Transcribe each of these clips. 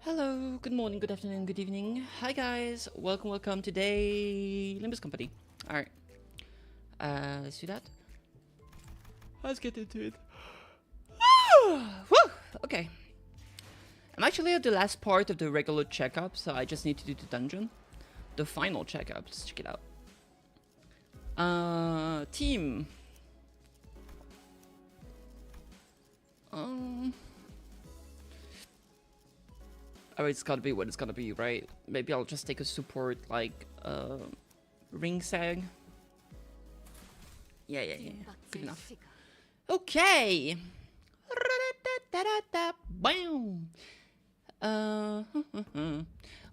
Hello, good morning, good afternoon, good evening. Hi guys, welcome today Limbus Company. Alright. Let's do that. Let's get into it. Woo! Okay. I'm actually at the last part of the regular checkup, so I just need to do the dungeon. The final checkup. Let's check it out. Team. Oh, it's gotta be what it's gonna be, right? Maybe I'll just take a support like ring sag. Yeah. Good enough. Okay. Bam.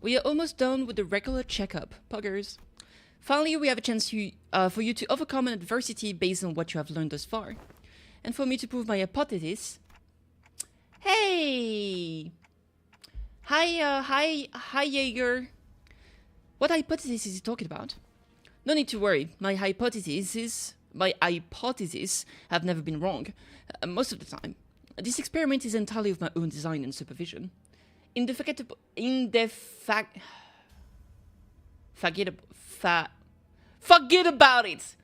We are almost done with the regular checkup, puggers. Finally, we have a chance to, for you to overcome an adversity based on what you have learned thus far, and for me to prove my hypothesis. Hey. Hi, Jaeger. What hypothesis is he talking about? No need to worry. My hypotheses have never been wrong, most of the time. This experiment is entirely of my own design and supervision. Forget about it.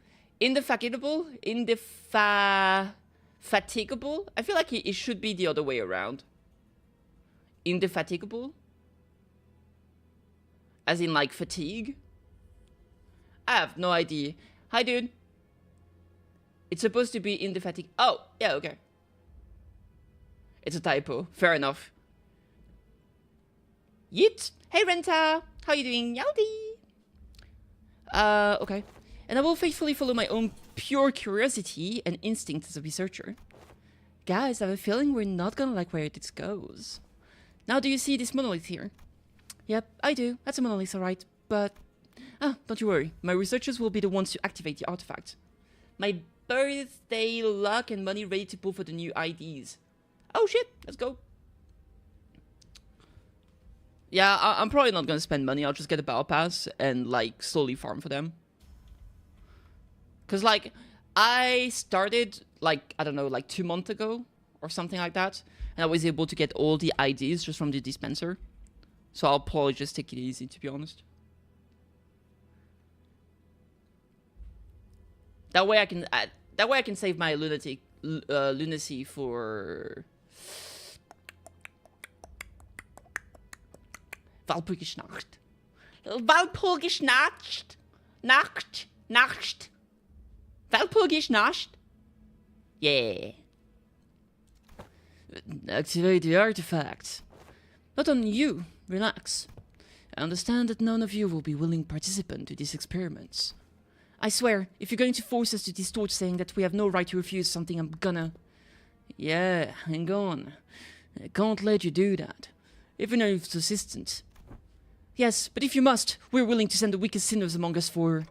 Fatigable. I feel like it should be the other way around. Indefatigable? As in, like, fatigue? I have no idea. Hi, dude. It's supposed to be indefatigable. Oh, yeah, okay. It's a typo. Fair enough. Yeet. Hey, Renta. How you doing? Yowdy. Okay. And I will faithfully follow my own pure curiosity and instinct as a researcher. Guys, I have a feeling we're not gonna like where this goes. Now, do you see this monolith here? Yep, I do. That's a monolith, alright. But, don't you worry. My researchers will be the ones to activate the artifact. My birthday luck and money ready to pull for the new IDs. Oh shit, let's go. Yeah, I'm probably not gonna spend money. I'll just get a battle pass and, like, slowly farm for them. Because, like, I started, like, I don't know, like 2 months ago or something like that. And I was able to get all the IDs just from the dispenser. So I'll probably just take it easy, to be honest. That way I can save my lunacy for Walpurgisnacht. Walpurgisnacht. Nacht. Walpurgisnacht. Yeah. Activate the artifact. Not on you. Relax. I understand that none of you will be willing participant to these experiments. I swear, if you're going to force us to distort saying that we have no right to refuse something, I'm gonna... Yeah, hang on. I can't let you do that. Even if it's assistant. Yes, but if you must, we're willing to send the weakest sinners among us for...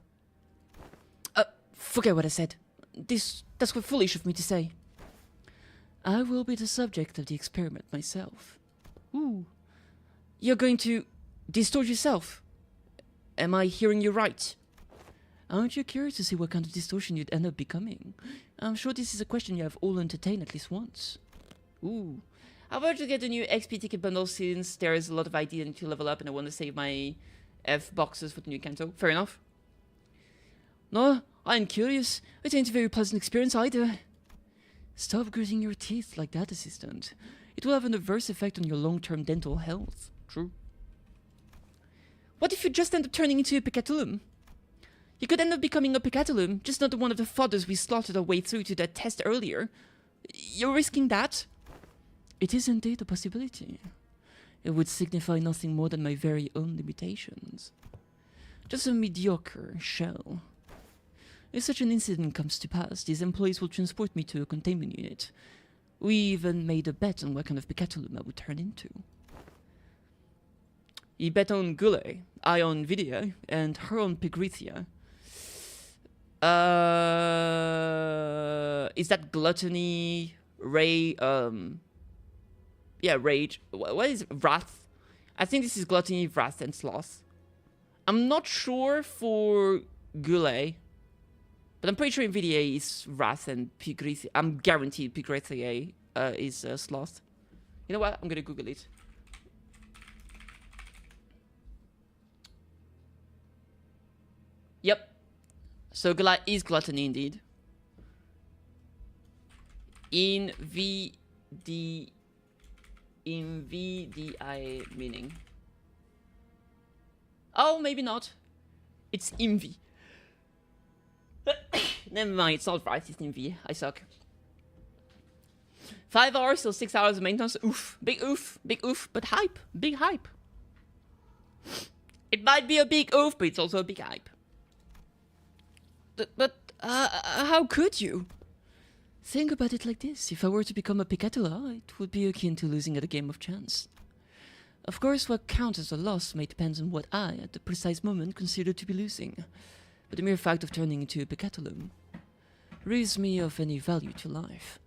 Forget what I said. That's quite foolish of me to say. I will be the subject of the experiment myself. Ooh. You're going to distort yourself? Am I hearing you right? Aren't you curious to see what kind of distortion you'd end up becoming? I'm sure this is a question you have all entertained at least once. Ooh. How about you get a new XP ticket bundle since there is a lot of ID and to level up and I want to save my F boxes for the new Canto? Fair enough. No, I'm curious. It ain't a very pleasant experience either. Stop gritting your teeth like that, assistant. It will have an adverse effect on your long-term dental health. True. What if you just end up turning into a Picatulum? You could end up becoming a Picatulum, just not one of the fodders we slaughtered our way through to that test earlier. You're risking that? It is indeed a possibility. It would signify nothing more than my very own limitations. Just a mediocre shell. If such an incident comes to pass, these employees will transport me to a containment unit. We even made a bet on what kind of Picatulum I would turn into. You bet on Gule, I on Video, and her on Pigrethia. Is that gluttony, rage? Yeah, rage. What is wrath? I think this is gluttony, wrath, and sloth. I'm not sure for Gule. But I'm pretty sure NVDA is Wrath and Pigrethia. I'm guaranteed Pigrethia is Sloth. You know what? I'm gonna Google it. Yep. So is gluttony indeed. In VDI meaning. Oh, maybe not. It's IMV. Never mind, it's not right, it's IMV. I suck. 5 hours till 6 hours of maintenance. Oof. Big oof. Big oof. But hype. Big hype. It might be a big oof, but it's also a big hype. But how could you? Think about it like this. If I were to become a Picatula, it would be akin to losing at a game of chance. Of course, what counts as a loss may depend on what I, at the precise moment, consider to be losing. But the mere fact of turning into a Picatulum relieves me of any value to life.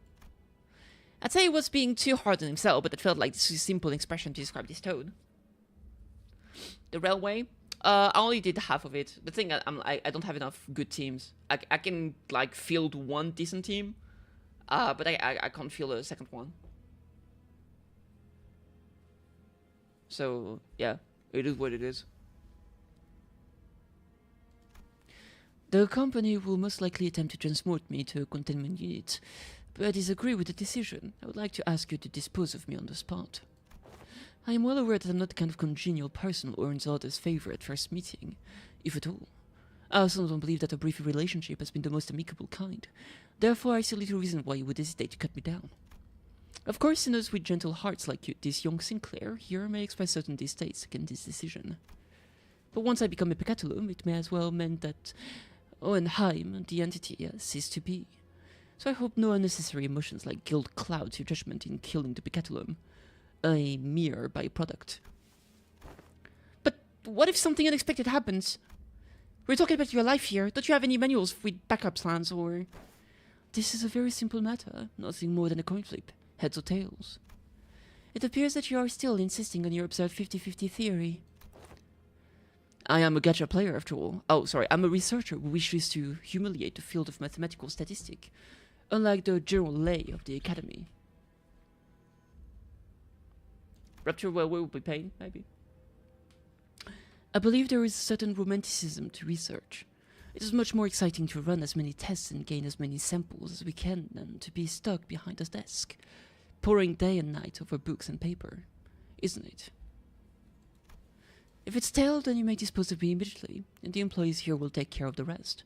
I'd say he was being too hard on himself, but it felt like this is a simple expression to describe this toad. The railway, I only did half of it. The thing, I don't have enough good teams. I can like field one decent team, but I can't field a second one. So yeah, it is what it is. The company will most likely attempt to transport me to a containment unit, but I disagree with the decision. I would like to ask you to dispose of me on the spot. I am well aware that I'm not the kind of congenial person who earns others' favor at first meeting, if at all. I also don't believe that a brief relationship has been the most amicable kind. Therefore, I see little reason why you would hesitate to cut me down. Of course, in those with gentle hearts like you, this young Sinclair here may express certain distastes against this decision. But once I become a Picatulum, it may as well mean that Owenheim, the entity, has ceased to be. So I hope no unnecessary emotions like guilt clouds your judgment in killing the Picatulum, a mere byproduct. But what if something unexpected happens? We're talking about your life here. Don't you have any manuals with backup plans or... This is a very simple matter, nothing more than a coin flip, heads or tails. It appears that you are still insisting on your absurd 50-50 theory. I am a gacha player after all. Oh, sorry, I'm a researcher who wishes to humiliate the field of mathematical statistic, unlike the general lay of the academy. Rapture where we will be paying, maybe. I believe there is a certain romanticism to research. It is much more exciting to run as many tests and gain as many samples as we can than to be stuck behind a desk, poring day and night over books and paper, isn't it? If it's stale, then you may dispose of me immediately, and the employees here will take care of the rest.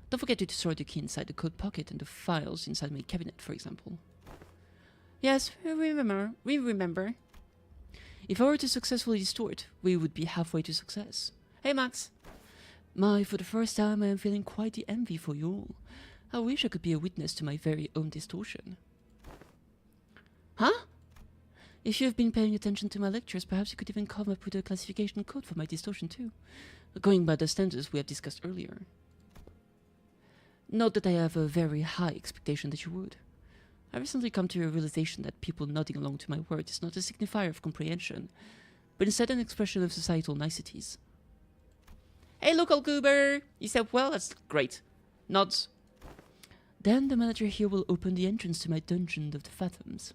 Don't forget to destroy the key inside the coat pocket and the files inside my cabinet, for example. Yes, we remember. If I were to successfully distort, we would be halfway to success. Hey, Max. For the first time I am feeling quite the envy for you all. I wish I could be a witness to my very own distortion. Huh? If you have been paying attention to my lectures, perhaps you could even come up with a classification code for my distortion too, going by the standards we have discussed earlier. Note that I have a very high expectation that you would. I recently come to a realization that people nodding along to my words is not a signifier of comprehension, but instead an expression of societal niceties. Hey, local goober! You said well, that's great. Nods. Then the manager here will open the entrance to my dungeon of the Fathoms.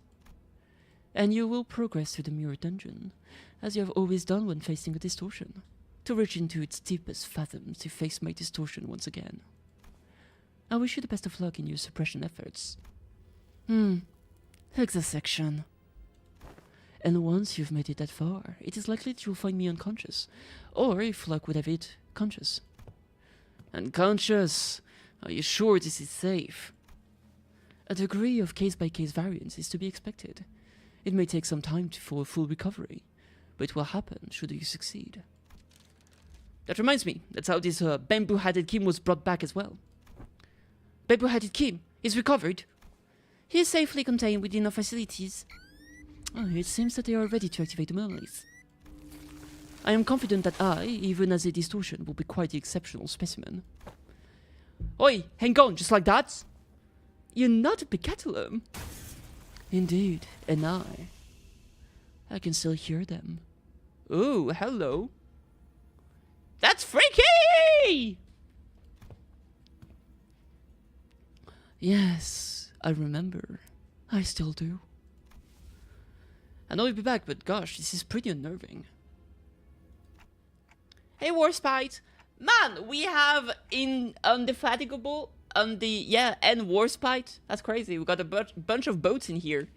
And you will progress through the mirror dungeon, as you have always done when facing a distortion, to reach into its deepest fathoms to face my distortion once again. I wish you the best of luck in your suppression efforts. Hexasection. And once you've made it that far, it is likely that you'll find me unconscious, or, if luck would have it, conscious. Unconscious? Are you sure this is safe? A degree of case-by-case variance is to be expected. It may take some time for a full recovery, but it will happen should you succeed. That reminds me, that's how this bamboo-hatted Kim was brought back as well. Bamboo-hatted Kim is recovered. He is safely contained within our facilities. It seems that they are ready to activate the anomalies. I am confident that I, even as a distortion, will be quite the exceptional specimen. Oi, hang on, just like that? You're not a Picatulum. Indeed, and I can still hear them. Oh, hello. That's freaky! Yes, I remember. I still do. I know you'll be back, but gosh, this is pretty unnerving. Hey, Warspite! Man, we have indefatigable on the and warspite. That's crazy. We got a bunch of boats in here.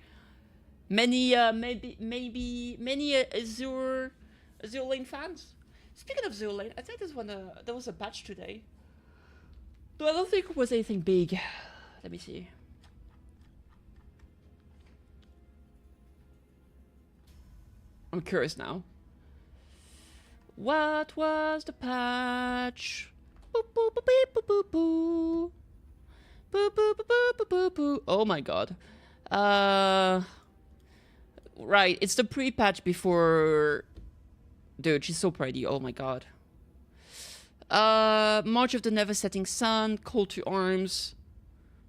Many many Azure Lane fans. Speaking of Azure Lane, I think there was a patch today. Though I don't think it was anything big. Let me see. I'm curious now. What was the patch? Boop, boop, boop, beep, boop, boop, boo. Boop, boop, boop, boop, boop, boop, boo. Oh my god. Right, it's the pre-patch before... Dude, she's so pretty. Oh my god. March of the Never Setting Sun, Call to Arms,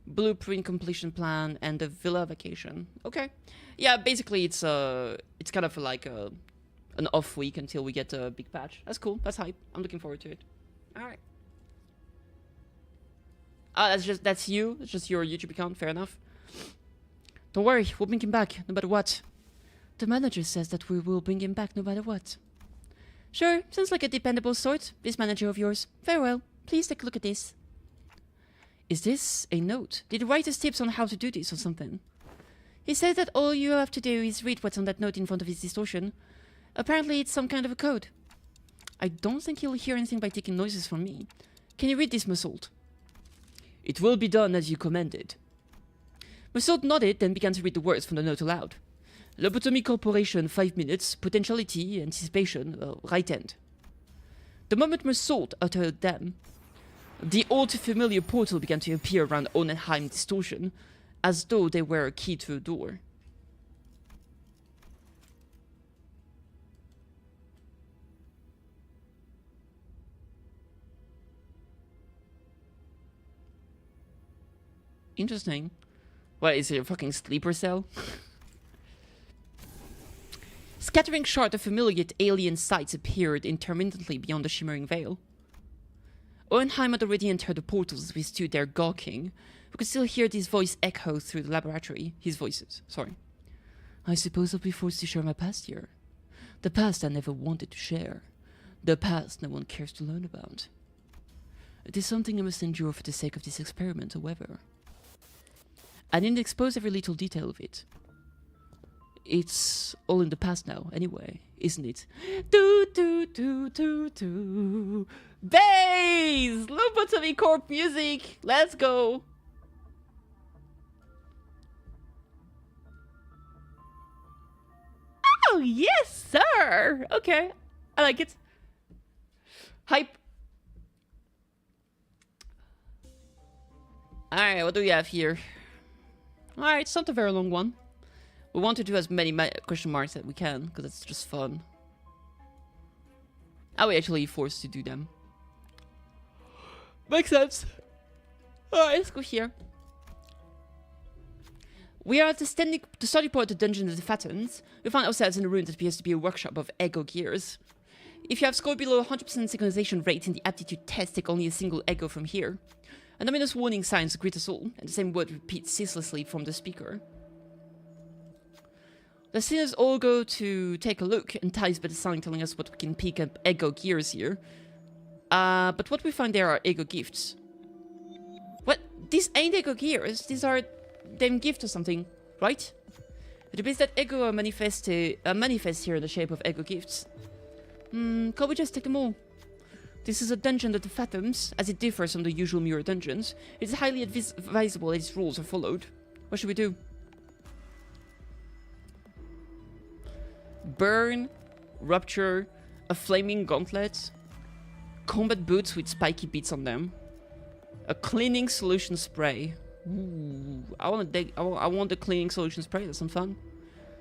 Blueprint Completion Plan, and the Villa Vacation. Okay. Yeah, basically it's kind of like an off week until we get a big patch. That's cool. That's hype. I'm looking forward to it. Alright. That's you. It's just your YouTube account. Fair enough. Don't worry. We'll bring him back, no matter what. The manager says that we will bring him back no matter what. Sure. Sounds like a dependable sort, this manager of yours. Very well. Please take a look at this. Is this a note? Did he write us tips on how to do this or something? He said that all you have to do is read what's on that note in front of his distortion. Apparently it's some kind of a code. I don't think he'll hear anything by taking noises from me. Can you read this, Mussault? It will be done as you commanded. Mussault nodded, then began to read the words from the note aloud. Lobotomy Corporation, 5 minutes, potentiality, anticipation, right end. The moment Mussault uttered them, the old familiar portal began to appear around Onenheim Distortion, as though they were a key to a door. Interesting. What, is it a fucking sleeper cell? Scattering shards of familiar yet alien sights appeared intermittently beyond the shimmering veil. Owenheim had already entered the portals as we stood there gawking. We could still hear his voice echo through the laboratory. His voices, sorry. I suppose I'll be forced to share my past here. The past I never wanted to share. The past no one cares to learn about. It is something I must endure for the sake of this experiment, however. I didn't expose every little detail of it. It's all in the past now, anyway, isn't it? Do do do do do. Bass! Lobotomy Corp music! Let's go! Oh, yes, sir! Okay, I like it. Hype. Alright, what do we have here? Alright, it's not a very long one. We want to do as many question marks as we can, because it's just fun. Are we actually forced to do them? Makes sense. Alright, let's go here. We are at the starting point of the Dungeon of the Fatons. We find ourselves in a room that appears to be a workshop of Ego gears. If you have scored below 100% synchronization rate in the aptitude test, take only a single Ego from here. An ominous warning signs greet us all, and the same word repeats ceaselessly from the speaker. The sinners all go to take a look, enticed by the sign telling us what we can pick up Ego gears here. But what we find there are Ego gifts. What? These ain't Ego gears, these are them gifts or something, right? It appears that Ego are manifest here in the shape of Ego gifts. Can't we just take them all? This is a dungeon of the Phantoms, as it differs from the usual mirror dungeons. It is highly advisable that its rules are followed. What should we do? Burn, rupture, a flaming gauntlet, combat boots with spiky bits on them, a cleaning solution spray. Ooh, I want the cleaning solution spray. That's some fun.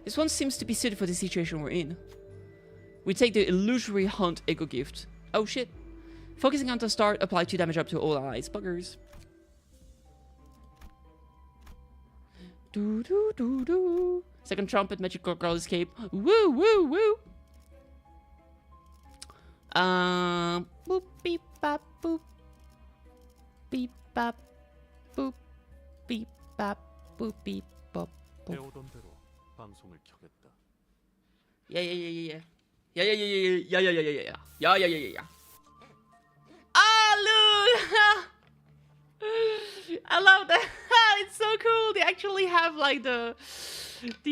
This one seems to be suited for the situation we're in. We take the illusory hunt Ego gift. Oh shit. Focusing on the start, apply 2 damage up to all allies. Buggers. Do do do do. Second trumpet, magic girl escape. Woo woo woo. Boop beep bop boop. Beep bop boop. Beep bop boop beep bop. Yeah. Yeah. I love that. It's so cool. They actually have like the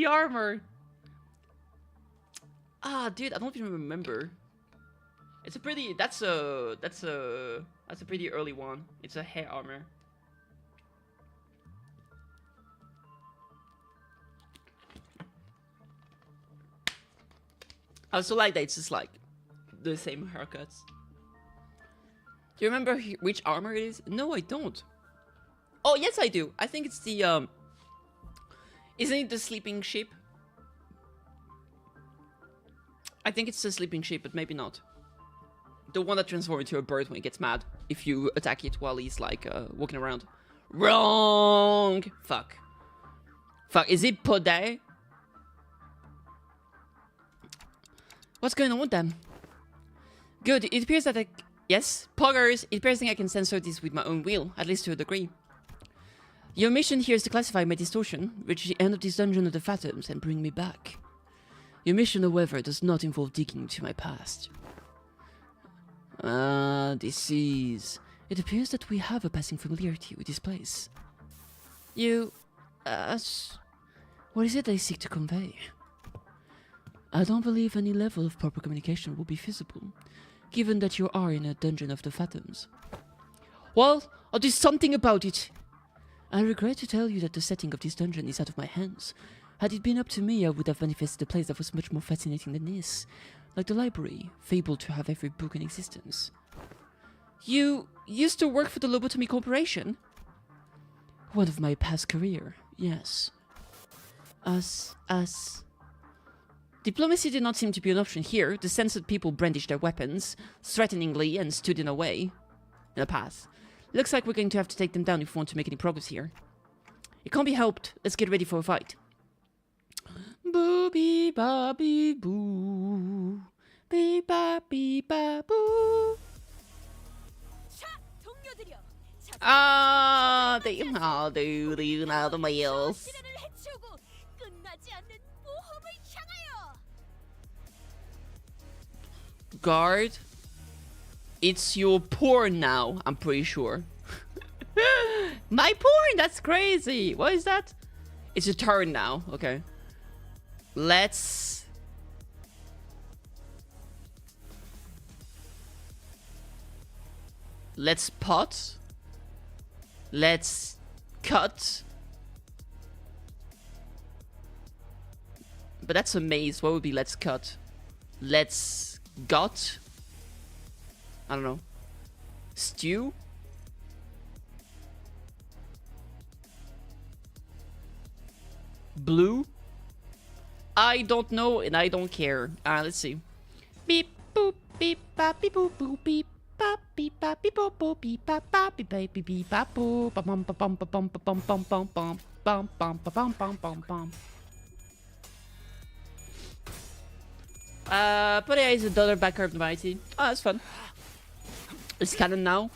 armor. Ah, dude, I don't even remember. It's a pretty. That's a pretty early one. It's a hair armor. I also like that it's just like the same haircuts. Do you remember which armor it is? No, I don't. Oh, yes, I do. I think it's the, isn't it the sleeping sheep? I think it's the sleeping sheep, but maybe not. The one that transforms into a bird when he gets mad. If you attack it while he's, like, walking around. Wrong! Fuck. Fuck, is it Podai? What's going on with them? Good, it appears that yes, poggers, it appears that I can censor this with my own will, at least to a degree. Your mission here is to classify my distortion, reach the end of this dungeon of the phantoms, and bring me back. Your mission, however, does not involve digging into my past. Disease. It appears that we have a passing familiarity with this place. You... what is it I seek to convey? I don't believe any level of proper communication will be feasible, given that you are in a dungeon of the phantoms. Well, I'll do something about it. I regret to tell you that the setting of this dungeon is out of my hands. Had it been up to me, I would have manifested a place that was much more fascinating than this. Like the library, fabled to have every book in existence. You used to work for the Lobotomy Corporation? One of my past career, yes. Diplomacy did not seem to be an option here. The censored people brandished their weapons, threateningly, and stood in a way. In a path. Looks like we're going to have to take them down if we want to make any progress here. It can't be helped. Let's get ready for a fight. Boo-bee ba bee boo. Bee ba bee ba boo. Ah, they all do the males. Guard. It's your porn now, I'm pretty sure. My porn, that's crazy. What is that? It's your turn now. Okay. Let's pot. Let's cut. But that's a maze. What would be let's cut? Let's got. I don't know. Stew? Blue? I don't know and I don't care. Let's see. Beep boop beep bop beep boop boop beep bop beep bop beep boop boop beep bop bop beep beep beep beep bop boop bum bum bum bum bum bum bum bum bum bum bum bum bum bum bum. Put it as a dollar back up mighty. Oh, that's fun. It's canon now.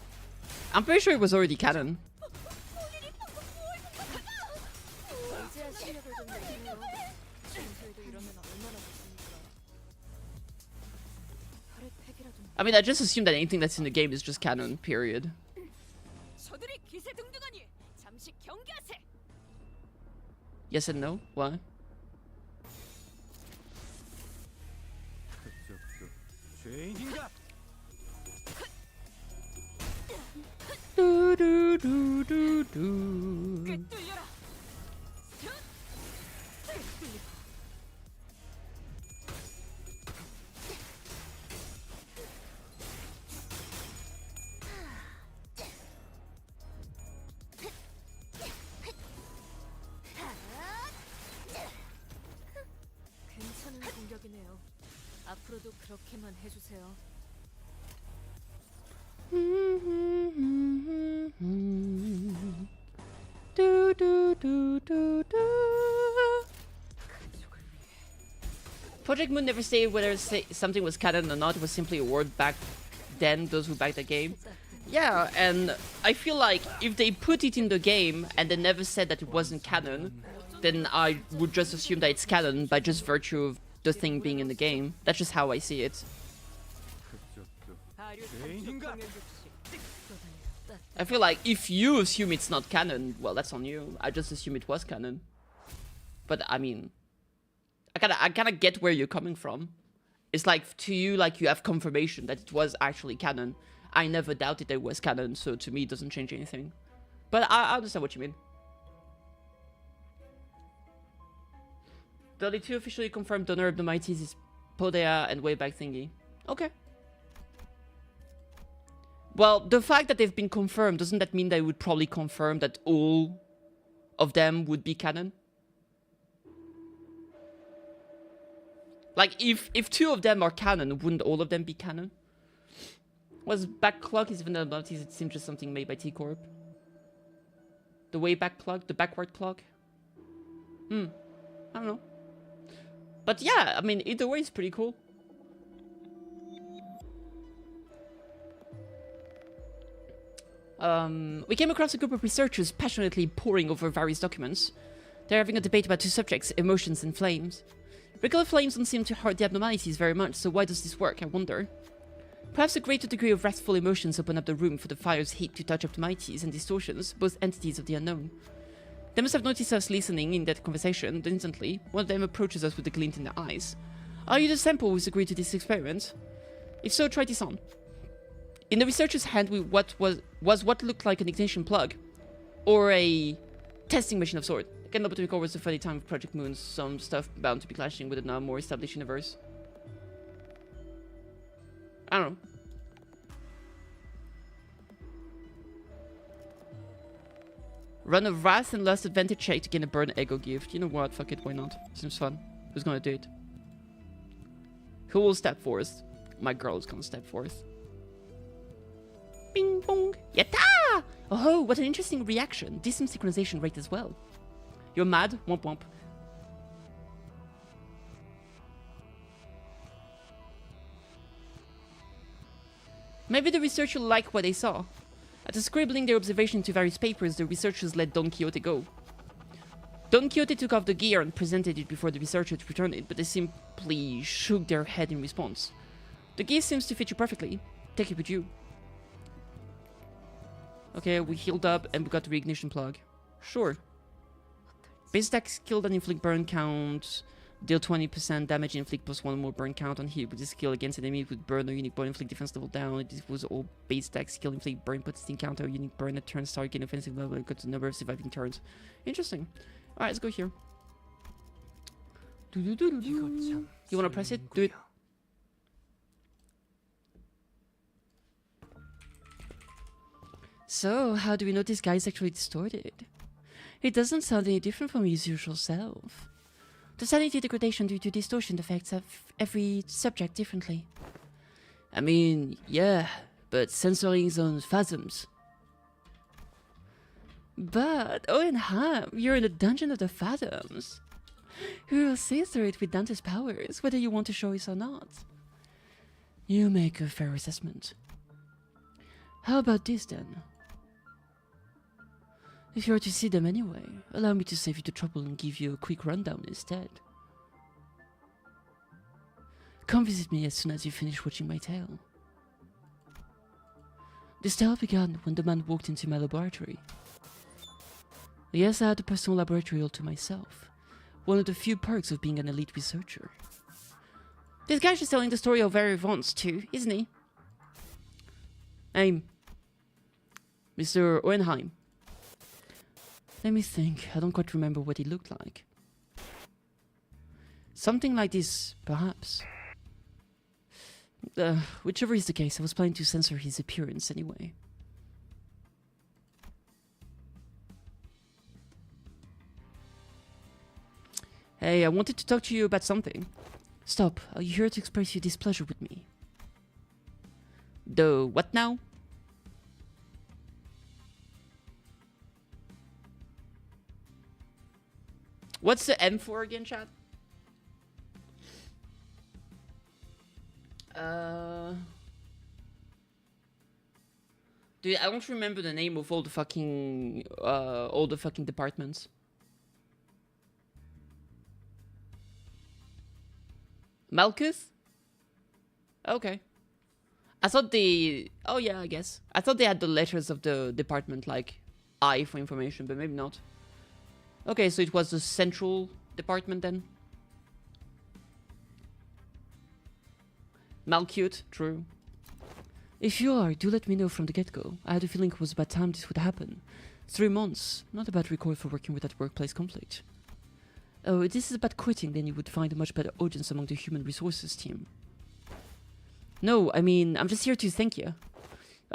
I'm pretty sure it was already canon. I mean, I just assume that anything that's in the game is just canon, period. Yes and no? Why? Do, do, do, do, do. 괜찮은 공격이네요. 앞으로도 그렇게만 해주세요. Do, do, do, do, do. Project Moon never stated whether something was canon or not. It was simply a word back then, those who backed the game. Yeah, and I feel like if they put it in the game and they never said that it wasn't canon, then I would just assume that it's canon by just virtue of the thing being in the game. That's just how I see it. I feel like if you assume it's not canon, well, that's on you. I just assume it was canon. But I mean, I kind of get where you're coming from. It's like, to you, like, you have confirmation that it was actually canon. I never doubted it was canon, so to me it doesn't change anything. But I understand what you mean. 32 officially confirmed donor of the Mighties is Podea and Wayback Thingy. Okay. Well, the fact that they've been confirmed, doesn't that mean they would probably confirm that all of them would be canon? Like, if 2 of them are canon, wouldn't all of them be canon? Was back clock is even the abilities, it seems just something made by T Corp. The way back clock, the backward clock. I don't know. But yeah, I mean, either way is pretty cool. We came across a group of researchers passionately poring over various documents. They're having a debate about 2 subjects, emotions and flames. Regular flames don't seem to hurt the abnormalities very much, so why does this work, I wonder? Perhaps a greater degree of restful emotions open up the room for the fire's heat to touch abnormalities and distortions, both entities of the unknown. They must have noticed us listening in that conversation, then instantly, one of them approaches us with a glint in their eyes. Are you the sample who's agreed to this experiment? If so, try this on. In the researcher's hand was what looked like an ignition plug, or a testing machine of sort. Again, nobody recovers the funny time of Project Moon, some stuff bound to be clashing with a now more established universe. I don't know. Run a Wrath and Lust advantage check to gain a burn ego gift. You know what? Fuck it, why not? Seems fun. Who's gonna do it? Who will step forth? My girl is gonna step forth. Bing bong! Yatta! Oh, what an interesting reaction. Decent synchronization rate as well. You're mad? Womp womp. Maybe the researcher liked what they saw. After scribbling their observation to various papers, the researchers let Don Quixote go. Don Quixote took off the gear and presented it before the researchers returned it, but they simply shook their head in response. The gear seems to fit you perfectly. Take it with you. Okay, we healed up and we got the reignition plug. Sure. Base attack skill and inflict burn count. Deal 20% damage, inflict plus 1 more burn count on hit with this skill against an enemy with burn or unique burn, inflict defense level down. It was all base attack skill, inflict burn, puts in counter, unique burn at turn start, gain offensive level, got the number of surviving turns. Interesting. Alright, let's go here. You wanna press it? Do it. So, how do we know this guy is actually distorted? It doesn't sound any different from his usual self. The sanity degradation due to distortion affects every subject differently. I mean, yeah, but censoring his own phantoms. But, Owenham, you're in the dungeon of the phantoms. Who will see through it with Dante's powers, whether you want to show it or not? You make a fair assessment. How about this then? If you are to see them anyway, allow me to save you the trouble and give you a quick rundown instead. Come visit me as soon as you finish watching my tale. This tale began when the man walked into my laboratory. Yes, I had a personal laboratory all to myself. One of the few perks of being an elite researcher. This guy's just telling the story of very advanced too, isn't he? I'm Mr. Owenheim. Let me think, I don't quite remember what he looked like. Something like this, perhaps. Whichever is the case, I was planning to censor his appearance anyway. Hey, I wanted to talk to you about something. Stop, are you here to express your displeasure with me? The what now? What's the M for again, chat? Dude, I don't remember the name of all the fucking departments. Malkuth? Okay. I thought they... Oh yeah, I guess. I thought they had the letters of the department, like I for information, but maybe not. Okay, so it was the central department then. Malcute, true. If you are, do let me know from the get-go. I had a feeling it was about time this would happen. 3 months, not a bad record for working with that workplace conflict. Oh, if this is about quitting, then you would find a much better audience among the human resources team. No, I mean, I'm just here to thank you.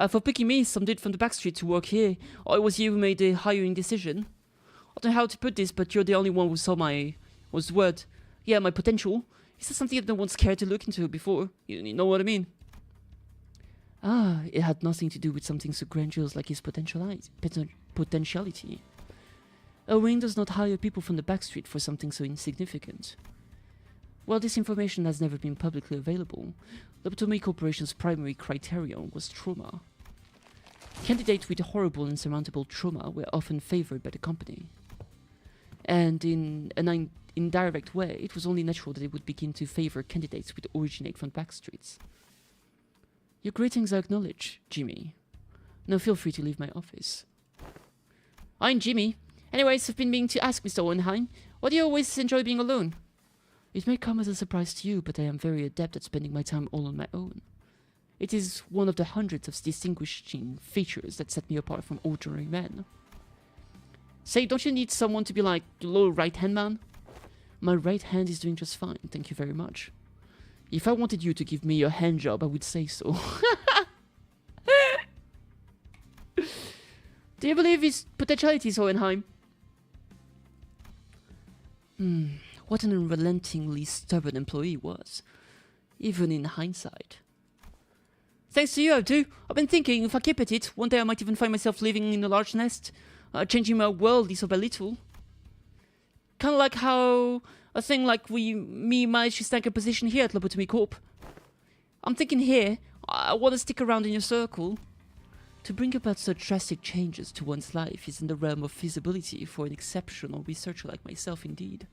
For picking me, some dude from the backstreet to work here, or it was you who made the hiring decision. I don't know how to put this, but you're the only one who saw my... what's the word? Yeah, my potential. Is that something that no one's cared to look into before? You know what I mean? Ah, it had nothing to do with something so grandiose like his potentiality. A wing does not hire people from the backstreet for something so insignificant. While this information has never been publicly available, Lobotomy Corporation's primary criterion was trauma. Candidates with horrible and insurmountable trauma were often favored by the company. And in an indirect way, it was only natural that they would begin to favor candidates who originate from backstreets. Your greetings I acknowledge, Jimmy. Now feel free to leave my office. I'm Jimmy. Anyways, I've been meaning to ask Mr. Owenheim, why do you always enjoy being alone? It may come as a surprise to you, but I am very adept at spending my time all on my own. It is one of the hundreds of distinguishing features that set me apart from ordinary men. Say, don't you need someone to be like the low right-hand man? My right hand is doing just fine, thank you very much. If I wanted you to give me a hand job, I would say so. Do you believe his potentialities, Hohenheim? What an unrelentingly stubborn employee he was, even in hindsight. Thanks to you, I do. I've been thinking, if I keep at it, one day I might even find myself living in a large nest, changing my world little by little. Kind of like how a thing like me managed to snag a position here at Lobotomy Corp. I'm thinking here, I want to stick around in your circle. To bring about such drastic changes to one's life is in the realm of feasibility for an exceptional researcher like myself indeed.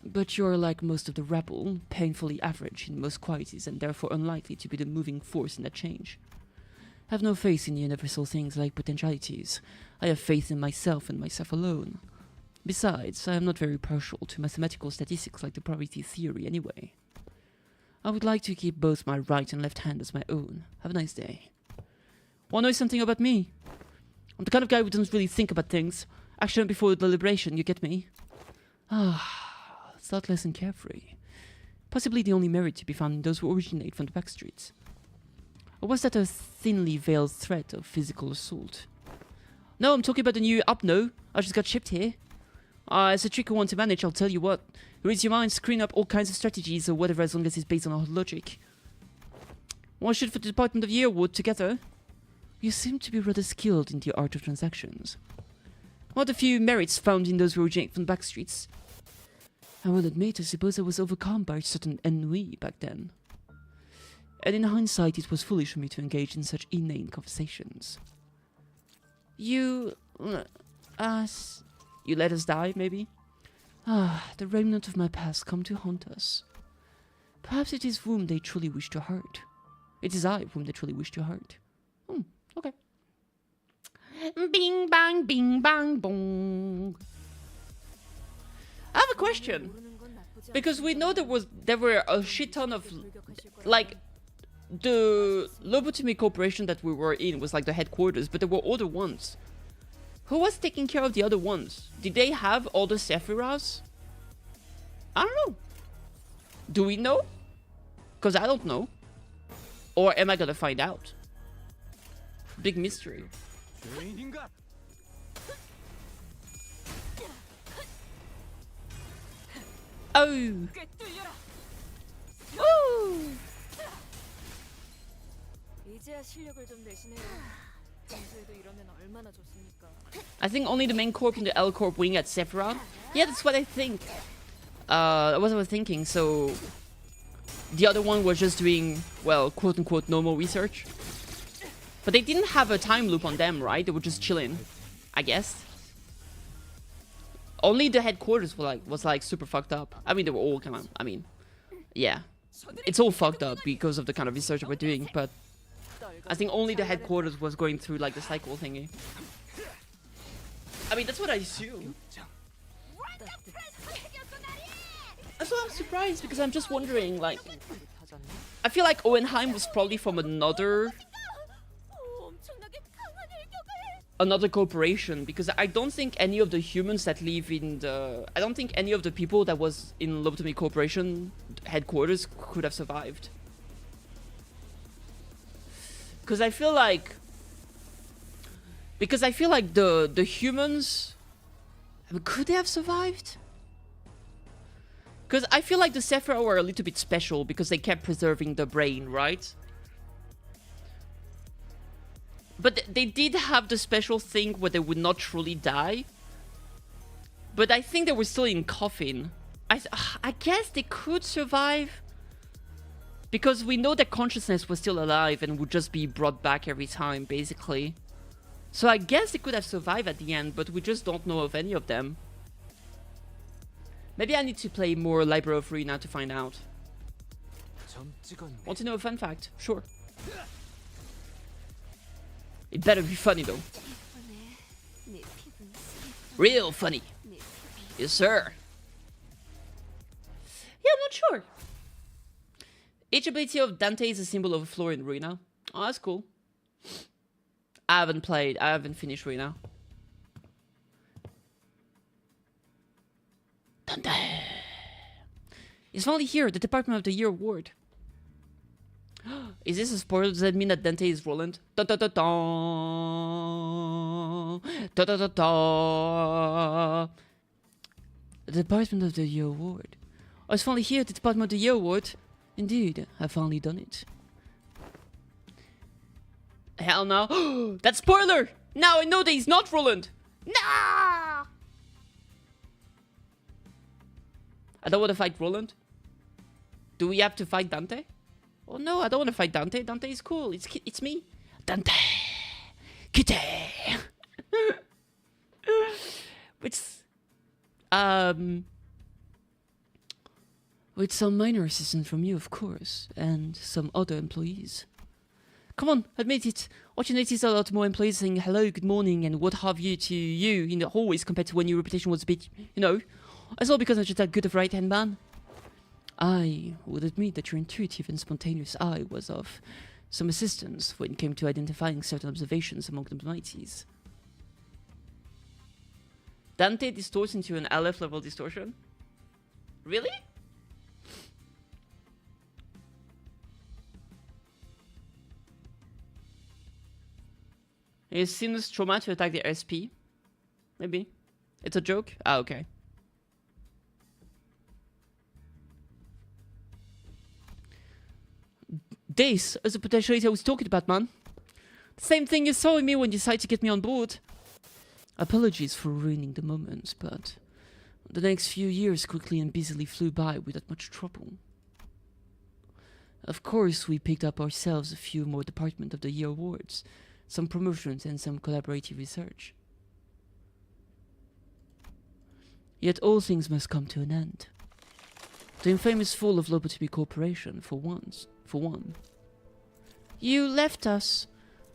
But you're like most of the rabble, painfully average in most qualities and therefore unlikely to be the moving force in that change. I have no faith in universal things like potentialities. I have faith in myself and myself alone. Besides, I am not very partial to mathematical statistics like the probability theory anyway. I would like to keep both my right and left hand as my own. Have a nice day. Want to know something about me? I'm the kind of guy who doesn't really think about things. Action before deliberation, you get me? Thoughtless and carefree. Possibly the only merit to be found in those who originate from the backstreets. Or was that a thinly veiled threat of physical assault? No, I'm talking about the new Upno. I just got shipped here. It's a tricky one to manage, I'll tell you what. Reads your mind, screen up all kinds of strategies or whatever as long as it's based on our logic. One shoot for the Department of the Year award together. You seem to be rather skilled in the art of transactions. What a few merits found in those who originate from the backstreets. I will admit, I suppose I was overcome by a certain ennui back then. And in hindsight, it was foolish for me to engage in such inane conversations. You let us die, maybe? The remnant of my past come to haunt us. Perhaps it is whom they truly wish to hurt. It is I whom they truly wish to hurt. Okay. Bing bang, bing bang, bong. I have a question. Because we know there were a shit ton of, like, the Lobotomy Corporation that we were in was like the headquarters, but there were other ones. Who was taking care of the other ones? Did they have all the Sephiroths? I don't know. Do we know? Because I don't know. Or am I gonna find out? Big mystery. Oh! Woo! I think only the main corp and the L corp wing at Sephiroth. Yeah, that's what I think. That's what I was thinking. So the other one was just doing, well, quote unquote normal research. But they didn't have a time loop on them, right? They were just chilling, I guess. Only the headquarters was like super fucked up. I mean, they were all kind of, I mean, yeah. It's all fucked up because of the kind of research we're doing, but I think only the headquarters was going through like the cycle thingy. I mean, that's what I assume. So I'm surprised because I'm just wondering, like, I feel like Owenheim was probably from another corporation, because I don't think any of the humans that live in the... I don't think any of the people that was in Lobotomy Corporation headquarters could have survived. Because I feel like... the humans... I mean, could they have survived? Because I feel like the Sephira were a little bit special because they kept preserving the brain, right? But they did have the special thing where they would not truly die. But I think they were still in coffin. I guess they could survive. Because we know that consciousness was still alive and would just be brought back every time, basically. So I guess they could have survived at the end, but we just don't know of any of them. Maybe I need to play more Library of Ruina to find out. Want to know a fun fact? Sure. It better be funny though. Real funny. Yes, sir. Yeah, I'm not sure. Each ability of Dante is a symbol of a floor in Ruina. Oh, that's cool. I haven't finished Ruina. Dante! It's finally here, the Department of the Year award. Is this a spoiler? Does that mean that Dante is Roland? Da da da da! Da da da da! The Department of the Year award. Oh, it's finally here, the Department of the Year award. Indeed, I've finally done it. Hell no. That spoiler! Now I know that he's not Roland! Nah! I don't want to fight Roland. Do we have to fight Dante? Oh no, I don't want to fight Dante. Dante is cool. It's me. Dante! Kitty! With some minor assistance from you, of course, and some other employees. Come on, admit it. What you notice a lot more employees saying hello, good morning, and what have you to you in the hallways compared to when your reputation was a bit, you know. It's all because I'm just that good of right-hand man. I would admit that your intuitive and spontaneous eye was of some assistance when it came to identifying certain observations among the mighties. Dante distorts into an LF level distortion? Really? Is Sinus trauma to attack the SP? Maybe. It's a joke? Ah, okay. This is the potentiality I was talking about, man. The same thing you saw in me when you decided to get me on board. Apologies for ruining the moment, but the next few years quickly and busily flew by without much trouble. Of course, we picked up ourselves a few more Department of the Year awards, some promotions and some collaborative research. Yet all things must come to an end. The infamous fall of Lobotomy Corporation, for one. You left us,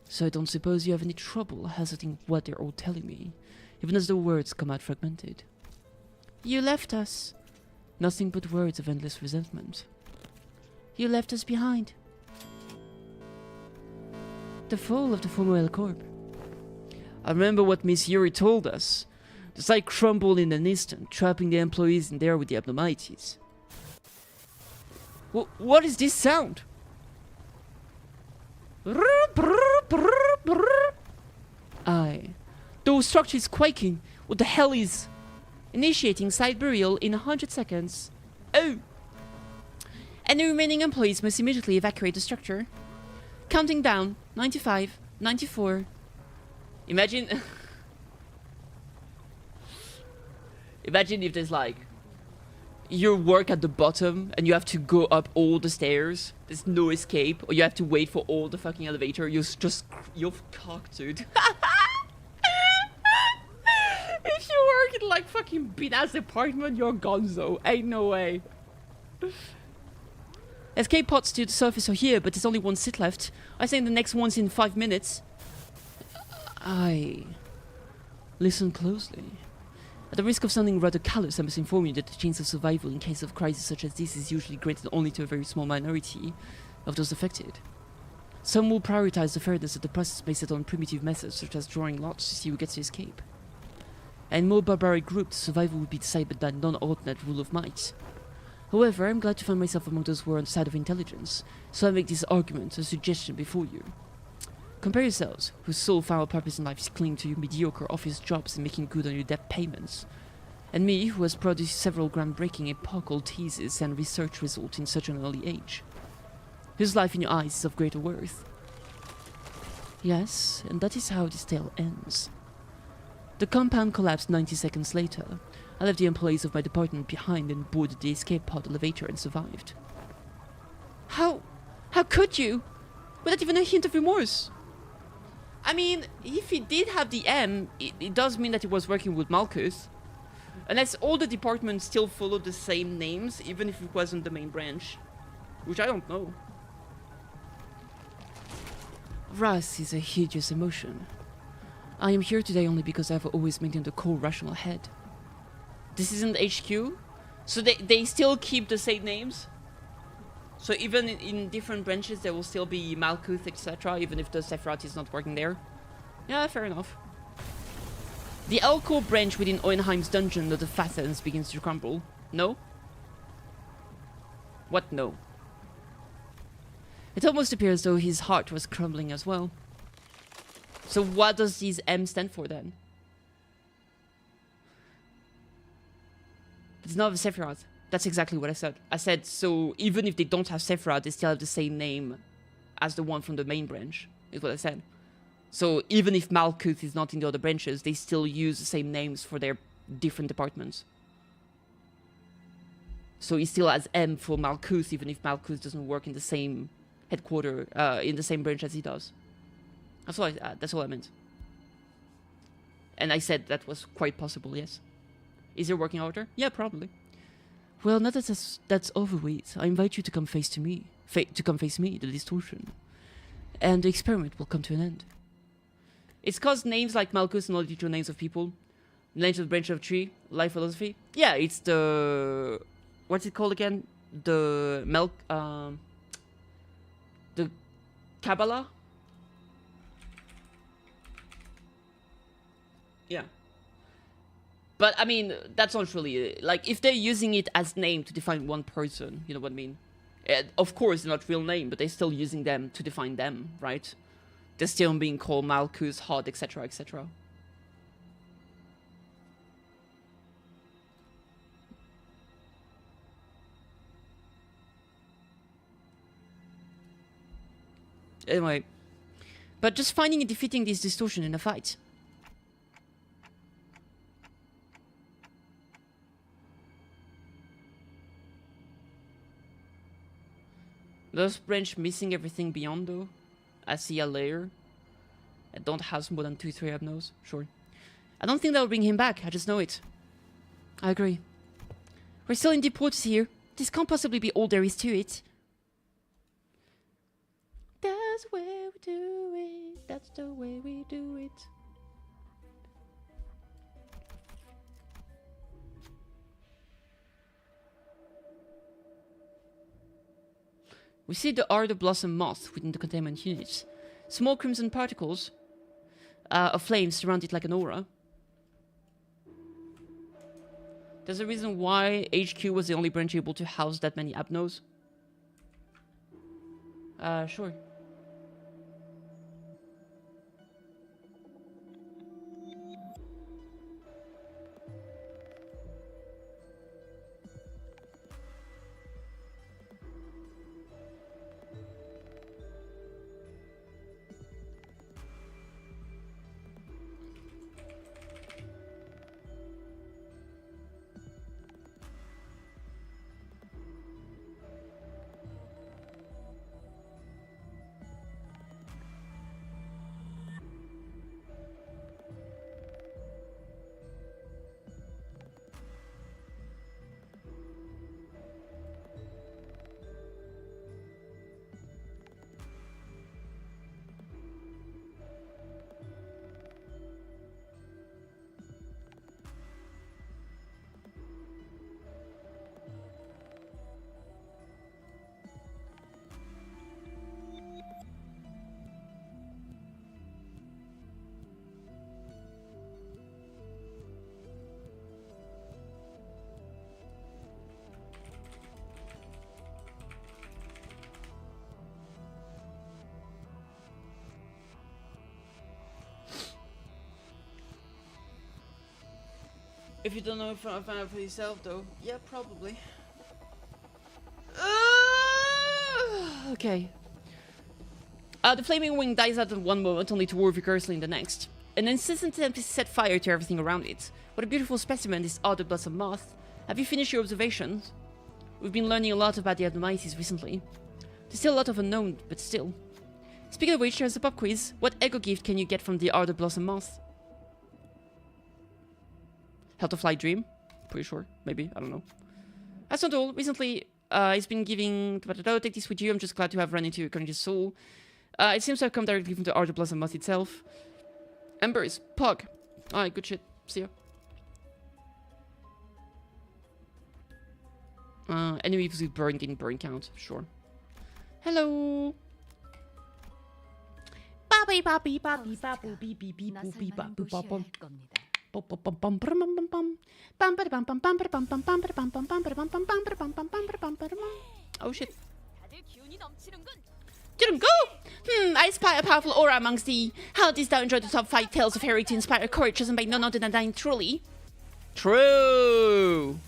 so I don't suppose you have any trouble hazarding what they're all telling me, even as the words come out fragmented. You left us. Nothing but words of endless resentment. You left us behind. The fall of the former L Corp. I remember what Miss Yuri told us. The site crumbled in an instant, trapping the employees in there with the abnormalities. What is this sound? Aye. The structure is quaking. What the hell is... Initiating site burial in 100 seconds. Oh! Any remaining employees must immediately evacuate the structure. Counting down. 95, 94. Imagine... Imagine if there's like... You work at the bottom and you have to go up all the stairs. There's no escape. Or you have to wait for all the fucking elevator. You're cocked, dude. If you work in like fucking Bina's apartment, you're gonzo. Ain't no way. Escape pods to the surface are here, but there's only one seat left. I think the next one's in 5 minutes. Listen closely. At the risk of sounding rather callous, I must inform you that the chance of survival in case of crisis such as this is usually granted only to a very small minority of those affected. Some will prioritize the fairness of the process based on primitive methods such as drawing lots to see who gets to escape. And in more barbaric groups, survival would be decided by non-ordinate rule of might. However, I'm glad to find myself among those who are on the side of intelligence, so I make this argument, a suggestion before you. Compare yourselves, whose sole final purpose in life is clinging to your mediocre office jobs and making good on your debt payments, and me, who has produced several groundbreaking epochal theses and research results in such an early age. Whose life in your eyes is of greater worth? Yes, and that is how this tale ends. The compound collapsed 90 seconds later. I left the employees of my department behind and boarded the escape pod elevator and survived. How could you? Without even a hint of remorse? I mean, if he did have the M, it does mean that he was working with Malkuth. Unless all the departments still follow the same names, even if it wasn't the main branch. Which I don't know. Wrath is a hideous emotion. I am here today only because I have always maintained a cold, rational head. This isn't HQ, so they still keep the same names. So even in different branches, there will still be Malkuth, etc., even if the Sephiroth is not working there. Yeah, fair enough. The Elko branch within Oenheim's dungeon of the Fathens begins to crumble. No? What no? It almost appears as though his heart was crumbling as well. So what does these M stand for then? It's not the Sephiroth. That's exactly what I said. I said, so even if they don't have Sephiroth, they still have the same name as the one from the main branch, is what I said. So even if Malkuth is not in the other branches, they still use the same names for their different departments. So he still has M for Malkuth, even if Malkuth doesn't work in the same headquarter, in the same branch as he does. That's all I meant. And I said that was quite possible, yes. Is there working order? Yeah, probably. Well, now that that's over with, I invite you to come face me, the distortion. And the experiment will come to an end. It's cause names like Malkuth are not literal names of people. Names of the branch of tree, life philosophy. Yeah, it's the... What's it called again? The Kabbalah? Yeah. But, I mean, that's not really... Like, if they're using it as name to define one person, you know what I mean? Of course, they're not real name, but they're still using them to define them, right? They're still being called Malkuth, Hod, etc., etc. Anyway. But just finding and defeating this distortion in a fight. Does branch missing everything beyond though? I see a layer. I don't have more than 2-3 abnos. Sure. I don't think that will bring him back. I just know it. I agree. We're still in deep waters here. This can't possibly be all there is to it. That's the way we do it. That's the way we do it. We see the Ardor Blossom moth within the containment units. Small crimson particles of flame surround it like an aura. There's a reason why HQ was the only branch able to house that many abnos. Sure. If you don't know, find out for yourself, though. Yeah, probably. Okay. The flaming wing dies out in one moment, only to war vigorously in the next. An insistent attempt to set fire to everything around it. What a beautiful specimen is Other Blossom Moth. Have you finished your observations? We've been learning a lot about the abnormalities recently. There's still a lot of unknown, but still. Speaking of which, there's a pop quiz. What ego gift can you get from the Other Blossom Moth? Health of Flight Dream? Pretty sure. Maybe. I don't know. That's not all. Recently, he's been giving... Take this with you. I'm just glad to have run into your conscious soul. It seems to have come directly from the Other Blossom Moth itself. Embers. Pog. Alright, good shit. See ya. Enemies with burn didn't burn count. Sure. Hello. Babi babi babi babu beep beep beep boop beep bop boop bop bum. Oh shit. Didn't go! I spy a powerful aura amongst thee. How didst thou enjoy the top 5 tales of Harry to inspire courage chosen by none other than thine truly? True!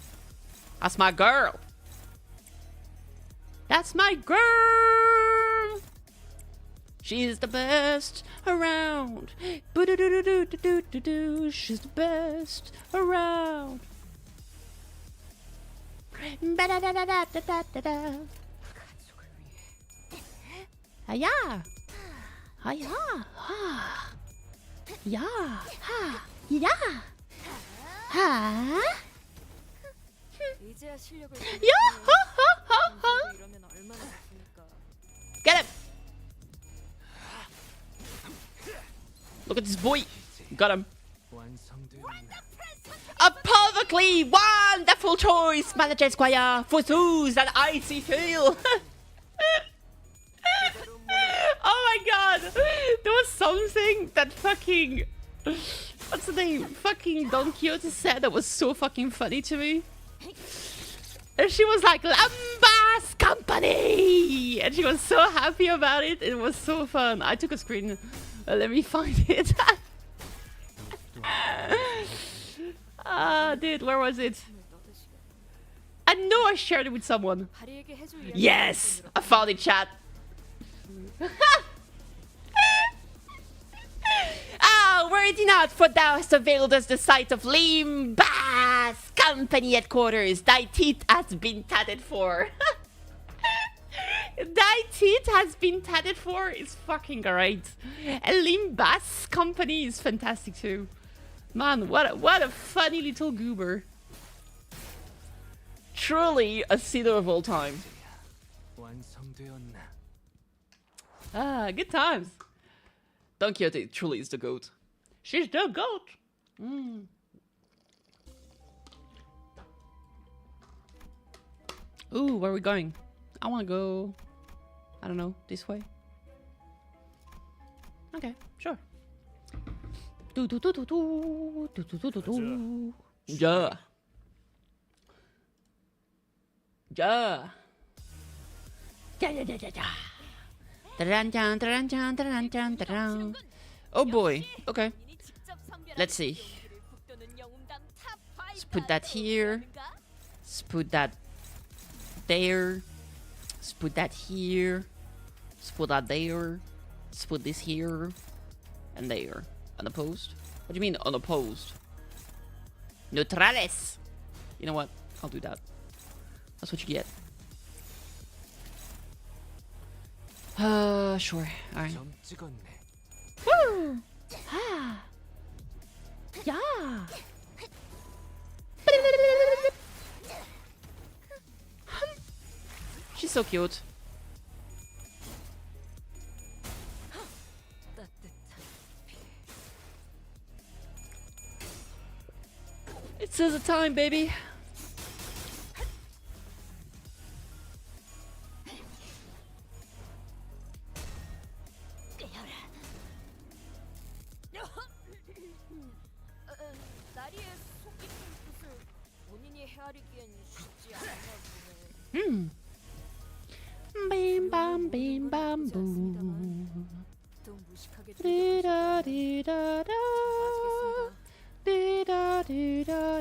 That's my girl! That's my girl! She's the best around. Boo-doo-doo-doo-doo-doo-doo-doo. She's the best around. Ba-da-da-da-da-da-da-da. Hiya! Hiya! Ha! Ya! Ha! Ya! Ha! Ya! Ha! Ha! Ha! Ha! Get him! Look at this boy! Got him! A perfectly wonderful choice, Manager Squire, for those that icy feel! Oh my god! There was something that fucking... What's the name? Fucking Don Quixote said that was so fucking funny to me. And she was like, Limbus Company! And she was so happy about it. It was so fun. I took a screen. Let me find it. Dude, where was it? I know I shared it with someone. Yes! I found it, chat. Ah, were it not, for thou hast availed us the sight of Limbus Company headquarters. Thy teeth has been tatted for. Thy teeth has been tatted for is fucking great. And Limbus Company is fantastic too. Man, what a funny little goober. Truly a sinner of all time. Ah, good times. Don Quixote truly is the goat. She's the goat. Ooh, where are we going? I want to go, I don't know, this way. Okay, sure. Do do do do do do do do do do. Yeah. Yeah. Da da da da da. Oh boy. Okay. Let's see. Let's put that here. Let's put that there. Let's put that here. Let's put that there. Let's put this here. And there. Unopposed? What do you mean unopposed? Neutrales! You know what? I'll do that. That's what you get. Sure. Alright. Woo! Ah! Yeah! She's so cute. It's the time, baby. Bim bam bim bam boom. Dee da dee da da. Dee da dee da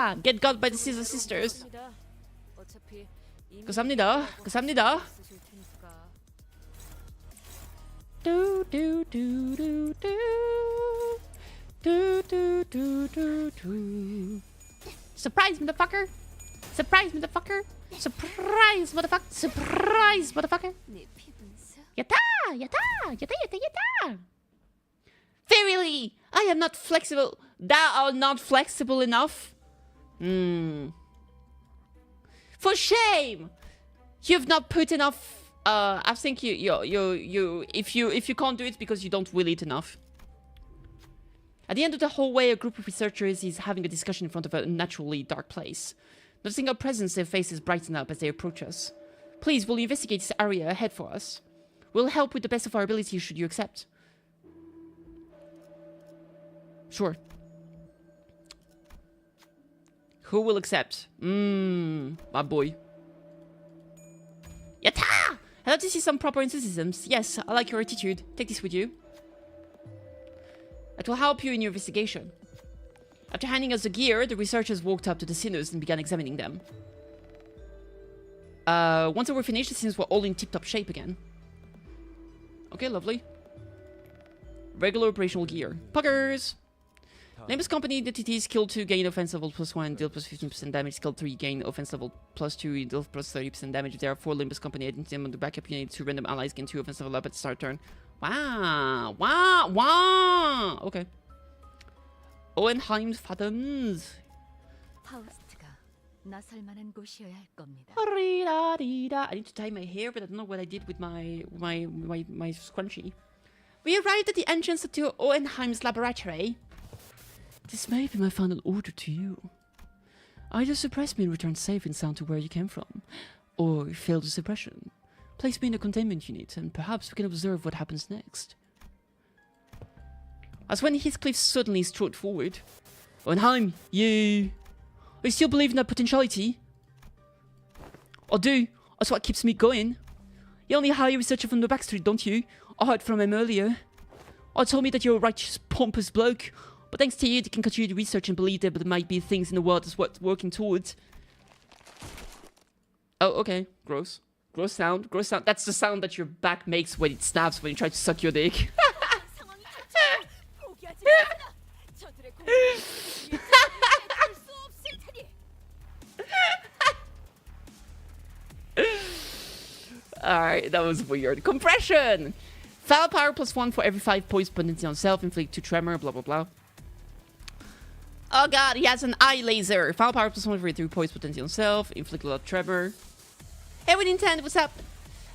Yatta! Get got by the Scissor Sisters. 어차피 이미 감사합니다. 감사합니다. 쓰실 테니까. Do do do do do do do do do do. Surprise, motherfucker! Surprise, motherfucker! Surprise, motherfucker! Surprise, motherfucker! 네 피분수. Yatta! Yatta! Yatta! Yatta! Yatta! Verily, I am not flexible. Thou art not flexible enough. For shame! You've not put enough. I think if you can't do it because you don't will it enough. At the end of the hallway, a group of researchers is having a discussion in front of a naturally dark place. Noticing our presence, their faces brighten up as they approach us. Please, will you investigate this area ahead for us? We'll help with the best of our ability should you accept. Sure. Who will accept? My boy. Yatta! I'd like to see some proper enthusiasms. Yes, I like your attitude. Take this with you. It will help you in your investigation. After handing us the gear, the researchers walked up to the sinners and began examining them. Once they were finished, the sinners were all in tip-top shape again. Okay, lovely. Regular operational gear. Puggers! Limbus Company, the TT skill 2 gain offense level +1, deal plus 15% damage, skill 3 gain offense level +2, deal plus 30% damage. There are 4 Limbus Company identity on the backup unit, 2 random allies gain 2 offense level up at the start turn. Wow! Wow! Wow! Okay. Owenheim Fathoms. 파우스트가 나설 만한 곳이어야 할 겁니다. I need to tie my hair, but I don't know what I did with my scrunchie. We arrived at the entrance to Owenheim's laboratory. This may be my final order to you. Either suppress me and return safe and sound to where you came from, or fail the suppression. Place me in a containment unit, and perhaps we can observe what happens next. As when Heathcliff suddenly strode forward. Owenheim, you still believe in that potentiality? I do. That's what keeps me going. You only hire a researcher from the backstreet, don't you? I heard from him earlier. I told me that you're a righteous, pompous bloke. But thanks to you, you can continue to research and believe there might be things in the world that's worth working towards. Oh, okay. Gross. Gross sound. Gross sound. That's the sound that your back makes when it snaps when you try to suck your dick. 상황이 닥치면 포기하지 마라. 저들의 공격을 수 없을 테니. Alright, that was weird. Compression! Firepower +1 for every 5 points potency on self, inflict 2 tremor, blah blah blah. Oh god, he has an eye laser. Firepower +1 for every 3 points potency on self, inflict a lot of tremor. Hey, we Nintendo, what's up?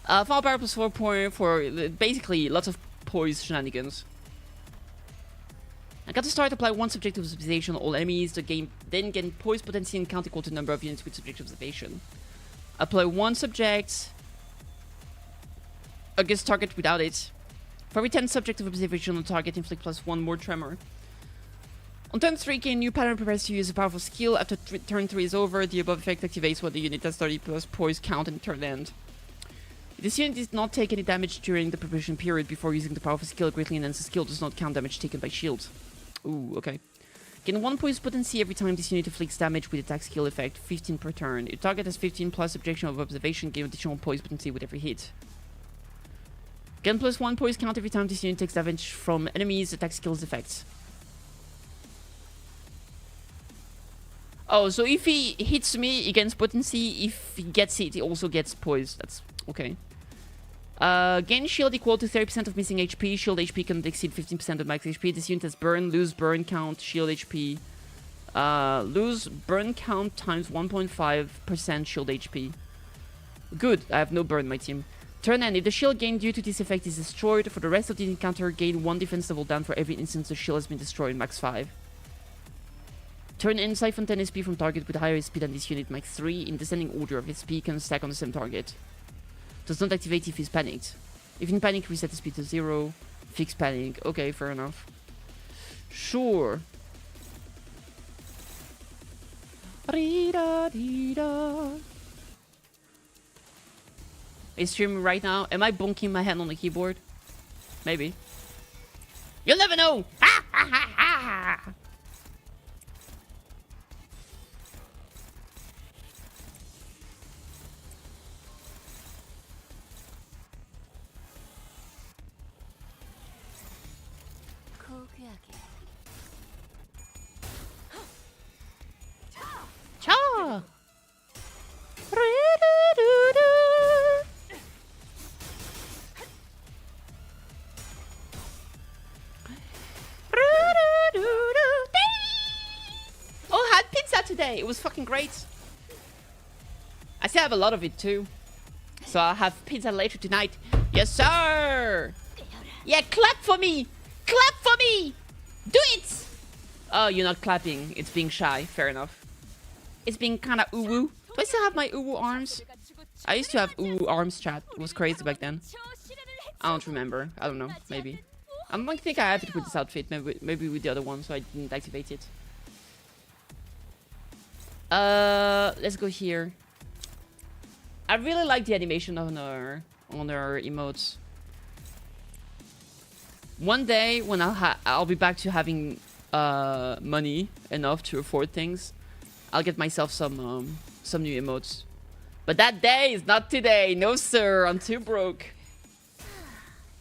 Firepower +4 point for basically lots of poise shenanigans. I got to start apply 1 subjective observation on all enemies, then gain poise potency and count equal to number of units with subjective observation. Apply 1 subject against target without it. For every 10 subjective observation on target, inflict +1 more tremor. On turn 3, gain new pattern prepares to use a powerful skill. After turn 3 is over, the above effect activates when the unit has 30 plus poise count and turn end. If this unit did not take any damage during the preparation period before using the powerful skill, greatly enhanced skill does not count damage taken by shield. Ooh, okay. Gain 1 poise potency every time this unit inflicts damage with attack skill effect, 15 per turn. If target has 15 plus subjection of observation, gain additional poise potency with every hit. Gain +1 poise count every time this unit takes damage from enemies' attack skills effects. Oh, so if he hits me, he gains potency. If he gets hit, he also gets poise. That's okay. Gain shield equal to 30% of missing HP. Shield HP can exceed 15% of max HP. This unit has burn, lose burn count, shield HP. Lose burn count times 1.5% shield HP. Good, I have no burn in my team. Turn end. If the shield gained due to this effect is destroyed, for the rest of the encounter, gain 1 defense level down for every instance the shield has been destroyed, max 5. Turn end. Siphon 10 SP from target with higher SP than this unit, max 3. In descending order of SP can stack on the same target. Does not activate if he's panicked. If in panic, reset SP to 0. Fix panic. Okay, fair enough. Sure. Are you streaming right now? Am I bonking my hand on the keyboard? Maybe. You'll never know! Ha ha ha ha! Cha! Oh, I had pizza today. It was fucking great. I still have a lot of it too. So I'll have pizza later tonight. Yes, sir! Yeah, clap for me! Clap for me! Do it! Oh, you're not clapping. It's being shy. Fair enough. It's being kind of uwu. Do I still have my uwu arms? I used to have uwu arms, chat. It was crazy back then. I don't remember. I don't know. Maybe. I don't think I have it with this outfit. Maybe with the other one, so I didn't activate it. Let's go here. I really like the animation on her emotes. One day when I'll be back to having money enough to afford things, I'll get myself some new emotes. But that day is not today. No sir, I'm too broke.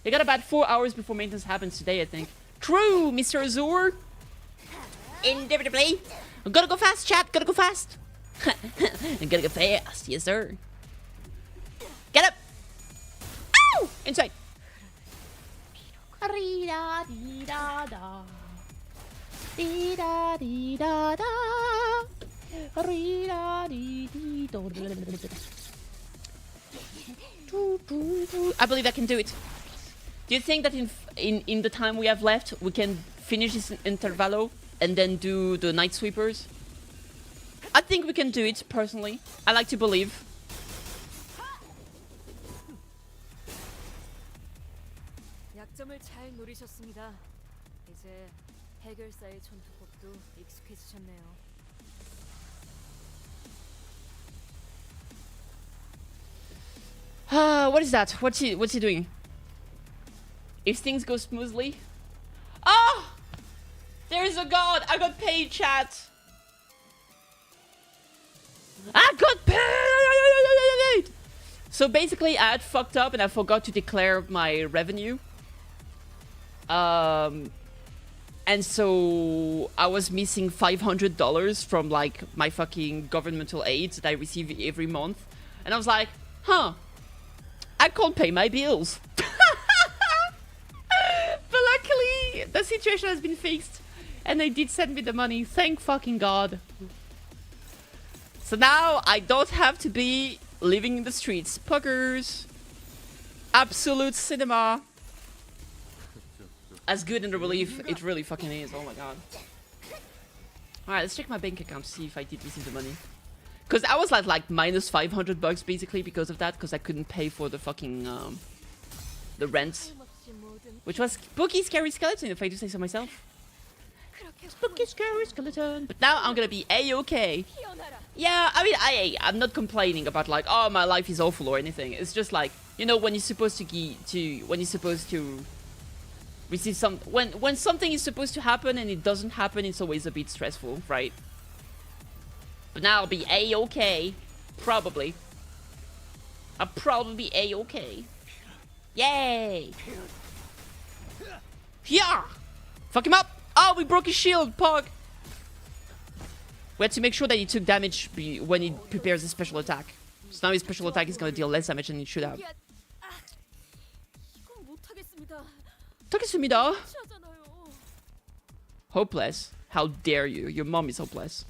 They got about 4 hours before maintenance happens today, I think. True, Mr. Azur. Indubitably. I'm gonna go fast, chat. Gotta go fast. I'm gonna go fast, yes sir. Get up! Ow! Inside. I believe I can do it. Do you think that in the time we have left, we can finish this intervallo and then do the night sweepers? I think we can do it, personally. I like to believe. 약점을 잘 노리셨습니다. 이제 해결사의 전투법도 익숙해지셨네요. What is that? What's he doing? If things go smoothly. Oh! There's a god! I got paid, chat! I got paid! So basically, I had fucked up and I forgot to declare my revenue. And so I was missing $500 from like my fucking governmental aid that I receive every month. And I was like, huh, I can't pay my bills. But luckily, the situation has been fixed. And they did send me the money. Thank fucking God. So now I don't have to be living in the streets. Puckers. Absolute cinema. As good in the relief, it really fucking is. Oh my God. Alright, let's check my bank account to see if I did receive the money. Because I was like minus $500 basically because of that. Because I couldn't pay for the fucking the rent. Which was spooky scary skeleton if I do say so myself. Spooky scary skeleton. But now I'm gonna be a-okay. Yeah, I mean I'm not complaining about like, oh, my life is awful or anything. It's just like, you know, when you're supposed to receive some when something is supposed to happen and it doesn't happen, it's always a bit stressful, right? But now I'll be a-okay. Probably. I'll probably be a-okay. Yay! Yeah! Fuck him up! Oh, we broke his shield, Pog! We had to make sure that he took damage when he prepares his special attack. So now his special attack is gonna deal less damage than it should have. Takesimida! Hopeless? How dare you? Your mom is hopeless.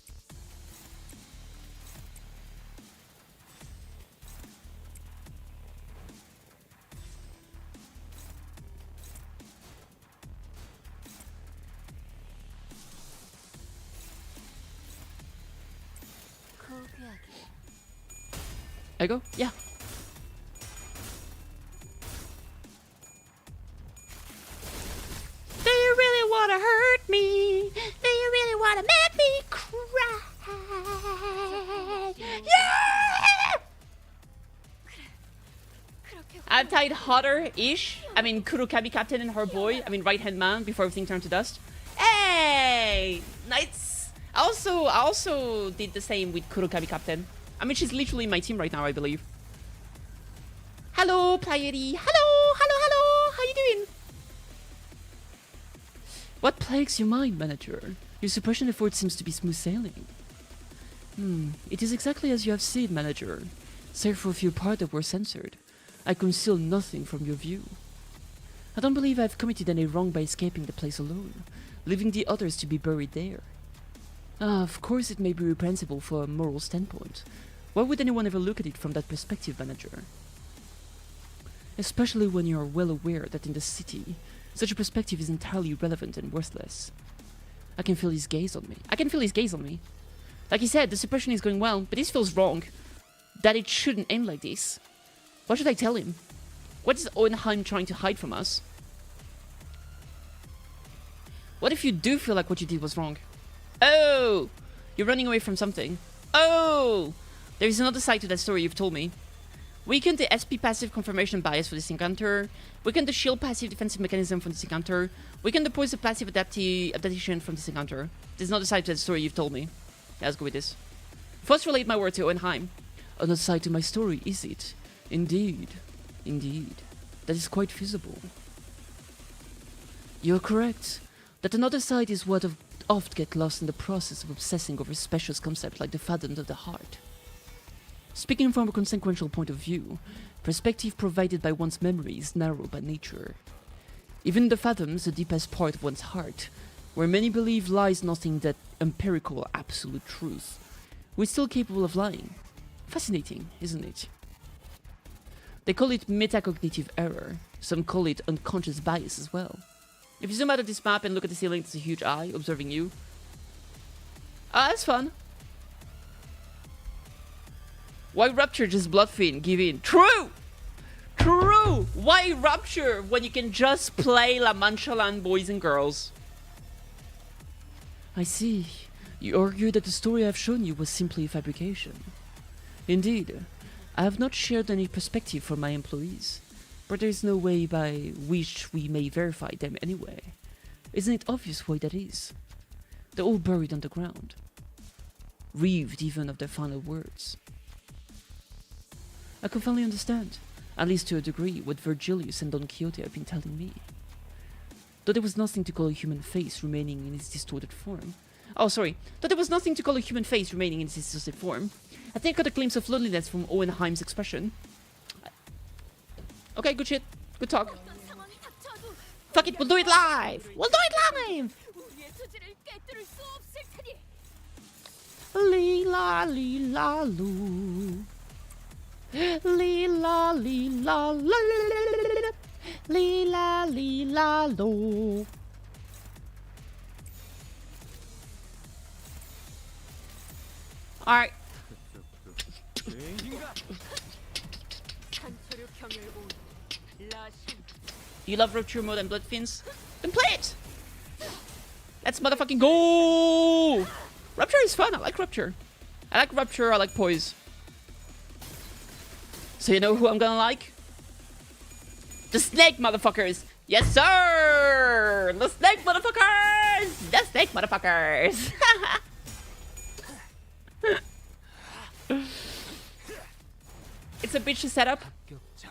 I go? Yeah. Do you really want to hurt me? Do you really want to make me cry? Yeah! I've tied Hotter-ish. I mean, Kurokami Captain and her boy. I mean, right-hand man before everything turned to dust. Hey! Nice! I also did the same with Kurokami Captain. I mean, she's literally in my team right now, I believe. Hello, Playeri. Hello, hello, hello. How you doing? What plagues your mind, manager? Your suppression effort seems to be smooth sailing. It is exactly as you have said, manager. Save for a few parts that were censored. I conceal nothing from your view. I don't believe I've committed any wrong by escaping the place alone, leaving the others to be buried there. Of course it may be reprehensible from a moral standpoint. Why would anyone ever look at it from that perspective, manager? Especially when you are well aware that in the city, such a perspective is entirely irrelevant and worthless. I can feel his gaze on me. Like he said, the suppression is going well, but this feels wrong. That it shouldn't end like this. What should I tell him? What is Owenheim trying to hide from us? What if you do feel like what you did was wrong? Oh! You're running away from something. Oh! There is another side to that story you've told me. Weaken the SP passive confirmation bias for this encounter. Weaken the shield passive defensive mechanism from this encounter. Weaken the poison passive adaptation from this encounter. There's another side to that story you've told me. Yeah, let's go with this. First relate my word to Owenheim. Another side to my story, is it? Indeed. Indeed. That is quite feasible. You're correct. That another side is what oft get lost in the process of obsessing over special concepts like the fathoms of the heart. Speaking from a consequential point of view, perspective provided by one's memory is narrow by nature. Even the fathoms, the deepest part of one's heart, where many believe lies nothing but empirical absolute truth, we're still capable of lying. Fascinating, isn't it? They call it metacognitive error. Some call it unconscious bias as well. If you zoom out of this map and look at the ceiling, there's a huge eye observing you. Ah, that's fun. Why rupture just bloodfin? Give in. True! True! Why rupture when you can just play La Mancha Land, boys and girls? I see. You argue that the story I've shown you was simply a fabrication. Indeed, I have not shared any perspective for my employees, but there is no way by which we may verify them anyway. Isn't it obvious why that is? They're all buried underground, reaved even of their final words. I can finally understand, at least to a degree, what Virgilius and Don Quixote have been telling me. Though there was nothing to call a human face remaining in its distorted form. Though there was nothing to call a human face remaining in its distorted form, I think I got a glimpse of loneliness from Owenheim's expression. Okay, good shit. Good talk. Fuck it, we'll do it live! We'll do it live! Lila lila loo. Lila lila la. Lila lila loo. Alright. You love Rupture more than Bloodfins? Then play it! Let's motherfucking go! Rupture is fun, I like Rupture. I like Rupture, I like Poise. So you know who I'm gonna like? The snake motherfuckers! Yes sir! The snake motherfuckers! The snake motherfuckers! It's a bitchy setup.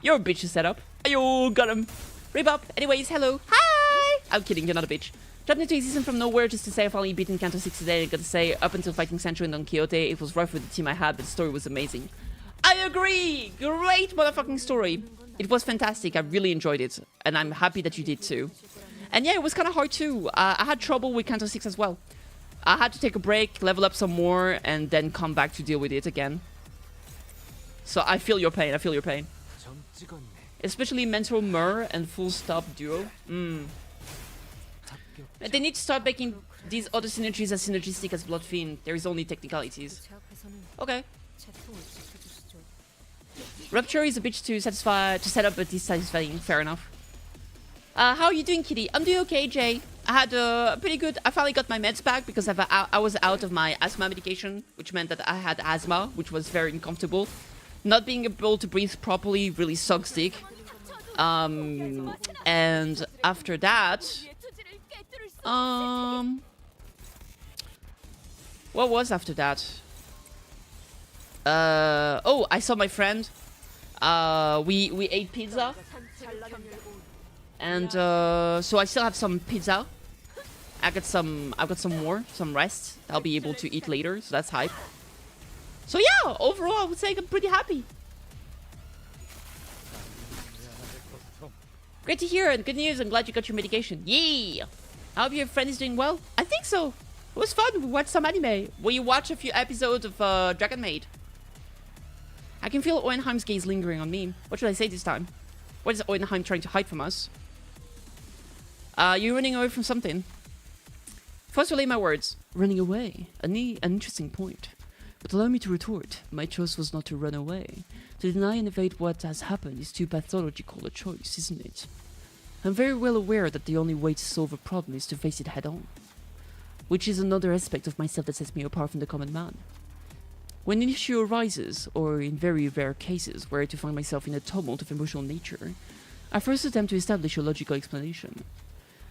You're a bitchy setup. Ayo, got him. Rip up. Anyways, hello. Hi! I'm kidding, you're not a bitch. Jumped into existence from nowhere just to say I've finally beaten Canto 6 today. I gotta say, up until fighting Sancho and Don Quixote, it was rough with the team I had, but the story was amazing. I agree! Great motherfucking story. It was fantastic. I really enjoyed it. And I'm happy that you did too. And yeah, it was kind of hard too. I had trouble with Canto 6 as well. I had to take a break, level up some more, and then come back to deal with it again. So I feel your pain, I feel your pain. Especially Mentor Mur and Full Stop Duo. They need to start making these other synergies as synergistic as Bloodfiend. There is only technicalities. Okay. Rupture is a bitch to set up, but dissatisfying. Fair enough. How are you doing, Kitty? I'm doing okay, Jay. I had a pretty good... I finally got my meds back because I was out of my asthma medication, which meant that I had asthma, which was very uncomfortable. Not being able to breathe properly really sucks dick. And after that... what was after that? Oh, I saw my friend. We ate pizza. And so I still have some pizza. I've got some more, some rest. I'll be able to eat later, so that's hype. So yeah, overall, I would say I'm pretty happy. Great to hear, and good news. I'm glad you got your medication. Yeah. I hope your friend is doing well. I think so. It was fun. We watched some anime. We watched a few episodes of Dragon Maid. I can feel Oenheim's gaze lingering on me. What should I say this time? What is Oenheim trying to hide from us? You're running away from something. First, relay my words. Running away. An interesting point. But allow me to retort. My choice was not to run away. To deny and evade what has happened is too pathological a choice, isn't it? I'm very well aware that the only way to solve a problem is to face it head on. Which is another aspect of myself that sets me apart from the common man. When an issue arises, or in very rare cases where I to find myself in a tumult of emotional nature, I first attempt to establish a logical explanation.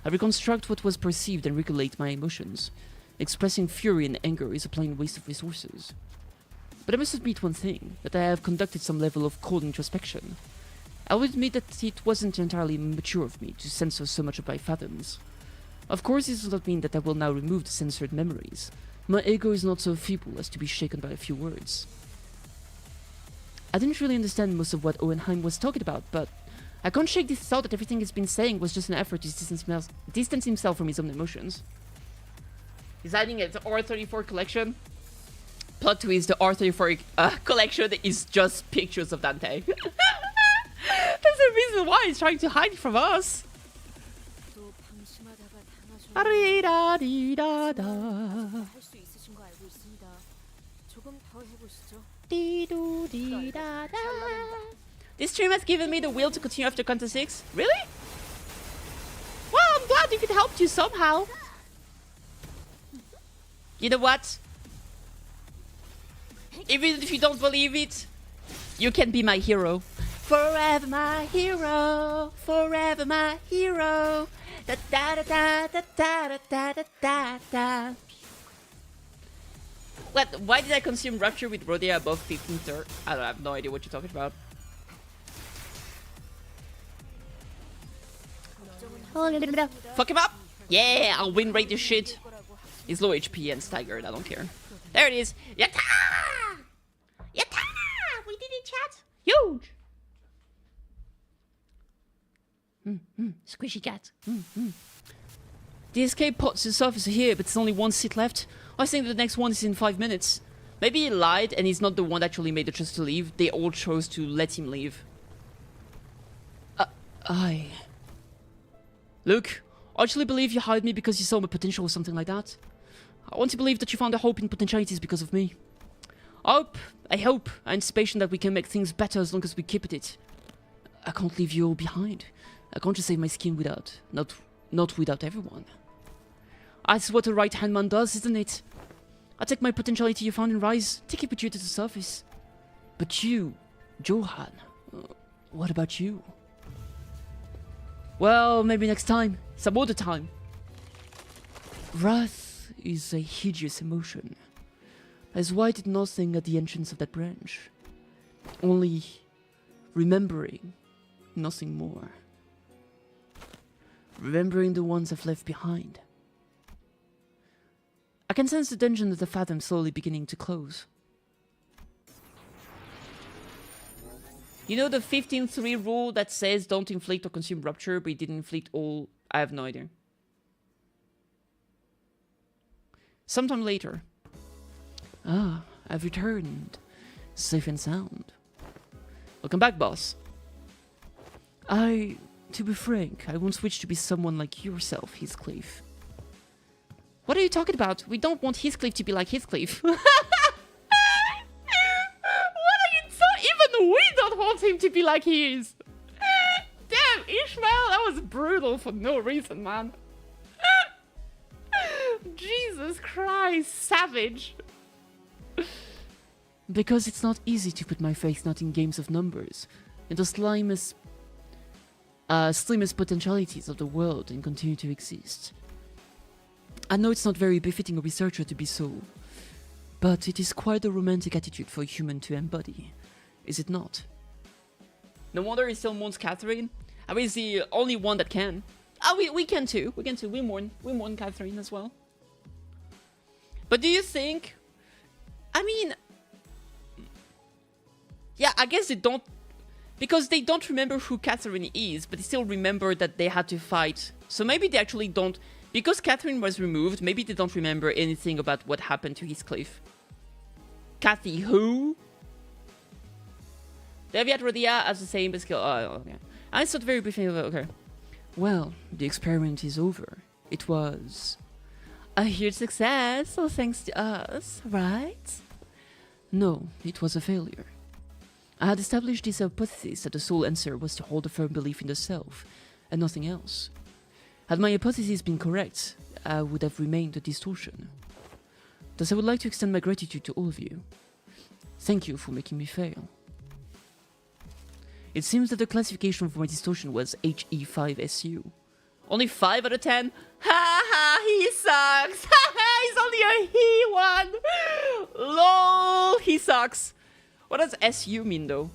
I reconstruct what was perceived and regulate my emotions. Expressing fury and anger is a plain waste of resources. But I must admit one thing, that I have conducted some level of cold introspection. I will admit that it wasn't entirely mature of me to censor so much of my fathoms. Of course, this does not mean that I will now remove the censored memories. My ego is not so feeble as to be shaken by a few words. I didn't really understand most of what Oenheim was talking about, but I can't shake this thought that everything he's been saying was just an effort to distance himself from his own emotions. He's hiding at the R34 collection. Plot twist, the R34 collection is just pictures of Dante. That's the reason why he's trying to hide from us. This stream has given me the will to continue after Canto VI. Really? Well, I'm glad if it helped you somehow. You know what? Even if you don't believe it, you can be my hero. Forever my hero, forever my hero. Da da da da da da da da da. What? Why did I consume Rapture with Rhodia above 15th? I have no idea what you're talking about. Fuck him up! Yeah, I'll win rate this shit. He's low HP and staggered, I don't care. There it is! Yatta! Yatta! We did it, chat! Huge! Squishy cat. The escape pods to the surface are here, but there's only one seat left. I think the next one is in 5 minutes. Maybe he lied and he's not the one that actually made the choice to leave. They all chose to let him leave. Look, I actually believe you hired me because you saw my potential or something like that. I want to believe that you found a hope in potentialities because of me. I hope, anticipation that we can make things better as long as we keep at it. I can't leave you all behind. I can't just save my skin without, not without everyone. That's what a right-hand man does, isn't it? I take my potentiality you found in Rise, take it with you to the surface. But you, Johan, what about you? Well, maybe next time, some other time. Wrath is a hideous emotion. As why I did nothing at the entrance of that branch. Only remembering, nothing more. Remembering the ones I've left behind. I can sense the dungeon of the Fathom slowly beginning to close. You know the 15.3 rule that says don't inflict or consume rupture, but it didn't inflict all? I have no idea. Sometime later. Ah, I've returned. Safe and sound. Welcome back, boss. To be frank, I won't switch to be someone like yourself, Heathcliff. What are you talking about? We don't want Heathcliff to be like Heathcliff. What are you even we don't want him to be like he is. Damn, Ishmael, that was brutal for no reason, man. Jesus Christ, savage. Because it's not easy to put my faith not in games of numbers, in the slimmest potentialities of the world and continue to exist. I know it's not very befitting a researcher to be so, but it is quite a romantic attitude for a human to embody, is it not? No wonder he still mourns Catherine. I mean, he's the only one that can. we can too. We can too. We mourn Catherine as well. But do you think? I mean, yeah, I guess they don't, because they don't remember who Catherine is, but they still remember that they had to fight. So maybe they actually don't, because Catherine was removed. Maybe they don't remember anything about what happened to Heathcliff. Kathee who? Deviat Rodia as the same skill. Oh, okay. I thought very briefly. Okay. Well, the experiment is over. It was a huge success, all thanks to us, right? No, it was a failure. I had established this hypothesis that the sole answer was to hold a firm belief in the self, and nothing else. Had my hypothesis been correct, I would have remained a distortion. Thus, I would like to extend my gratitude to all of you. Thank you for making me fail. It seems that the classification for my distortion was HE5SU. Only 5 out of 10? Ha ha, he sucks! Ha ha, he's only a he one! LOL, he sucks. What does SU mean though?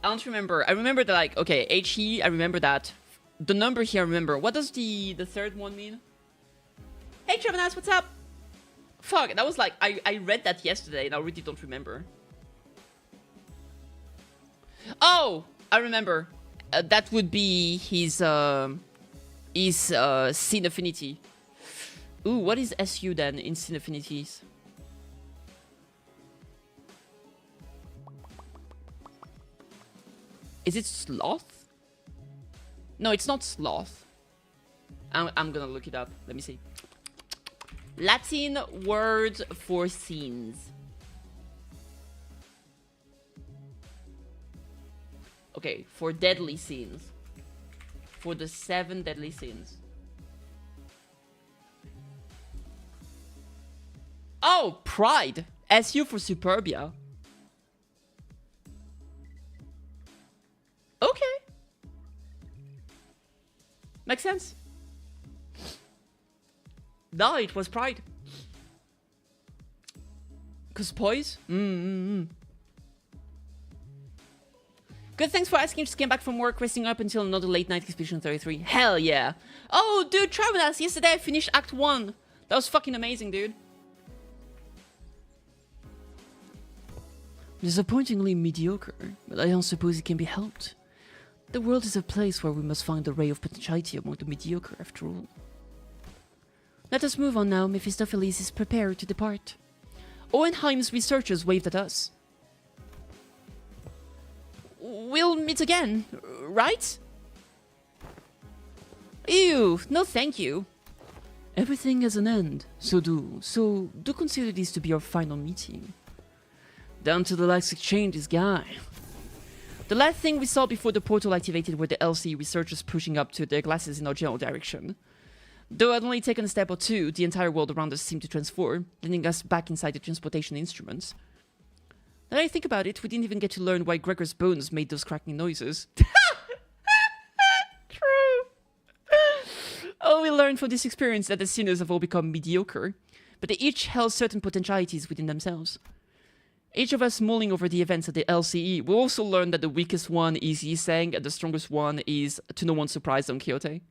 I don't remember. I remember that, like, okay, HE, I remember that. The number here I remember. What does the third one mean? Hey Trevanas, what's up? Fuck, that was like, I read that yesterday and I really don't remember. Oh, I remember. That would be his sin affinity. Ooh, what is SU then in sin affinities? Is it sloth? No, it's not sloth. I'm gonna look it up. Let me see. Latin word for sins. Okay, for deadly sins. For the 7 deadly sins. Oh, pride. SU for superbia. Okay. Makes sense. No, it was pride. Cause poise? Good, thanks for asking. Just came back from work, resting up until another late night Expedition 33. Hell yeah. Oh, dude, Travelas, yesterday I finished Act 1. That was fucking amazing, dude. Disappointingly mediocre, but I don't suppose it can be helped. The world is a place where we must find a ray of potentiality among the mediocre, after all. Let us move on now. Mephistopheles is prepared to depart. Owenheim's researchers waved at us. We'll meet again, right? Ew, no thank you. Everything has an end, so do consider this to be our final meeting. Down to the last exchanges, guy. The last thing we saw before the portal activated were the LCE researchers pushing up to their glasses in our general direction. Though I'd only taken a step or two, the entire world around us seemed to transform, landing us back inside the transportation instruments. Now that I think about it, we didn't even get to learn why Gregor's bones made those cracking noises. True. Oh, we learned from this experience that the sinners have all become mediocre, but they each held certain potentialities within themselves. Each of us mulling over the events at the LCE, we also learned that the weakest one is Yiseng and the strongest one is, to no one's surprise, Don Quixote.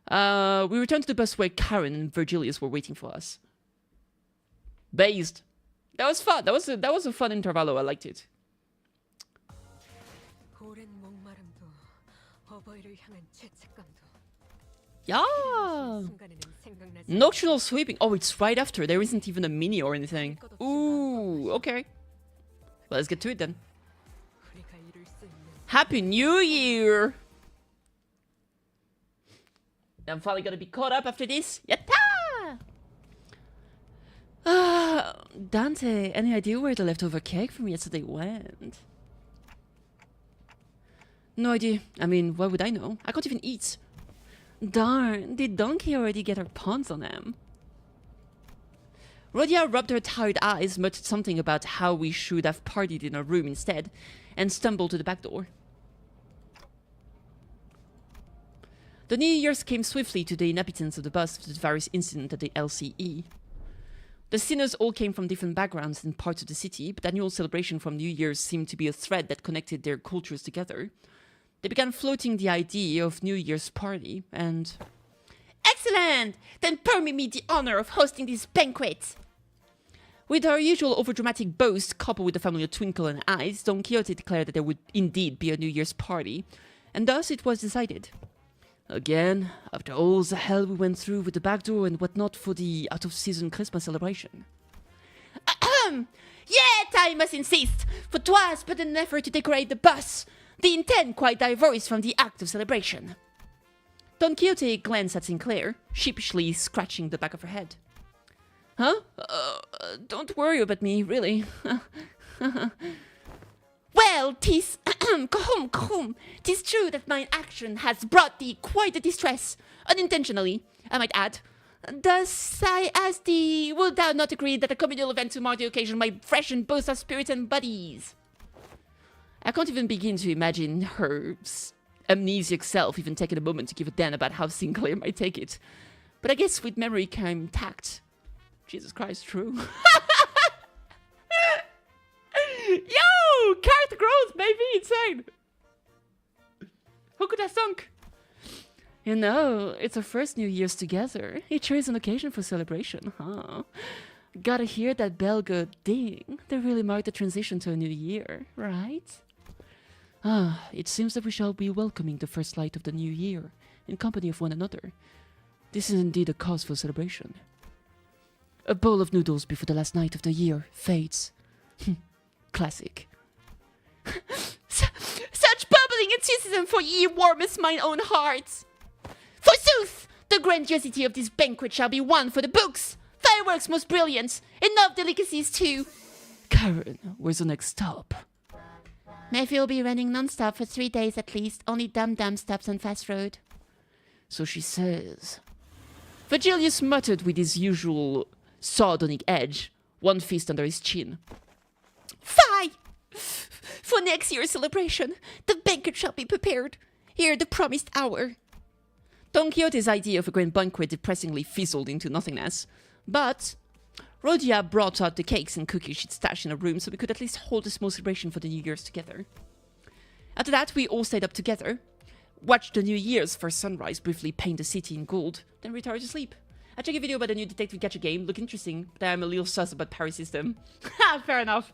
We returned to the bus where Karen and Virgilius were waiting for us. Based. That was fun. That was a fun intervallo. I liked it. Yeah. Nocturnal sweeping. Oh, it's right after. There isn't even a mini or anything. Ooh, okay. Well, let's get to it then. Happy New Year! I'm finally gonna be caught up after this. Yatta! Dante, any idea where the leftover cake from yesterday went? No idea. I mean, why would I know? I can't even eat. Darn, did Donkey already get her pawns on him? Rhodia rubbed her tired eyes, muttered something about how we should have partied in our room instead, and stumbled to the back door. The New Year's came swiftly to the inhabitants of the bus after the various incidents at the LCE. The sinners all came from different backgrounds and parts of the city, but the annual celebration from New Year's seemed to be a thread that connected their cultures together. They began floating the idea of New Year's party, and... Excellent! Then permit me the honor of hosting this banquet! With her usual overdramatic boast, coupled with a familiar twinkle in her eyes, Don Quixote declared that there would indeed be a New Year's party, and thus it was decided. Again, after all the hell we went through with the back door and whatnot for the out-of-season Christmas celebration. Ahem! Yet I must insist, for 'twas but an effort to decorate the bus, the intent quite diverse from the act of celebration. Don Quixote glanced at Sinclair, sheepishly scratching the back of her head. Huh? Don't worry about me, really. Well, 'tis... Come. 'Tis true that mine action has brought thee quite a distress, unintentionally, I might add. Thus I ask thee, wilt thou not agree that a communal event to mark the occasion might freshen both our spirits and bodies? I can't even begin to imagine her amnesiac self even taking a moment to give a damn about how Sinclair might take it. But I guess with memory came tact. Jesus Christ, true. Yo! Character growth, baby! Insane! Who could have thunk? You know, it's our first New Year's together. It sure is an occasion for celebration, huh? Gotta hear that bell go ding. They really mark the transition to a new year, right? It seems that we shall be welcoming the first light of the new year, in company of one another. This is indeed a cause for celebration. A bowl of noodles before the last night of the year fades. Classic. Such bubbling enthusiasm for ye warmest mine own heart. Forsooth, the grandiosity of this banquet shall be one for the books. Fireworks most brilliant, enough delicacies too. Karen, where's the next stop? Mayfield will be running non-stop for 3 days at least, only dum-dum stops on fast road. So she says. Virgilius muttered with his usual sardonic edge, one fist under his chin. Fie! For next year's celebration, the banquet shall be prepared. Here the promised hour. Don Quixote's idea of a grand banquet depressingly fizzled into nothingness, but Rhodia brought out the cakes and cookies she'd stashed in her room so we could at least hold a small celebration for the New Year's together. After that, we all stayed up together, watched the New Year's first sunrise briefly paint the city in gold, then retired to sleep. I checked a video about the new detective gacha game, look interesting, but I'm a little sus about parry system. Fair enough.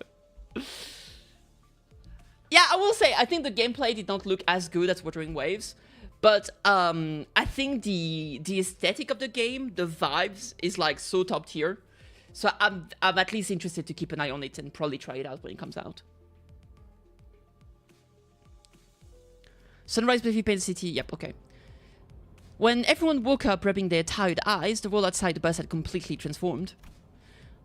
Yeah, I will say, I think the gameplay did not look as good as Wuthering Waves, but I think the aesthetic of the game, the vibes, is like so top tier. So I'm at least interested to keep an eye on it and probably try it out when it comes out. Sunrise briefly paint the city, yep, okay. When everyone woke up rubbing their tired eyes, the world outside the bus had completely transformed.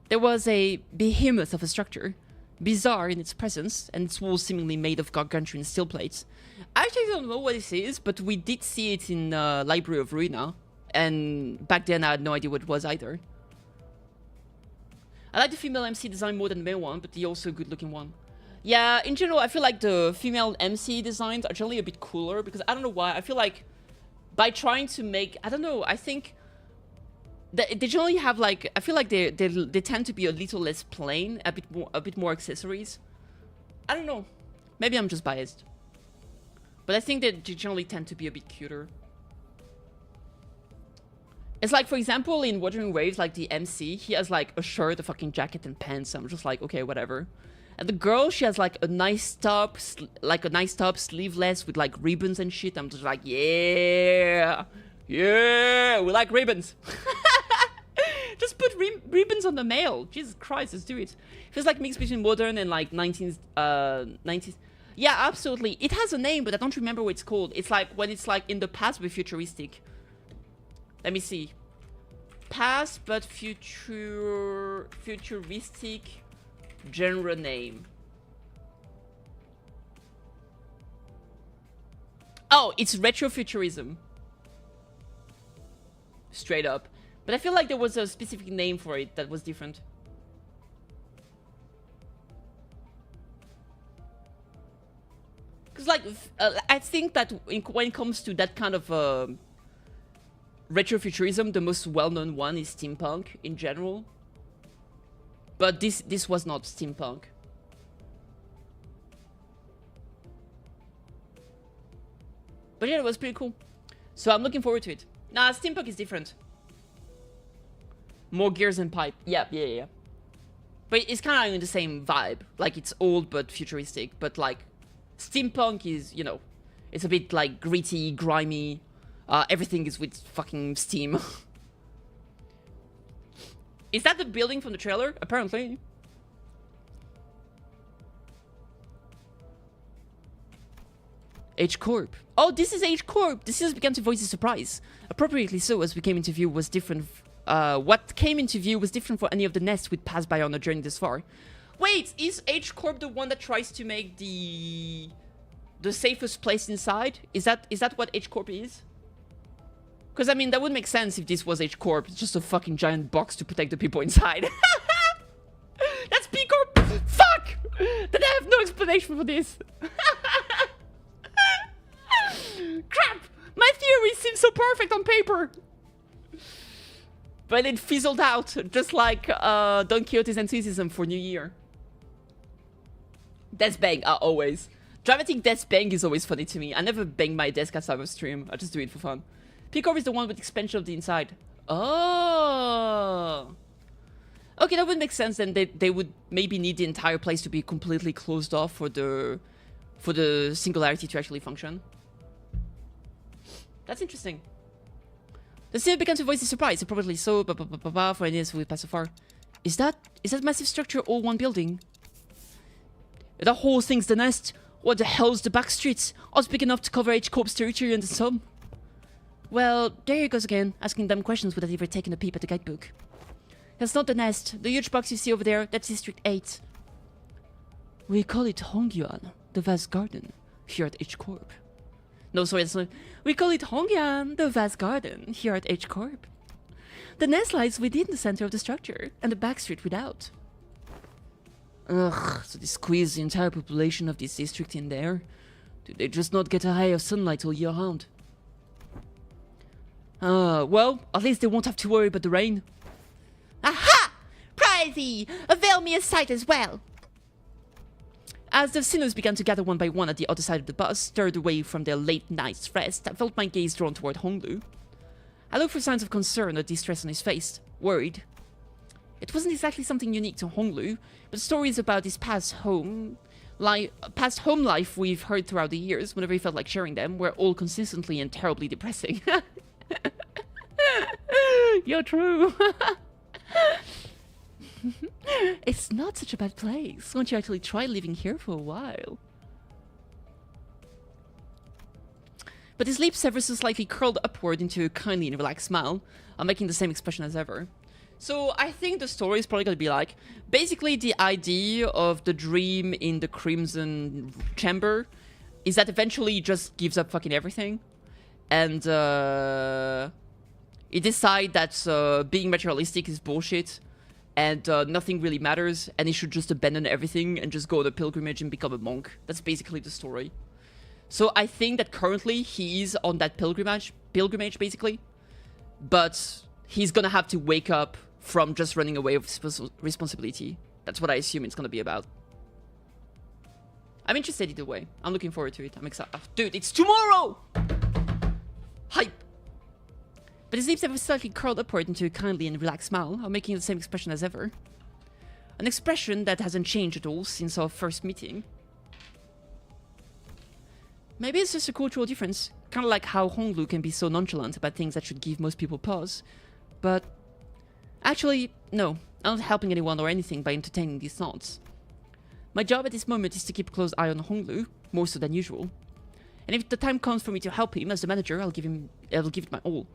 There was a behemoth of a structure, bizarre in its presence, and its walls seemingly made of gargantuan steel plates. I actually don't know what this is, but we did see it in Library of Ruina, and back then I had no idea what it was either. I like the female MC design more than the male one, but the also good looking one. Yeah, in general, I feel like the female MC designs are generally a bit cooler, because I don't know why, I feel like by trying to make, I don't know, I think they generally have like, I feel like they tend to be a little less plain, a bit more accessories. I don't know, maybe I'm just biased, but I think that they generally tend to be a bit cuter. It's like, for example, in Wuthering Waves, like the MC, he has like a shirt, a fucking jacket, and pants. I'm just like, okay, whatever. And the girl, she has like a nice top, sleeveless with like ribbons and shit. I'm just like, yeah, we like ribbons. Just put ribbons on the male. Jesus Christ, let's do it. Feels like mix between modern and like 90s. Yeah, absolutely. It has a name, but I don't remember what it's called. It's like when it's like in the past but futuristic. Let me see. Past but futuristic genre name. Oh, it's retrofuturism. Straight up. But I feel like there was a specific name for it that was different. Because like, I think that when it comes to that kind of retrofuturism, the most well-known one is steampunk in general. But this was not steampunk. But yeah, it was pretty cool. So I'm looking forward to it. Nah, steampunk is different. More gears and pipe. Yeah. But it's kind of in the same vibe. Like, it's old but futuristic. But, like, steampunk is, you know, it's a bit, like, gritty, grimy. Everything is with fucking steam. Is that the building from the trailer? Apparently. H Corp. Oh, this is H Corp. The seals began to voice a surprise. Appropriately so, as we came into view was different. What came into view was different for any of the nests we'd passed by on a journey this far. Wait, is H Corp the one that tries to make the safest place inside? Is that what H Corp is? Because I mean, that would make sense if this was H Corp. It's just a fucking giant box to protect the people inside. That's P Corp. Fuck! Then I have no explanation for this. Crap! My theory seems so perfect on paper. But it fizzled out, just like Don Quixote's enthusiasm for New Year. Desk bang, always. Dramatic desk bang is always funny to me. I never bang my desk outside of stream. I just do it for fun. P-Corp is the one with expansion of the inside. Oh. Okay, that would make sense then. They would maybe need the entire place to be completely closed off for the singularity to actually function. That's interesting. The seal began to voice a surprise, probably so, for ideas we pass so far. Is that massive structure all one building? The whole thing's the nest. What the hell's the back streets? Us big enough to cover H Corp's territory and the some. Well, there he goes again, asking them questions without even taking a peep at the guidebook. That's not the nest. The huge box you see over there, that's District 8. We call it Hongyuan, the vast garden, here at H Corp. No, sorry, that's not. We call it Hongyuan, the vast garden, here at H Corp. The nest lies within the center of the structure, and the back street without. Ugh, so they squeeze the entire population of this district in there? Do they just not get a ray of sunlight all year round? Well, at least they won't have to worry about the rain. Aha! Prithee, avail me a sight as well. As the sinners began to gather one by one at the other side of the bus, stirred away from their late night's rest, I felt my gaze drawn toward Honglu. I looked for signs of concern or distress on his face, worried. It wasn't exactly something unique to Honglu, but stories about his past home life we've heard throughout the years, whenever he felt like sharing them, were all consistently and terribly depressing. You're true. It's not such a bad place. Won't you actually try living here for a while? But his lips ever so slightly curled upward into a kindly and relaxed smile, making the same expression as ever. So I think the story is probably going to be like, basically the idea of the dream in the Crimson Chamber is that eventually he just gives up fucking everything. And he decides that being materialistic is bullshit. And nothing really matters, and he should just abandon everything and just go on a pilgrimage and become a monk. That's basically the story. So I think that currently he is on that pilgrimage basically, but he's gonna have to wake up from just running away with responsibility. That's what I assume it's gonna be about. I'm interested either way. I'm looking forward to it. I'm excited. Dude, it's tomorrow! Hype! But his lips ever slightly curled upward into a kindly and relaxed smile, making the same expression as ever. An expression that hasn't changed at all since our first meeting. Maybe it's just a cultural difference, kind of like how Honglu can be so nonchalant about things that should give most people pause. But actually, no, I'm not helping anyone or anything by entertaining these thoughts. My job at this moment is to keep a close eye on Honglu, more so than usual. And if the time comes for me to help him as the manager, I'll give it my all.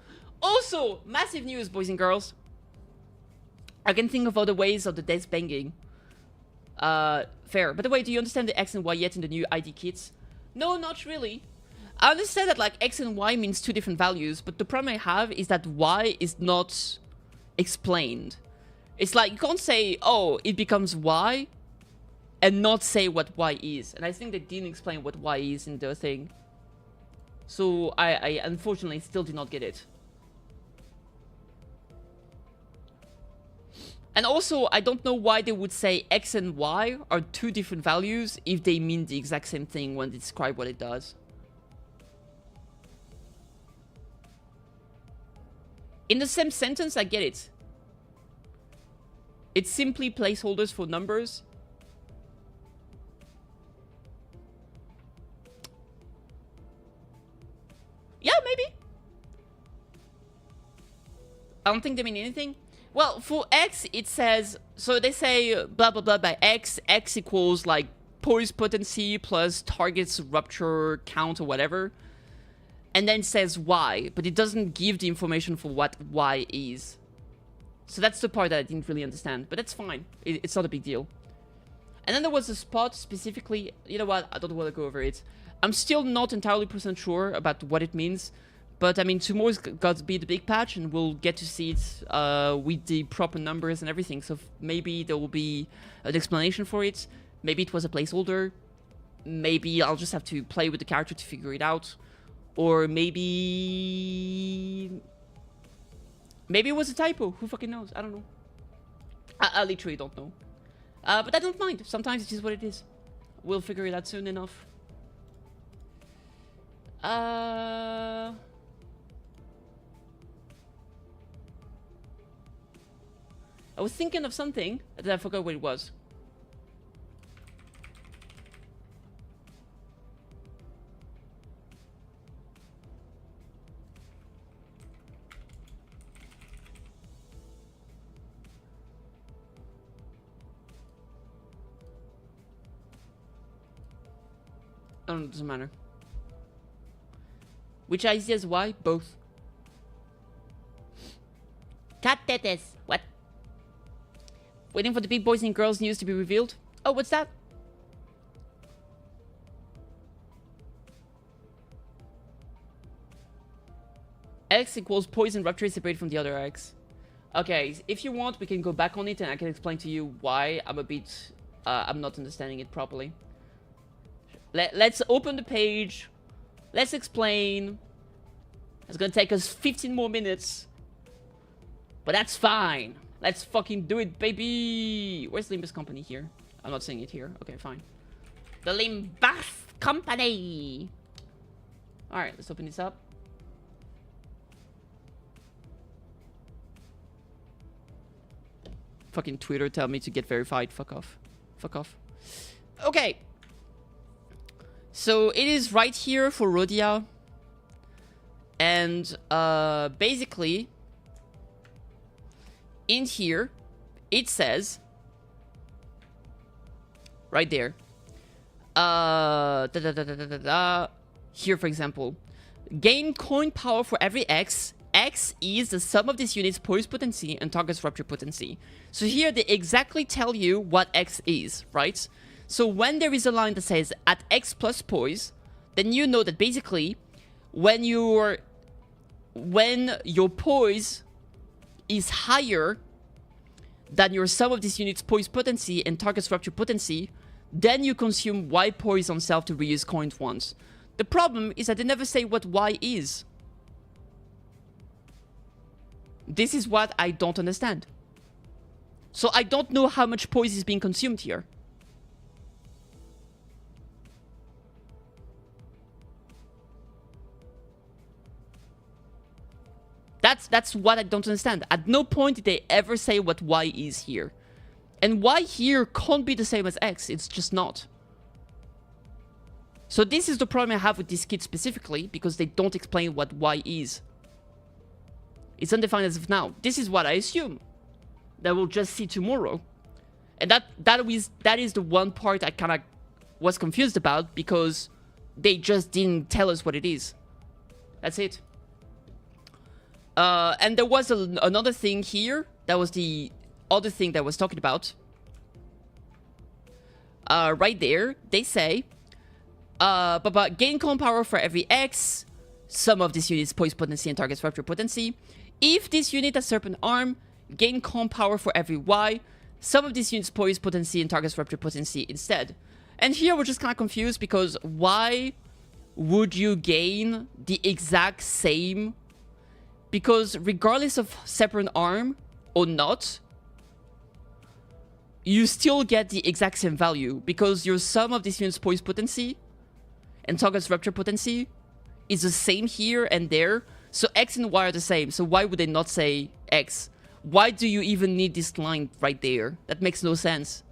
Also, massive news, boys and girls. I can think of other ways of the desk banging. Fair. By the way, do you understand the X and Y yet in the new ID kits? No, not really. I understand that like X and Y means two different values, but the problem I have is that Y is not explained. It's like you can't say, oh, it becomes Y, and not say what Y is. And I think they didn't explain what Y is in the thing. So I unfortunately still do not get it. And also, I don't know why they would say X and Y are two different values if they mean the exact same thing when they describe what it does. In the same sentence, I get it. It's simply placeholders for numbers. Yeah, maybe. I don't think they mean anything. Well, for X, it says... So they say blah, blah, blah by X. X equals, like, poise potency plus target's rupture count or whatever. And then it says Y, but it doesn't give the information for what Y is. So that's the part that I didn't really understand. But that's fine. It's not a big deal. And then there was a spot specifically... You know what? I don't want to go over it. I'm still not entirely % sure about what it means. But, I mean, tomorrow's got to be the big patch, and we'll get to see it with the proper numbers and everything. So maybe there will be an explanation for it. Maybe it was a placeholder. Maybe I'll just have to play with the character to figure it out. Or maybe... Maybe it was a typo. Who fucking knows? I don't know. I literally don't know. But I don't mind. Sometimes it is what it is. We'll figure it out soon enough. I was thinking of something, and I forgot what it was. Oh, it doesn't matter. Which ideas? Why? Both. KittyKathee. What? Waiting for the big boys and girls news to be revealed. Oh, what's that? X equals poison rupture separated from the other X. Okay, if you want, we can go back on it and I can explain to you why I'm a bit... I'm not understanding it properly. Let's open the page. Let's explain. It's gonna take us 15 more minutes. But that's fine. Let's fucking do it, baby. Where's Limbus Company here? I'm not saying it here. Okay, fine. The Limbus Company. Alright, let's open this up. Fucking Twitter tell me to get verified. Fuck off. Fuck off. Okay. So it is right here for Rhodia. And basically, in here, it says, right there, here for example, gain coin power for every X. X is the sum of this unit's poise potency and target's rupture potency. So here they exactly tell you what X is, right? So when there is a line that says at X plus poise, then you know that basically when your poise is higher than your sum of this unit's poise potency and target's rupture potency, then you consume Y poise on self to reuse coins once. The problem is that they never say what Y is. This is what I don't understand. So I don't know how much poise is being consumed here. That's what I don't understand. At no point did they ever say what Y is here. And Y here can't be the same as X. It's just not. So this is the problem I have with this kit specifically, because they don't explain what Y is. It's undefined as of now. This is what I assume. That we'll just see tomorrow. And that is the one part I kind of was confused about, because they just didn't tell us what it is. That's it. And there was another thing here. That was the other thing that I was talking about. Right there, they say, but gain coin power for every X, sum of this unit's poise potency and target's rupture potency. If this unit has serpent arm, gain coin power for every Y, sum of this unit's poise potency and target's rupture potency instead. And here we're just kind of confused, because why would you gain the exact same? Because regardless of separate arm or not, you still get the exact same value, because your sum of this unit's poise potency and target's rupture potency is the same here and there. So X and Y are the same. So why would they not say X? Why do you even need this line right there? That makes no sense.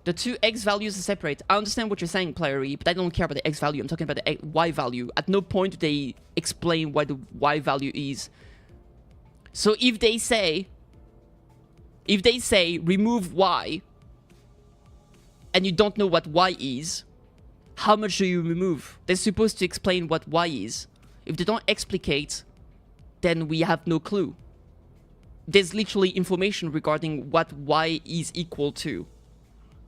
The two X values are separate. I understand what you're saying, Player E, but I don't care about the X value. I'm talking about the Y value. At no point do they explain what the Y value is. So if they say remove Y, and you don't know what Y is, how much do you remove? They're supposed to explain what Y is. If they don't explicate, then we have no clue. There's literally information regarding what Y is equal to.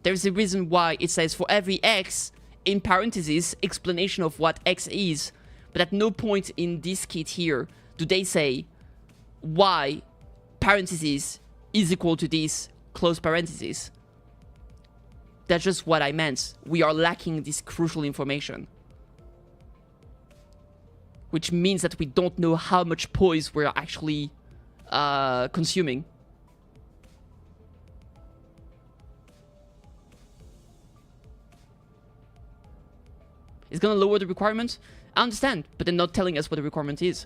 There's a reason why it says for every X, in parentheses, explanation of what X is. But at no point in this kit here do they say Y, parentheses, is equal to this, close parentheses. That's just what I meant. We are lacking this crucial information. Which means that we don't know how much poise we're actually consuming. It's gonna lower the requirement? I understand, but they're not telling us what the requirement is.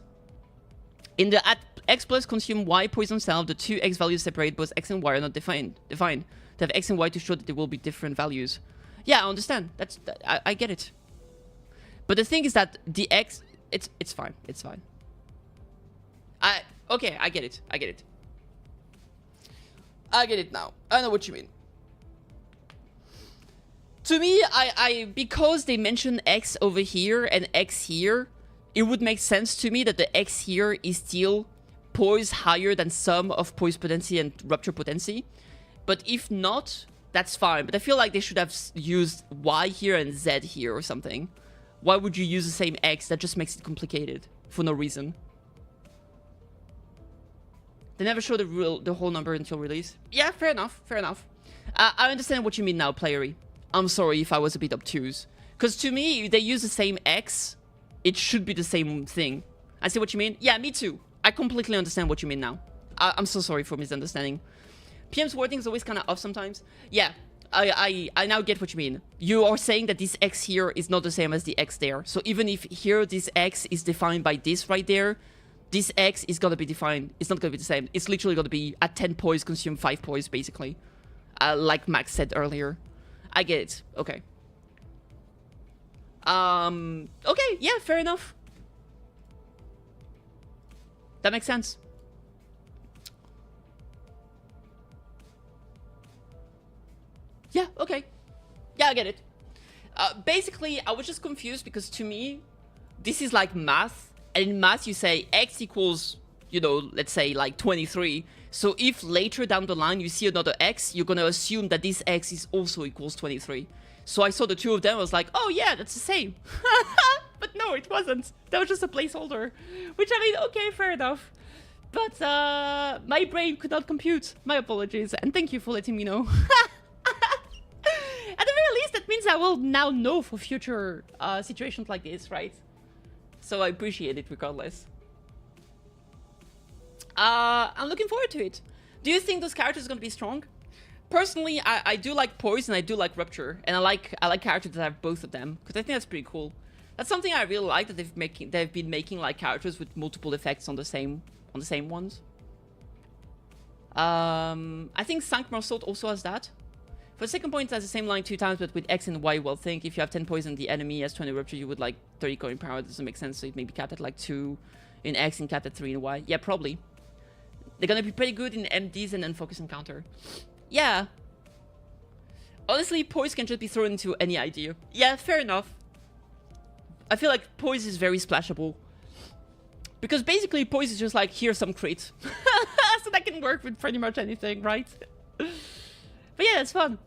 In the at X plus consume Y poison self, the two X values separate, both X and Y are not defined. They have X and Y to show that there will be different values. Yeah, I understand. I get it. But the thing is that the X, it's fine. It's fine. Okay, I get it. I get it. I get it now. I know what you mean. To me, because they mention X over here and X here, it would make sense to me that the X here is still poise higher than sum of poise potency and rupture potency. But if not, that's fine. But I feel like they should have used Y here and Z here or something. Why would you use the same X? That just makes it complicated for no reason. They never show the whole number until release. Yeah, fair enough. Fair enough. I understand what you mean now, Playery. I'm sorry if I was a bit obtuse. Because to me, if they use the same X, it should be the same thing. I see what you mean. Yeah, me too. I completely understand what you mean now. I'm so sorry for misunderstanding. PM's wording is always kind of off sometimes. Yeah, I now get what you mean. You are saying that this X here is not the same as the X there. So even if here this X is defined by this right there, this X is going to be defined. It's not going to be the same. It's literally going to be at 10 poise, consume 5 poise, basically. Like Max said earlier. I get it. Okay. Okay, yeah, fair enough. That makes sense. Yeah, okay. Yeah, I get it. Basically, I was just confused because to me, this is like math. And in math, you say X equals, you know, let's say like 23. So if later down the line you see another X, you're going to assume that this X is also equals 23. So I saw the two of them, I was like, oh yeah, that's the same. But no, it wasn't. That was just a placeholder. Which, I mean, okay, fair enough. But my brain could not compute. My apologies, and thank you for letting me know. At the very least, that means I will now know for future situations like this, right? So I appreciate it regardless. I'm looking forward to it. Do you think those characters are going to be strong? Personally, I do like poise and I do like rupture, and I like characters that have both of them because I think that's pretty cool. That's something I really like, that they've been making like characters with multiple effects on the same ones. I think Sank Marsault also has that. For the second point, it has the same line 2 times, but with X and Y. Well, think if you have 10 poison, the enemy has 20 rupture, you would like 30 coin power. That doesn't make sense. So it may be capped at like 2 in X and capped at 3 in Y. Yeah, probably. They're gonna be pretty good in MDs and then focus and counter. Yeah. Honestly, poise can just be thrown into any idea. Yeah, fair enough. I feel like poise is very splashable. Because basically, poise is just like, here's some crit. So that can work with pretty much anything, right? But yeah, it's fun.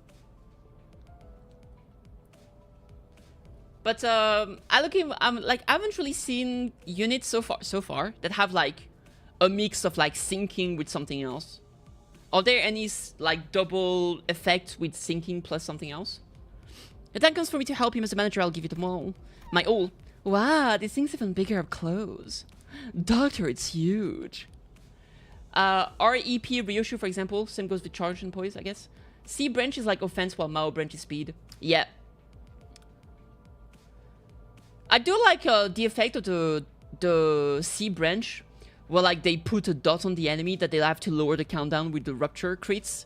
But I haven't really seen units so far that have like a mix of like syncing with something else. Are there any like double effect with syncing plus something else? The time comes for me to help him as a manager. I'll give you them all. My all. Wow, this thing's even bigger up close. Doctor, it's huge. REP Ryoshu, for example, same goes with charge and poise, I guess. C branch is like offense while Mao branch is speed. Yeah. I do like the effect of the C branch, where like they put a dot on the enemy that they'll have to lower the countdown with the rupture crits.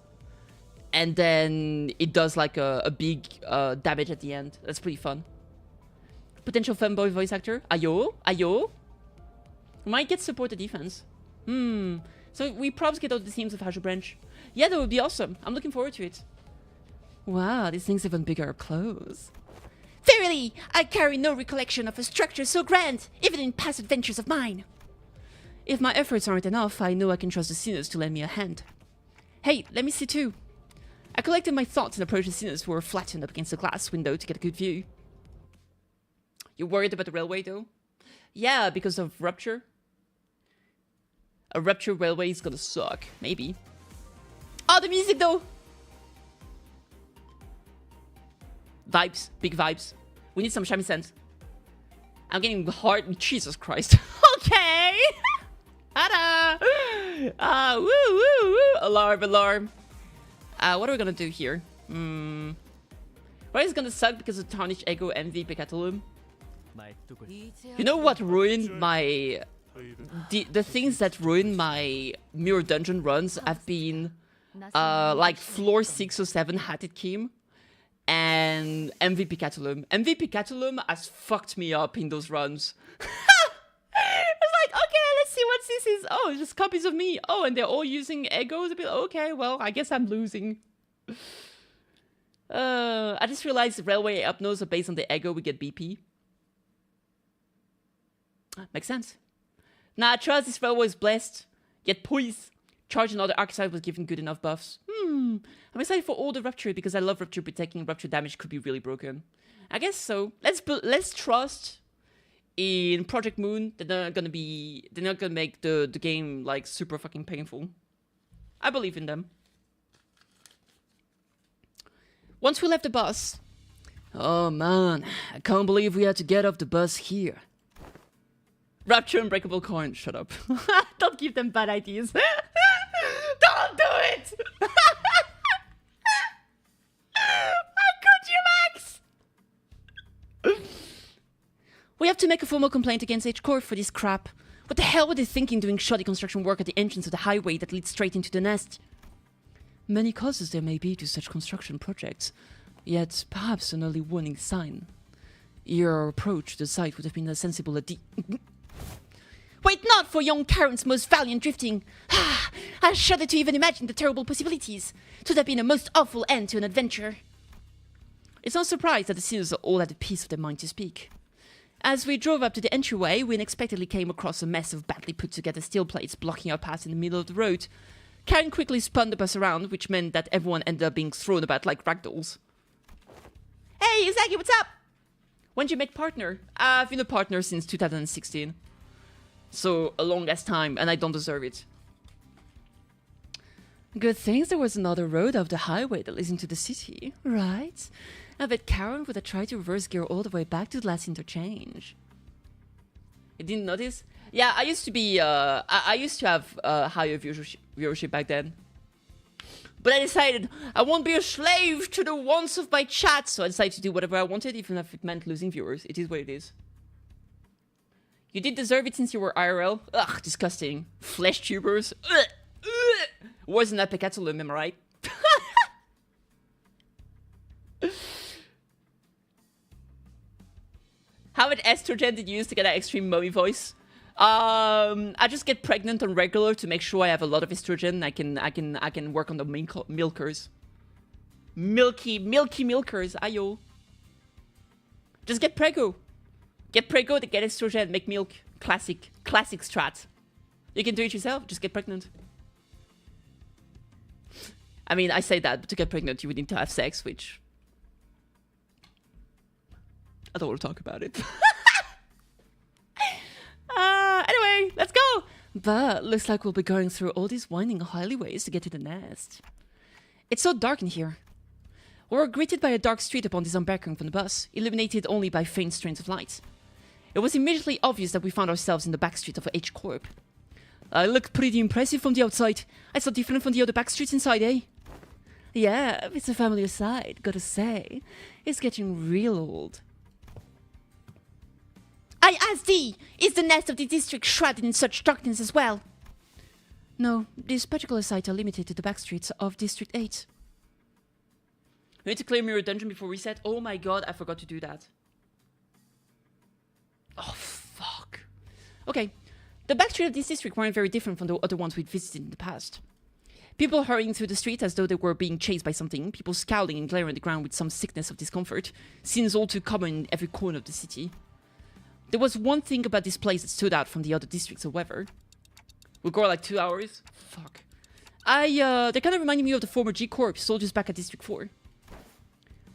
And then it does like a big damage at the end. That's pretty fun. Potential fanboy voice actor. Ayo? Ayo? Might get support the defense. So we probably get all the themes of Hajjo branch. Yeah, that would be awesome. I'm looking forward to it. Wow, these things even bigger up close. Verily, I carry no recollection of a structure so grand, even in past adventures of mine. If my efforts aren't enough, I know I can trust the sinners to lend me a hand. Hey, let me see too. I collected my thoughts and approached the sinners who were flattened up against the glass window to get a good view. You worried about the railway though? Yeah, because of rupture. A rupture railway is gonna suck. Maybe. Oh, the music though! Vibes. Big vibes. We need some shamisen. I'm getting hard. Jesus Christ. Okay! Tada! Woo, woo, woo! Alarm, alarm. What are we gonna do here? What is gonna suck because of Tarnished Ego, Envy, Pecatulum? You know what ruined my... The things that ruined my Mirror Dungeon runs have been like floor 6 or 7 Hatted Kim and MV Pecatulum. MV Pecatulum has fucked me up in those runs. It's like, okay, let's see what this is. Oh, it's just copies of me. Oh, and they're all using egos. Okay, well, I guess I'm losing. I just realized the railway upnos are based on the ego we get BP. Makes sense. Nah, trust this railway is blessed. Yet poise. Charge another archetype was given good enough buffs. I'm excited for all the rupture because I love rupture, but taking rupture damage could be really broken. I guess so. Let's trust in Project Moon that they're not gonna make the game like super fucking painful. I believe in them. Once we left the bus, oh man, I can't believe we had to get off the bus here. Rapture Unbreakable Coin, shut up. Don't give them bad ideas. Don't do it! How could you, Max? We have to make a formal complaint against H-Corp for this crap. What the hell were they thinking doing shoddy construction work at the entrance of the highway that leads straight into the nest? Many causes there may be to such construction projects, yet perhaps an early warning sign. Your approach to the site would have been a sensible Wait not for young Karen's most valiant drifting. I shudder to even imagine the terrible possibilities. It would have been a most awful end to an adventure. It's no surprise that the sinners are all at a piece of their mind to speak. As we drove up to the entryway, we unexpectedly came across a mess of badly put together steel plates blocking our path in the middle of the road. Karen quickly spun the bus around, which meant that everyone ended up being thrown about like ragdolls. Hey, Izaki, what's up? When did you make partner? I've been a partner since 2016. So, a long ass time, and I don't deserve it. Good things there was another road off the highway that leads into the city, right? I bet Karen would have tried to reverse gear all the way back to the last interchange. You didn't notice? Yeah, I used to be, I used to have higher viewership back then. But I decided I won't be a slave to the wants of my chat, so I decided to do whatever I wanted, even if it meant losing viewers. It is what it is. You did deserve it since you were IRL. Ugh, disgusting. Flesh tubers. Ugh. Ugh. Worse than that Pecatulum, am I right? How much estrogen did you use to get that extreme mummy voice? I just get pregnant on regular to make sure I have a lot of estrogen. I can work on the milkers. Milky milkers. Ayo. Just get prego. Get prego to get estrogen, make milk. Classic strat. You can do it yourself, just get pregnant. I mean, I say that, but to get pregnant you would need to have sex, which... I don't want to talk about it. Anyway, let's go! But looks like we'll be going through all these winding alleyways to get to the nest. It's so dark in here. We were greeted by a dark street upon disembarking from the bus, illuminated only by faint streams of light. It was immediately obvious that we found ourselves in the back street of H-Corp. I looked pretty impressive from the outside. I saw different from the other back streets inside, eh? Yeah, it's a familiar sight, gotta say. It's getting real old. I ask thee, is the nest of the district shrouded in such darkness as well? No, these particular sites are limited to the back streets of District 8. We need to clear Mirror Dungeon before reset. Oh my god, I forgot to do that. Oh, fuck. Okay, the back streets of this district weren't very different from the other ones we'd visited in the past. People hurrying through the street as though they were being chased by something, people scowling and glaring at the ground with some sickness of discomfort, scenes all too common in every corner of the city. There was one thing about this place that stood out from the other districts, however. We'll go like 2 hours? Fuck. They kind of reminded me of the former G-Corp soldiers back at District 4.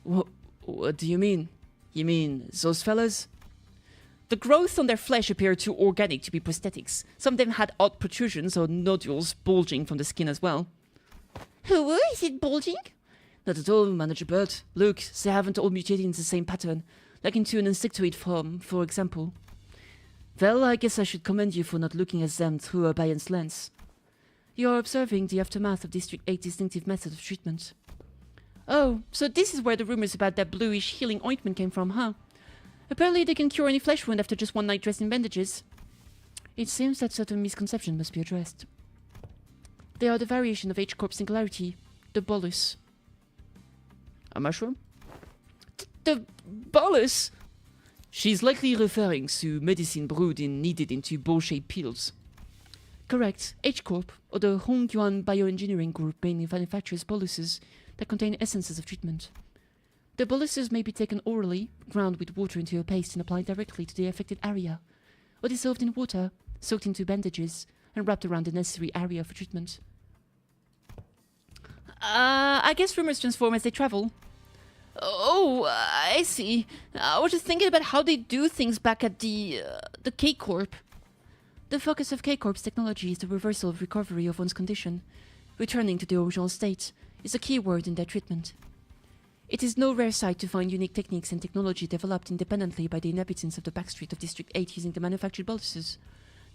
What do you mean? You mean those fellas? The growth on their flesh appeared too organic to be prosthetics. Some of them had odd protrusions or nodules bulging from the skin as well. Who is it bulging? Not at all, Manager Bert. Look, they haven't all mutated in the same pattern, like into an insectoid form, for example. Well, I guess I should commend you for not looking at them through a biased lens. You are observing the aftermath of District 8's distinctive method of treatment. Oh, so this is where the rumors about that bluish healing ointment came from, huh? Apparently they can cure any flesh wound after just one night dressed in bandages. It seems that certain misconceptions must be addressed. They are the variation of H-Corp singularity, the bolus. A mushroom? The bolus? She's likely referring to medicine brewed and kneaded into bowl-shaped pills. Correct. H-Corp, or the Hongyuan Bioengineering Group, mainly manufactures boluses that contain essences of treatment. The boluses may be taken orally, ground with water into a paste and applied directly to the affected area, or dissolved in water, soaked into bandages, and wrapped around the necessary area for treatment. I guess rumors transform as they travel. Oh, I see. I was just thinking about how they do things back at the K-Corp. The focus of K-Corp's technology is the reversal of recovery of one's condition. Returning to the original state is a key word in their treatment. It is no rare sight to find unique techniques and technology developed independently by the inhabitants of the backstreet of District 8 using the manufactured boluses.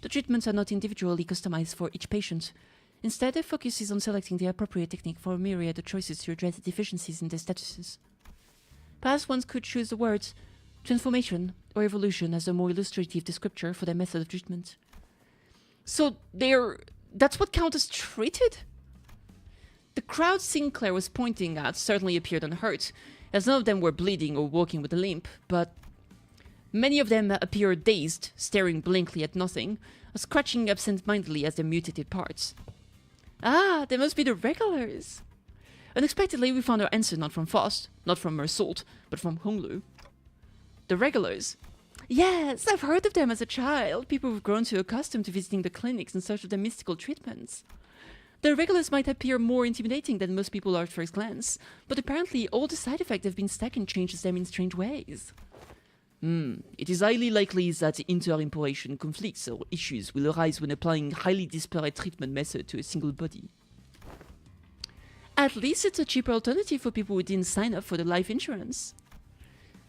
The treatments are not individually customized for each patient. Instead, their focus is on selecting the appropriate technique for a myriad of choices to address the deficiencies in their statuses. Perhaps one could choose the words transformation or evolution as a more illustrative descriptor for their method of treatment. So that's what Count as treated? The crowd Sinclair was pointing at certainly appeared unhurt, as none of them were bleeding or walking with a limp, but many of them appeared dazed, staring blankly at nothing, or scratching absent-mindedly at their mutated parts. Ah, they must be the regulars. Unexpectedly, we found our answer not from Faust, not from Mersault, but from Honglu. The regulars. Yes, I've heard of them as a child. People who've grown too accustomed to visiting the clinics in search of their mystical treatments. The regulars might appear more intimidating than most people are at first glance, but apparently all the side effects have been stacking changes them in strange ways. It is highly likely that interimporation conflicts or issues will arise when applying highly disparate treatment method to a single body. At least it's a cheaper alternative for people who didn't sign up for the life insurance.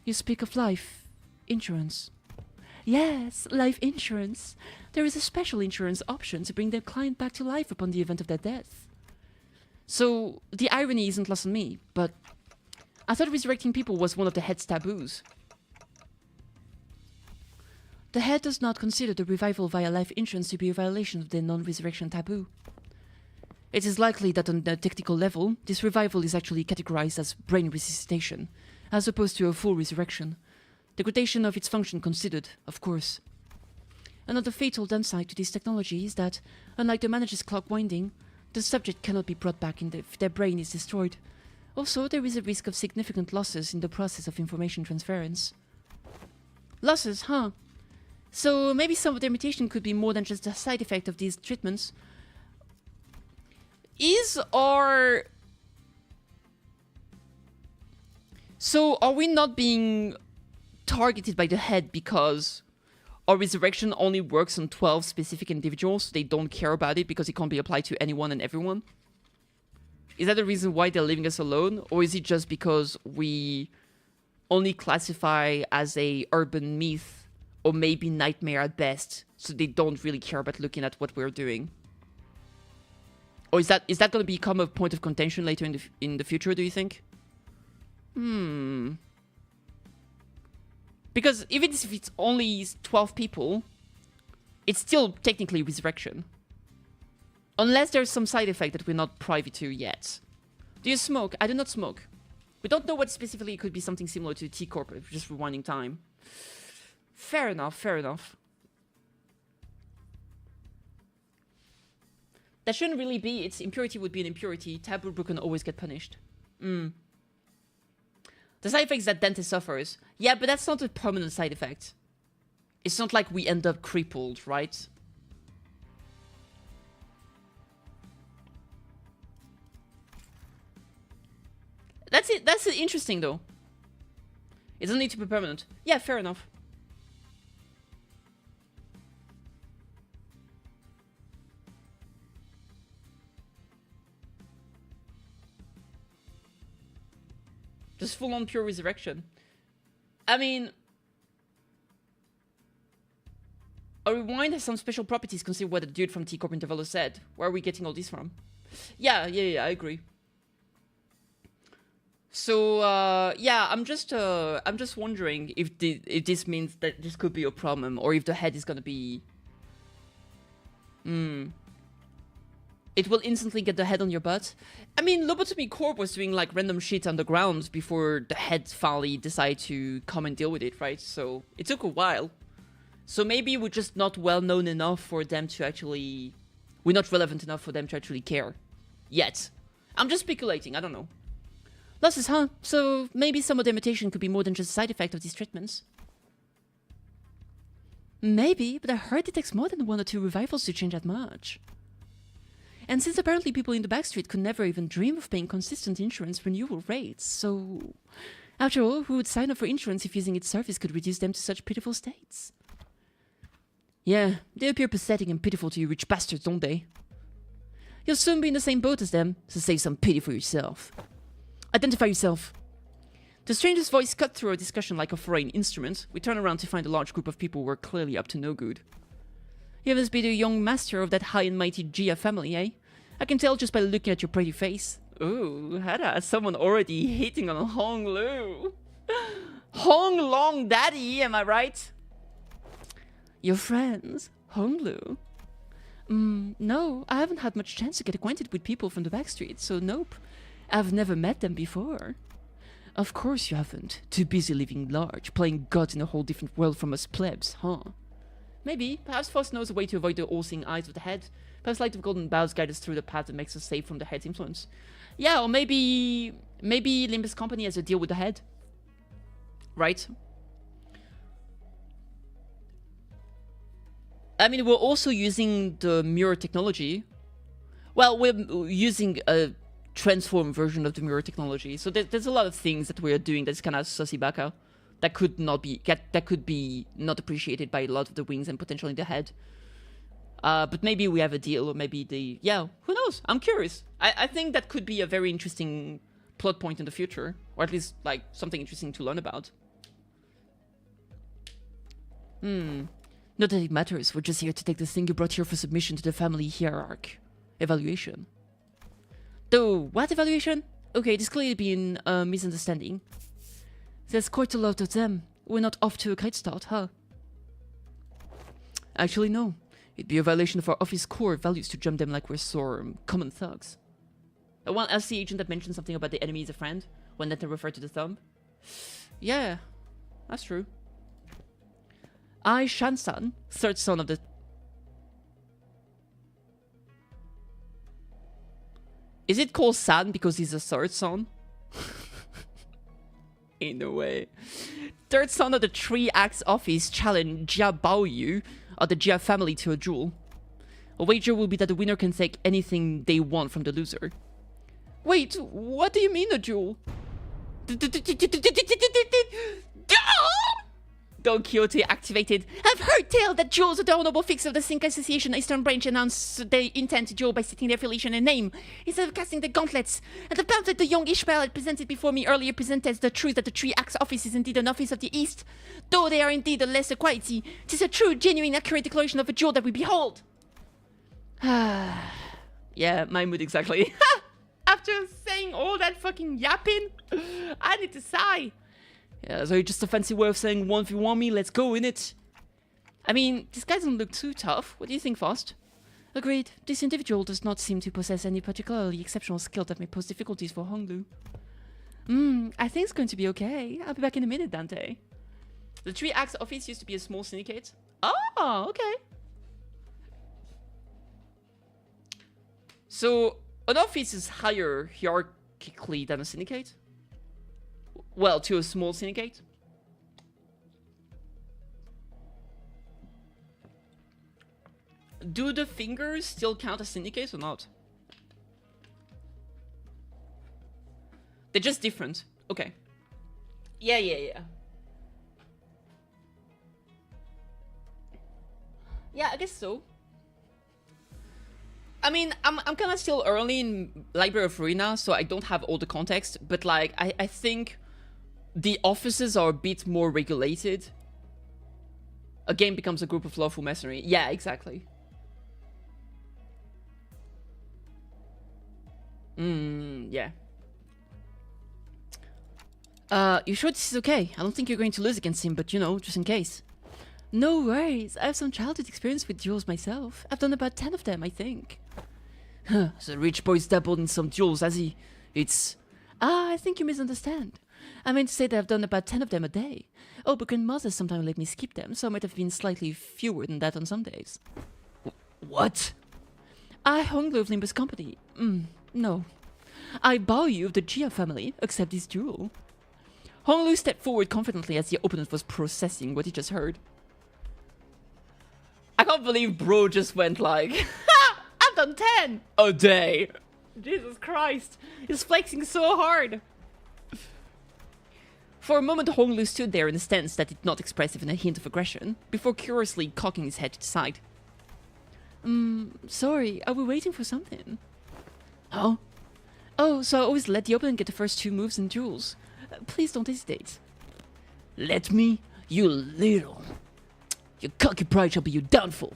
You speak of life insurance. Yes, life insurance. There is a special insurance option to bring their client back to life upon the event of their death. So, the irony isn't lost on me, but I thought resurrecting people was one of the head's taboos. The head does not consider the revival via life insurance to be a violation of the non-resurrection taboo. It is likely that on the technical level, this revival is actually categorized as brain resuscitation, as opposed to a full resurrection. Degradation of its function considered, of course. Another fatal downside to this technology is that, unlike the manager's clock winding, the subject cannot be brought back if their brain is destroyed. Also, there is a risk of significant losses in the process of information transference. Losses, huh? So maybe some of their mutation could be more than just a side effect of these treatments. So are we not being targeted by the head because our resurrection only works on 12 specific individuals, so they don't care about it because it can't be applied to anyone and everyone? Is that the reason why they're leaving us alone? Or is it just because we only classify as a urban myth or maybe nightmare at best, so they don't really care about looking at what we're doing? Or is that going to become a point of contention later in the future, do you think? Because even if it's only 12 people, it's still technically resurrection. Unless there's some side effect that we're not privy to yet. Do you smoke? I do not smoke. We don't know what specifically. It could be something similar to T Corp, just rewinding time. Fair enough, fair enough. That shouldn't really be. Its impurity would be an impurity. Taboo broken always get punished. The side effects that Dante suffers. Yeah, but that's not a permanent side effect. It's not like we end up crippled, right? That's it. That's interesting, though. It doesn't need to be permanent. Yeah, fair enough. Just full-on pure resurrection. I mean, a rewind has some special properties. Consider what the dude from T Corp Intervalo said. Where are we getting all this from? Yeah, I agree. So yeah, I'm just wondering if this means that this could be a problem, or if the head is gonna be. It will instantly get the head on your butt. I mean, Lobotomy Corp was doing like random shit on the ground before the head finally decided to come and deal with it, right? So it took a while. So maybe we're just not well known enough for them to actually. We're not relevant enough for them to actually care. Yet. I'm just speculating, I don't know. Losses, huh? So maybe some of the mutation could be more than just a side effect of these treatments. Maybe, but I heard it takes more than 1 or 2 revivals to change that much. And since apparently people in the backstreet could never even dream of paying consistent insurance renewal rates, so... After all, who would sign up for insurance if using its service could reduce them to such pitiful states? Yeah, they appear pathetic and pitiful to you rich bastards, don't they? You'll soon be in the same boat as them, so save some pity for yourself. Identify yourself. The stranger's voice cut through a discussion like a foreign instrument. We turn around to find a large group of people who are clearly up to no good. You must be the young master of that high and mighty Gia family, eh? I can tell just by looking at your pretty face. Ooh, Hada, someone already hitting on Hong Lu. Hong Long Daddy, am I right? Your friends, Hong Lu? No, I haven't had much chance to get acquainted with people from the backstreet, so nope. I've never met them before. Of course you haven't. Too busy living large, playing God in a whole different world from us plebs, huh? Maybe. Perhaps Faust knows a way to avoid the all-seeing eyes of the head. Perhaps Light of Golden Boughs guide us through the path that makes us safe from the head's influence. Yeah, or maybe Limbus Company has a deal with the head. Right? I mean, we're also using the mirror technology. Well, we're using a transform version of the mirror technology. So there's a lot of things that we're doing that's kind of sussy baka. That could be not appreciated by a lot of the wings and potentially the head. But maybe we have a deal, or maybe yeah, who knows? I'm curious. I think that could be a very interesting plot point in the future, or at least like something interesting to learn about. Not that it matters. We're just here to take the thing you brought here for submission to the family hierarch. Evaluation. Though, what evaluation? Okay, this clearly been a misunderstanding. There's quite a lot of them. We're not off to a great start, huh? Actually, no. It'd be a violation of our office core values to jump them like we're sore, common thugs. One LC agent that mentioned something about the enemy is a friend, when that they refer to the thumb. Yeah, that's true. I, Shan-san, third son of the... Is it called San because he's a third son? In a way. Third son of the 3-axe office challenge Jia Baoyu of the Jia family to a duel. A wager will be that the winner can take anything they want from the loser. Wait, what do you mean a duel? Don Quixote activated. I've heard tell that duels are the honorable fix of the Sync Association Eastern Branch announced they intend to duel by stating their affiliation and name, instead of casting the gauntlets. And the pamphlet the young Ishmael had presented before me earlier presented the truth that the 3-axe office is indeed an office of the East. Though they are indeed a lesser quality, 'tis a true, genuine, accurate declaration of a duel that we behold. Yeah, my mood exactly. After saying all that fucking yapping, I need to sigh. Yeah, so just a fancy way of saying 1v1 me, let's go in it. I mean, this guy doesn't look too tough. What do you think, Faust? Agreed. This individual does not seem to possess any particularly exceptional skill that may pose difficulties for Honglu. I think it's going to be okay. I'll be back in a minute, Dante. The 3-axe office used to be a small syndicate. Oh, okay. So, an office is higher hierarchically than a syndicate? Well, to a small syndicate? Do the fingers still count as syndicates or not? They're just different. Okay. Yeah. Yeah, I guess so. I mean, I'm kind of still early in Library of Ruina, so I don't have all the context, but like, I think the offices are a bit more regulated. A game becomes a group of lawful masonry. Yeah, exactly. Yeah. You sure this is okay? I don't think you're going to lose against him, but you know, just in case. No worries, I have some childhood experience with duels myself. I've done about 10 of them, I think. Huh, the rich boy's dabbled in some duels, has he? It's... I think you misunderstand. I meant to say that I've done about 10 of them a day. Oh, but grandmothers sometimes let me skip them, so it might have been slightly fewer than that on some days. What? I Honglu of Limbus Company. No. I bow you of the Jia family, accept this duel. Honglu stepped forward confidently as the opponent was processing what he just heard. I can't believe bro just went like, I've done 10 a day. Jesus Christ, he's flexing so hard. For a moment, Honglu stood there in a stance that did not express even a hint of aggression, before curiously cocking his head to the side. Sorry, are we waiting for something? Huh? Oh, so I always let the opponent get the first 2 moves in duels. Please don't hesitate. Let me? You little... Your cocky pride shall be your downfall.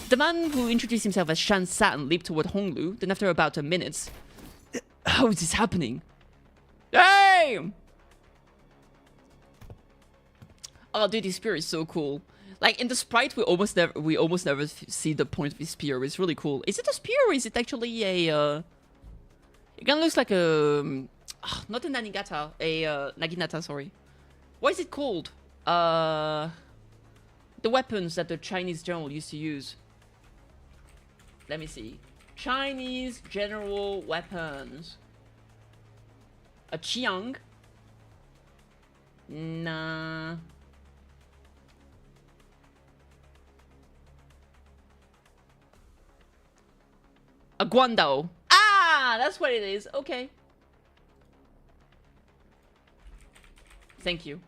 The man who introduced himself as Shan San leaped toward Honglu, then after about a minute... How is this happening? Damn! Oh, dude, his spear is so cool. Like, in the sprite, we almost never see the point of his spear. It's really cool. Is it a spear or is it actually a... It kind of looks like a... not a nanigata. A naginata, sorry. What is it called? The weapons that the Chinese general used to use. Let me see. Chinese general weapons. A qiang? Nah. A guandao. Ah, that's what it is. Okay. Thank you.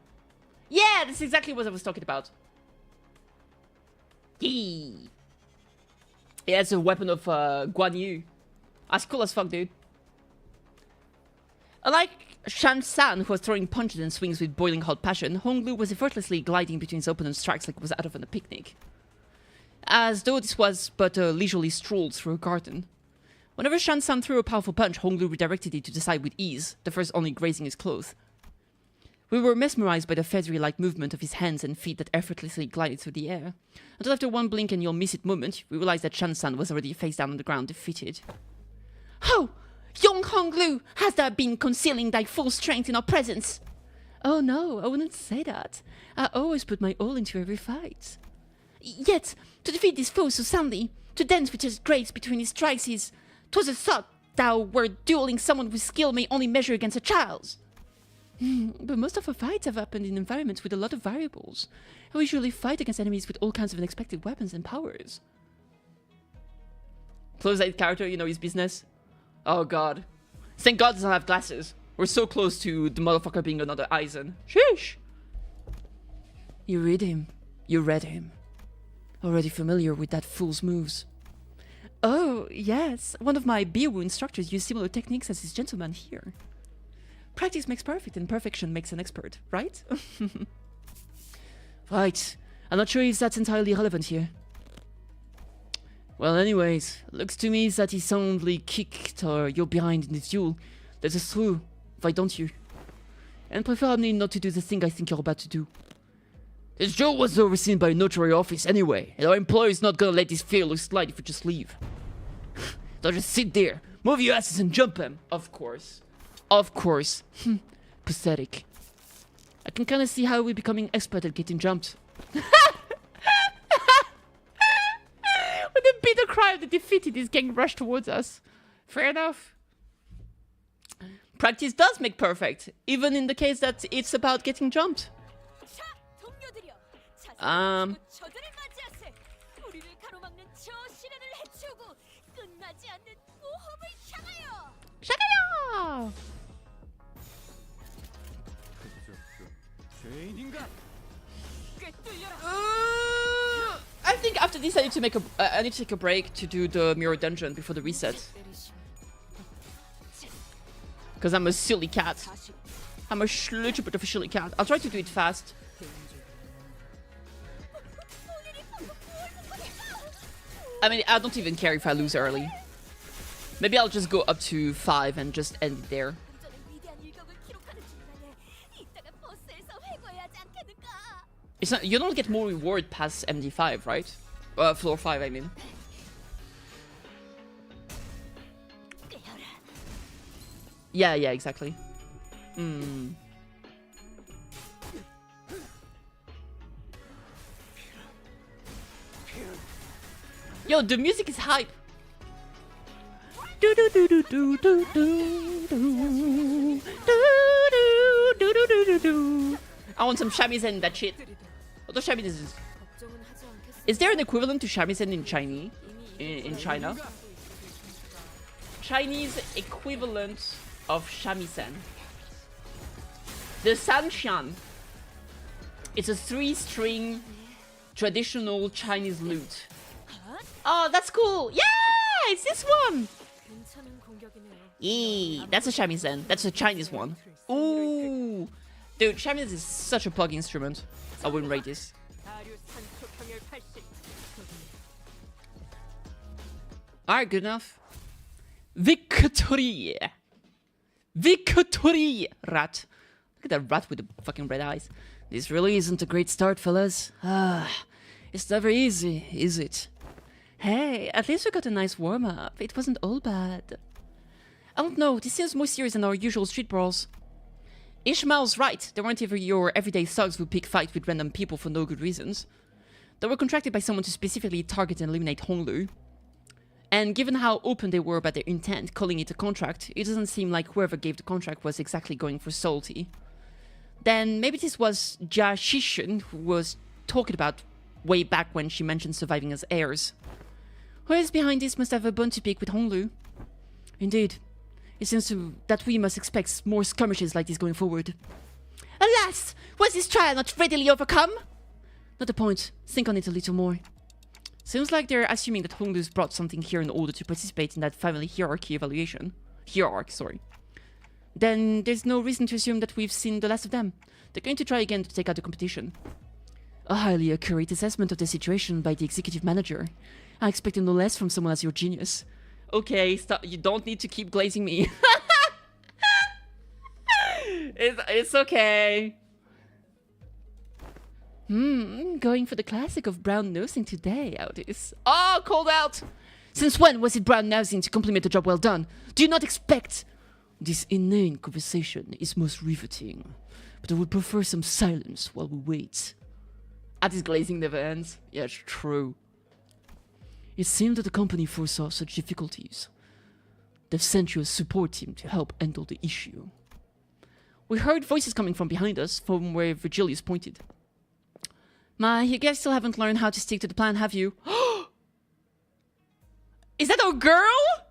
Yeah, that's exactly what I was talking about. Yee. Yeah, it's a weapon of Guan Yu. That's cool as fuck, dude. Unlike Shan San, who was throwing punches and swings with boiling hot passion, Honglu was effortlessly gliding between his opponent's strikes like it was out of a picnic. As though this was but a leisurely stroll through a garden. Whenever Shan San threw a powerful punch, Honglu redirected it to the side with ease, the first only grazing his clothes. We were mesmerized by the feathery-like movement of his hands and feet that effortlessly glided through the air, until after one blink and you'll miss it moment, we realized that Shan-san was already face down on the ground, defeated. Ho! Young Honglu, has thou been concealing thy full strength in our presence? Oh no, I wouldn't say that. I always put my all into every fight. Yet, to defeat this foe so soundly, to dance with his grace between his strikes is... 'Twas a thought thou wert dueling someone whose skill may only measure against a child's. But most of our fights have happened in environments with a lot of variables. And we usually fight against enemies with all kinds of unexpected weapons and powers. Close-eyed character, you know his business. Oh god. Thank god he doesn't have glasses. We're so close to the motherfucker being another Aizen. Sheesh! You read him. You read him. Already familiar with that fool's moves. Oh, yes. One of my Biwu instructors used similar techniques as this gentleman here. Practice makes perfect and perfection makes an expert, right? Right. I'm not sure if that's entirely relevant here. Well, anyways, looks to me that he soundly kicked you're behind in this duel. Let us through, why don't you? And preferably not to do the thing I think you're about to do. This duel was overseen by a notary office anyway, and our employer is not gonna let this failure slide if we just leave. Don't just sit there, move your asses and jump him. Of course. Of course. Pathetic. I can kinda see how we're becoming expert at getting jumped. With a bitter cry of the defeated, this gang rushed towards us. Fair enough. Practice does make perfect, even in the case that it's about getting jumped. 자, 동료들이여. 저들을 맞이하세. 우리를 가로막는 저 시련을 해치우고 끝나지 않는 모험을 향하여. 샤가야! I think after this I need to make I need to take a break to do the mirror dungeon before the reset. Because I'm a silly cat. I'm a little bit of a silly cat. I'll try to do it fast. I mean, I don't even care if I lose early. Maybe I'll just go up to 5 and just end it there. It's not, you don't get more reward past MD5, right? Floor 5, I mean. Yeah, exactly. Yo, the music is hype. Do do do do do do do do do do do do. I want some shamisen in that shit. Although shamisen is there an equivalent to shamisen in Chinese? In China? Chinese equivalent of shamisen. The sanshan. It's a 3-string traditional Chinese lute. Oh, that's cool. Yeah, it's this one. Yeah, that's a shamisen. That's a Chinese one. Ooh. Dude, shamisen is such a plug instrument. I wouldn't rate this. Alright, good enough. Victory! Victory! Rat. Look at that rat with the fucking red eyes. This really isn't a great start, fellas. It's never easy, is it? Hey, at least we got a nice warm-up. It wasn't all bad. I don't know, this seems more serious than our usual street brawls. Ishmael's right. They weren't even your everyday thugs who pick fights with random people for no good reasons. They were contracted by someone to specifically target and eliminate Honglu. And given how open they were about their intent, calling it a contract, it doesn't seem like whoever gave the contract was exactly going for salty. Then maybe this was Jia Shishin who was talking about way back when she mentioned surviving as heirs. Whoever's behind this must have a bone to pick with Honglu. Indeed. It seems that we must expect more skirmishes like this going forward. Alas! Was this trial not readily overcome? Not the point. Think on it a little more. Seems like they're assuming that Honglu's brought something here in order to participate in that family hierarchy evaluation. Sorry. Then there's no reason to assume that we've seen the last of them. They're going to try again to take out the competition. A highly accurate assessment of the situation by the executive manager. I expected no less from someone as your genius. Okay, stop. You don't need to keep glazing me. It's okay. Going for the classic of brown nosing today, Aldis. Oh, called out! Since when was it brown nosing to compliment a job well done? Do you not expect? This inane conversation is most riveting, but I would prefer some silence while we wait. Aldis glazing never ends. Yeah, it's true. It seemed that the company foresaw such difficulties. They've sent you a support team to help handle the issue. We heard voices coming from behind us, from where Virgilius pointed. You guys still haven't learned how to stick to the plan, have you? Is that a girl?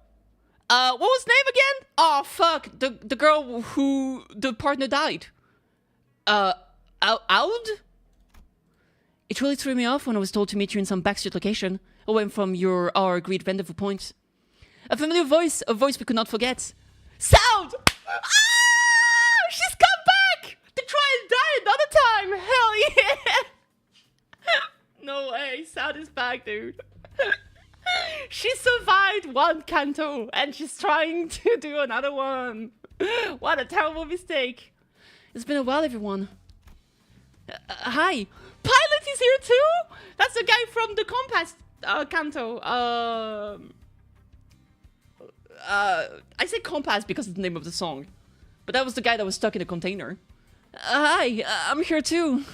What was her name again? Oh, fuck. The girl who the partner died. Aud? It really threw me off when I was told to meet you in some backstreet location, away from our agreed rendezvous point. A familiar voice, a voice we could not forget. Sound! Ah! She's come back! To try and die another time! Hell yeah! No way, Sound is back, dude. She survived one Canto and she's trying to do another one. What a terrible mistake. It's been a while, everyone. Hi. Pilot is here too? That's the guy from the Compass Canto. I say Compass because it's the name of the song. But that was the guy that was stuck in a container. Hi, I'm here too.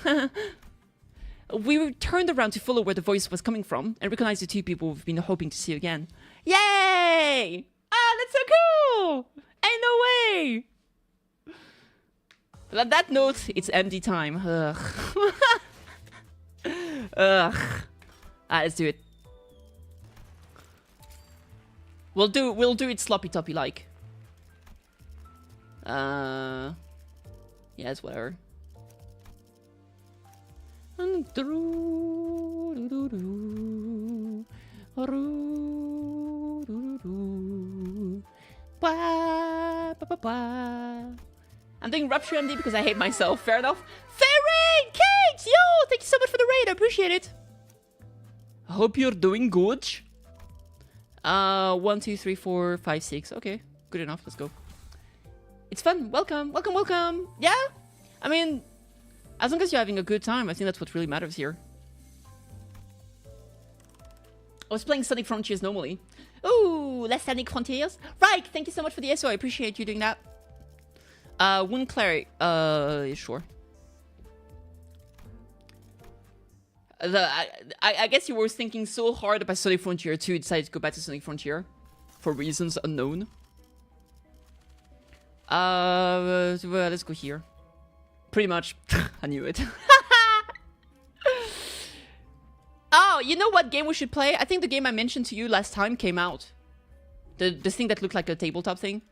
We turned around to follow where the voice was coming from and recognized the two people we've been hoping to see again. Yay! Ah, that's so cool! Ain't no way! But on that note, it's empty time. Ugh. Ugh. Let's do it. We'll do it sloppy toppy like. Yes, whatever. I'm doing Rupture MD because I hate myself. Fair enough. Fair raid! Kate! Yo! Thank you so much for the raid. I appreciate it. I hope you're doing good. 1, 2, 3, 4, 5, 6. Okay. Good enough. Let's go. It's fun. Welcome. Welcome, welcome. Yeah? I mean, as long as you're having a good time, I think that's what really matters here. I was playing Sonic Frontiers normally. Ooh, less Sonic Frontiers. Right, thank you so much for the SO. I appreciate you doing that. Wound Cleric. Sure. I guess you were thinking so hard about Sonic Frontier 2, you decided to go back to Sonic Frontier. For reasons unknown. Well, let's go here. Pretty much. I knew it. Oh, you know what game we should play? I think the game I mentioned to you last time came out. The thing that looked like a tabletop thing.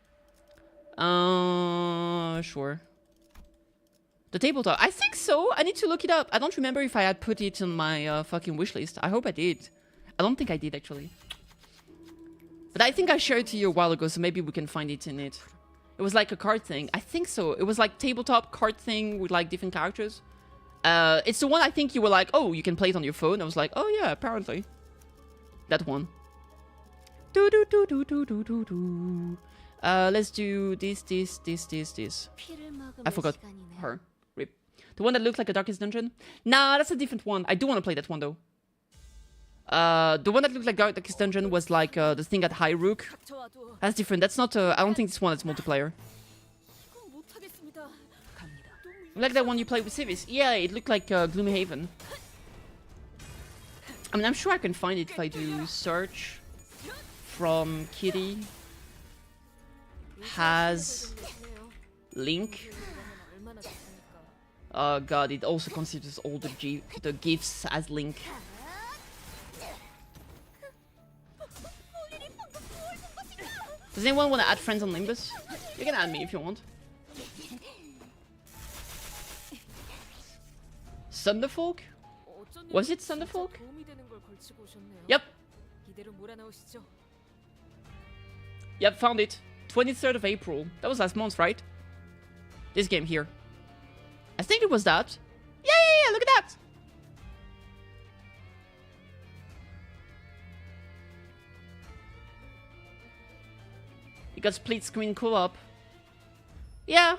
Sure. The tabletop. I think so. I need to look it up. I don't remember if I had put it on my fucking wishlist. I hope I did. I don't think I did, actually. But I think I shared it to you a while ago, so maybe we can find it in it. It was like a card thing. I think so. It was like tabletop card thing with like different characters. It's the one I think you were like, oh, you can play it on your phone. I was like, oh yeah, apparently. That one. Let's do this. I forgot her. Rip. The one that looks like a Darkest Dungeon? Nah, that's a different one. I do want to play that one though. The one that looked like Darkest Dungeon was like the thing at High Rook. That's different. That's not. I don't think this one is multiplayer. Like that one you played with Civis. Yeah, it looked like Gloomy Haven. I mean, I'm sure I can find it if I do search from Kitty has link. Oh god, it also considers all the GIFs as link. Does anyone want to add friends on Limbus? You can add me if you want. Thunderfolk? Was it Thunderfolk? Yep. Yep, found it. 23rd of April. That was last month, right? This game here. I think it was that. Yeah, look at that! It got split screen co-op. Yeah.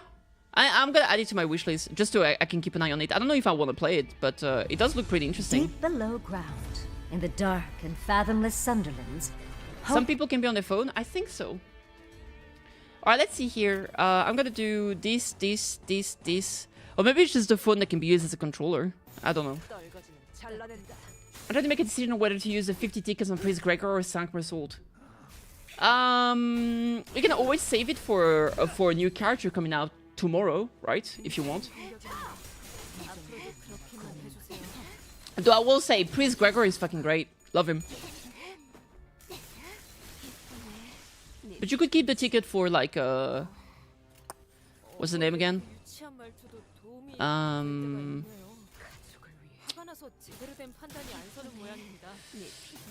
I'm gonna add it to my wishlist, just so I can keep an eye on it. I don't know if I want to play it, but it does look pretty interesting. Deep below ground, in the dark and fathomless Sunderlands. Some people can be on their phone? I think so. Alright, let's see here. I'm gonna do this. Or maybe it's just the phone that can be used as a controller. I don't know. I'm trying to make a decision on whether to use the 50 tickets on Priest Gregor or Sanctum Assault. We can always save it for a new character coming out tomorrow, right? If you want. Though I will say, Priest Gregor is fucking great. Love him. But you could keep the ticket for like what's the name again?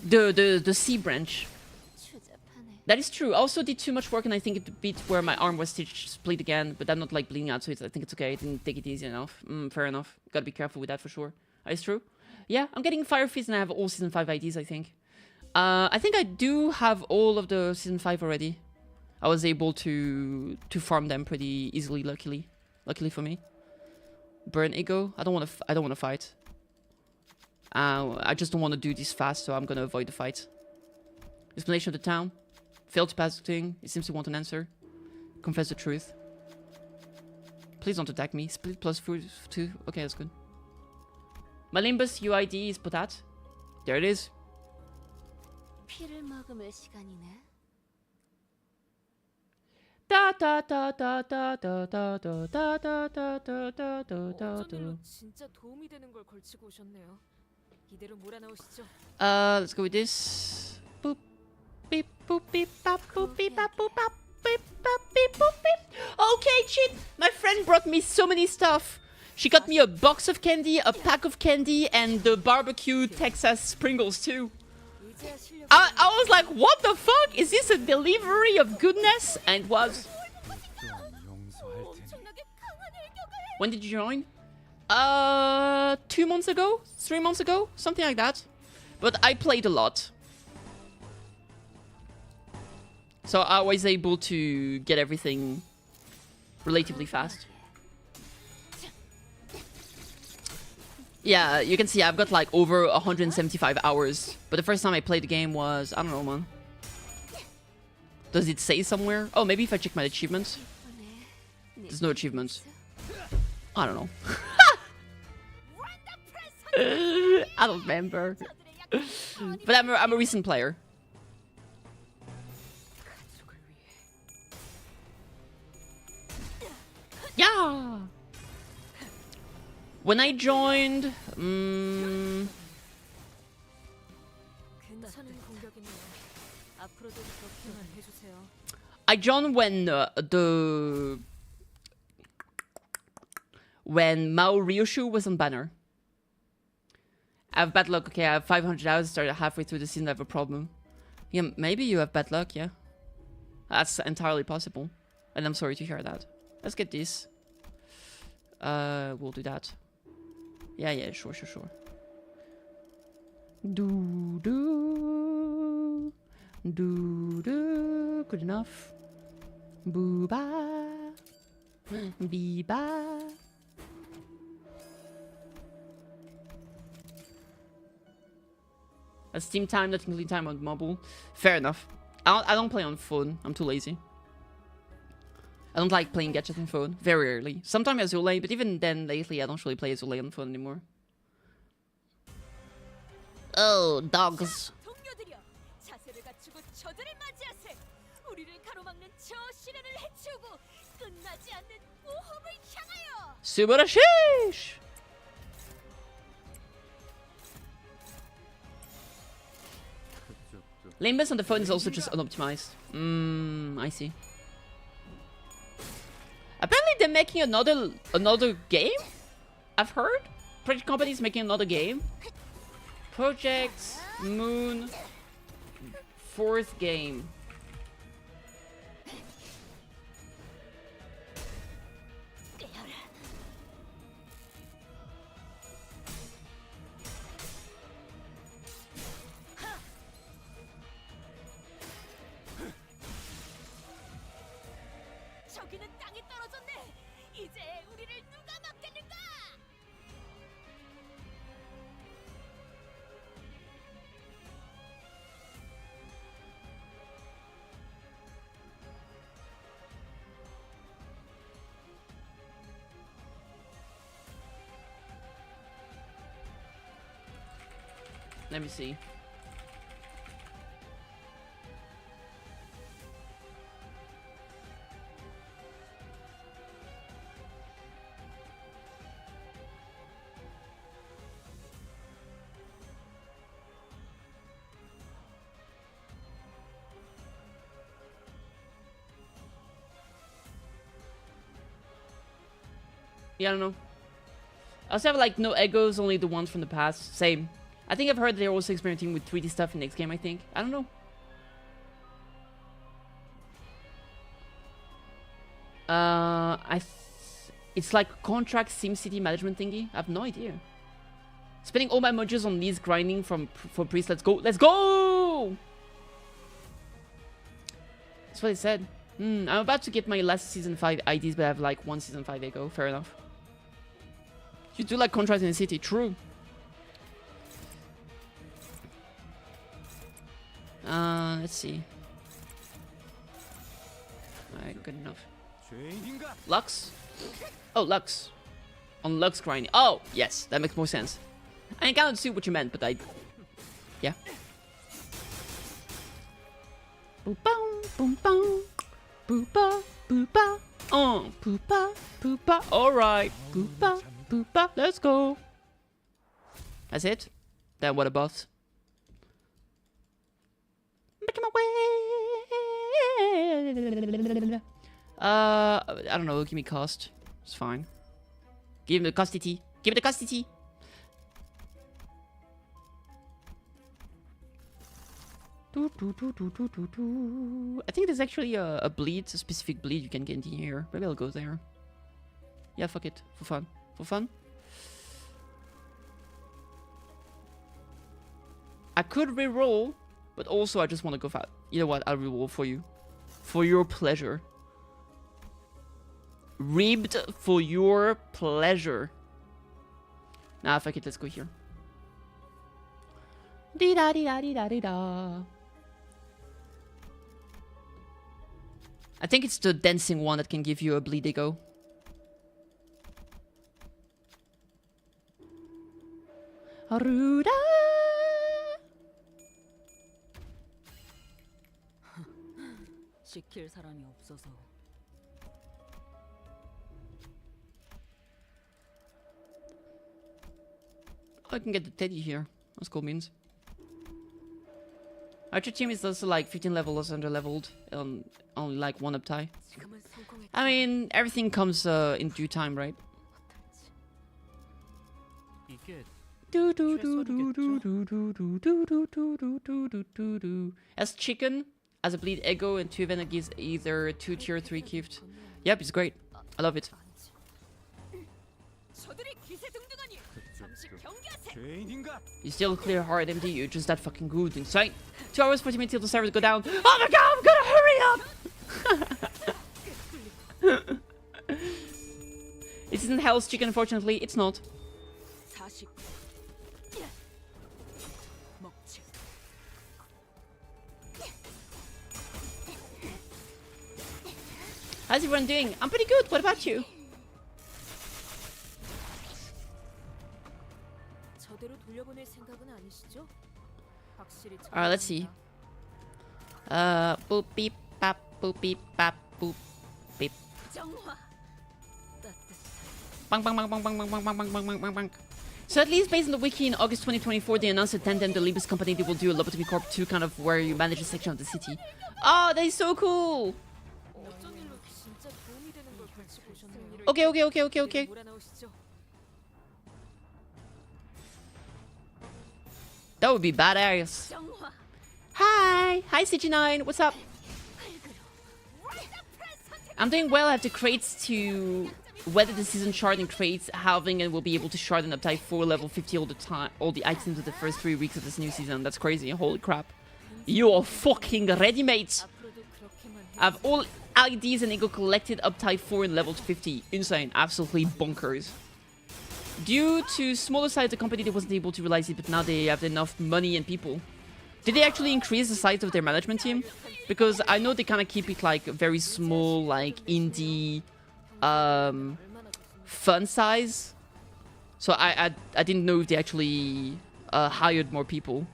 The C branch. That is true. I also did too much work and I think it bit where my arm was split again, but I'm not like bleeding out, so I think it's okay. I didn't take it easy enough. Fair enough. Gotta be careful with that for sure. It's true. Yeah, I'm getting Fire Fist and I have all season 5 IDs, I think. I think I do have all of the season 5 already. I was able to farm them pretty easily, luckily for me. Burn ego. I don't want to fight. I just don't want to do this fast, so I'm gonna avoid the fight. Explanation of the town. Failed to pass the thing. It seems to want an answer. Confess the truth. Please don't attack me. Split plus 2. Okay, that's good. My Limbus UID is potat. There it is. 피를 머금을 시간이네. Da da da da da da da da da da da da da da da. 진짜 도움이 되는 걸 걸치고 오셨네요. 이대로 몰아넣으시죠. Let's go with this. Boop, beep, boop, beep, bop, boop, beep, bop, boop, bop, beep, bop, beep, boop, beep. Okay, cheat. My friend brought me so many stuff. She got me a box of candy, a pack of candy, and the barbecue Texas Sprinkles too. I was like, what the fuck? Is this a delivery of goodness? And it was. When did you join? 2 months ago? 3 months ago? Something like that. But I played a lot. So I was able to get everything relatively fast. Yeah, you can see I've got like over 175 hours. But the first time I played the game was... I don't know, man. Does it say somewhere? Oh, maybe if I check my achievements. There's no achievements. I don't know. I don't remember. But I'm a recent player. Yeah! When I joined... I joined when when Mao Ryoshu was on banner. I have bad luck. Okay, I have 500 hours. Started halfway through the season. I have a problem. Yeah, maybe you have bad luck. Yeah, that's entirely possible. And I'm sorry to hear that. Let's get this. We'll do that. Yeah, sure. Do. Good enough. Booba. Biba. A Steam time, not including time on mobile. Fair enough. I don't play on phone. I'm too lazy. I don't like playing gachas on phone. Very rarely. Sometimes Azule, but even then, lately, I don't really play Azule on phone anymore. Oh, dogs. Subarashish! Limbus on the phone is also just unoptimized. I see. Apparently they're making another game? I've heard? Project Company is making another game. Project Moon 4th game. Let me see. Yeah, I don't know. I also have like no egos, only the ones from the past. Same. I think I've heard they're also experimenting with 3D stuff in next game, I think. I don't know. It's like a contract SimCity management thingy. I have no idea. Spending all my modules on these grinding for priest. Let's go. Let's go! go! That's what it said. I'm about to get my last season 5 IDs, but I have like one season 5 ego. Fair enough. You do like contrast in the city. True. Let's see. Alright, good enough. Lux? Oh, Lux. On Lux grinding. Oh, yes, that makes more sense. I cannot see what you meant, but I... Yeah. Boop boom, boom boom. Boopa, boopa. Boopa, boopa. Alright. Boopa, boopa. Let's go. That's it? Then what about? Making my way. I don't know. Give me cost. It's fine. Give him the custody. Give it the custody. I think there's actually a bleed, a specific bleed you can get in here. Maybe I'll go there. Yeah, fuck it. For fun. For fun. I could reroll, but also I just want to go fast. You know what? I'll reroll for you. For your pleasure. Ribbed for your pleasure. Nah, fuck it. Let's go here. Dee-da-dee-da-dee-da-dee-da. I think it's the dancing one that can give you a bleed ego. Aruda. 시킬 사람이 없어서. I can get the teddy here. That's cool means. Archer team is also like 15 levels under leveled on only like one uptie. I mean, everything comes in due time, right? As chicken, as a bleed ego, and 2 event gives either 2 tier 3 gift. Yep, it's great. I love it. You still clear hard MD, you're just that fucking good. Insane. 2 hours 40 minutes till the servers go down. Oh my god, I'm gonna hurry up! It isn't Hell's Chicken, unfortunately. It's not. How's everyone doing? I'm pretty good. What about you? Alright, let's see. Boop beep bap boop beep bap boop beep. Bang bang bang bang bang bang bang bang bang bang bang bang. So at least based on the wiki in August 2024, they announced that Tandem, the Limbus company, they will do a Lobotomy Corp 2 kind of where you manage a section of the city. Oh, that is so cool! Okay, okay, okay, okay, okay. That would be badass. Hi! Hi, CG9, what's up? I'm doing well. I have the crates to weather the season shard in crates, halving, and we'll be able to shard and uptie 4 level 50 all the time, all the items of the first 3 weeks of this new season. That's crazy. Holy crap. You are fucking ready, mates. I have all IDs and ego collected, uptie 4 and level 50. Insane. Absolutely bonkers. Due to smaller size of the company, they wasn't able to realize it, but now they have enough money and people. Did they actually increase the size of their management team? Because I know they kind of keep it like very small, like indie, fun size. So I didn't know if they actually hired more people.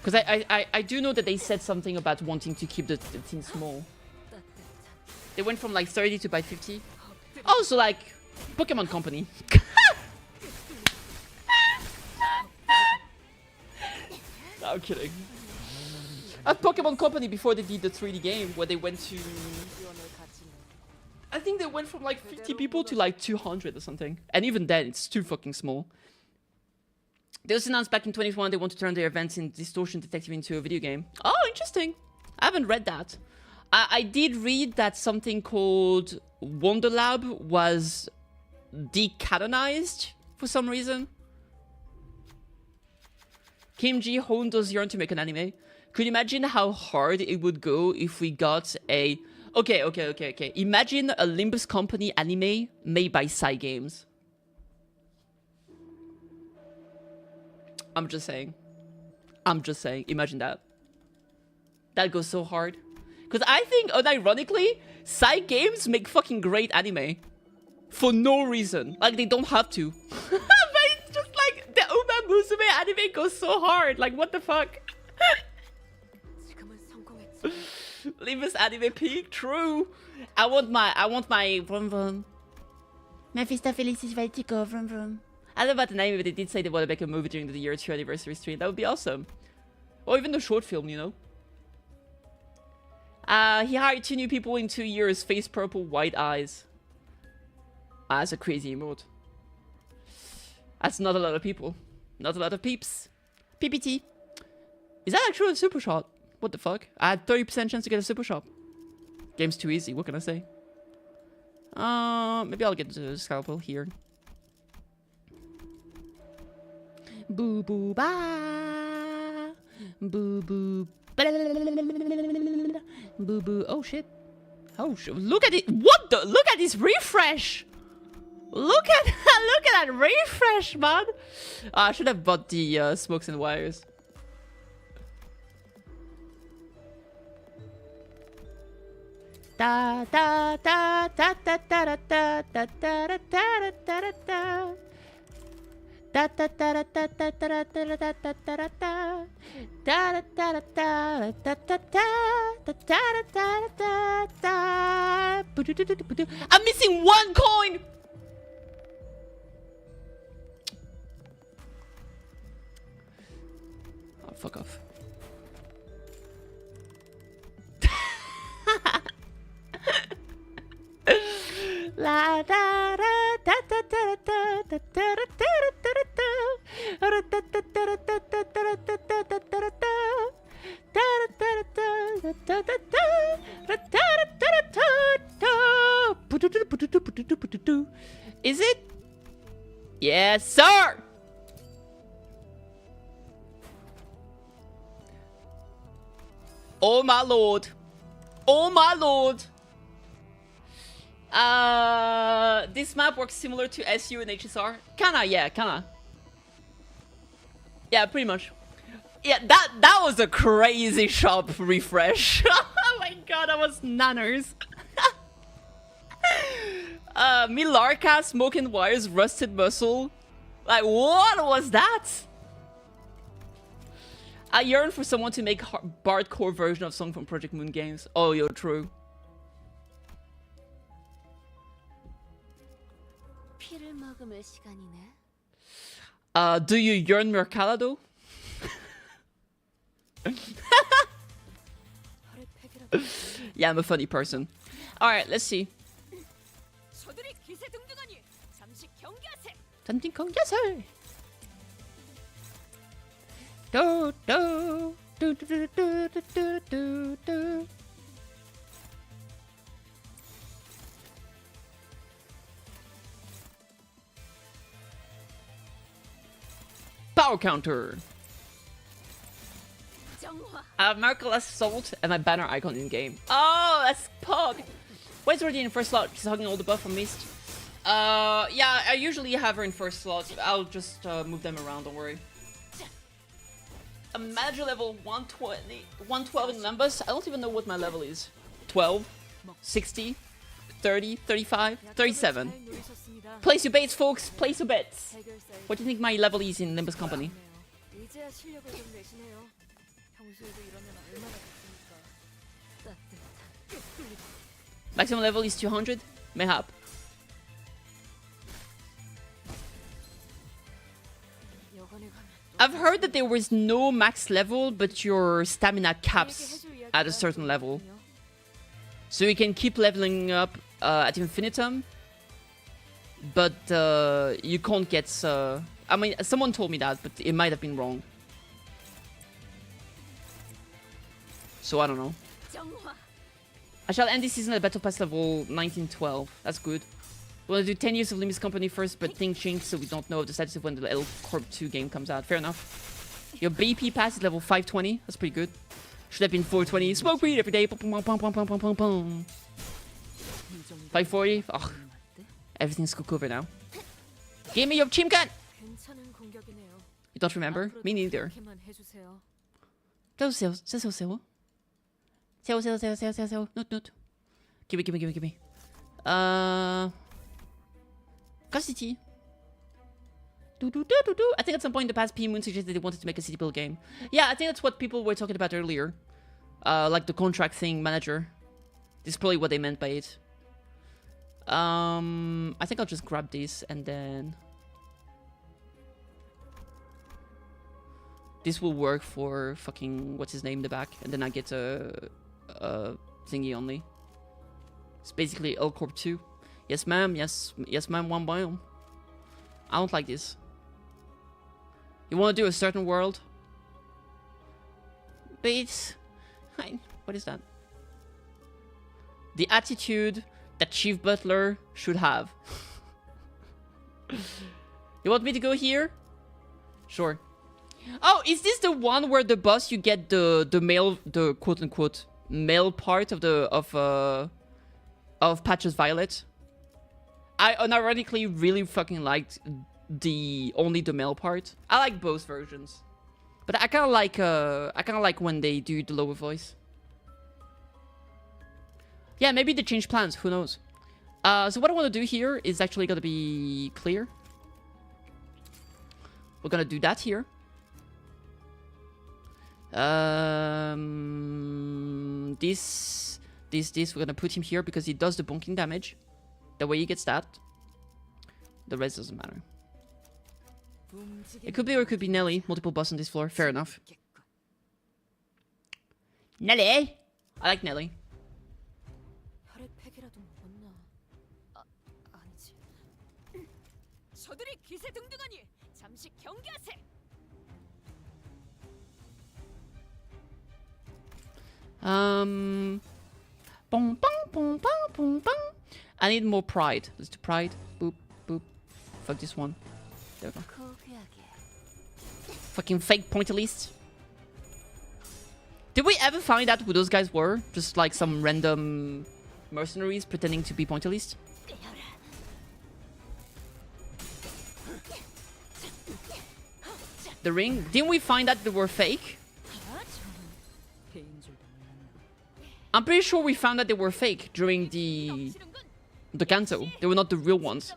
Because I do know that they said something about wanting to keep the team small. They went from like 30 to by 50. Oh, so like Pokemon Company. No, I'm kidding. At Pokemon Company before they did the 3D game, where they went to... I think they went from like 50 people to like 200 or something. And even then, it's too fucking small. They also announced back in 2021 they want to turn their events in Distortion Detective into a video game. Oh, interesting. I haven't read that. I did read that something called Wonderlab was decanonized for some reason. Kimji Hone does yearn to make an anime. Could you imagine how hard it would go if we got a... Okay. Imagine a Limbus company anime made by Psy Games. I'm just saying. Imagine that. That goes so hard. Because I think, unironically, Psy Games make fucking great anime. For no reason. Like, they don't have to. But it's just like, the Uma Musume anime goes so hard. Like, what the fuck? 지금은 성공했지. Limbus anime peak? True. I want my vroom vroom. Mephistopheles Vertigo vroom vroom. I love about the name, but they did say they want to make a movie during the year 2 anniversary stream. That would be awesome. Or even a short film, you know? He hired 2 new people in 2 years. Face purple, white eyes. That's a crazy emote. That's not a lot of people. Not a lot of peeps. PPT. Is that actually a super shot? What the fuck? I had 30% chance to get a super shot. Game's too easy. What can I say? Maybe I'll get the scalpel here. Boo boo ba. Boo boo. Boo boo. Oh shit. Oh shit. Look at it. What the? Look at this refresh. Look at that refresh, man. I should have bought the smokes and wires. Da da da da da da da da da da da da da da. Da da da da da da da da da da da da da. Da da da da da da da da da da da. I'm missing 1 coin. Oh, fuck off. La da da da da da da da da da. Is it? Yes, sir. Oh my lord. Oh my lord. This map works similar to SU and HSR. Kinda. Yeah, pretty much. Yeah, that was a crazy sharp refresh. Oh my god, that was nanners. Milarka, smoking wires, rusted muscle. Like, what was that? I yearn for someone to make bardcore version of song from Project Moon games. Oh, you're true. 피를 머금을 시간이네. Do you yearn Mercalado? Yeah, I'm a funny person. Alright, let's see. 저들이 기세등등하니 잠시 경계하세. Something 경계하세. Do do do do do do do do. Power counter. I have Miracle Assault and my banner icon in game. Oh, that's Pug. Where's already in first slot? She's hugging all the buff from Mist. Yeah, I usually have her in first slot. I'll just move them around, don't worry. A manager level 120, 112 in Limbus. I don't even know what my level is. 12, 60, 30, 35, 37. Place your bets, folks. Place your bets. What do you think my level is in Limbus Company? 이제야 실력을 좀 내시네요. 평소에도 이러면 얼마나 좋습니까? Maximum level is 200. Mayhap. I've heard that there was no max level, but your stamina caps at a certain level. So you can keep leveling up at infinitum, but you can't get... I mean, someone told me that, but it might have been wrong. So I don't know. I shall end this season at Battle Pass level 1912. That's good. We want to do 10 years of Limbus Company first, but things change, so we don't know the status of when the L Corp 2 game comes out. Fair enough. Your BP pass is level 520. That's pretty good. Should have been 420. Smoke weed every day. 540. Ugh. Everything's cooked over now. Give me your chimkan! 괜찮은 공격이네요. You don't remember? Me neither. 그렇게만 해주세요. 세워. Note. Give me. City. I think at some point in the past, P Moon suggested they wanted to make a city build game. Yeah, I think that's what people were talking about earlier. Like the contract thing, manager. This is probably what they meant by it. I think I'll just grab this and then... This will work for fucking what's his name in the back, and then I get a thingy only. It's basically L Corp 2. Yes, ma'am. Yes, ma'am. 1 biome. I don't like this. You want to do a certain world? But it's... What is that? The attitude that Chief Butler should have. You want me to go here? Sure. Oh, is this the one where the boss you get the male, the quote unquote male part of Patches Violet? I unironically really fucking liked only the male part. I like both versions, but I kind of like when they do the lower voice. Yeah, maybe they change plans. Who knows? So what I want to do here is actually gonna be clear. We're gonna do that here. This. We're gonna put him here because he does the bonking damage. That way he gets that. The rest doesn't matter. It could be or it could be Nelly. Multiple boss on this floor. Fair enough. Nelly! I like Nelly. 혈액팩이라도 먹었나? 아니지. 저들이 기세등등하니 잠시 경계하세. I need more pride. Let's do pride. Boop, boop. Fuck this one. There we go. Fucking fake pointillist. Did we ever find out who those guys were? Just like some random mercenaries pretending to be pointillist? The ring? Didn't we find out they were fake? I'm pretty sure we found that they were fake during the Canto. They were not the real ones.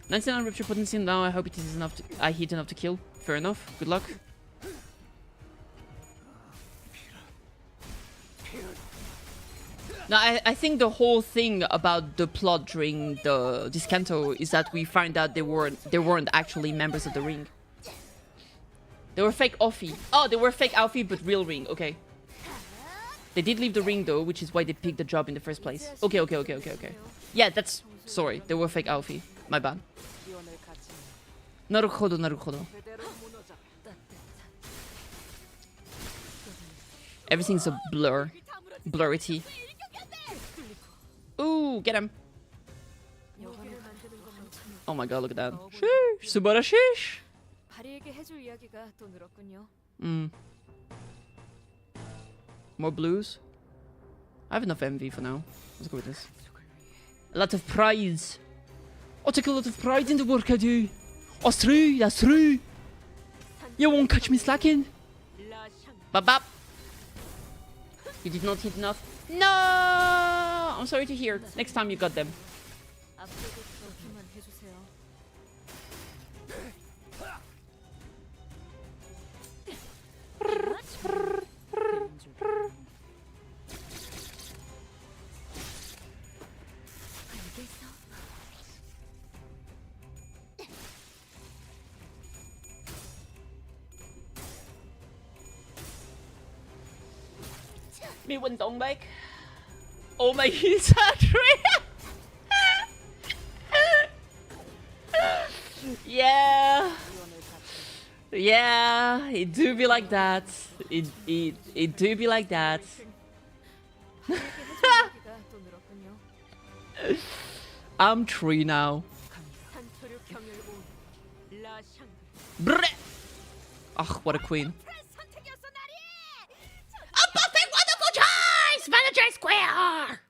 99 rupture potency now. I hope it is enough. I hit enough to kill. Fair enough. Good luck. Now, I think the whole thing about the plot during this Canto is that we find out they weren't actually members of the ring. They were fake Offie. Oh, they were fake Alfie, but real ring. Okay. They did leave the ring though, which is why they picked the job in the first place. Okay. Yeah, that's... Sorry, they were fake Alfie. My bad. Naruhodo. Everything's a blur. Blurity. Ooh, get him. Oh my god, look at that. Sheesh, subarashish. More blues. I have enough MV for now. Let's go with this. A lot of pride. I take a lot of pride in the work I do. That's true. You won't catch me slacking. Bap. You did not hit enough. No! I'm sorry to hear. Next time you got them. Vận động back. Oh my tree. Yeah, it do be like that. It do be like that. I'm 3 now. 산토류 경을 온 라샹. Brrr. Ugh, what a queen. 선택이었어 나리. A perfect wonderful choice! Manager Square!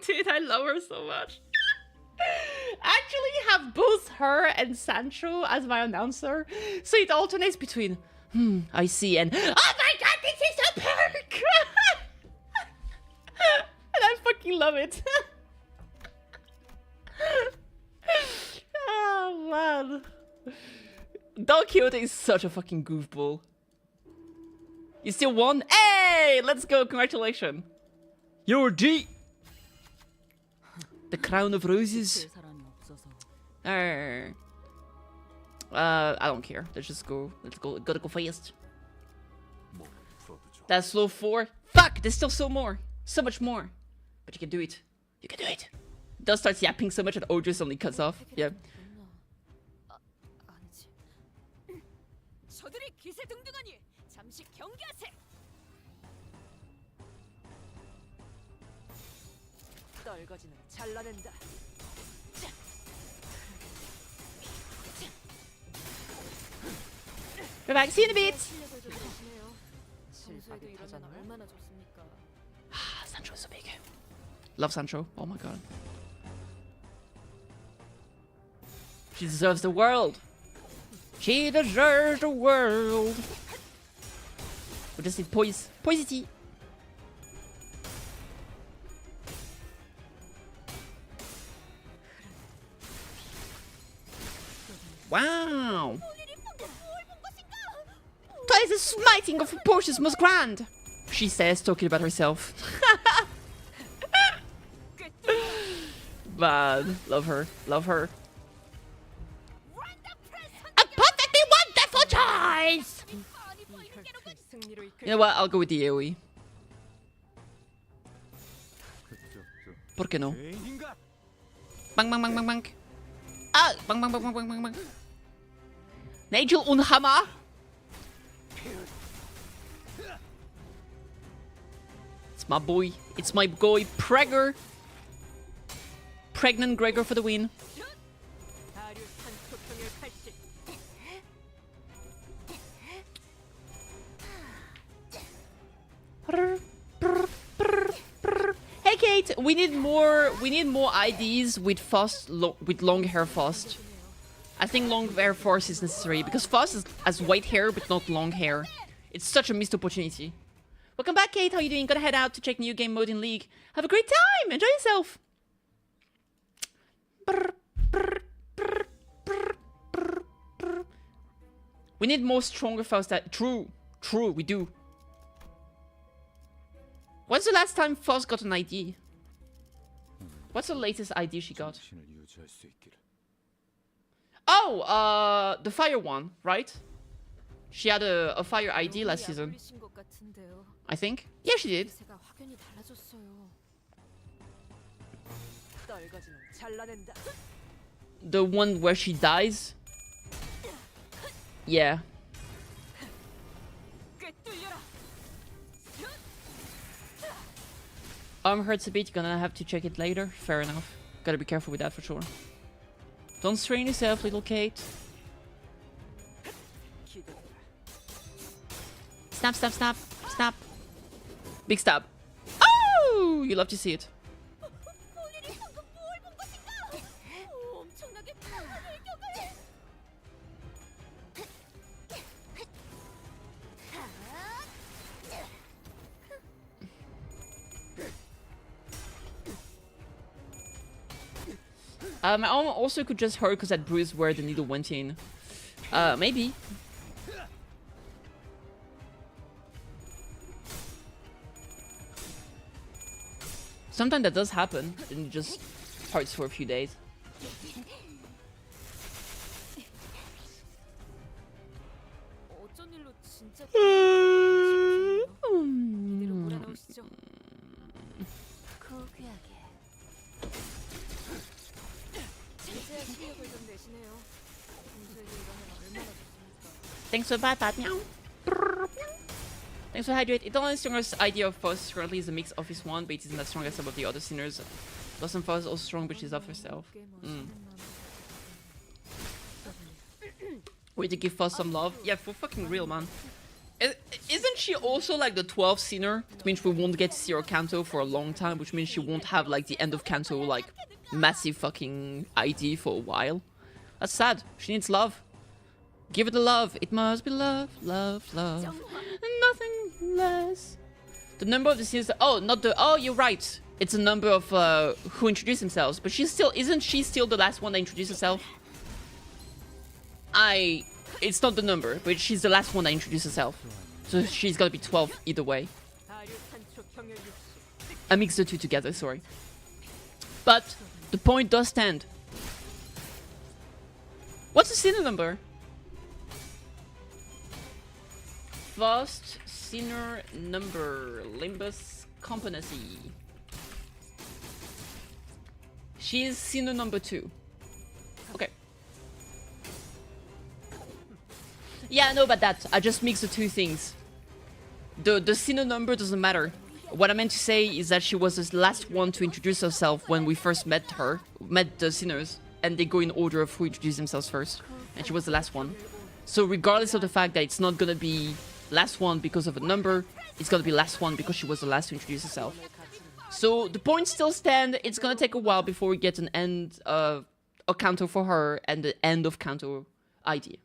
Dude, I love her so much. Actually have both her and Sancho as my announcer, so it alternates between I see and oh my god, this is a perk! And I fucking love it. Oh man. Don Quixote is such a fucking goofball. You still won? Hey! Let's go, congratulations. You're G! The crown of roses. I don't care. Let's just go. Let's go. Gotta go fast. That's slow 4. Fuck! There's still so more. So much more. But you can do it. You can do it. Does starts yapping so much that Ojo suddenly cuts off. Yeah. 아니지. 저들이 기세등등하니 잠시 경계하세. 떨거지는 잘라낸다. We're back. See you in a bit. 실력을 좀 보시네요. 평소에도 이러면 얼마나 좋습니까? Sancho is so big. Love Sancho. Oh my god. She deserves the world. She deserves the world. We just need poise. Poisity. Wow. That is a smiting of proportions most grand, she says, talking about herself. Man, love her, love her. A perfectly wonderful choice! You know what, I'll go with the AoE. ¿Por qué no? Bang, bang, bang, bang, bang. Ah, bang, bang, bang, bang, bang, bang, bang. Nigel und Hammer. It's my boy. It's my boy, Pregor. Pregnant Gregor for the win. Hey Kate, we need more IDs with with long hair fast. I think long hair fast is necessary because fast has white hair but not long hair. It's such a missed opportunity. Welcome back, Kate. How are you doing? Gonna head out to check new game mode in League. Have a great time. Enjoy yourself. We need more stronger fast. True, we do. When's the last time Foss got an ID? What's the latest ID she got? Oh, the fire one, right? She had a fire ID last season. I think. Yeah, she did. The one where she dies? Yeah. Arm hurts a bit, gonna have to check it later. Fair enough. Gotta be careful with that for sure. Don't strain yourself, little Kate. Snap, snap, snap, snap. Big stab. Oh! You love to see it. My arm also could just hurt because that bruise where the needle went in. Maybe. Sometimes that does happen, and it just hurts for a few days. Thanks for bye, Pat. Thanks Thanks for hydrate. It's only the strongest idea of Foss currently is a mix of his one, but it isn't as strong as some of the other sinners. Blossom Foss is also strong, but she's off herself. Way to give Foss some love. Yeah, for fucking real, man. Isn't she also like the 12th sinner? It means we won't get to see her Canto for a long time, which means she won't have like the end of Canto like massive fucking ID for a while. That's sad. She needs love. Give it the love. It must be love, love, love. And nothing less. The number of the sinners. Oh, not the. Oh, you're right. It's a number of who introduce themselves. But she's still. Isn't she still the last one that introduced herself? It's not the number, but she's the last one that introduced herself. So she's gotta be 12 either way. I mixed the two together, sorry. But the point does stand. What's the sinner number? First sinner number. Limbus competency. She is sinner number 2. Okay. Yeah, I know about that. I just mixed the two things. The sinner number doesn't matter. What I meant to say is that she was the last one to introduce herself when we first met the sinners, and they go in order of who introduced themselves first, and she was the last one. So regardless of the fact that it's not gonna be last one because of a number, it's gonna be last one because she was the last to introduce herself. So the points still stand. It's gonna take a while before we get an end of a Canto for her and the end of Canto idea.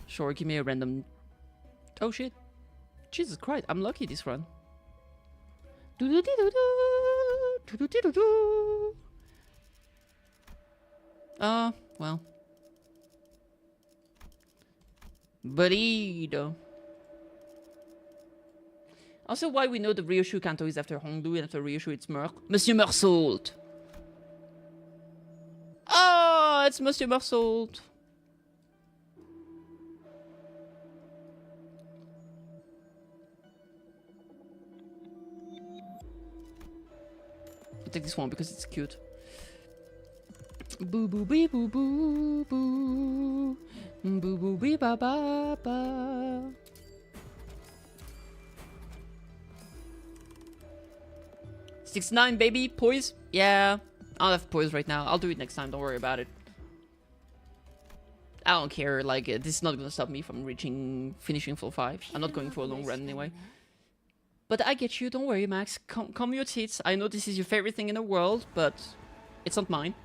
Sure, give me a random... Oh shit. Jesus Christ, I'm lucky this run. Well. Burrito. Also, why we know the Ryoshu Canto is after Hongdu and after Ryoshu it's Monsieur Meursault. Oh, it's Monsieur Meursault. I'll take this one because it's cute. Boo boo bee boo boo boo. Boo boo bee ba ba ba. $69 baby, poise? Yeah, I don't have poise right now. I'll do it next time, don't worry about it. I don't care, like, this is not gonna stop me from finishing full 5. I'm not going for a long run anyway. But I get you, don't worry, Max. Calm your tits. I know this is your favorite thing in the world, but it's not mine.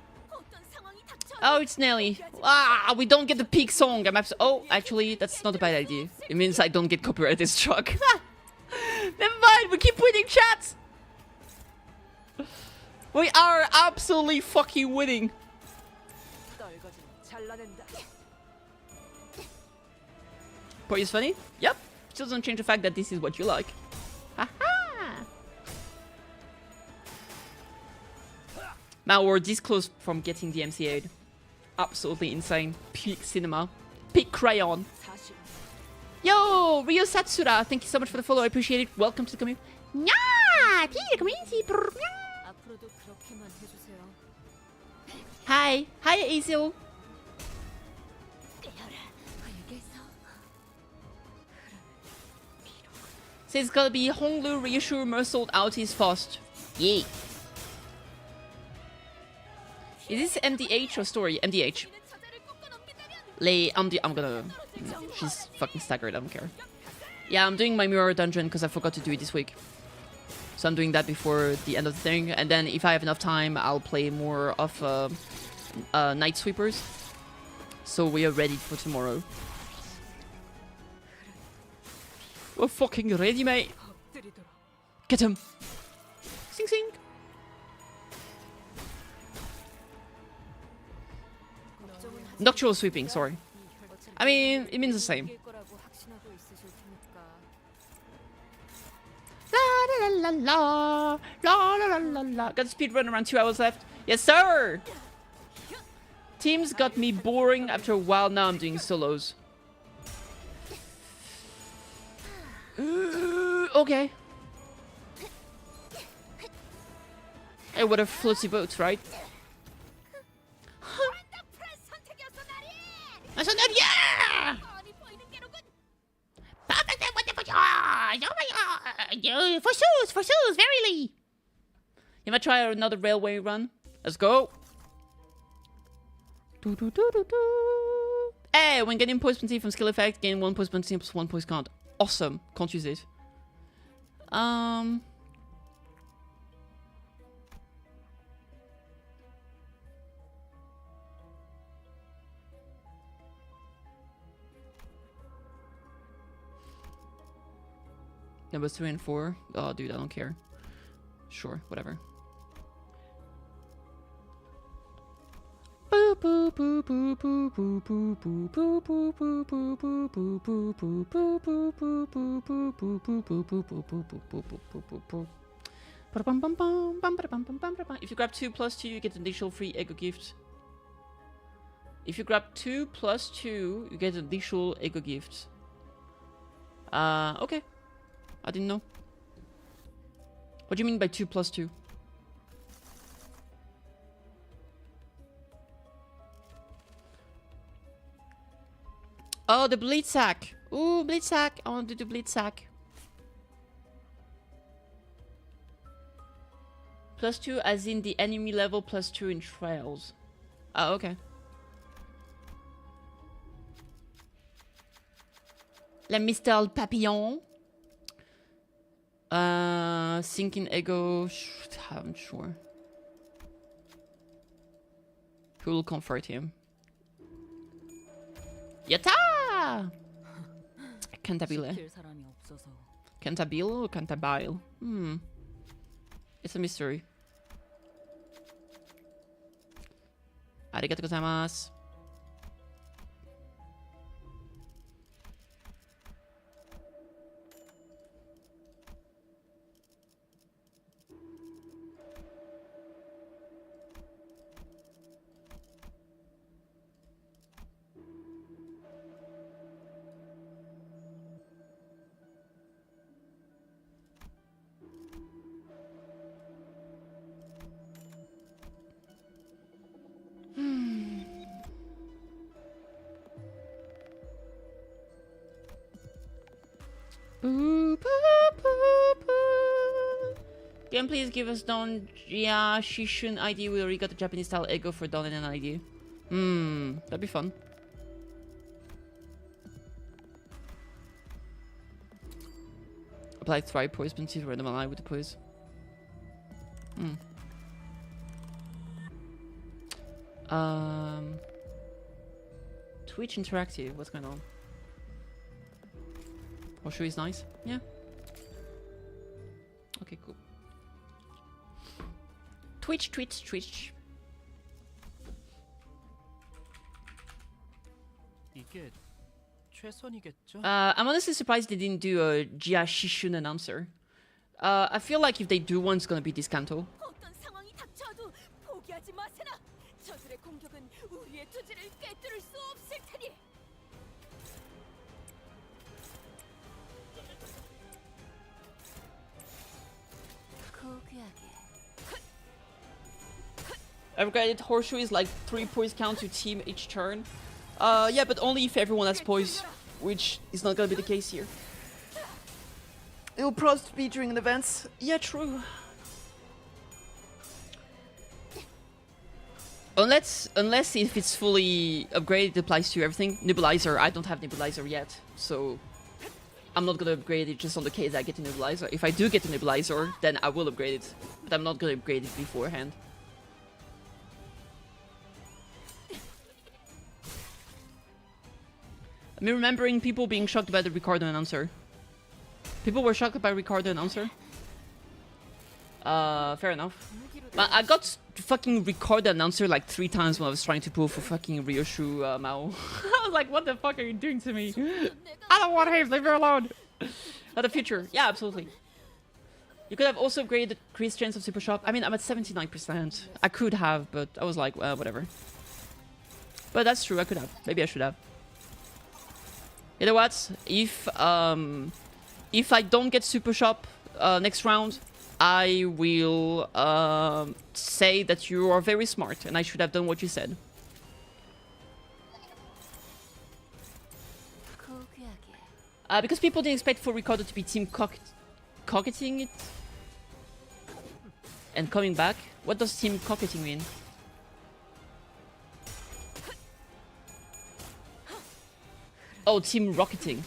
Oh, it's Nelly. Ah, we don't get the peak song. Oh, actually, that's not a bad idea. It means I don't get copyrighted struck. Never mind, we keep winning, chat. We are absolutely fucking winning. Point is funny? Yep. Still doesn't change the fact that this is what you like. Haha! Now we're this close from getting the MCA'd. Absolutely insane. Peak cinema. Peak crayon. Yo! Ryo Satsura! Thank you so much for the follow. I appreciate it. Welcome to the community. Nya! To the community. Hi. Hi, Azil. So it's gotta be Honglu, Ryoshu, Meursault, Autis, Faust. Yay. Is this MDH or story? MDH. I'm gonna... She's fucking staggered, I don't care. Yeah, I'm doing my mirror dungeon because I forgot to do it this week. So I'm doing that before the end of the thing. And then if I have enough time, I'll play more of Night Sweepers. So we are ready for tomorrow. We're fucking ready, mate. Get him. Sing sing. Nocturnal sweeping, sorry. I mean, it means the same. La la la la la la la la la. Got a speed run around 2 hours left. Yes, sir. Teams got me boring after a while. Now I'm doing solos. Okay. Hey, what a floaty boat, right? Yeah! For shoes, verily. You might try another railway run. Let's go. Hey, when getting poise penalty from skill effect, gain 1 poise penalty plus 1 poise count. Awesome. Can't use it. Numbers 3 and 4. Oh, dude, I don't care. Sure, whatever. If you grab 2 plus 2, you get an additional free ego gift. If you grab 2 plus 2, you get an additional ego gift. Okay. I didn't know. What do you mean by 2 plus 2? Oh, the bleed sack. Ooh, bleed sack. I want to do bleed sack. Plus 2 as in the enemy level, plus 2 in trials. Oh, okay. La Mr. Papillon. Sinking ego. I'm sure. Who will comfort him? Yatta! Cantabile. Cantabile or Cantabile? It's a mystery. Arigatou gozaimasu. Can please give us Don Shishun ID? We already got the Japanese style ego for Don and an ID. That'd be fun. Apply 3 poise penalties, random ally with the poise. Twitch Interactive, what's going on? Hoshu is nice. Yeah. Okay, cool. Twitch. I'm honestly surprised they didn't do a Jia Shishun announcer. I feel like if they do one, it's gonna be this Canto. Upgraded Horseshoe is like 3 poise count to team each turn. Yeah, but only if everyone has poise, which is not gonna be the case here. It'll probably be during events. Yeah, true. Unless if it's fully upgraded, it applies to everything. Nebulizer, I don't have Nebulizer yet, so I'm not gonna upgrade it just on the case I get a Nebulizer. If I do get a Nebulizer, then I will upgrade it, but I'm not gonna upgrade it beforehand. I'm remembering people being shocked by the Ricardo announcer. People were shocked by Ricardo announcer. Fair enough. But I got fucking Ricardo announcer like 3 times when I was trying to pull for fucking Ryoshu Mao. I was like, what the fuck are you doing to me? I don't want him, leave me alone. Not the future. Yeah, absolutely. You could have also upgraded Chris' chance of Super Shop. I mean, I'm at 79%. I could have, but I was like, well, whatever. But that's true, I could have. Maybe I should have. You know what? If I don't get Super Shop next round, I will say that you are very smart and I should have done what you said. Because people didn't expect for Ricardo to be team cocketing it and coming back. What does team cocketing mean? Oh, team rocketing.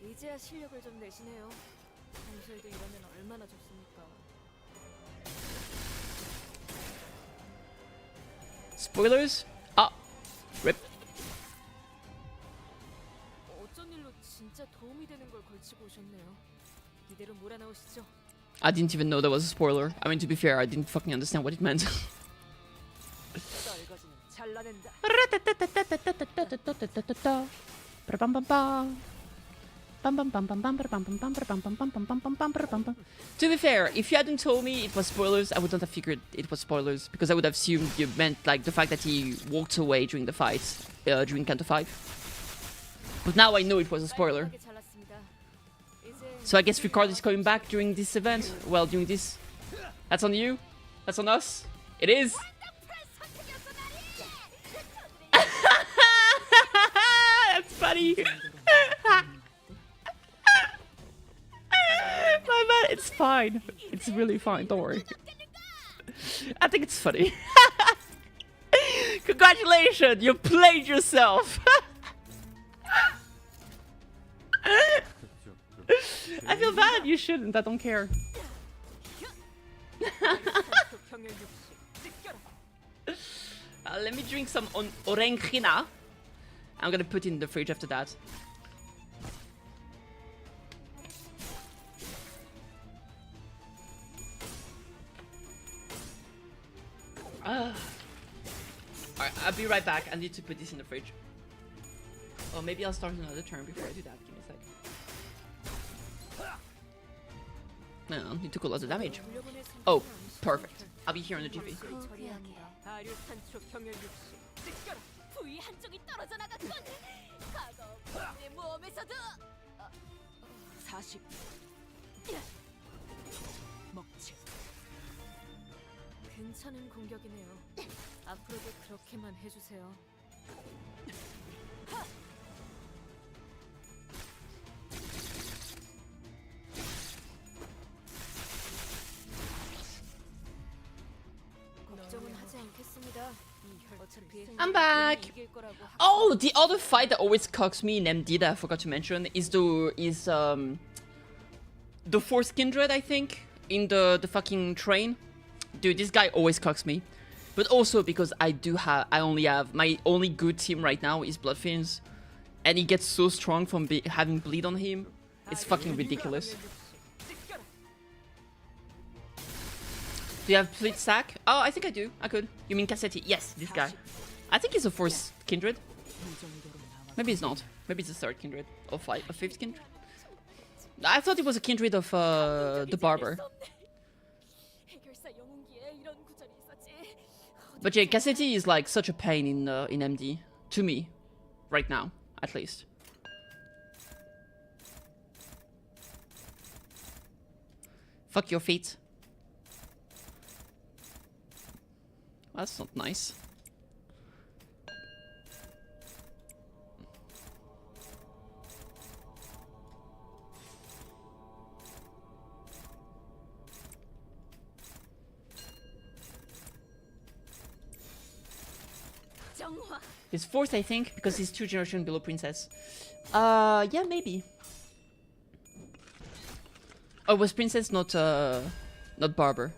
이제야 실력을 좀 내시네요. 평소에도 이러면 얼마나 좋습니까? Spoilers? Ah, rip. 어쩐 일로 진짜 도움이 되는 걸 걸치고 오셨네요. 이대로 몰아넣으시죠. I didn't even know that was a spoiler. I mean, to be fair, I didn't fucking understand what it meant. 썰거지는 잘라낸다. To be fair, if you hadn't told me it was spoilers, I would not have figured it was spoilers, because I would have assumed you meant like the fact that he walked away during the fight, during Canto VIII. But now I know it was a spoiler. 깔끔하게 잘랐습니다. 이제 So I guess Ricard is coming back during this event. Well, during this. That's on you. That's on us. It is. That's funny. My bad. It's fine. It's really fine. Don't worry. I think it's funny. Congratulations. You played yourself. I feel bad. You shouldn't. I don't care. 경혈 육식 찢겨라. Let me drink some orangina. I'm gonna put it in the fridge after that. Alright, I'll be right back. I need to put this in the fridge. Oh, maybe I'll start another turn before I do that. Give me a sec. No, you took a lot of damage. Oh, perfect. I'll be here in a jiffy. 아류탄초 경혈 육식 찢겨라. 부위 한쪽이 떨어져 나갔군. 과거 내 몸에서도 40 먹지. 괜찮은 공격이네요. 앞으로도 그렇게만 해주세요. 걱정은 하지 않겠습니다. 어차피 I'm back. 이길 거라고 Oh, the other fight that always cocks me in MD that I forgot to mention is the Force Kindred, I think, in the fucking train. Dude, this guy always cocks me. But also because I only have my only good team right now is Bloodfiends, and he gets so strong from having bleed on him. It's fucking ridiculous. Do you have Fleet Stack? Oh, I think I do. I could. You mean Cassetti? Yes, this guy. I think he's a Force Kindred. Maybe he's not. Maybe it's a third Kindred. Or a fifth Kindred. I thought it was a Kindred of the Barber. 해결사 영웅기에 이런 구절이 있었지. But yeah, Cassetti is like such a pain in MD. To me. Right now, at least. Fuck your feet. That's not nice. He's fourth, I think, because he's 2 generations below Princess. Yeah, maybe. Oh, was Princess not Barber?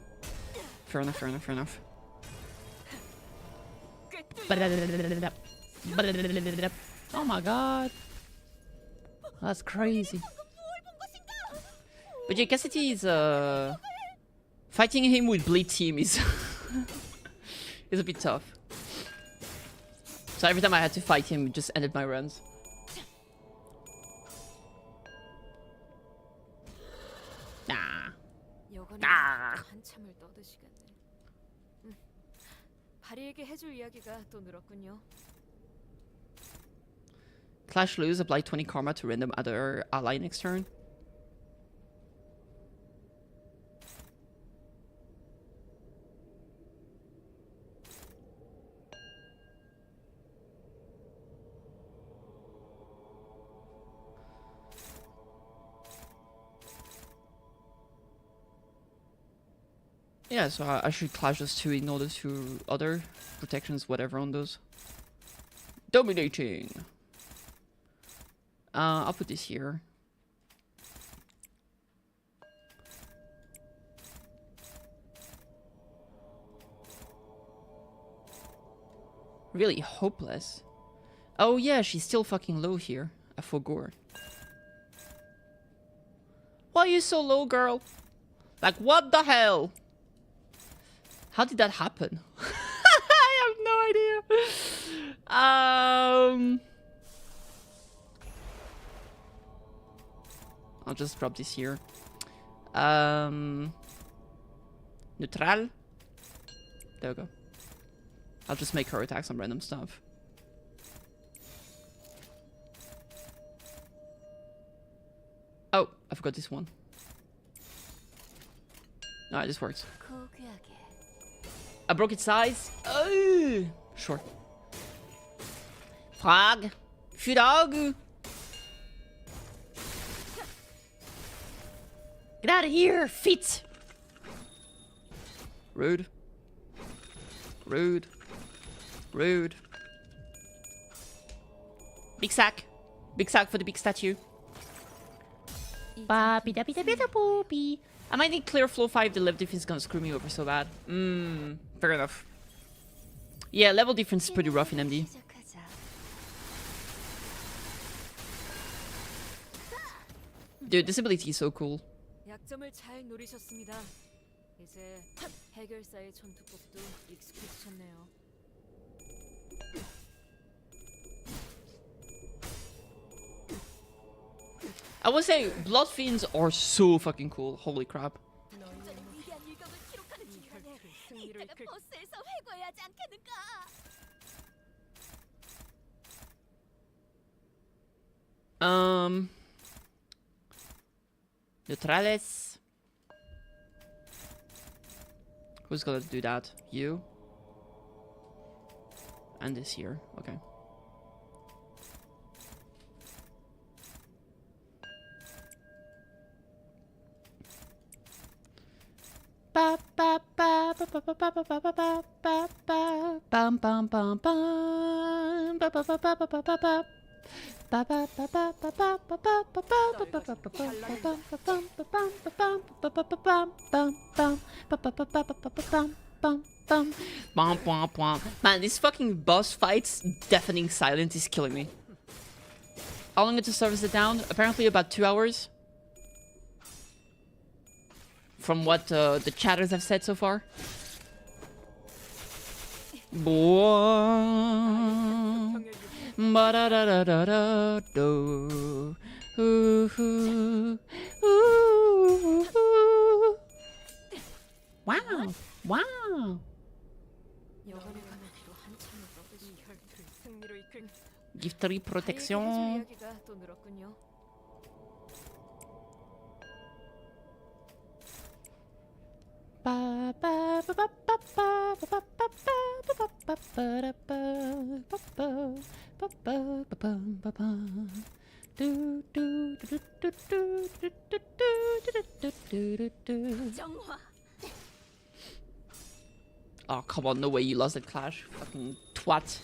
Fair enough, fair enough, fair enough. Oh my god. That's crazy. But yeah, Cassidy is fighting him with bleed team is is a bit tough. So every time I had to fight him, it just ended my runs. Nah. 아. 한참을 떠드시겠네. 바리에게 해줄 이야기가 또 늘었군요. Clash lose, apply 20 karma to random other ally next turn. Yeah, so I should clash those two in order to other protections, whatever on those. Dominating. I'll put this here. Really hopeless. Oh yeah, she's still fucking low here. I forgot. Why are you so low, girl? Like, what the hell? How did that happen? I have no idea. I'll just drop this here. Neutral. There we go. I'll just make her attack some random stuff. Oh, I forgot this one. Alright, this works. I broke its size. Oh, sure. Frog. Frog. Get out of here, feet. Rude. Rude. Rude. Big sack. Big sack for the big statue. I might need clear flow 5. The level defense is gonna screw me over so bad. Fair enough. Yeah, level defense is pretty rough in MD. Dude, this ability is so cool. 약점을 잘 노리셨습니다. 이제 해결사의 전투법도 익숙해지셨네요. I would say Blood Fiends are so fucking cool. Holy crap. Neutrales. Who's gonna do that? You? And this here. Okay. Ba ba ba ba ba ba ba ba ba ba ba ba bum bum bum bum ba ba ba ba ba ba ba ba. Man, this fucking boss fight's deafening silence is killing me. How long to service it down? Apparently about 2 hours. From what the chatters have said so far. Wow! Wow! Giftry protection. Oh, come on, no way you lost that clash. Fucking twat.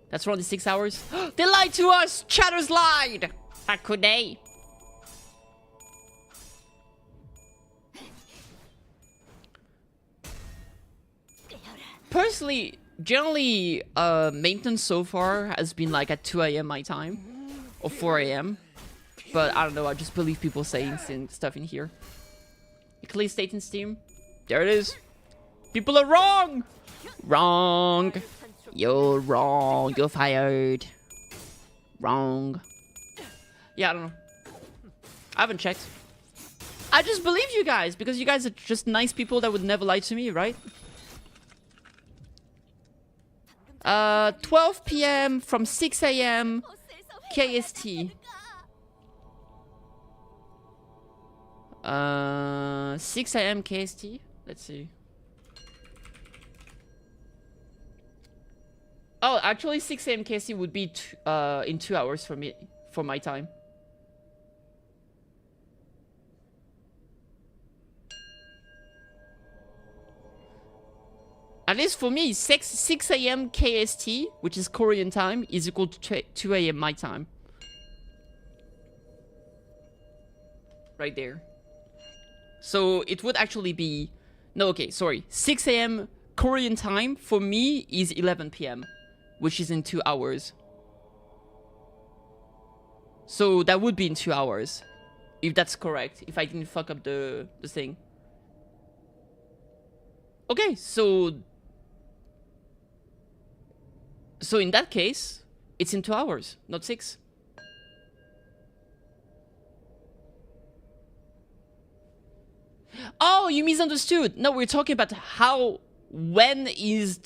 That's for only 6 hours? They lied to us! Chatters lied! How could they? Personally, generally, maintenance so far has been like at 2 AM my time. Or 4 AM. But I don't know, I just believe people saying stuff in here. Clear state in Steam. There it is. People are wrong! Wrong. You're wrong. You're fired. Wrong. Yeah, I don't know. I haven't checked. I just believe you guys, because you guys are just nice people that would never lie to me, right? 12 PM from 6 AM KST. 6 AM KST. Let's see. Oh, actually 6 AM KST would be in 2 hours for me, for my time. At least for me, 6 a.m. KST, which is Korean time, is equal to 2 a.m. my time. Right there. So it would actually be... No, okay, sorry. 6 a.m. Korean time for me is 11 p.m. which is in 2 hours. So that would be in 2 hours. If that's correct. If I didn't fuck up the thing. Okay, so in that case, it's in 2 hours, not 6. Oh, you misunderstood. No, we're talking about when it's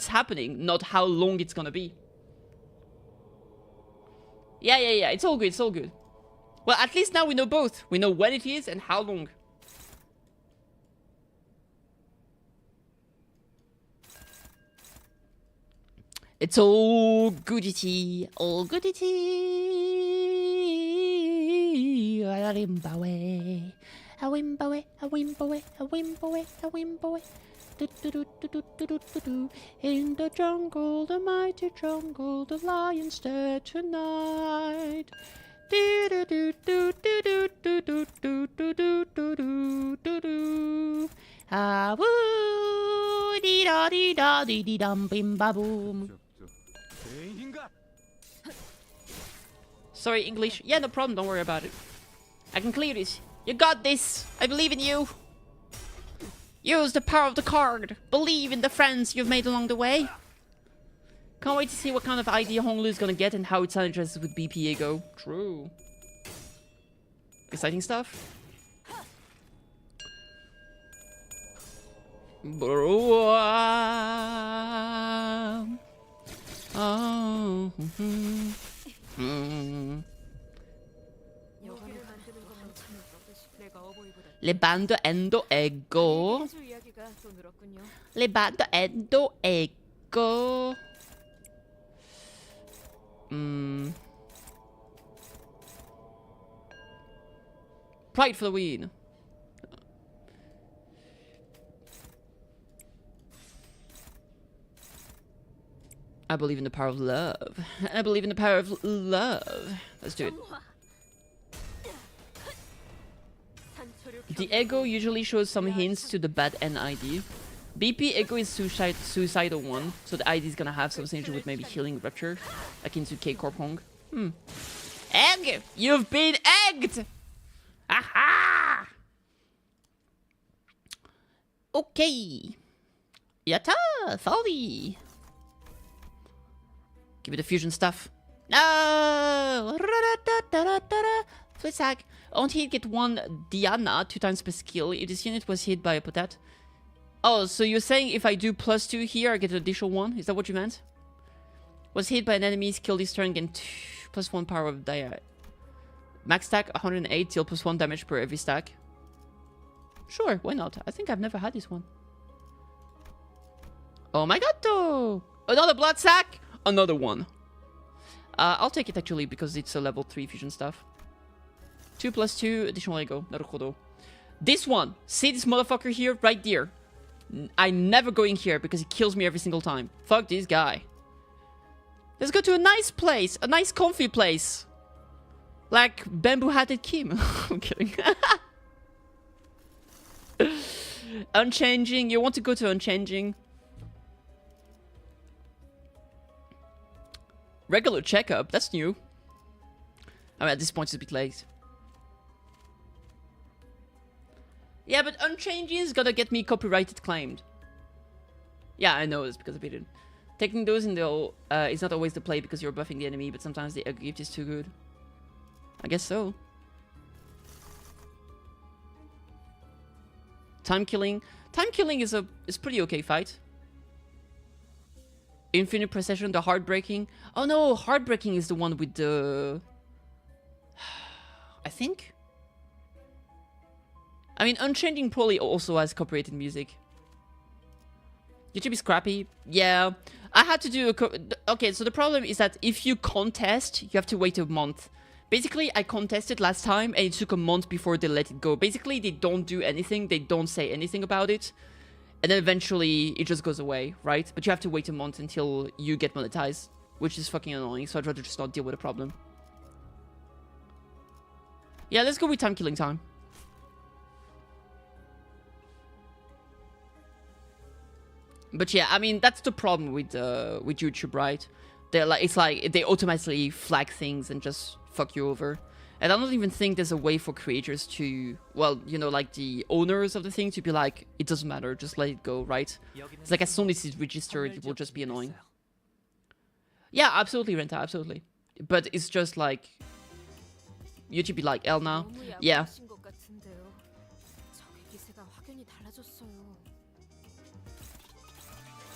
happening, not how long it's gonna be. Yeah, it's all good, it's all good. Well, at least now we know both. We know when it is and how long. It's all goodity, all goodity. A rimbawe, a wimbawe, a wimbawe, a wimbawe, a wimbawe. In the jungle, the mighty jungle, the lion's dead tonight. Ah woo, dee da dee da dee dee dum bim ba boom. Sorry, English. Yeah, no problem. Don't worry about it. I can clear this. You got this. I believe in you. Use the power of the card. Believe in the friends you've made along the way. Can't wait to see what kind of idea Honglu is gonna get and how it synergizes with BPA go. True. Exciting stuff. Oh. Le bando endo ego. Le bando endo ego. Pride for the win. I believe in the power of love. I believe in the power of love. Let's do it. The ego usually shows some hints to the bad end ID. BP ego is suicidal one, so the ID is gonna have some synergy with maybe healing rupture, akin to K Corp Hong. Egg! You've been egged! Aha! Okay. Yatta! Folly! Give me the fusion stuff. No! Flip sack. On hit, get 1 Diana 2 times per skill. If this unit was hit by a potat. Oh, so you're saying if I do +2 here, I get an additional 1? Is that what you meant? Was hit by an enemy, skill this turn, gain +1 power of dia. Max stack 108, deal +1 damage per every stack. Sure, why not? I think I've never had this one. Oh my god, though! Another blood sack! Another one. I'll take it actually because it's a level 3 fusion stuff. 2 + 2, additional ego. Naruhodo. This one. See this motherfucker here? Right there. I'm never going here because he kills me every single time. Fuck this guy. Let's go to a nice place. A nice comfy place. Like Bamboo-Hatted Kim. I'm kidding. Unchanging. You want to go to Unchanging? Regular checkup. That's new. I mean, at this point it's a bit late. Yeah, but Unchanging is gonna get me copyrighted claimed. Yeah, I know, it's because I beat it. Taking those in the is not always the play because you're buffing the enemy, but sometimes the egg gift is too good. I guess so. Time killing. Time killing is pretty okay fight. Infinite Procession, the Heartbreaking. Oh no, Heartbreaking is the one with the... I think? I mean, Unchanging probably also has copyrighted music. YouTube is crappy. Yeah. I had to do a... Okay, so the problem is that if you contest, you have to wait a month. Basically, I contested last time and it took a month before they let it go. Basically, they don't do anything. They don't say anything about it. and then eventually it just goes away, right? But you have to wait a month until you get monetized, which is fucking annoying, so I'd rather just not deal with the problem. Yeah, let's go with time killing time. But yeah, I mean, that's the problem with YouTube, right? They're like, it's like they automatically flag things and just fuck you over. And I don't even think there's a way for creators to, well, you know, like the owners of the thing to be like, it doesn't matter, just let it go, right? It's like as soon as it's registered, it will just be annoying. Yeah, absolutely, Renta, absolutely. But it's just like, YouTube be like, L now. Yeah.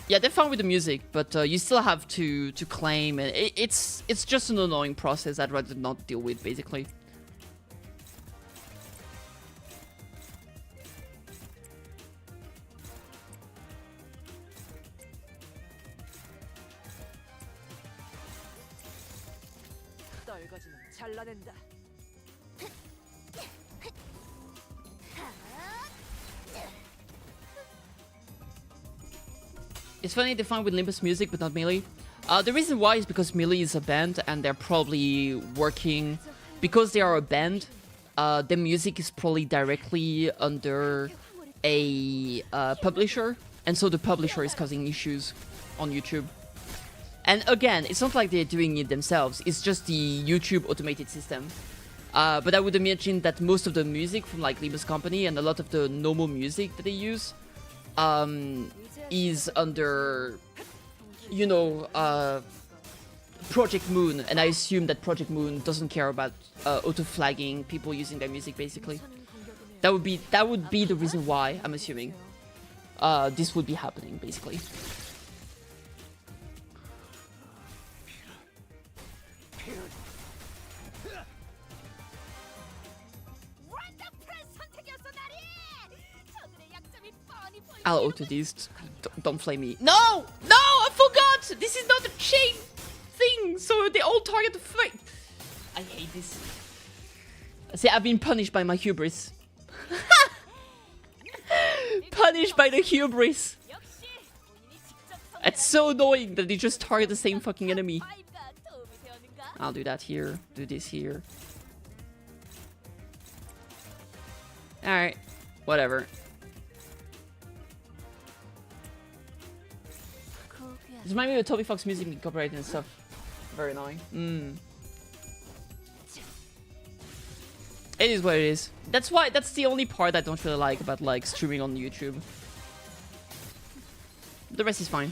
Yeah, they're fine with the music, but you still have to claim, and it's just an annoying process I'd rather not deal with, basically. It's funny they find with Limbus music, but not Melee. The reason why is because Melee is a band, and they're probably working... Because they are a band, the music is probably directly under a publisher, and so the publisher is causing issues on YouTube. And again, it's not like they're doing it themselves, it's just the YouTube automated system. But I would imagine that most of the music from like Limbus Company and a lot of the normal music that they use is under, you know, Project Moon, and I assume that Project Moon doesn't care about auto-flagging people using their music, basically. That would be the reason why, I'm assuming, this would be happening, basically. I'll auto these. Don't flame me. No! No! I forgot! This is not a chain thing, so they all target the fight. I hate this. See, I've been punished by my hubris. Punished by the hubris. It's so annoying that they just target the same fucking enemy. I'll do that here. Do this here. Alright. Whatever. This reminds me of Toby Fox music and copyright and stuff. Very annoying. It is what it is. That's the only part I don't really like about like streaming on YouTube. The rest is fine.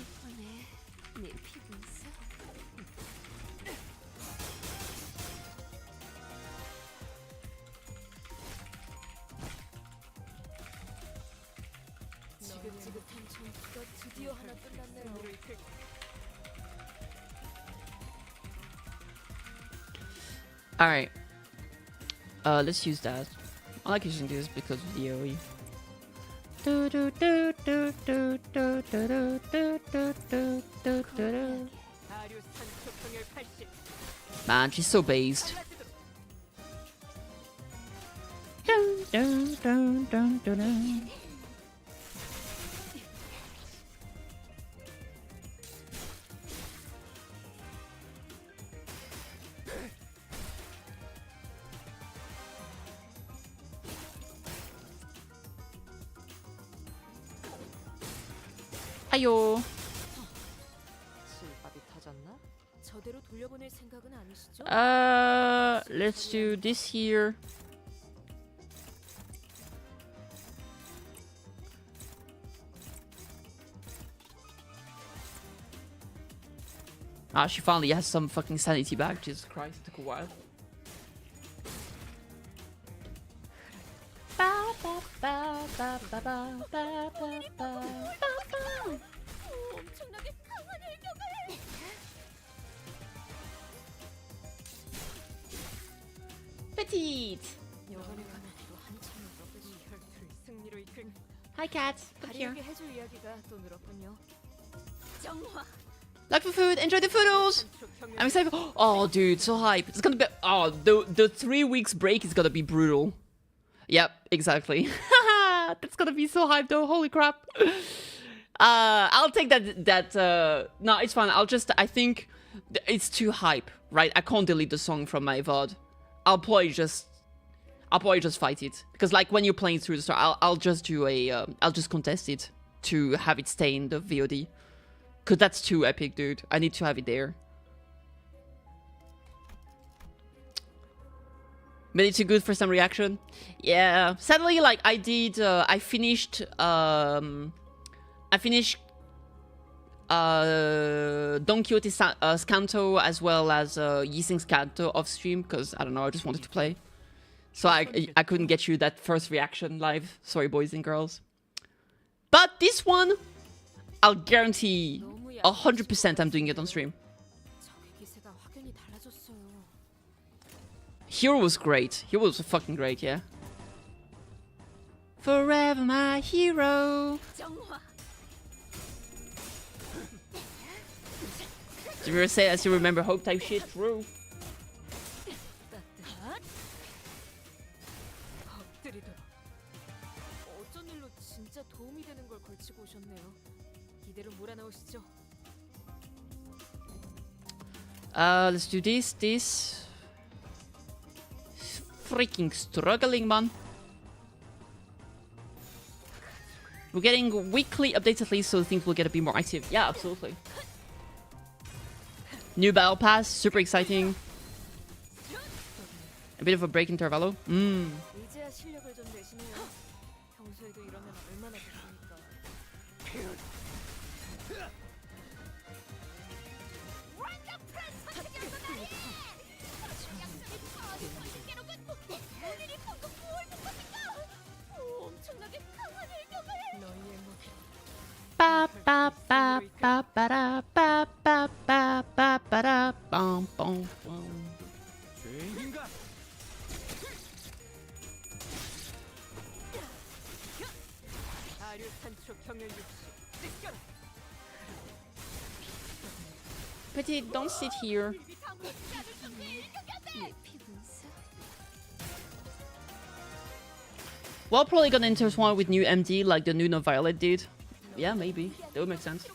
Alright. Let's use that. I like using this because of the AoE. Man, she's so based. 아요. Let's do this here. Ah, she finally has some fucking sanity back. Jesus Christ, it took a while. Petite. Hi, cat. Come here. Like for food. Enjoy the foodles. I'm excited. Oh, dude, so hype. It's gonna be. Oh, the 3 weeks break is gonna be brutal. Yep, exactly. That's gonna be so hype though. Holy crap. I'll take that. No, it's fine. I think it's too hype, right? I can't delete the song from my VOD. I'll probably just fight it. Because like when you're playing through the story, I'll just do I'll just contest it to have it stay in the VOD. Because that's too epic, dude. I need to have it there. Made it too good for some reaction? Yeah. Sadly, like I finished Don Quixote's Canto as well as Yixing's Canto off stream because I don't know, I just wanted to play. So I couldn't get you that first reaction live. Sorry, boys and girls. But this one, I'll guarantee 100% I'm doing it on stream. Hero was great. Hero was fucking great, yeah. Forever my hero. Did you ever say as you remember hope type shit? True. Let's do this. Freaking struggling, man. We're getting weekly updates at least, so things will get a bit more active. Yeah, absolutely. New battle pass, super exciting. A bit of a break intervallo. Ba ba ba ba ba da ba ba ba ba ba da bum bum bum. Petit, don't sit here. Well, probably gonna intertwine with new MD like the new Violet did. Yeah, maybe. That would make sense.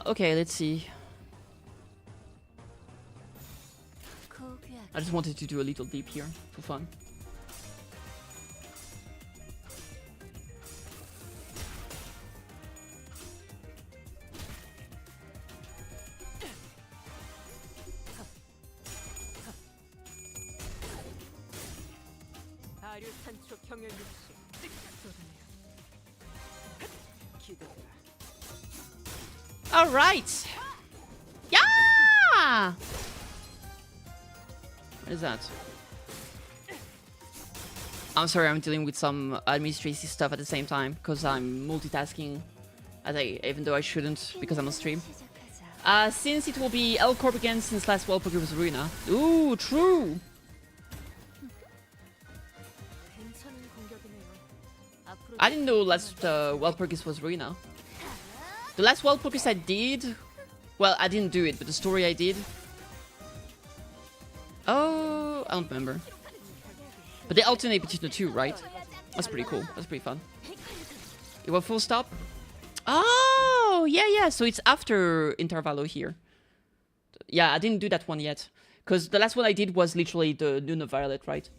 Okay, let's see. I just wanted to do a little deep here for fun. All right. Yeah. What is that? I'm sorry, I'm dealing with some administrative stuff at the same time because I'm multitasking, even though I shouldn't because I'm on stream. Since it will be L Corp again, since last World Poker was Ruina. Ooh, true. I didn't know last World Purgis was Ruina. The last World Purgis I did... Well, I didn't do it, but the story I did... Oh, I don't remember. But they alternate between the two, right? That's pretty cool. That's pretty fun. You want full stop? Oh, yeah. So it's after Intervallo here. Yeah, I didn't do that one yet. Because the last one I did was literally the Luna Violet, right?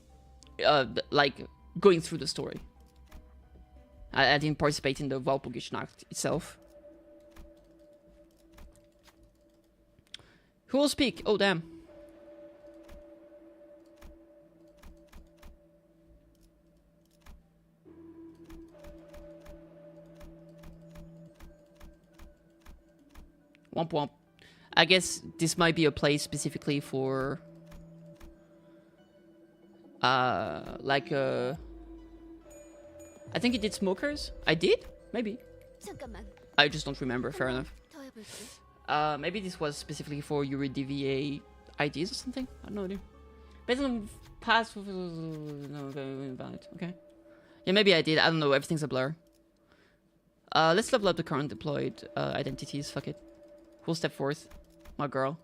Like, going through the story. I didn't participate in the Walpurgis Nacht itself. Who will speak? Oh, damn. Womp womp. I guess this might be a place specifically for... I think it did smokers. I did? Maybe. I just don't remember. Fair enough. Maybe this was specifically for URDVA IDs or something. I don't know. Dude. Based on past... No, invalid. Okay. Yeah, maybe I did. I don't know. Everything's a blur. Let's level up the current deployed identities. Fuck it. Who'll step forth? My girl.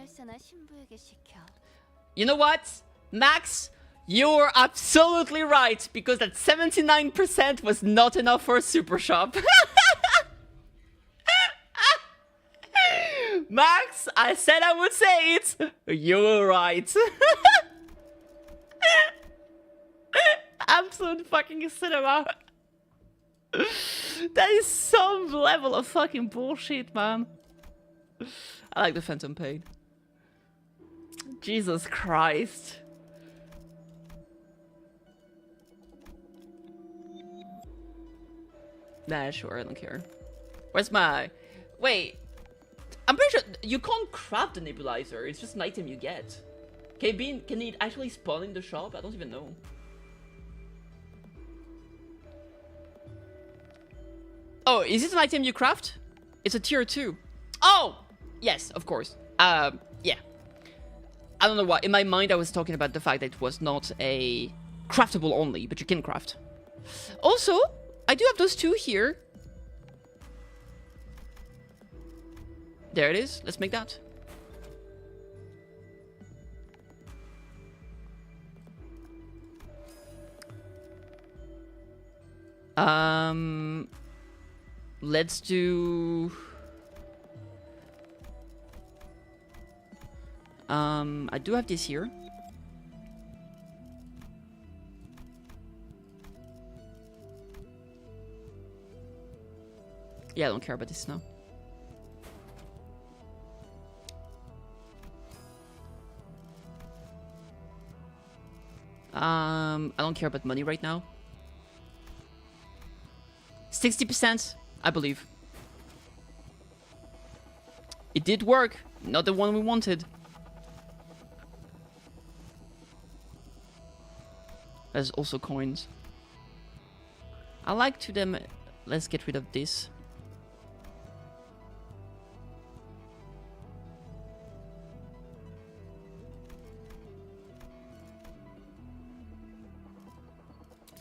설사나 신부에게 시켜. You know what? Max, you're absolutely right, because that 79% was not enough for a super shop. Max, I said I would say it. You were right. Absolute fucking cinema. That is some level of fucking bullshit, man. I like the Phantom Pain. Jesus Christ. Nah, sure, I don't care. Where's my... Wait. I'm pretty sure you can't craft the nebulizer. It's just an item you get. Can it actually spawn in the shop? I don't even know. Oh, is it an item you craft? It's a tier 2. Oh! Yes, of course. Yeah. I don't know why. In my mind, I was talking about the fact that it was not a craftable only, but you can craft. Also, I do have those two here. There it is. Let's make that. Let's do... I do have this here. Yeah, I don't care about this now. I don't care about money right now. 60%, I believe. It did work. Not the one we wanted. There's also coins. I like to them. Let's get rid of this.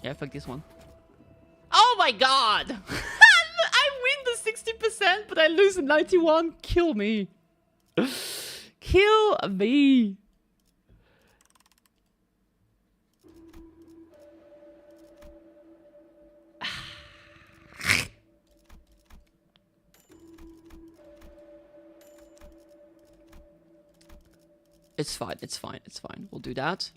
Yeah, fuck this one. Oh my god! I win the 60%, but I lose the 91. Kill me. Kill me. It's fine, it's fine, it's fine. We'll do that.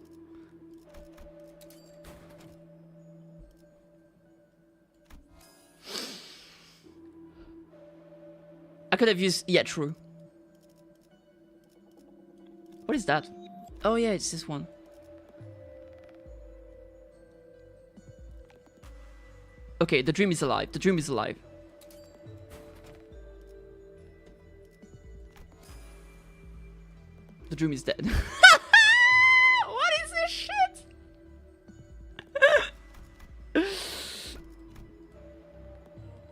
I could have used... Yeah, true. What is that? Oh yeah, it's this one. Okay, the dream is alive. The dream is alive. The dream is dead. What is this shit?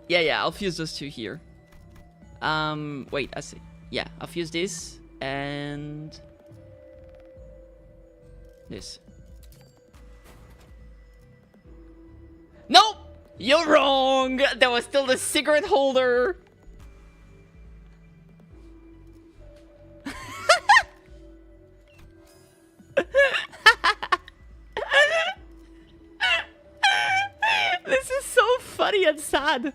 Yeah, I'll fuse those two here. Wait, I see. Yeah, I'll fuse this and this. Nope! You're wrong! There was still the cigarette holder! This is so funny and sad.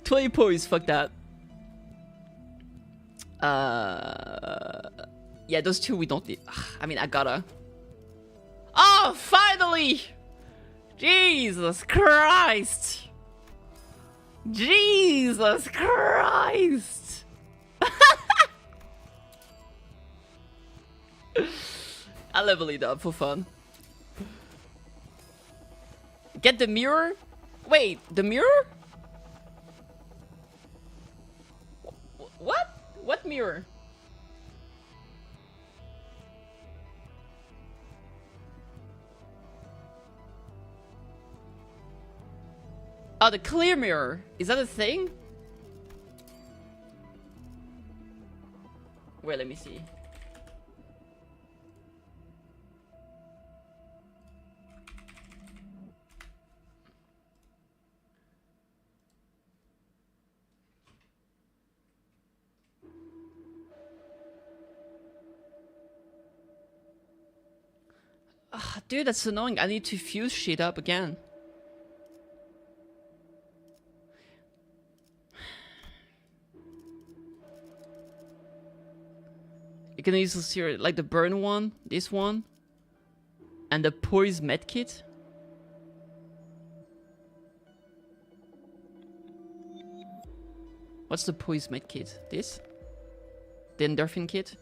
20 points, fuck that. Yeah, those two we don't need. I mean, I gotta. Oh, finally! Jesus Christ! Jesus Christ! I level it up for fun. Get the mirror? Wait, the mirror? What? What mirror? Oh, the clear mirror. Is that a thing? Wait, let me see. Dude, that's annoying. I need to fuse shit up again. You can easily see it, like the burn one, this one, and the poise medkit. What's the poise medkit? This? The endorphin kit?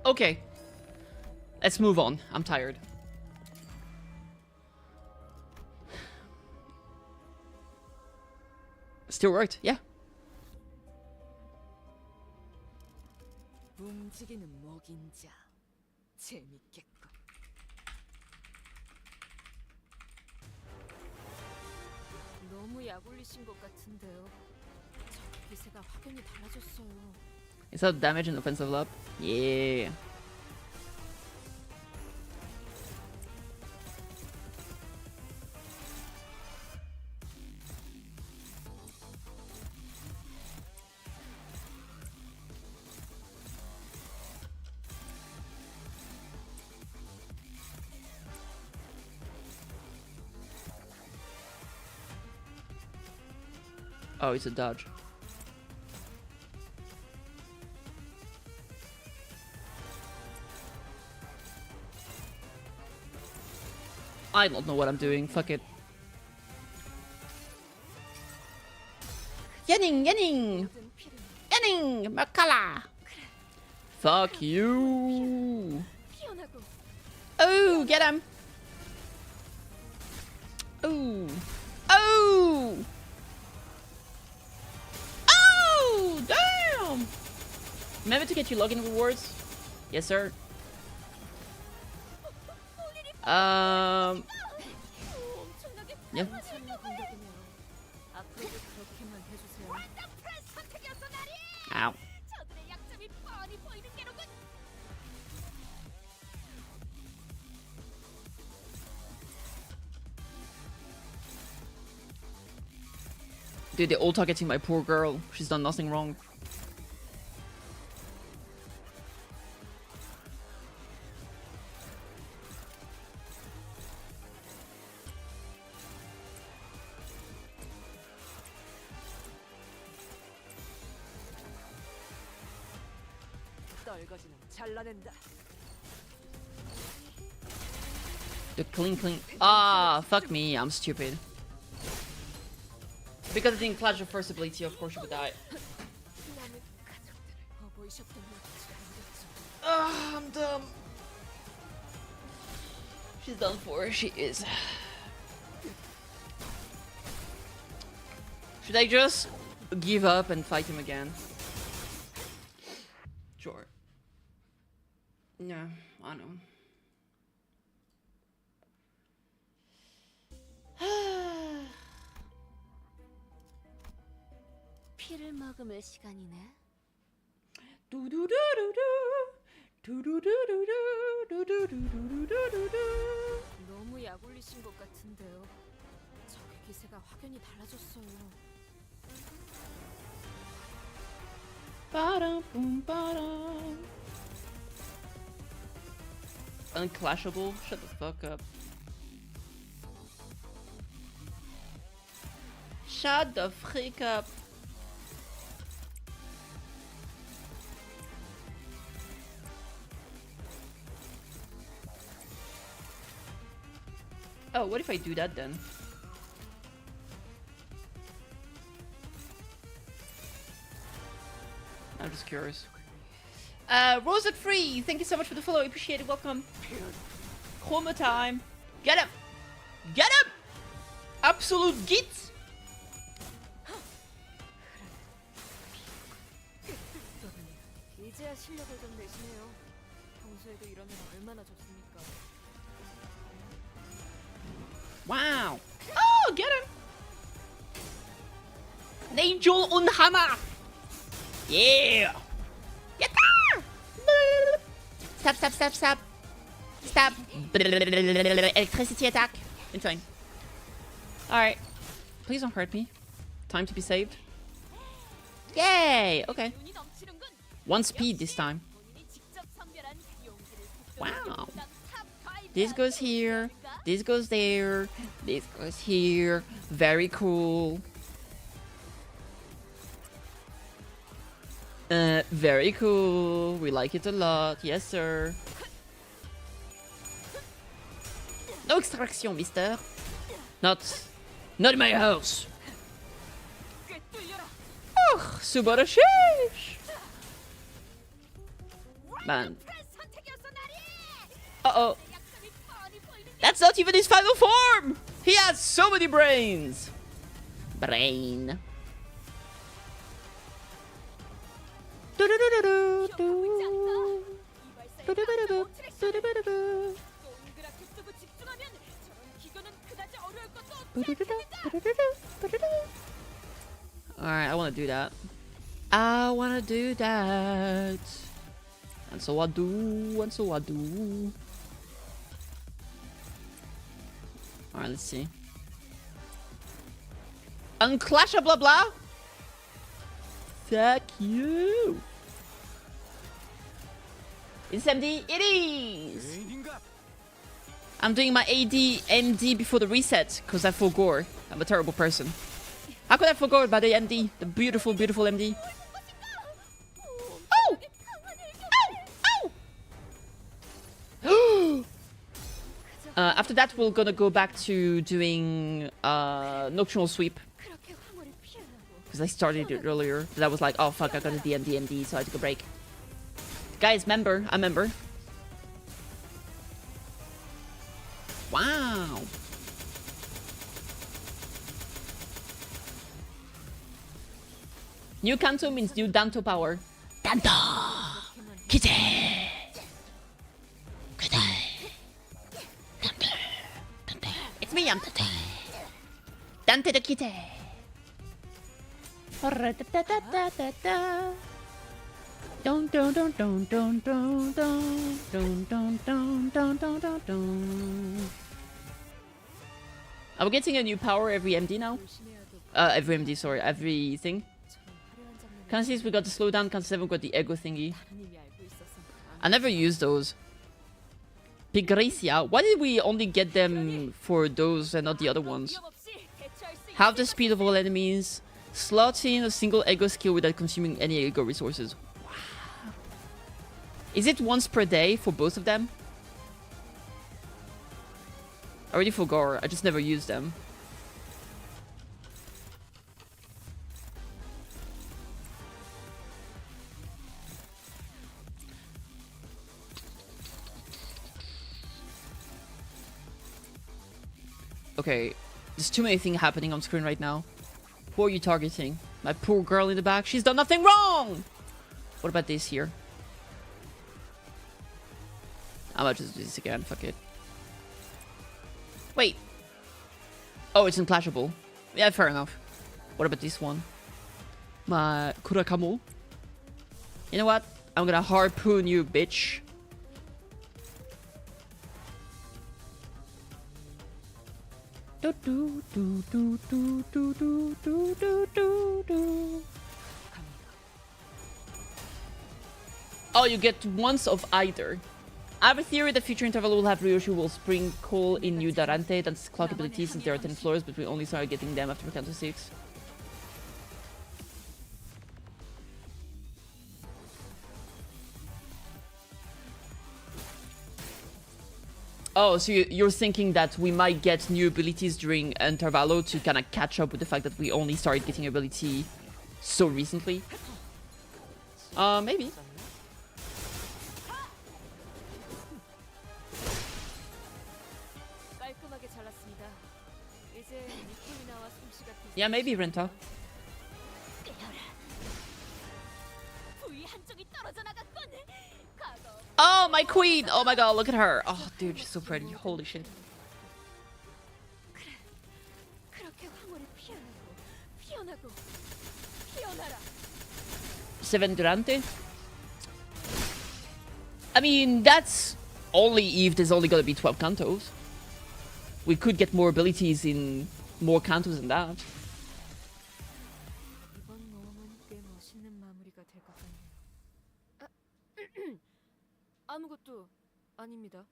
Okay. Let's move on. I'm tired. Still worked, yeah. 움직이는 먹인자. 재밌겠고. 너무 약 올리신 것 같은데요. 저 기세가 확연히 달라졌어요. Is that damage and offensive level up? Yeah. Oh, it's a dodge. I don't know what I'm doing. Fuck it. Yenning, Yenning! Yenning! Makala! Fuck you! Oh, get him! Oh! Oh! Oh! Damn! Remember to get your login rewards? Yes, sir. Yeah. Ow. Dude, they're all targeting my poor girl. She's done nothing wrong. The clean. Ah, fuck me, I'm stupid. Because I didn't clutch the first ability, of course she would die. Ah, I'm dumb. She's done for, she is. Should I just give up and fight him again? Sure. Yeah, I know. 피를 머금을 시간이네. 너무 약 올리신 것 같은데요. 적의 기세가 확연히 달라졌어요. Unclashable? Shut the fuck up. Shut the freak up. Oh, what if I do that then? I'm just curious. Rose at Free, thank you so much for the follow. I appreciate it. Welcome. Chroma time. Get him! Get him! Absolute git! 이제야 실력을 좀 내시네요. 평소에도 이러면 얼마나 좋습니까? Wow. Oh, get him! Angel und Hammer! Yeah! Get there! Stop. Stab. Electricity attack. It's fine. Alright. Please don't hurt me. Time to be saved. Yay! Okay. One speed this time. Wow. This goes here. This goes there. This goes here. Very cool. Very cool. We like it a lot. Yes, sir. No extraction, mister. Not in my house. Oh, subarashish. Man. Uh-oh. That's not even his final form! He has so many brains! Brain. Alright, I want to do that. I want to do that. And so I do, and so I do. Alright, let's see. Unclash blah blah. Fuck you. It's MD. It is. I'm doing my AD MD before the reset because I forgot. I'm a terrible person. How could I forget about the MD? The beautiful, beautiful MD. Oh! Oh! Oh! After that, we're gonna go back to doing Nocturnal Sweep. Because I started it earlier. But I was like, oh fuck, I gotta DMD, so I took a break. Guys, member. I'm member. Wow. New Canto means new Danto power. Danto! Kitty! Kitty! Dante! Dante! It's me, I'm Dante! Dante the Kitty! Dun dun dun dun dun dun dun dun dun dun dun dun dun dun. Are we getting a new power every MD now? Every MD, sorry, everything. Can't see we got the slowdown, can't 7 got the ego thingy. I never used those. Pigrecia, why did we only get them for those and not the other ones? Half the speed of all enemies. Slot in a single ego skill without consuming any ego resources. Wow. Is it once per day for both of them? I already forgot, I just never used them. Okay, there's too many things happening on screen right now. Who are you targeting? My poor girl in the back? She's done nothing wrong! What about this here? I might just do this again, fuck it. Wait. Oh, it's unclashable. Yeah, fair enough. What about this one? My Kurakamo? You know what? I'm gonna harpoon you, bitch. Oh, you get once of either. I have a theory that future interval will have Ryoshi will sprinkle in new Darante, that's clock abilities since there are 10 floors, but we only started getting them after Canto 6. Oh, so you're thinking that we might get new abilities during Intervallo to kind of catch up with the fact that we only started getting ability so recently? Maybe. Yeah, maybe, Renta. Oh, my queen! Oh my god, look at her. Oh, dude, she's so pretty. Holy shit. Seven Durante? I mean, that's only if there's only gonna be 12 Cantos. We could get more abilities in more Cantos than that. 이번 모험은 꽤 멋있는 마무리가 될 것 같네요. 아무것도 아닙니다.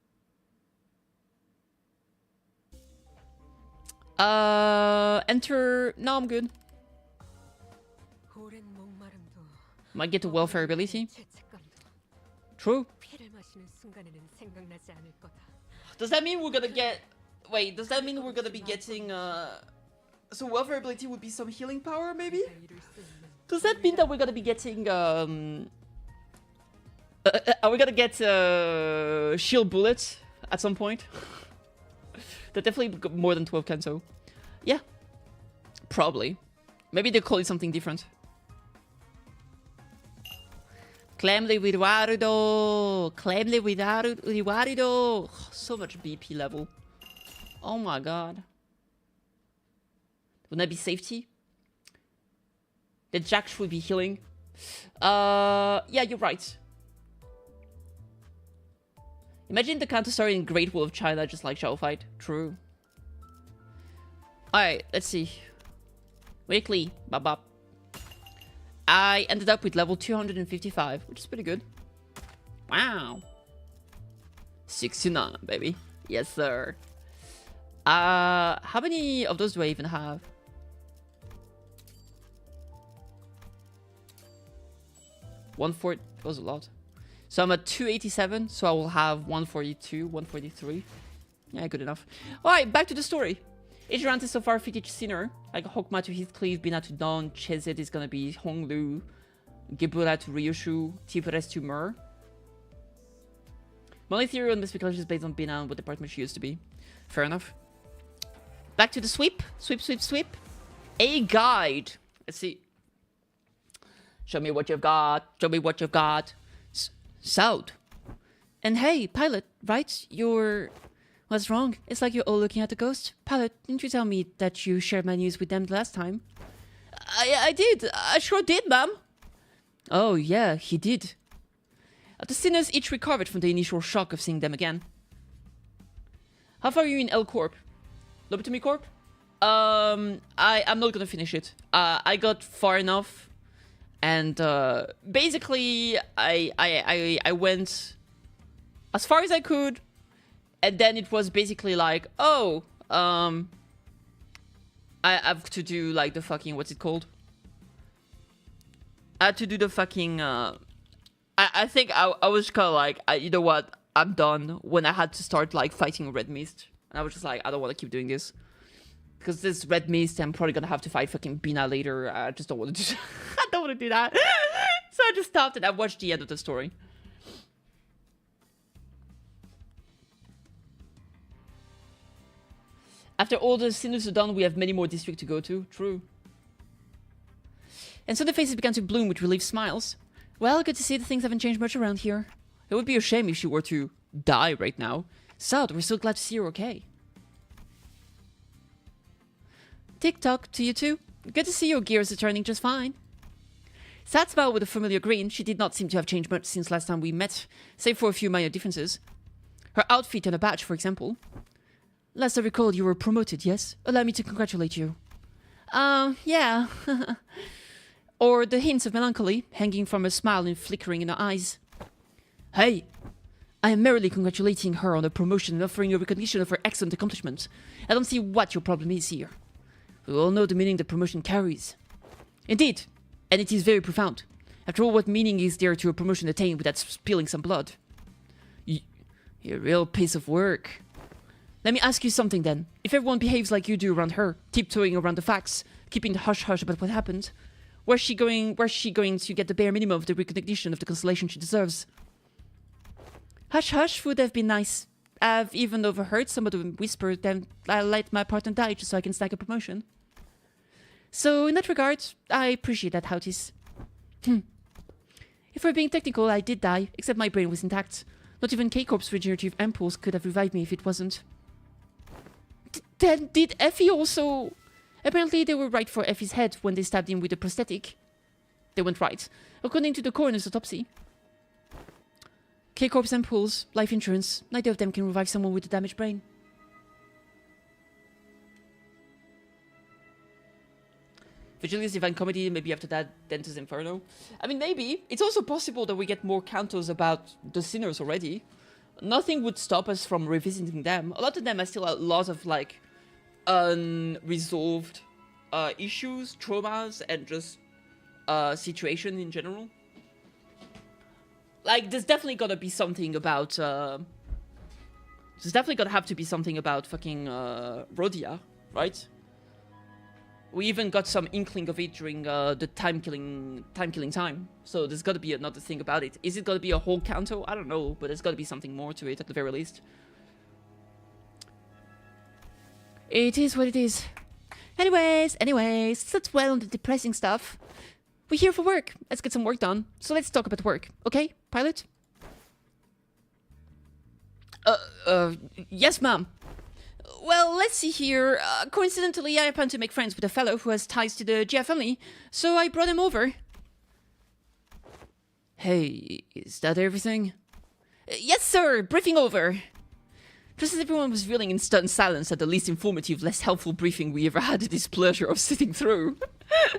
Enter. No, I'm good. 오랜 목마름도 Might get the welfare ability. 죄책감도 True. 피를 마시는 순간에는 생각나지 않을 거다. Does that mean we're gonna get... Wait, does that mean we're gonna be getting, So welfare ability would be some healing power, maybe? 이룰 수 있는 Does that mean that we're gonna be getting, are we gonna get, shield bullets at some point? They're definitely more than 12 Canto. Yeah. Probably. Maybe they call it something different. Claim the Wiwarudo! Claim the Wiwarudo! So much BP level. Oh my god. Wouldn't that be safety? The Jack should be healing. Yeah, you're right. Imagine the counter story in Great Wall of China just like Shadow Fight. True. Alright, let's see. Weekly. Bop. I ended up with level 255, which is pretty good. Wow. 69, baby. Yes, sir. How many of those do I even have? That was a lot. So I'm at 287, so I will have 142, 143. Yeah, good enough. Alright, back to the story. Ejirant is so far Fitich Sinner, like Hokma to Heathcliff, Bina to Dawn, Chezet is gonna be Honglu, Gebura to Ryushu, Tifres to Mur. My only theory on this speculation is based on Bina and what department she used to be. Fair enough. Back to the sweep. Sweep. A guide. Let's see. Show me what you've got. South. And hey, pilot, right? What's wrong? It's like you're all looking at the ghost. Pilot, didn't you tell me that you shared my news with them last time? I did. I sure did, ma'am. Oh, yeah, he did. The sinners each recovered from the initial shock of seeing them again. How far are you in L Corp? Lobotomy Corp? I'm not gonna finish it. I got far enough, and basically I went as far as I could, and then it was basically like, oh, I have to do like the fucking, what's it called? I had to do the fucking. I think I was kind of like, you know what? I'm done. When I had to start like fighting Red Mist, and I was just like, I don't want to keep doing this. Because this Red Mist, I'm probably gonna have to fight fucking Bina later. I just don't want to do I don't want to do that. So I just stopped and I watched the end of the story. After all the sinners are done, we have many more districts to go to. True. And so the faces began to bloom with relieved smiles. Well, good to see that things haven't changed much around here. It would be a shame if she were to die right now. South, we're so glad to see you're okay. Tick-tock to you too. Good to see your gears are turning just fine. Sad smile with a familiar grin. She did not seem to have changed much since last time we met, save for a few minor differences. Her outfit and a badge, for example. Last I recall, you were promoted, yes? Allow me to congratulate you. Yeah. Or the hints of melancholy, hanging from a smile and flickering in her eyes. Hey, I am merely congratulating her on her promotion and offering you recognition of her excellent accomplishments. I don't see what your problem is here. We all know the meaning the promotion carries. Indeed, and it is very profound. After all, what meaning is there to a promotion attained without spilling some blood? You're a real piece of work. Let me ask you something then. If everyone behaves like you do around her, tiptoeing around the facts, keeping the hush-hush about what happened, where's she going to get the bare minimum of the recognition of the consolation she deserves? Hush-hush would have been nice. I've even overheard some of them whisper that I'll let my partner die just so I can snag a promotion. So, in that regard, I appreciate that, Houtis. If we're being technical, I did die, except my brain was intact. Not even K-Corp's regenerative impulse could have revived me if it wasn't. Then did Effie also... Apparently they were right for Effie's head when they stabbed him with a prosthetic. They went right, according to the coroner's autopsy. K-Corps and pools, life insurance. Neither of them can revive someone with a damaged brain. Vigilius Divine Comedy, maybe after that, Dante's Inferno. I mean, maybe. It's also possible that we get more cantos about the sinners already. Nothing would stop us from revisiting them. A lot of them are still a lot of, like, unresolved issues, traumas, and just situation in general. Like, there's definitely gotta be something about, there's definitely gotta have to be something about fucking, Rhodia, right? We even got some inkling of it during, the time-killing time. So there's gotta be another thing about it. Is it gonna be a whole canto? I don't know, but there's gotta be something more to it at the very least. It is what it is. Anyways, let's dwell on the depressing stuff. We're here for work. Let's get some work done. So let's talk about work, okay, pilot? Yes, ma'am. Well, let's see here. Coincidentally, I plan to make friends with a fellow who has ties to the GF family, so I brought him over. Hey, is that everything? Yes, sir. Briefing over. Just as everyone was reeling in stunned silence at the least informative, less helpful briefing we ever had the displeasure of sitting through. I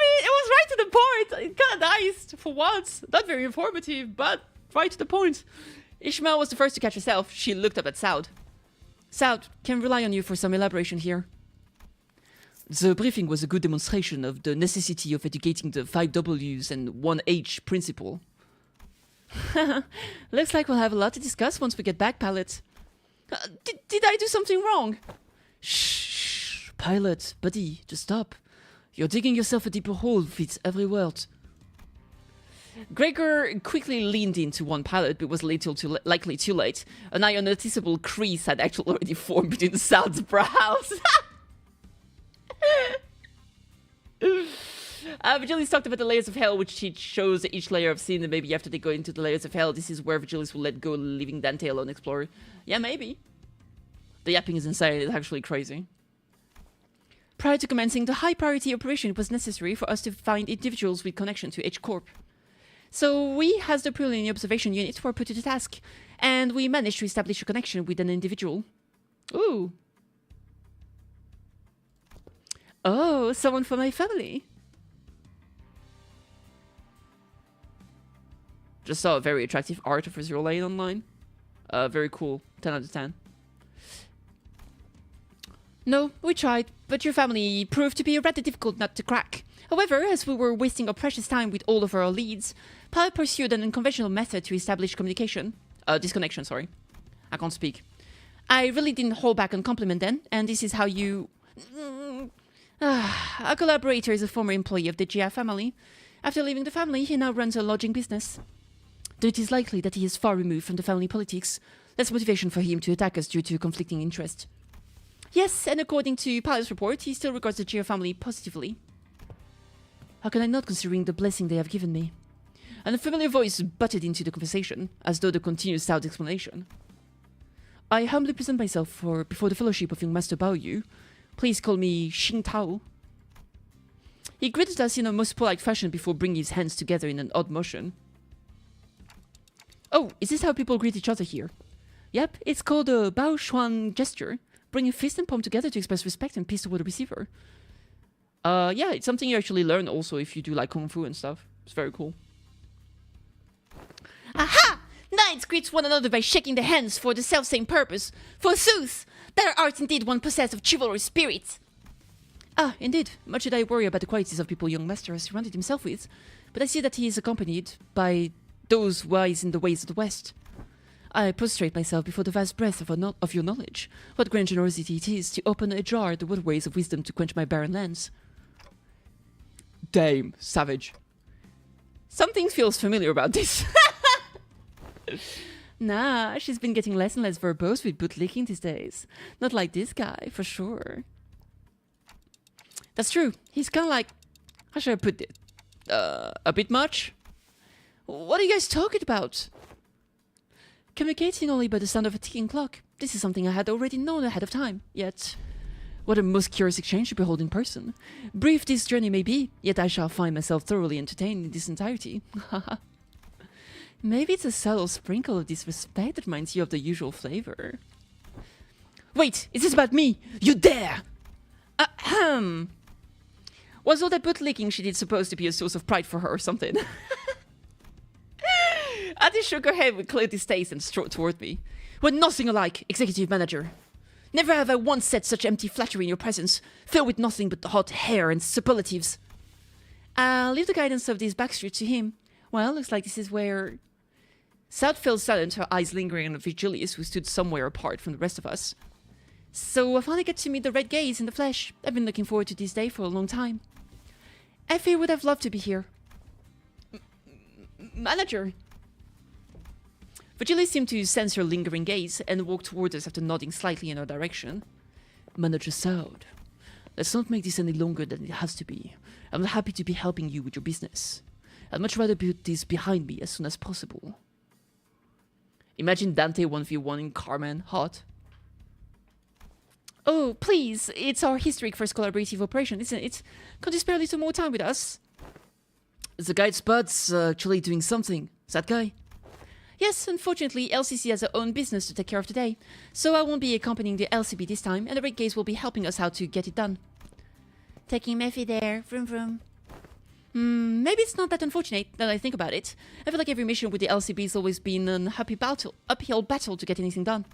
mean, it was right to the point. Kind of nice, for once. Not very informative, but right to the point. Ishmael was the first to catch herself. She looked up at Saud. Saud, can rely on you for some elaboration here. The briefing was a good demonstration of the necessity of educating the 5 Ws and 1 H principle. Looks like we'll have a lot to discuss once we get back, pilot. Did I do something wrong? Shh, pilot, buddy, just stop. You're digging yourself a deeper hole with every word. Gregor quickly leaned into one pilot, but was likely too late. An unnoticeable crease had actually already formed between the Saud's brows. Vigilis talked about the layers of hell, which he shows each layer of sin, and maybe after they go into the layers of hell, this is where Vigilis will let go, leaving Dante alone explore. Yeah, maybe. The yapping is insane, it's actually crazy. Prior to commencing the high-priority operation, it was necessary for us to find individuals with connection to H Corp. So we, as the preliminary observation unit, were put to the task, and we managed to establish a connection with an individual. Ooh. Oh, someone from my family. Just saw a very attractive art of Azure Lane online. Very cool. 10 out of 10. No, we tried, but your family proved to be a rather difficult nut to crack. However, as we were wasting our precious time with all of our leads, Pilot pursued an unconventional method to establish disconnection, sorry. I can't speak. I really didn't hold back on compliment then, and this is how you... Our collaborator is a former employee of the GF family. After leaving the family, he now runs a lodging business. Though it is likely that he is far removed from the family politics, less motivation for him to attack us due to conflicting interest. Yes, and according to Pilot's report, he still regards the GF family positively. How can I not, considering the blessing they have given me? And a familiar voice butted into the conversation, as though to continue Saud's explanation. I humbly present myself before the fellowship of young Master Bao Yu. Please call me Xing Tao. He greeted us in a most polite fashion before bringing his hands together in an odd motion. Oh, is this how people greet each other here? Yep, it's called a Bao Shuan gesture. Bringing fist and palm together to express respect and peace toward the receiver. Yeah, it's something you actually learn also if you do like Kung Fu and stuff. It's very cool. Aha! Knights greet one another by shaking their hands for the self-same purpose. Forsooth, there art indeed one possessed of chivalrous spirit. Ah, indeed. Much did I worry about the qualities of people young master has surrounded himself with, but I see that he is accompanied by those wise in the ways of the West. I prostrate myself before the vast breadth of your knowledge. What grand generosity it is to open ajar the waterways of wisdom to quench my barren lands. Damn, savage. Something feels familiar about this. Nah, she's been getting less and less verbose with bootlicking these days. Not like this guy, for sure. That's true. He's kind of like... How should I put it? A bit much? What are you guys talking about? Communicating only by the sound of a ticking clock. This is something I had already known ahead of time. Yet, what a most curious exchange to behold in person. Brief this journey may be, yet I shall find myself thoroughly entertained in this entirety. Maybe it's a subtle sprinkle of disrespect that reminds you of the usual flavor. Wait, is this about me? You dare! Ahem. Was all that bootlicking she did supposed to be a source of pride for her or something? Addie shook her head with clear distaste and strode toward me. We're nothing alike, executive manager. Never have I once said such empty flattery in your presence, filled with nothing but hot hair and superlatives. I'll leave the guidance of this backstreet to him. Well, looks like this is where... South fell silent, her eyes lingering on Vigilius, who stood somewhere apart from the rest of us. So I finally get to meet the Red Gaze in the flesh. I've been looking forward to this day for a long time. Effie would have loved to be here. Manager! Vigilius seemed to sense her lingering gaze and walked toward us after nodding slightly in our direction. Manager Soud, let's not make this any longer than it has to be. I'm happy to be helping you with your business. I'd much rather put this behind me as soon as possible. Imagine Dante 1v1 in Carmen, hot. Oh, please, it's our historic first collaborative operation, isn't it? Can't you spare a little more time with us? The guide Spud's actually doing something. That guy? Yes, unfortunately, LCC has her own business to take care of today, so I won't be accompanying the LCB this time, and the Red Gaze will be helping us how to get it done. Taking Mephi there, vroom vroom. Maybe it's not that unfortunate, now that I think about it. I feel like every mission with the LCB has always been an uphill battle to get anything done.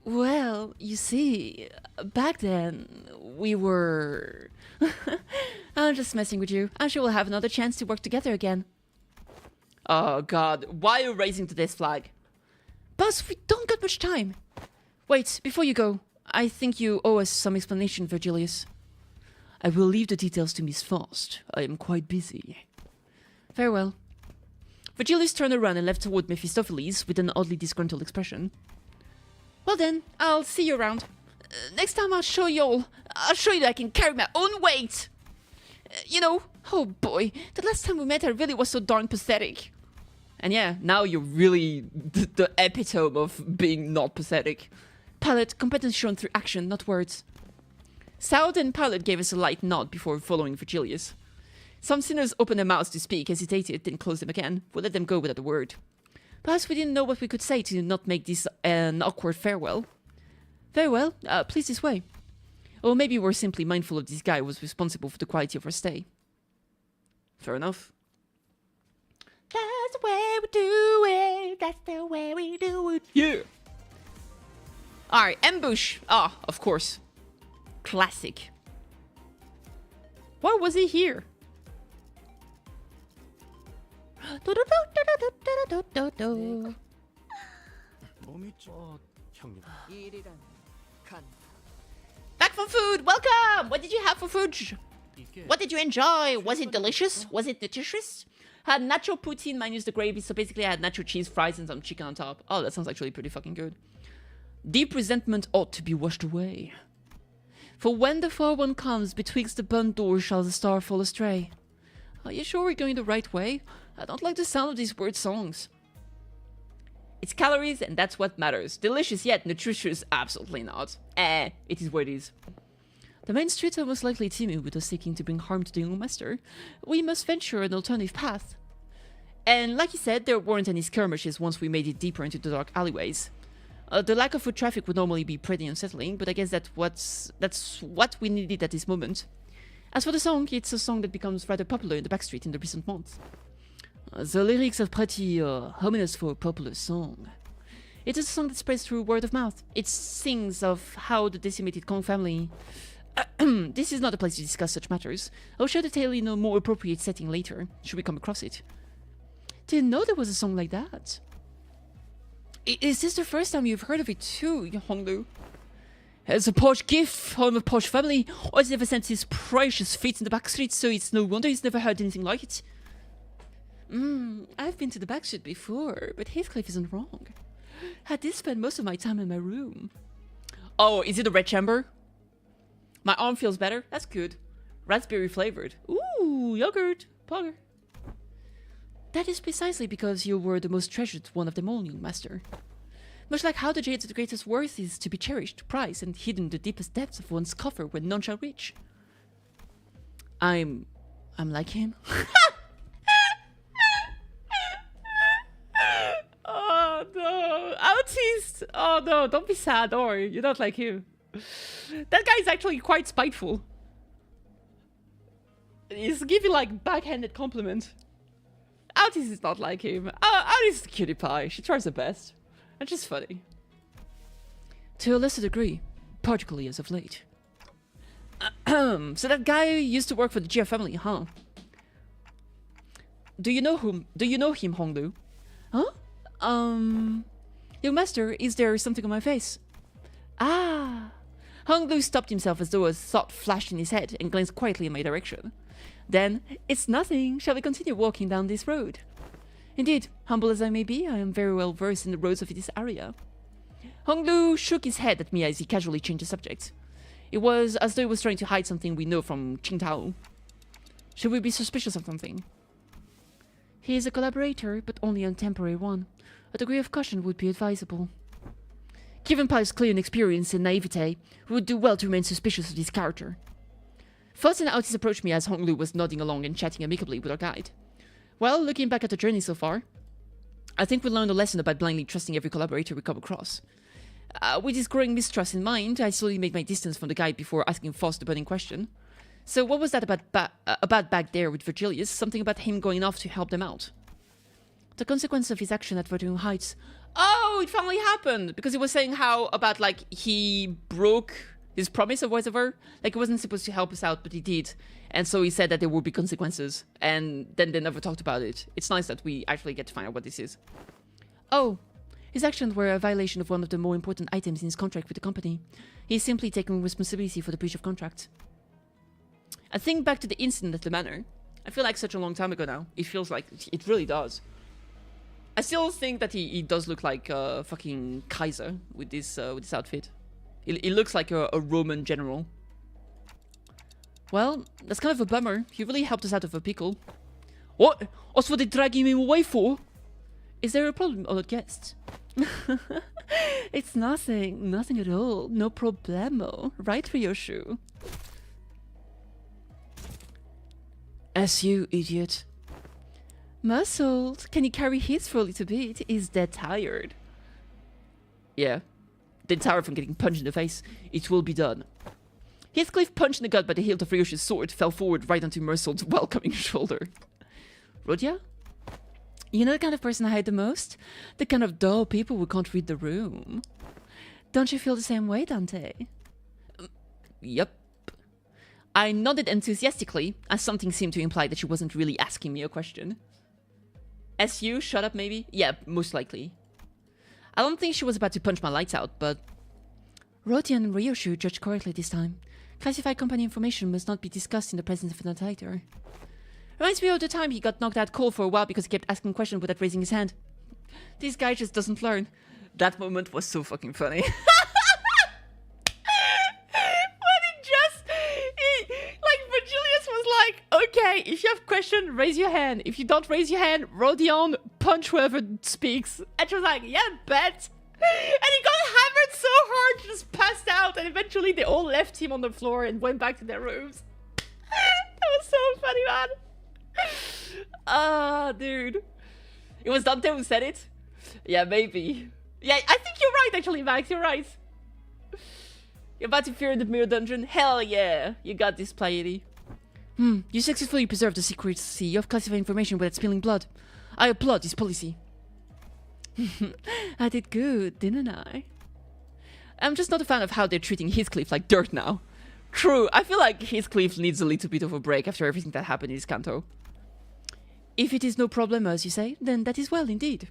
Well, you see, back then, we were... I'm just messing with you. I'm sure we'll have another chance to work together again. Oh god, why are you raising to this flag? Boss, we don't got much time. Wait, before you go, I think you owe us some explanation, Vigilius. I will leave the details to Miss Faust. I am quite busy. Farewell. Vigilius turned around and left toward Mephistopheles with an oddly disgruntled expression. Well then, I'll see you around. Next time I'll show you that I can carry my own weight. You know, oh boy, the last time we met I really was so darn pathetic. And yeah, now you're really the epitome of being not pathetic. Pilot, competence shown through action, not words. Soud and Pilot gave us a light nod before following Vigilius. Some sinners opened their mouths to speak, hesitated, then closed them again. We'll let them go without a word. Perhaps we didn't know what we could say to not make this an awkward farewell. Very well, please this way. Or maybe we're simply mindful of this guy who was responsible for the quality of our stay. Fair enough. That's the way we do it. That's the way we do it. Yeah. Alright, ambush. Ah, of course. Classic. Why was he here? Back from food. Welcome. What did you have for food? What did you enjoy? Was it delicious? Was it nutritious? Had nacho poutine minus the gravy, so basically I had nacho cheese, fries, and some chicken on top. Oh, that sounds actually pretty fucking good. Deep resentment ought to be washed away. For when the far one comes, betwixt the burnt doors shall the star fall astray. Are you sure we're going the right way? I don't like the sound of these weird songs. It's calories, and that's what matters. Delicious yet nutritious? Absolutely not. It is what it is. The main streets are most likely teeming with us seeking to bring harm to the young master. We must venture an alternative path. And like you said, there weren't any skirmishes once we made it deeper into the dark alleyways. The lack of foot traffic would normally be pretty unsettling, but I guess that's what we needed at this moment. As for the song, it's a song that becomes rather popular in the backstreet in the recent months. The lyrics are pretty ominous for a popular song. It is a song that spreads through word of mouth. It sings of how the decimated Kong family... This is not a place to discuss such matters. I'll share the tale in a more appropriate setting later, should we come across it. Didn't know there was a song like that. Is this the first time you've heard of it too, Honglu? As a posh gift from a posh family, Oz never sent his precious feet in the backstreet, so it's no wonder he's never heard anything like it. I've been to the backstreet before, but Heathcliff isn't wrong. I did spend most of my time in my room. Oh, is it a red chamber? My arm feels better? That's good. Raspberry flavored. Ooh, yogurt. Pogger. That is precisely because you were the most treasured one of them all, young master. Much like how the jade's greatest worth is to be cherished, prized, and hidden in the deepest depths of one's coffer when none shall reach. I'm like him. best. Oh no, don't be sad, or you're not like him. That guy's actually quite spiteful. He's giving like backhanded compliment. Altis is not like him. Altis is a cutie pie. She tries her best. And she's funny. To a lesser degree, particularly as of late. So that guy used to work for the Jia family, huh? Do you know him, Honglu? Huh? Young master, is there something on my face? Ah! Honglu stopped himself as though a thought flashed in his head and glanced quietly in my direction. Then, it's nothing. Shall we continue walking down this road? Indeed, humble as I may be, I am very well versed in the roads of this area. Honglu shook his head at me as he casually changed the subject. It was as though he was trying to hide something we know from Qingtao. Should we be suspicious of something? He is a collaborator, but only a temporary one. A degree of caution would be advisable. Given Pai's clear inexperience and naivete, we would do well to remain suspicious of his character. Fuss and Altis approached me as Honglu was nodding along and chatting amicably with our guide. Well, looking back at the journey so far, I think we learned a lesson about blindly trusting every collaborator we come across. With this growing mistrust in mind, I slowly made my distance from the guide before asking Foss the burning question. So what was that about back there with Virgilius? Something about him going off to help them out? The consequence of his action at Verdun Heights. Oh, it finally happened! Because he was saying how about, like, he broke his promise or whatever. Like, he wasn't supposed to help us out, but he did. And so he said that there would be consequences. And then they never talked about it. It's nice that we actually get to find out what this is. Oh, his actions were a violation of one of the more important items in his contract with the company. He is simply taking responsibility for the breach of contract. I think back to the incident at the manor. I feel like such a long time ago now. It feels like it really does. I still think that he does look like a fucking Kaiser with this outfit. He looks like a Roman general. Well, that's kind of a bummer. He really helped us out of a pickle. What? What's what they dragging him away for? Is there a problem, honored guest? It's nothing. Nothing at all. No problemo. Right, Ryoshu? As you, idiot. Muscled. Can you carry his for a little bit? He's dead tired. Yeah. Dead tired from getting punched in the face. It will be done. Heathcliff, punched in the gut by the hilt of Ryoshi's sword, fell forward right onto Mersault's welcoming shoulder. Rodia? You know the kind of person I hate the most? The kind of dull people who can't read the room. Don't you feel the same way, Dante? Yep. I nodded enthusiastically, as something seemed to imply that she wasn't really asking me a question. SU, shut up maybe? Yeah, most likely. I don't think she was about to punch my lights out, but... Rodian and Ryoshu judged correctly this time. Classified company information must not be discussed in the presence of an outsider. Reminds me of the time he got knocked out cold for a while because he kept asking questions without raising his hand. This guy just doesn't learn. That moment was so fucking funny. Virgilius was like, okay, if you have a question, raise your hand. If you don't raise your hand, Rodion, punch whoever speaks. And she was like, yeah, bet. And he got hammered so hard, just passed out, and eventually they all left him on the floor and went back to their rooms. That was so funny, man. Ah, dude. It was Dante who said it? Yeah, maybe. Yeah, I think you're right, actually, Max. You're right. You're about to fear in the mirror dungeon? Hell yeah. You got this, Pleiade. You successfully preserved the secrecy of classified information without spilling blood. I applaud this policy. I did good, didn't I? I'm just not a fan of how they're treating Heathcliff like dirt now. True, I feel like Heathcliff needs a little bit of a break after everything that happened in his Canto. If it is no problem, as you say, then that is well indeed.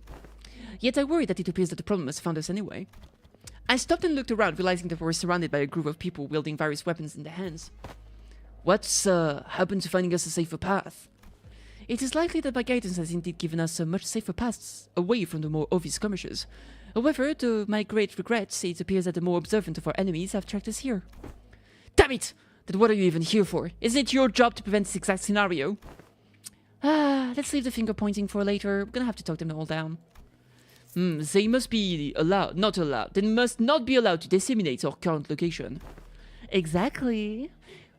Yet I worry that it appears that the problem has found us anyway. I stopped and looked around, realizing that we were surrounded by a group of people wielding various weapons in their hands. What's happened to finding us a safer path? It is likely that my guidance has indeed given us a much safer paths away from the more obvious skirmishes. However, to my great regret, it appears that the more observant of our enemies have tracked us here. Damn it! Then what are you even here for? Isn't it your job to prevent this exact scenario? Let's leave the finger pointing for later. We're gonna have to talk them all down. They must be not allowed. They must not be allowed to disseminate our current location. Exactly.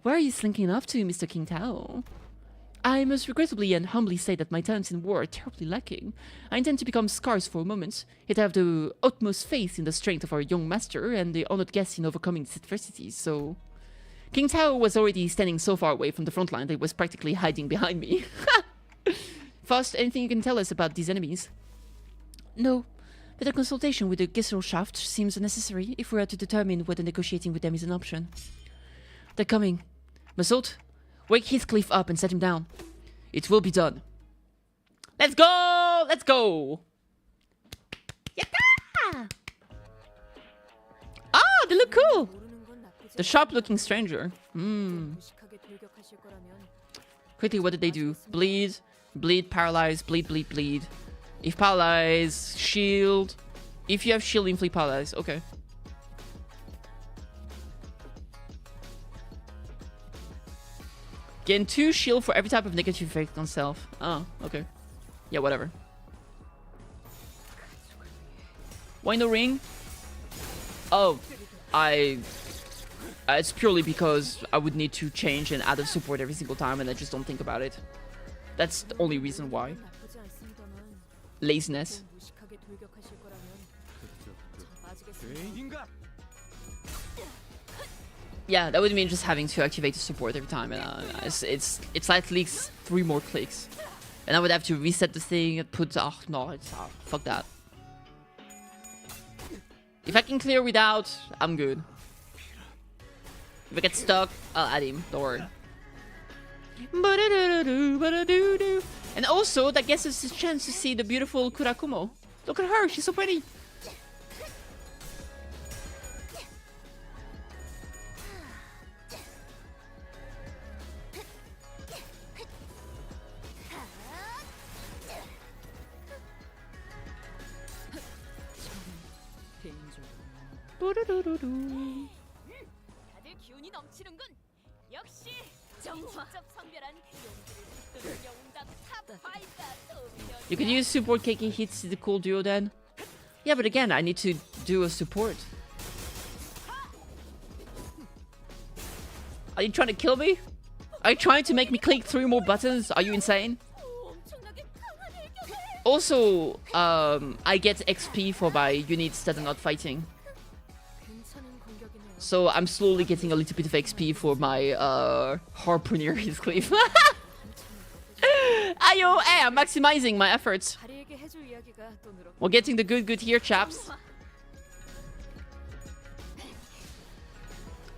Where are you slinking off to, Mr. King Tao? I must regrettably and humbly say that my talents in war are terribly lacking. I intend to become scarce for a moment, yet I have the utmost faith in the strength of our young master and the honored guest in overcoming these adversities, so... King Tao was already standing so far away from the front line that he was practically hiding behind me. Faust, anything you can tell us about these enemies? No, but a consultation with the Gesellschaft seems necessary if we are to determine whether negotiating with them is an option. They're coming. Masault, wake Heathcliff up and set him down. It will be done. Let's go! Let's go! Yatta! Ah, they look cool! The sharp-looking stranger. Quickly, what did they do? Bleed, bleed, paralyze, bleed, bleed, bleed. If paralyze, shield. If you have shield, inflict paralyze. Okay. Gain 2 shield for every type of negative effect on self. Oh, okay. Yeah, whatever. Why no ring? Oh, it's purely because I would need to change and add a support every single time, and I just don't think about it. That's the only reason why. Laziness. Yeah, that would mean just having to activate the support every time, and it's like 3 more clicks, and I would have to reset the thing and put. Oh no, fuck that. If I can clear without, I'm good. If I get stuck, I'll add him. Don't worry. And also, that gives us a chance to see the beautiful Kurakumo. Look at her, she's so pretty. You could use support Keki hits the cool duo then. Yeah, but again, I need to do a support. Are you trying to kill me? Are you trying to make me click 3 more buttons? Are you insane? Also, I get XP for my units that are not fighting. So I'm slowly getting a little bit of XP for my harpooner Heathcliff. Ayo, hey, I'm maximizing my efforts. We're getting the good here, chaps.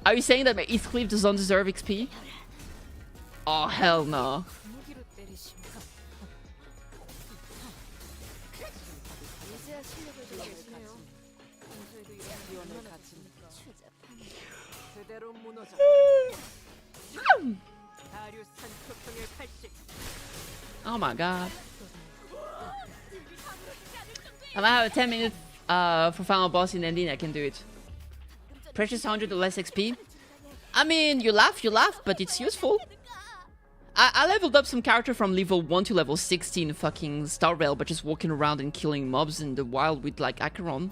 Are you saying that my Heathcliff doesn't deserve XP? Oh, hell no. Oh my god. I might have 10 minutes for final boss in ending, I can do it. Precious 100 or less XP. I mean, you laugh, but it's useful. I leveled up some character from level 1 to level 16 fucking Star Rail, but just walking around and killing mobs in the wild with like Acheron.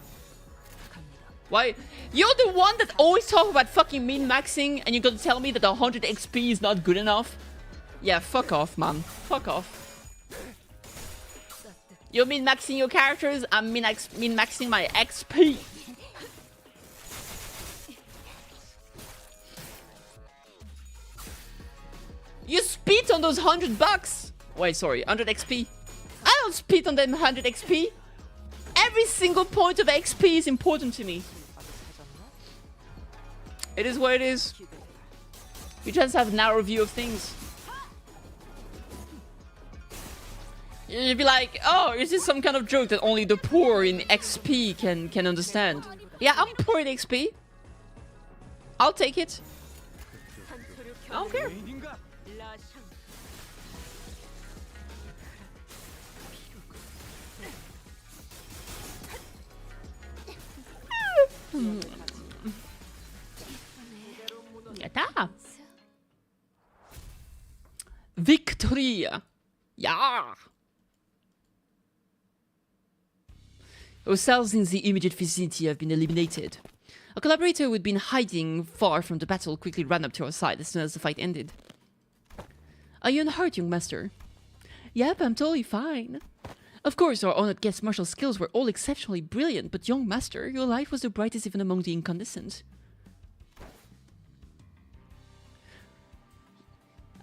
Why? You're the one that always talk about fucking min-maxing, and you're gonna tell me that 100 XP is not good enough? Yeah, fuck off, man. Fuck off. You're min-maxing your characters, I'm min-maxing my XP. You spit on those $100. Wait, sorry, 100 XP. I don't spit on them 100 XP. Every single point of XP is important to me. It is what it is. You just have a narrow view of things. You'd be like, oh, is this some kind of joke that only the poor in XP can understand? Yeah, I'm poor in XP. I'll take it. I don't care. Yatta! Victory! Yeah! Our cells in the immediate vicinity have been eliminated. A collaborator who had been hiding far from the battle quickly ran up to our side as soon as the fight ended. Are you unhurt, young master? Yep, I'm totally fine. Of course, our honored guest's martial skills were all exceptionally brilliant, but young master, your light was the brightest even among the incandescent.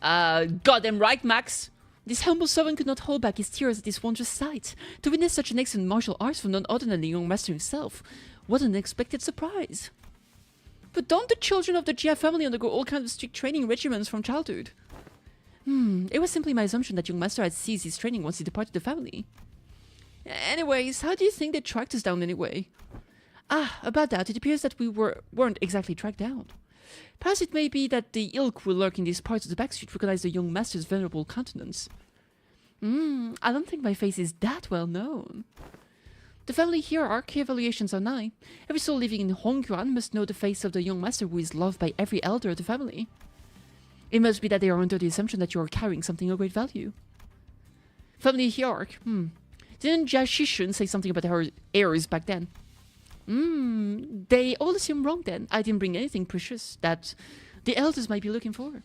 Goddamn right, Max! This humble servant could not hold back his tears at this wondrous sight. To witness such an excellent martial arts from none other than the young master himself. What an unexpected surprise. But don't the children of the Jia family undergo all kinds of strict training regimens from childhood? It was simply my assumption that young master had ceased his training once he departed the family. Anyways, how do you think they tracked us down anyway? About that, it appears that we weren't exactly tracked down. Perhaps it may be that the ilk who lurk in these parts of the backstreet recognize the young master's venerable countenance. I don't think my face is that well known. The family hierarchy evaluations are nigh. Every soul living in Hongyuan must know the face of the young master who is loved by every elder of the family. It must be that they are under the assumption that you are carrying something of great value. Family hierarchy. Didn't Jia Shishun say something about her heirs back then? They all assume wrong then. I didn't bring anything precious that the elders might be looking for.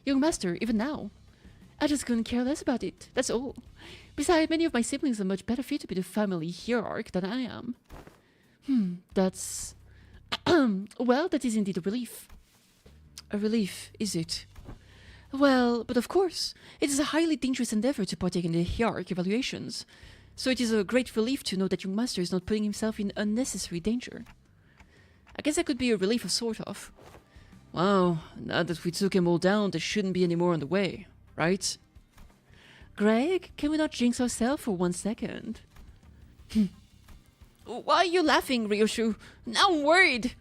Young master, even now, I just couldn't care less about it, that's all. Besides, many of my siblings are much better fit to be the family hierarch than I am. That's... well, that is indeed a relief. A relief, is it? Well, but of course, it is a highly dangerous endeavor to partake in the hierarch evaluations. So it is a great relief to know that young master is not putting himself in unnecessary danger. I guess that could be a relief of sort of. Wow, now that we took him all down, there shouldn't be any more on the way, right? Greg, can we not jinx ourselves for 1 second? Why are you laughing, Ryoshu? Now I'm worried!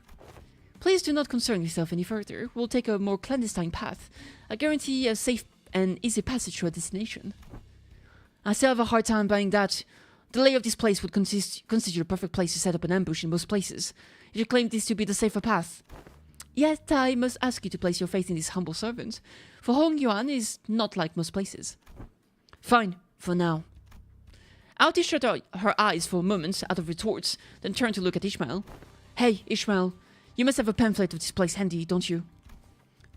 Please do not concern yourself any further. We'll take a more clandestine path. I guarantee a safe and easy passage to our destination. I still have a hard time buying that. The lay of this place would constitute a perfect place to set up an ambush in most places. You claim this to be the safer path. Yet I must ask you to place your faith in this humble servant, for Hongyuan is not like most places. Fine, for now. Aoti shut her eyes for a moment out of retorts, then turned to look at Ishmael. Hey, Ishmael, you must have a pamphlet of this place handy, don't you?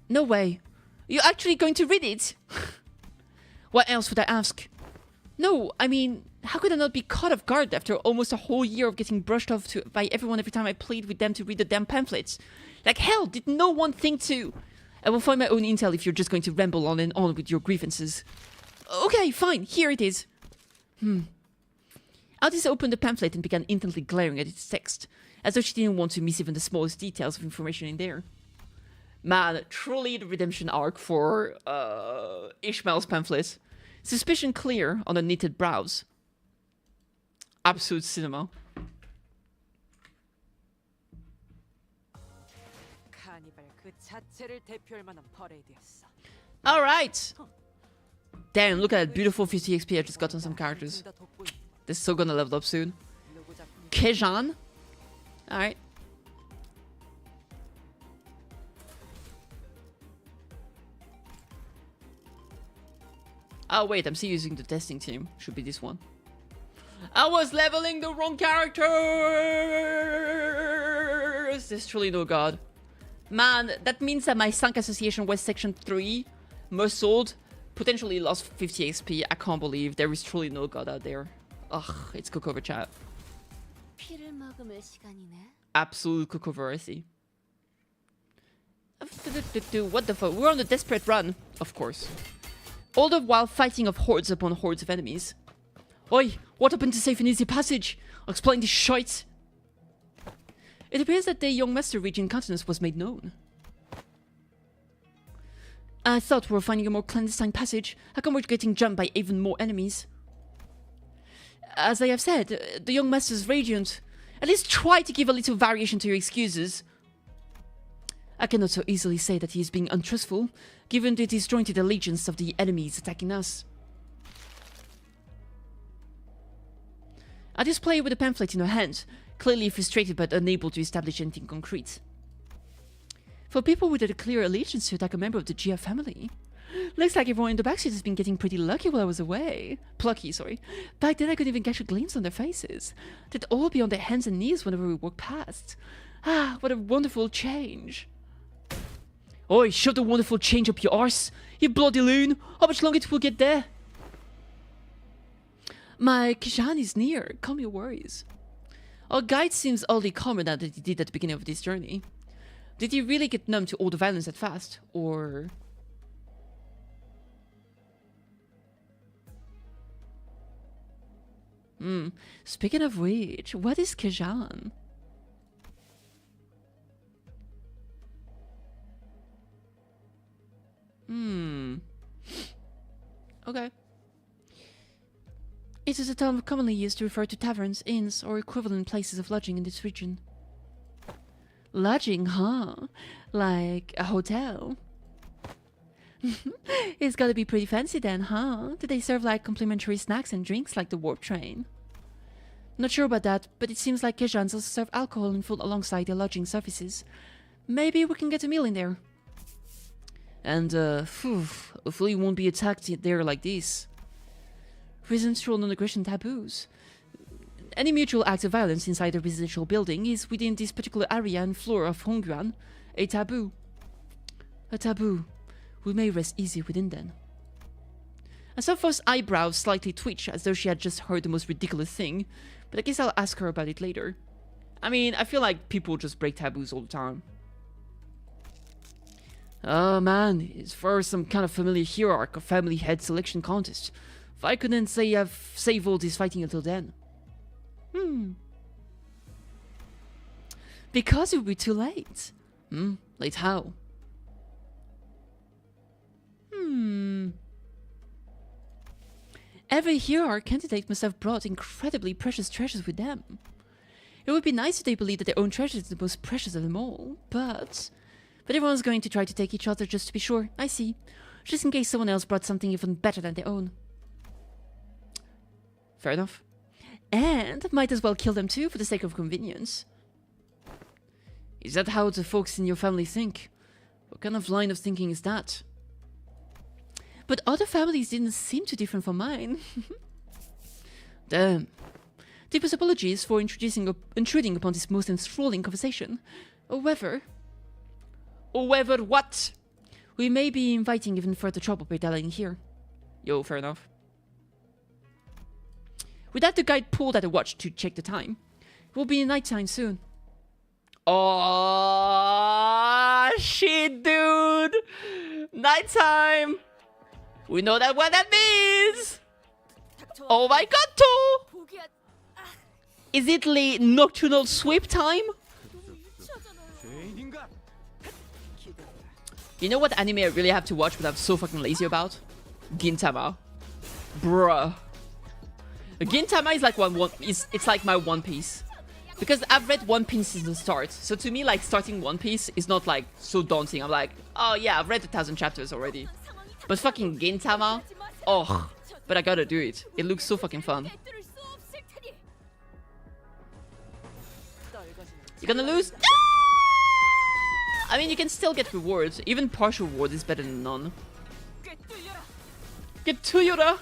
No way. You're actually going to read it? What else would I ask? No, I mean, how could I not be caught off guard after almost a whole year of getting brushed off by everyone every time I plead with them to read the damn pamphlets? Like hell, did no one think to... I will find my own intel if you're just going to ramble on and on with your grievances. Okay, fine, here it is. Aldis opened the pamphlet and began intently glaring at its text, as though she didn't want to miss even the smallest details of information in there. Man, truly the redemption arc for Ishmael's pamphlet. Suspicion clear on the knitted brows. Absolute cinema. Alright! Damn, look at that beautiful 50 XP I just got on some characters. They're so gonna level up soon. Kejan? Alright. Oh wait, I'm still using the testing team. Should be this one. I was leveling the wrong characters! There's truly no god. Man, that means that my Sank Association West Section 3 muscled potentially lost 50 XP. I can't believe there is truly no god out there. Ugh, it's cookover chat. Absolute cookover. What the fuck? We're on a desperate run, of course. All the while fighting off hordes upon hordes of enemies. Oi, what happened to safe and easy passage? I'll explain this shite. It appears that the young master region continent was made known. I thought we were finding a more clandestine passage. How come we're getting jumped by even more enemies? As I have said, the young master's radiant. At least try to give a little variation to your excuses. I cannot so easily say that he is being untruthful, given the disjointed allegiance of the enemies attacking us. I display with the pamphlet in her hand, clearly frustrated but unable to establish anything concrete. For people with a clear allegiance to attack a member of the Jia family, looks like everyone in the backseat has been getting pretty lucky while I was away. Plucky, sorry. Back then I couldn't even catch a glimpse on their faces. They'd all be on their hands and knees whenever we walked past. Ah, what a wonderful change. Oi, shove the wonderful change up your arse, you bloody loon. How much longer it will get there? My Kishan is near, calm your worries. Our guide seems oddly calmer than he did at the beginning of this journey. Did he really get numb to all the violence that fast, or... Speaking of which, what is Kajan? Okay. It is a term commonly used to refer to taverns, inns, or equivalent places of lodging in this region. Lodging, huh? Like a hotel? It's gotta be pretty fancy then, huh? Do they serve like complimentary snacks and drinks like the warp train? Not sure about that, but it seems like Kejans also serve alcohol and food alongside their lodging services. Maybe we can get a meal in there. And, hopefully we won't be attacked there like this. Residential non-aggression taboos. Any mutual act of violence inside a residential building is, within this particular area and floor of Hongguan, a taboo. A taboo. We may rest easy within then. And Sopho's eyebrows slightly twitch as though she had just heard the most ridiculous thing, but I guess I'll ask her about it later. I mean, I feel like people just break taboos all the time. Oh man, it's for some kind of familiar hierarch or family head selection contest. If I couldn't say I've saved all this fighting until then. Because it would be too late. Late how? Every hierarch candidate must have brought incredibly precious treasures with them. It would be nice if they believed that their own treasure is the most precious of them all, but everyone's going to try to take each other just to be sure, I see. Just in case someone else brought something even better than their own. Fair enough. And might as well kill them too for the sake of convenience. Is that how the folks in your family think? What kind of line of thinking is that? But other families didn't seem too different from mine. Damn. Deepest apologies for intruding upon this most enthralling conversation. However, what? We may be inviting even further trouble by dallying here. Yo, fair enough. With that, the guide pulled at a watch to check the time. It will be nighttime soon. Oh, shit, dude! Nighttime! We know that what that means! Oh my god, too! Is it the nocturnal sweep time? You know what anime I really have to watch but I'm so fucking lazy about? Gintama. Bruh. Gintama is like it's like my One Piece. Because I've read One Piece since the start. So to me, like, starting One Piece is not like so daunting. I'm like, oh yeah, I've read 1,000 chapters already. But fucking Gintama, oh, but I gotta do it. It looks so fucking fun. You're gonna lose? No! I mean, you can still get rewards. Even partial reward is better than none. Get to Yura!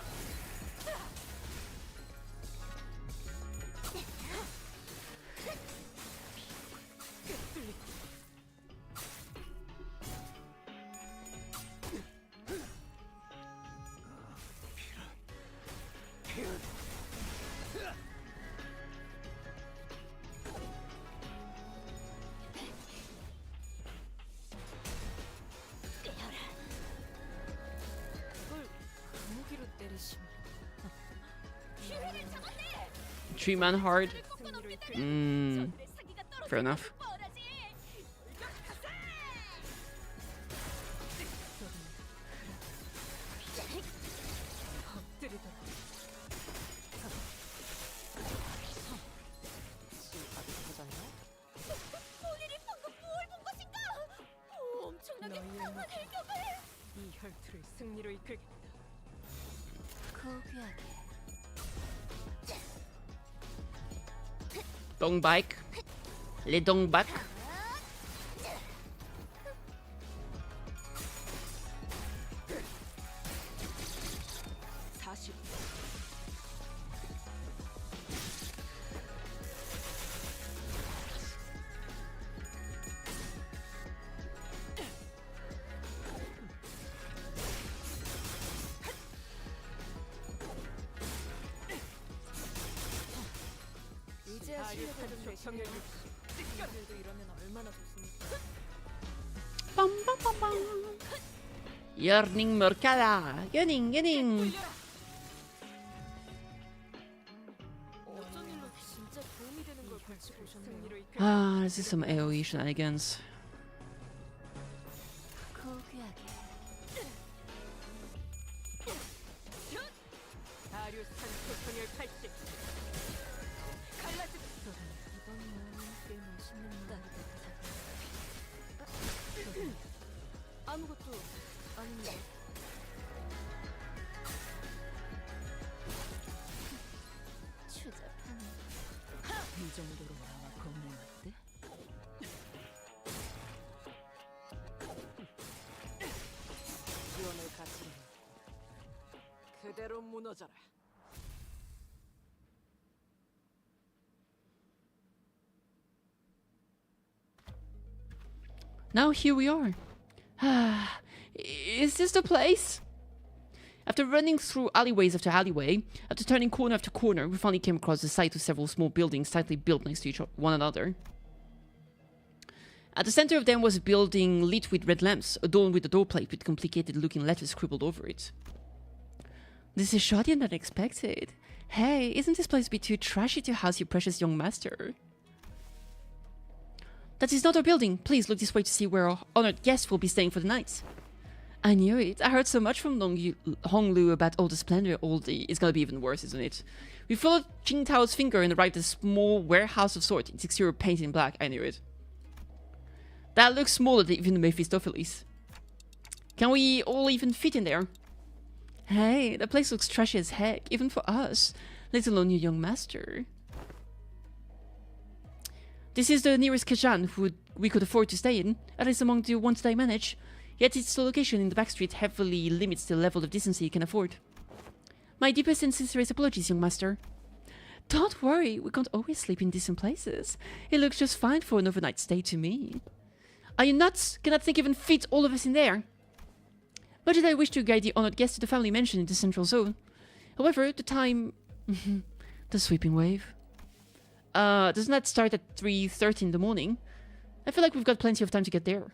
Three-man hard. Fair enough. Dong bike. Le dong back. 이들도 이러면 얼마나 좋습니까? 빰빰빰빰. 열닝 머카다. 여닝. 어쩐 일로 진짜 도움이 되는 걸 걸치고 오셨네요. Ah, this is some AoE shenanigans. 이번 모험은 꽤 멋있는 아무것도 아닙니다. 이 정도로 나와 겁내왔대? 지원을 갖추는 그대로 무너져라. Now here we are. Ah, is this the place? After running through alleyways after alleyway, after turning corner after corner, we finally came across the site of several small buildings tightly built next to one another. At the center of them was a building lit with red lamps, adorned with a door plate with complicated-looking letters scribbled over it. This is shoddier than expected. Hey, isn't this place a bit too trashy to house your precious young master? That is not our building. Please look this way to see where our honored guest will be staying for the night. I knew it. I heard so much from Honglu about all the splendor, It's gonna be even worse, isn't it? We followed Qingtao's finger and arrived at a small warehouse of sorts, its exterior painted in black. I knew it. That looks smaller than even Mephistopheles. Can we all even fit in there? Hey, the place looks trashy as heck, even for us, let alone your young master. This is the nearest Kajan we could afford to stay in, at least among the ones that I manage. Yet its location in the backstreet heavily limits the level of decency you can afford. My deepest and sincerest apologies, young master. Don't worry, we can't always sleep in decent places. It looks just fine for an overnight stay to me. Are you nuts? Cannot think even fit all of us in there. But did I wish to guide the honored guest to the family mansion in the central zone? However, the time... the sweeping wave. Doesn't that start at 3:30 in the morning? I feel like we've got plenty of time to get there.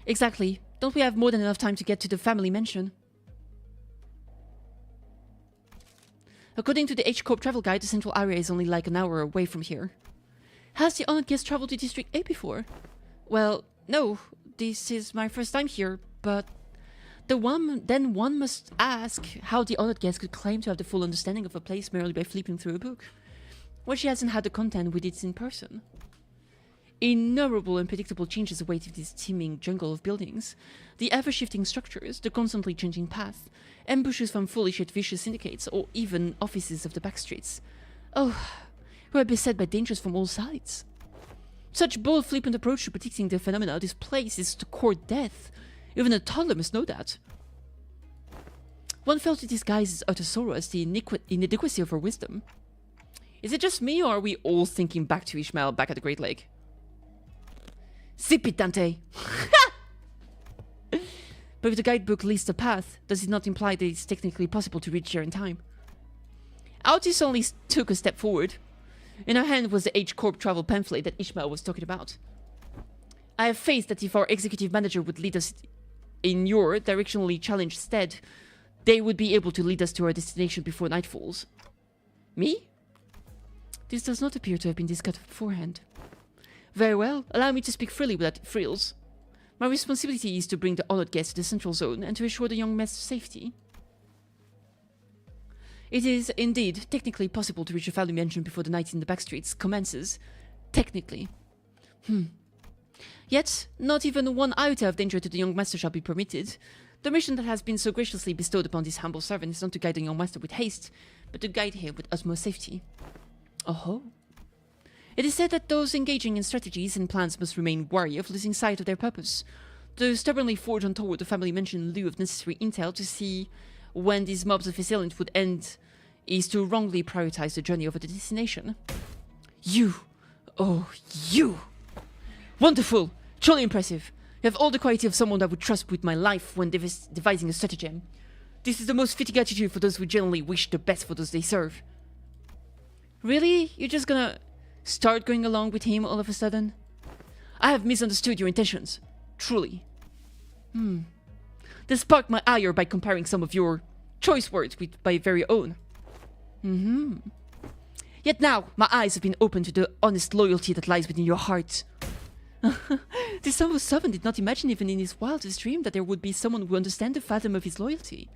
Exactly. Don't we have more than enough time to get to the family mansion? According to the H-Corp travel guide, the central area is only like an hour away from here. Has the honored guest traveled to District A before? Well, no. This is my first time here, but... Then one must ask how the honored guest could claim to have the full understanding of a place merely by flipping through a book, when she hasn't had the content with it in person. Innumerable and predictable changes await this teeming jungle of buildings. The ever-shifting structures, the constantly changing path, ambushes from foolish yet vicious syndicates, or even offices of the backstreets. Oh, we are beset by dangers from all sides. Such bold, flippant approach to predicting the phenomena of this place is to court death. Even a toddler must know that. One felt to disguise its utter sorrow as the inadequacy of her wisdom. Is it just me, or are we all thinking back to Ishmael back at the Great Lake? Zip it, Dante! But if the guidebook lists a path, does it not imply that it's technically possible to reach there in time? Autis only took a step forward. In her hand was the H-Corp travel pamphlet that Ishmael was talking about. I have faith that if our executive manager would lead us in your directionally challenged stead, they would be able to lead us to our destination before night falls. Me? This does not appear to have been discussed beforehand. Very well, allow me to speak freely without frills. My responsibility is to bring the honored guest to the central zone and to assure the young master's safety. It is, indeed, technically possible to reach the family mansion before the night in the backstreets commences. Technically. Yet, not even one iota of danger to the young master shall be permitted. The mission that has been so graciously bestowed upon this humble servant is not to guide the young master with haste, but to guide him with utmost safety. Oh-ho. It is said that those engaging in strategies and plans must remain wary of losing sight of their purpose, to stubbornly forge on toward the family mansion in lieu of necessary intel to see when these mobs of assailants would end is to wrongly prioritize the journey over the destination. You! Oh, you! Wonderful! Truly impressive! You have all the quality of someone I would trust with my life when devising a stratagem. This is the most fitting attitude for those who genuinely wish the best for those they serve. Really? You're just gonna start going along with him all of a sudden? I have misunderstood your intentions. Truly. This sparked my ire by comparing some of your choice words with my very own. Yet now, my eyes have been opened to the honest loyalty that lies within your heart. This humble servant did not imagine even in his wildest dream that there would be someone who understand the fathom of his loyalty.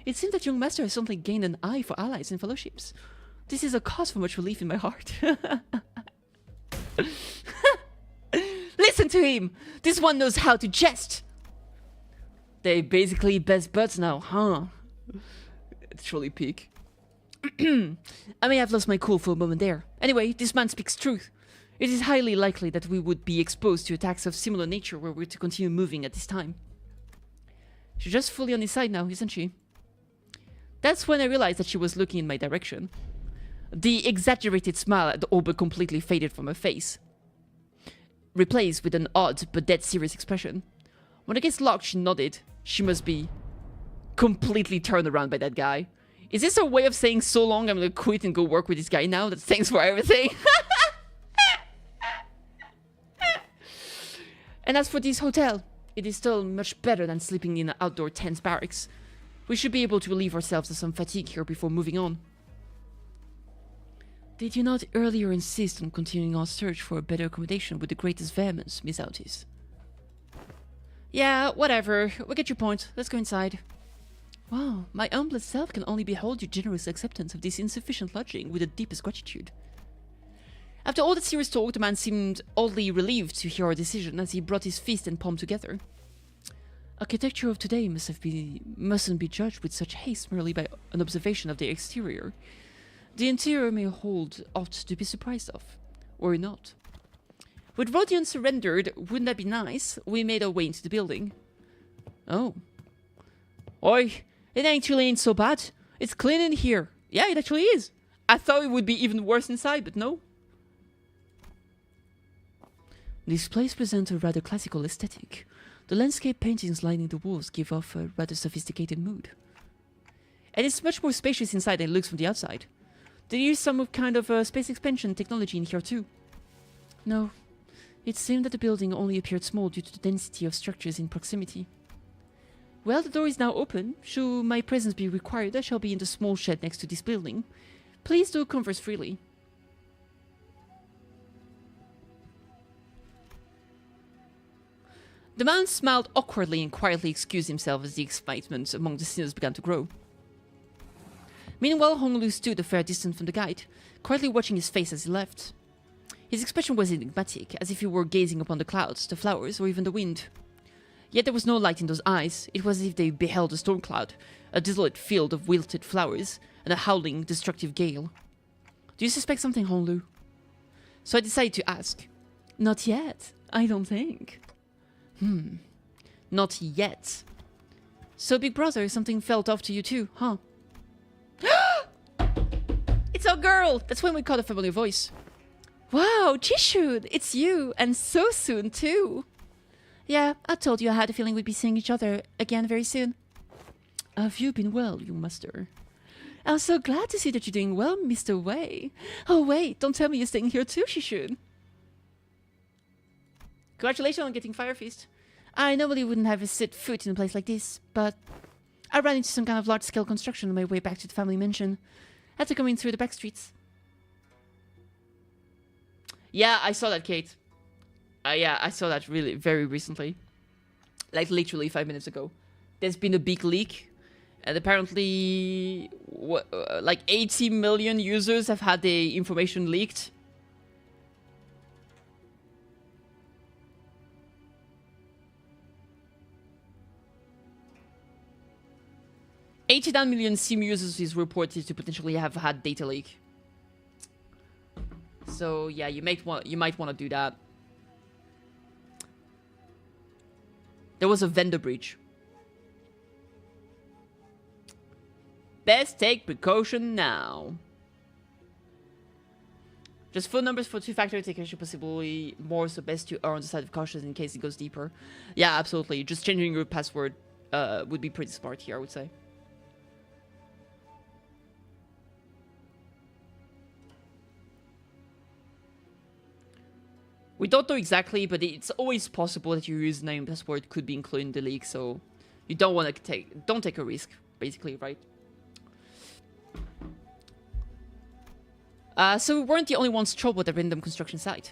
It seems that young master has suddenly gained an eye for allies and fellowships. This is a cause for much relief in my heart. Listen to him! This one knows how to jest! They basically best buds now, huh? It's truly peak. I may have lost my cool for a moment there. Anyway, this man speaks truth. It is highly likely that we would be exposed to attacks of similar nature were we to continue moving at this time. She's just fully on his side now, isn't she? That's when I realized that she was looking in my direction. The exaggerated smile had all but completely faded from her face, replaced with an odd but dead serious expression. When the gates locked, she nodded. She must be completely turned around by that guy. Is this a way of saying so long I'm gonna quit and go work with this guy now? That's thanks for everything. And as for this hotel, it is still much better than sleeping in an outdoor tent barracks. We should be able to relieve ourselves of some fatigue here before moving on. Did you not earlier insist on continuing our search for a better accommodation with the greatest vehemence, Miss Autis? Yeah, whatever. We get your point. Let's go inside. Wow, my humblest self can only behold your generous acceptance of this insufficient lodging with the deepest gratitude. After all that serious talk, the man seemed oddly relieved to hear our decision as he brought his fist and palm together. Architecture of today mustn't be judged with such haste merely by an observation of the exterior. The interior may hold aught to be surprised of, or not. With Rodion surrendered, wouldn't that be nice? We made our way into the building. Oh. Oi, it actually ain't so bad. It's clean in here. Yeah, it actually is. I thought it would be even worse inside, but no. This place presents a rather classical aesthetic. The landscape paintings lining the walls give off a rather sophisticated mood. And it's much more spacious inside than it looks from the outside. Did you use some kind of space expansion technology in here too? No. It seemed that the building only appeared small due to the density of structures in proximity. Well, the door is now open. Should my presence be required, I shall be in the small shed next to this building. Please do converse freely. The man smiled awkwardly and quietly excused himself as the excitement among the sinners began to grow. Meanwhile, Honglu stood a fair distance from the guide, quietly watching his face as he left. His expression was enigmatic, as if he were gazing upon the clouds, the flowers, or even the wind. Yet there was no light in those eyes. It was as if they beheld a storm cloud, a desolate field of wilted flowers, and a howling, destructive gale. Do you suspect something, Honglu? So I decided to ask. Not yet, I don't think. Not yet. So, big brother, something felt off to you too, huh? It's our girl! That's when we caught a familiar voice. Wow, Chishun, it's you, and so soon too. Yeah, I told you I had a feeling we'd be seeing each other again very soon. Have you been well, young master? I'm so glad to see that you're doing well, Mr. Wei. Oh wait, don't tell me you're staying here too, Chishun. Congratulations on getting Fire Feast. I normally wouldn't have set foot in a place like this, but I ran into some kind of large-scale construction on my way back to the family mansion. Had to come in through the back streets. Yeah, I saw that, Kate. Yeah, I saw that really very recently. Like literally 5 minutes ago. There's been a big leak. And apparently, like 80 million users have had the information leaked. $89 million Sim users is reported to potentially have had data leak. So yeah, you might want to do that. There was a vendor breach. Best take precaution now. Just phone numbers for two-factor authentication, possibly more, so best to err on the side of caution in case it goes deeper. Yeah, absolutely. Just changing your password would be pretty smart here, I would say. We don't know exactly, but it's always possible that your username and password could be included in the leak, so you don't want to don't take a risk, basically, right? So we weren't the only ones troubled at the random construction site.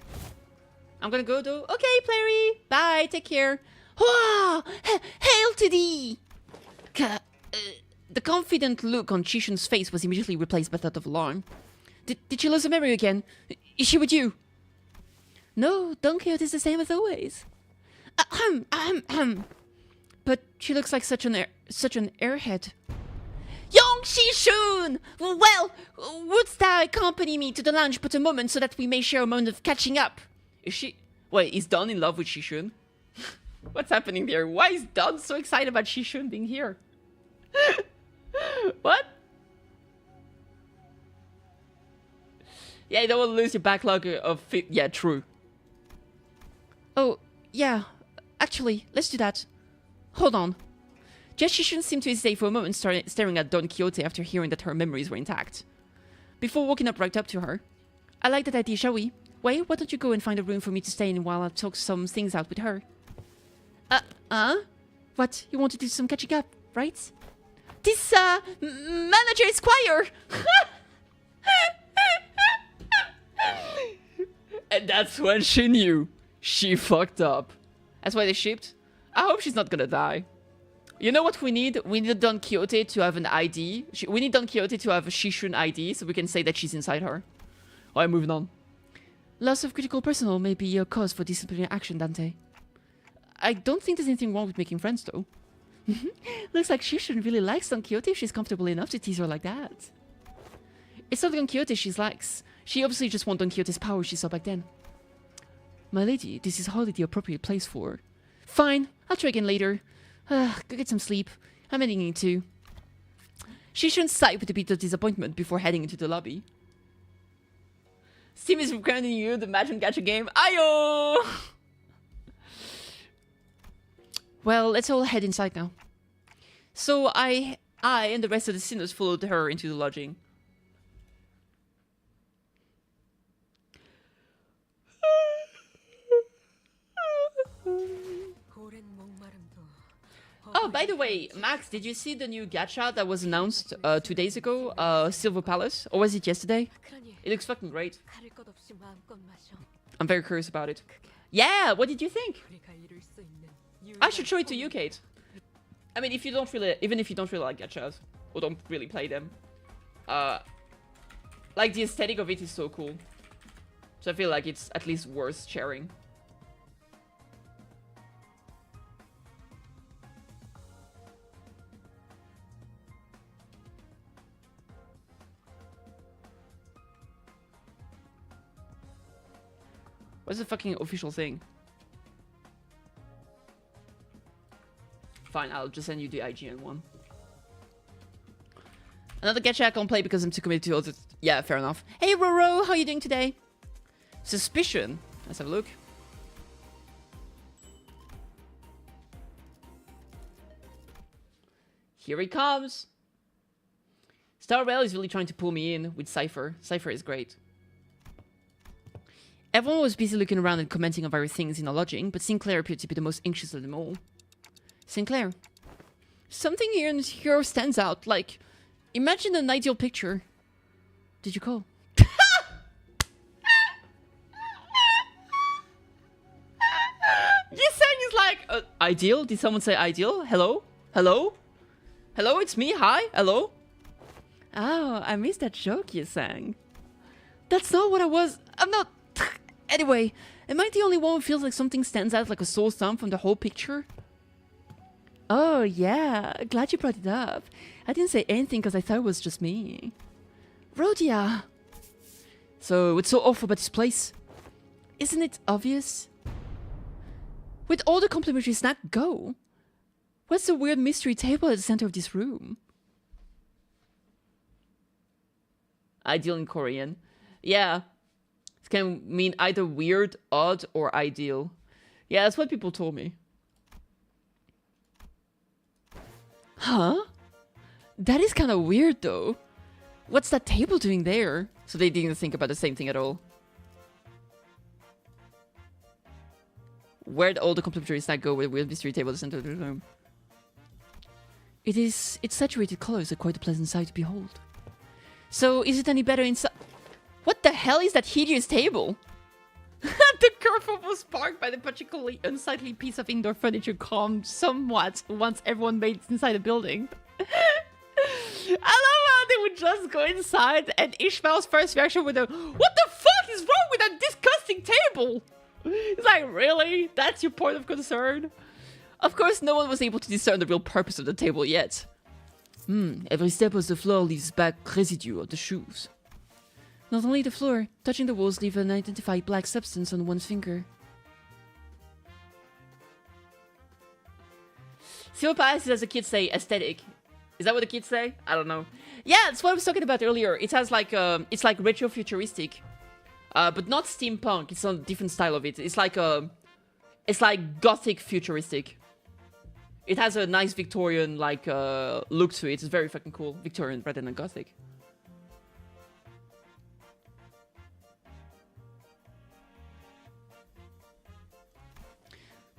I'm gonna go though. Okay, Plary. Bye. Take care. Hurrah! Hail to thee! The confident look on Chishun's face was immediately replaced by that of alarm. Did she lose her memory again? Is she with you? No, Don Quixote is the same as always. But she looks like such an airhead. Young Shishun! Well, wouldst thou accompany me to the lounge but a moment so that we may share a moment of catching up? Is she... Wait, is Don in love with Shishun? What's happening there? Why is Don so excited about Shishun being here? What? Yeah, you don't want to lose your backlog of... Yeah, true. Oh, yeah. Actually, let's do that. Hold on. Just Shishun seemed to hesitate for a moment, staring at Don Quixote after hearing that her memories were intact. Before walking right up to her. I like that idea, shall we? Wait, why don't you go and find a room for me to stay in while I talk some things out with her? What? You want to do some catching up, right? This, manager is choir! And that's when she knew. She fucked up. That's why they shipped. I hope she's not gonna die. You know what we need? We need Don Quixote to have an ID. We need Don Quixote to have a Shishun ID so we can say that she's inside her. Alright, moving on. Loss of critical personnel may be a cause for disciplinary action, Dante. I don't think there's anything wrong with making friends, though. Looks like Shishun really likes Don Quixote if she's comfortable enough to tease her like that. It's not Don Quixote she likes. She obviously just wants Don Quixote's power she saw back then. My lady, this is hardly the appropriate place for... Fine, I'll try again later. Go get some sleep. I'm heading in too. Shishun sighed with a bit of disappointment before heading into the lobby. Steam is recommending you the Match and Gacha game. Ayo! Well, let's all head inside now. So I and the rest of the sinners followed her into the lodging. Oh, by the way, Max, did you see the new gacha that was announced 2 days ago? Silver Palace? Or was it yesterday? It looks fucking great. I'm very curious about it. Yeah, what did you think? I should show it to you, Kate. I mean, if you don't really, even if you don't really like gachas, or don't really play them, like the aesthetic of it is so cool. So I feel like it's at least worth sharing. What's the fucking official thing? Fine, I'll just send you the IGN one. Another gacha I can't play because I'm too committed to others. Yeah, fair enough. Hey Roro, how are you doing today? Suspicion. Let's have a look. Here he comes. Star Rail is really trying to pull me in with Cypher. Cypher is great. Everyone was busy looking around and commenting on various things in the lodging, but Sinclair appeared to be the most anxious of them all. Sinclair. Something here in this hero stands out, like, imagine an ideal picture. Did you call? Yiseng is like, ideal? Did someone say ideal? Hello? Hello? Hello, it's me, hi? Hello? Oh, I missed that joke Yiseng. That's not what I was... I'm not... Anyway, am I the only one who feels like something stands out like a sore thumb from the whole picture? Oh, yeah. Glad you brought it up. I didn't say anything because I thought it was just me. Rhodia! So, what's so awful about this place? Isn't it obvious? With all the complimentary snack go? What's the weird mystery table at the center of this room? Ideal in Korean. Yeah. It can mean either weird, odd, or ideal. Yeah, that's what people told me. Huh? That is kind of weird, though. What's that table doing there? So they didn't think about the same thing at all. Where'd all the complimentary snack go with mystery table at the center of the room? Its saturated colors are quite a pleasant sight to behold. So, is it any better inside? What the hell is that hideous table? The kerfuffle was sparked by the particularly unsightly piece of indoor furniture calmed somewhat once everyone made it inside the building. I love how they would just go inside and Ishmael's first reaction would be, what the fuck is wrong with that disgusting table? It's like, really? That's your point of concern? Of course, no one was able to discern the real purpose of the table yet. Every step of the floor leaves back residue of the shoes. Not only the floor, touching the walls leave an identified black substance on one's finger. Silver Palace is, as the kids say, aesthetic. Is that what the kids say? I don't know. Yeah, that's what I was talking about earlier. It has like, it's like retro-futuristic. But not steampunk. It's a different style of it. It's like gothic futuristic. It has a nice Victorian like look to it. It's very fucking cool. Victorian rather than gothic.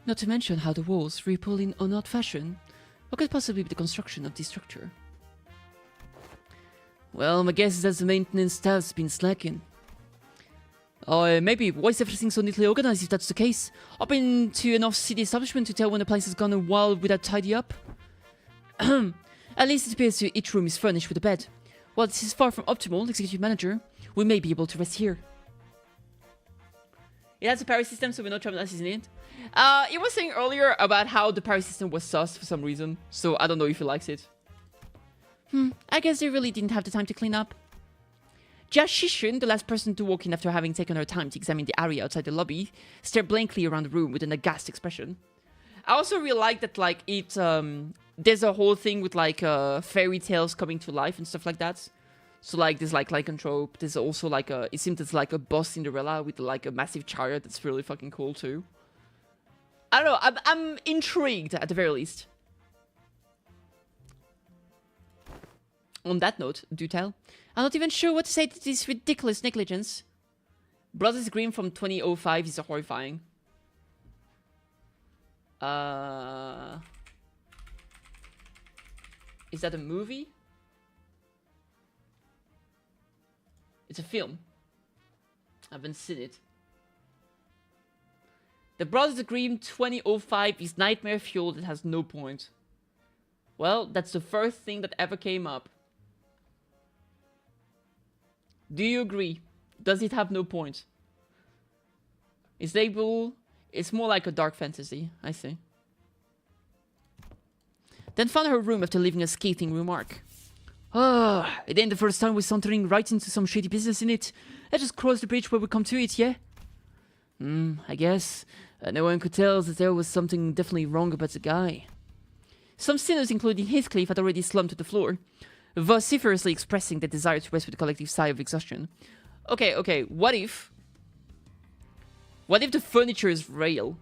Not to mention how the walls ripple in an odd fashion. What could possibly be the construction of this structure? Well, my guess is that the maintenance staff's been slacking. Maybe. Why is everything so neatly organized if that's the case? I've been to enough city establishment to tell when a place has gone a while without tidy up. At least it appears each room is furnished with a bed. While this is far from optimal, executive manager, we may be able to rest here. It has a parry system, so we know Travelers is in it. He was saying earlier about how the parry system was sus for some reason, so I don't know if he likes it. I guess they really didn't have the time to clean up. Jashishin, the last person to walk in after having taken her time to examine the area outside the lobby, stared blankly around the room with an aghast expression. I also really like that, like, it, there's a whole thing with, like, fairy tales coming to life and stuff like that. So, like, there's, like, lycanthrope. There's also, like, it seems there's, like, a boss Cinderella with, like, a massive chariot that's really fucking cool, too. I don't know. I'm intrigued, at the very least. On that note, do tell. I'm not even sure what to say to this ridiculous negligence. Brothers Grimm from 2005 is horrifying. Is that a movie? It's a film. I haven't seen it. The Brothers Grimm 2005 is nightmare fuel that has no point. Well, that's the first thing that ever came up. Do you agree? Does it have no point? It's able... It's more like a dark fantasy, I see. Then found her room after leaving a scathing remark. It ain't the first time we're sauntering right into some shady business in it. Let's just cross the bridge where we come to it, yeah? I guess. No one could tell that there was something definitely wrong about the guy. Some sinners, including Heathcliff, had already slumped to the floor, vociferously expressing their desire to rest with a collective sigh of exhaustion. Okay, what if the furniture is real,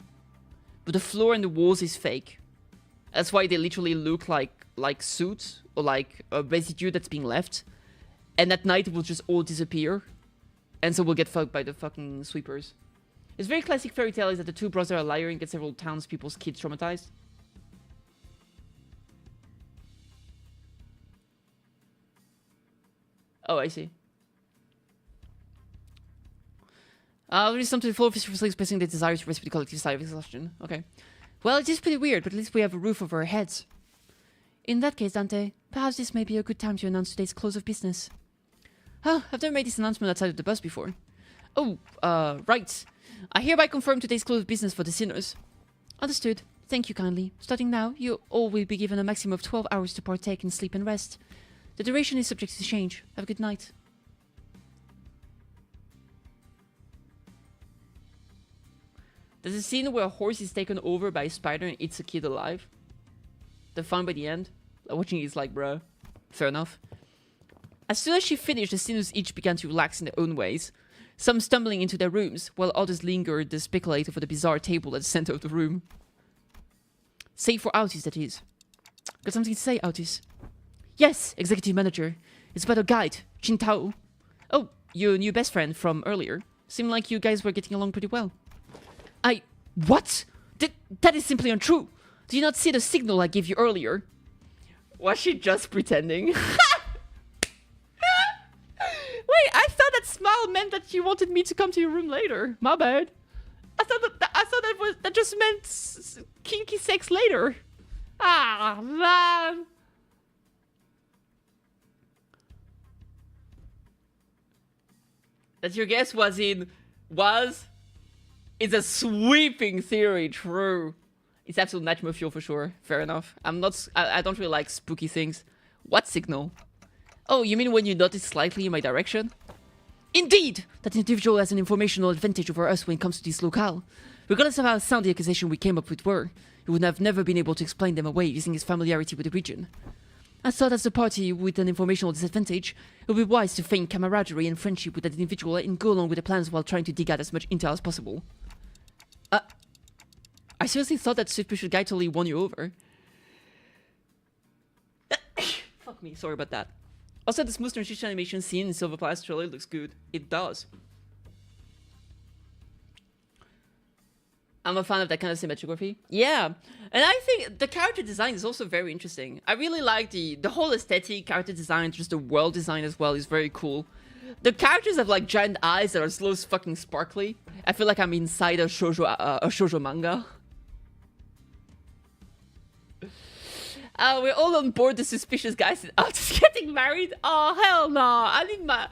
but the floor and the walls is fake? That's why they literally look like soot, or like a residue that's being left, and at night it will just all disappear, and so we'll get fucked by the fucking sweepers. It's very classic fairy tale is that the two brothers are a liar and get several townspeople's kids traumatized. Oh, I see. There is something the floor officially expressing their desire to rest with the collective sigh of exhaustion. Okay. Well, it is pretty weird, but at least we have a roof over our heads. In that case, Dante, perhaps this may be a good time to announce today's close of business. I've never made this announcement outside of the bus before. Oh, right. I hereby confirm today's close of business for the sinners. Understood. Thank you kindly. Starting now, you all will be given a maximum of 12 hours to partake in sleep and rest. The duration is subject to change. Have a good night. There's a scene where a horse is taken over by a spider and eats a kid alive. They're fine by the end. Watching it is like, bruh. Fair enough. As soon as she finished, the sinners each began to relax in their own ways. Some stumbling into their rooms, while others lingered to speculate over the bizarre table at the center of the room. Save for Autis, that is. Got something to say, Autis? Yes, executive manager. It's about a guide, Qingtao. Oh, your new best friend from earlier. Seemed like you guys were getting along pretty well. What? That is simply untrue. Do you not see the signal I gave you earlier? Was she just pretending? Wait, I thought that smile meant that you wanted me to come to your room later. My bad. I thought that just meant kinky sex later. Ah, man. That your guess is a sweeping theory. True. It's absolute nightmare fuel for sure. Fair enough. I don't really like spooky things. What signal? Oh, you mean when you notice slightly in my direction? Indeed! That individual has an informational advantage over us when it comes to this locale. Regardless of how sound the accusation we came up with were, he would have never been able to explain them away using his familiarity with the region. I thought as a party with an informational disadvantage, it would be wise to feign camaraderie and friendship with that individual and go along with the plans while trying to dig out as much intel as possible. I seriously thought that suspicious guy totally won you over. Fuck me, sorry about that. Also, the smooth transition animation scene in Silver Plus trailer looks good. It does. I'm a fan of that kind of cinematography. Yeah, and I think the character design is also very interesting. I really like the whole aesthetic, character design, just the world design as well is very cool. The characters have like giant eyes that are so fucking sparkly. I feel like I'm inside a shoujo manga. We're all on board the suspicious guys out just getting married. Oh hell no! I need my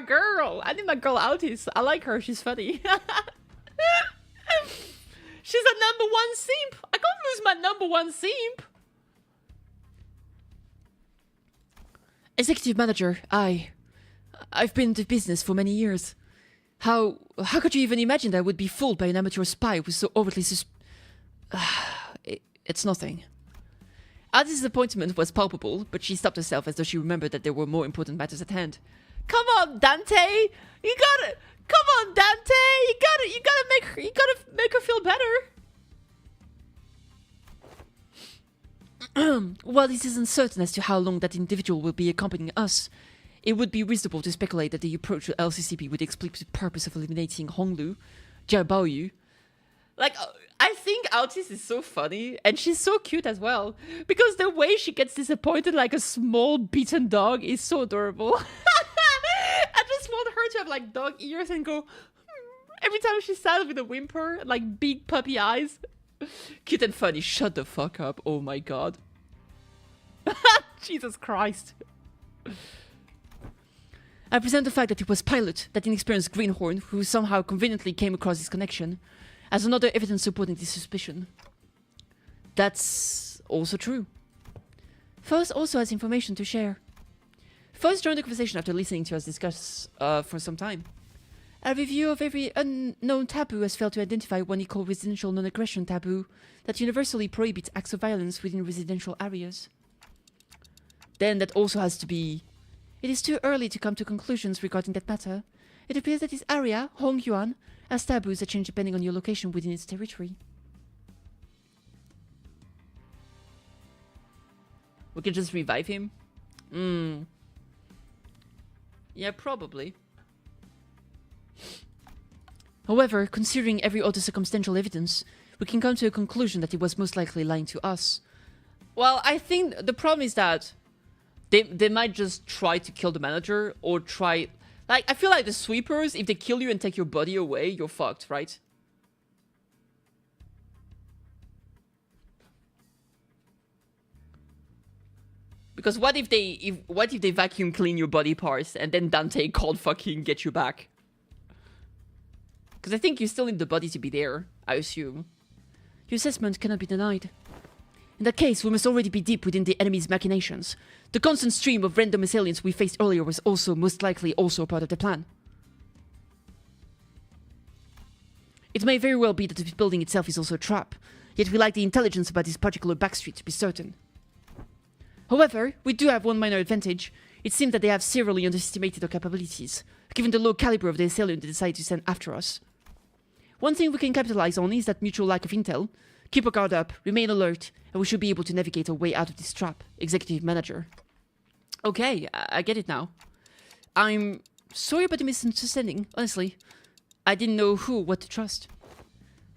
girl. I need my girl Altis. I like her. She's funny. She's a #1 simp. I can't lose my #1 simp. Executive manager, I've been in the business for many years. How could you even imagine that I would be fooled by an amateur spy who's so overtly It's nothing. Alice's disappointment was palpable, but she stopped herself as though she remembered that there were more important matters at hand. Come on, Dante! You gotta... Come on, Dante! You gotta make her feel better! While it is uncertain as to how long that individual will be accompanying us, it would be reasonable to speculate that the approach to LCCP with the explicit purpose of eliminating Honglu, Jiabaoyu. Like, I think Altis is so funny, and she's so cute as well, because the way she gets disappointed like a small beaten dog is so adorable. I just want her to have like dog ears and go every time she's sad with a whimper, like big puppy eyes. Cute and funny. Shut the fuck up. Oh my god. Jesus Christ. I present the fact that it was Pilot, that inexperienced greenhorn, who somehow conveniently came across this connection, as another evidence supporting this suspicion. That's also true. First also has information to share. First joined the conversation after listening to us discuss for some time. A review of every unknown taboo has failed to identify one he called residential non-aggression taboo that universally prohibits acts of violence within residential areas. Then that also has to be... It is too early to come to conclusions regarding that matter. It appears that this area, Hongyuan, has taboos that change depending on your location within its territory. We can just revive him? Yeah, probably. However, considering every other circumstantial evidence, we can come to a conclusion that he was most likely lying to us. Well, I think the problem is that they might just try to kill the manager, or try... Like, I feel like the sweepers, if they kill you and take your body away, you're fucked, right? Because what if they vacuum clean your body parts and then Dante can't fucking get you back? Because I think you still need the body to be there, I assume. Your assessment cannot be denied. In that case, we must already be deep within the enemy's machinations. The constant stream of random assailants we faced earlier was also most likely also part of the plan. It may very well be that this building itself is also a trap, yet we lack the intelligence about this particular backstreet to be certain. However, we do have one minor advantage. It seems that they have severely underestimated our capabilities, given the low caliber of the assailant they decided to send after us. One thing we can capitalize on is that mutual lack of intel. Keep our guard up, remain alert, and we should be able to navigate our way out of this trap, Executive Manager. Okay, I get it now. I'm sorry about the misunderstanding, honestly. I didn't know what to trust.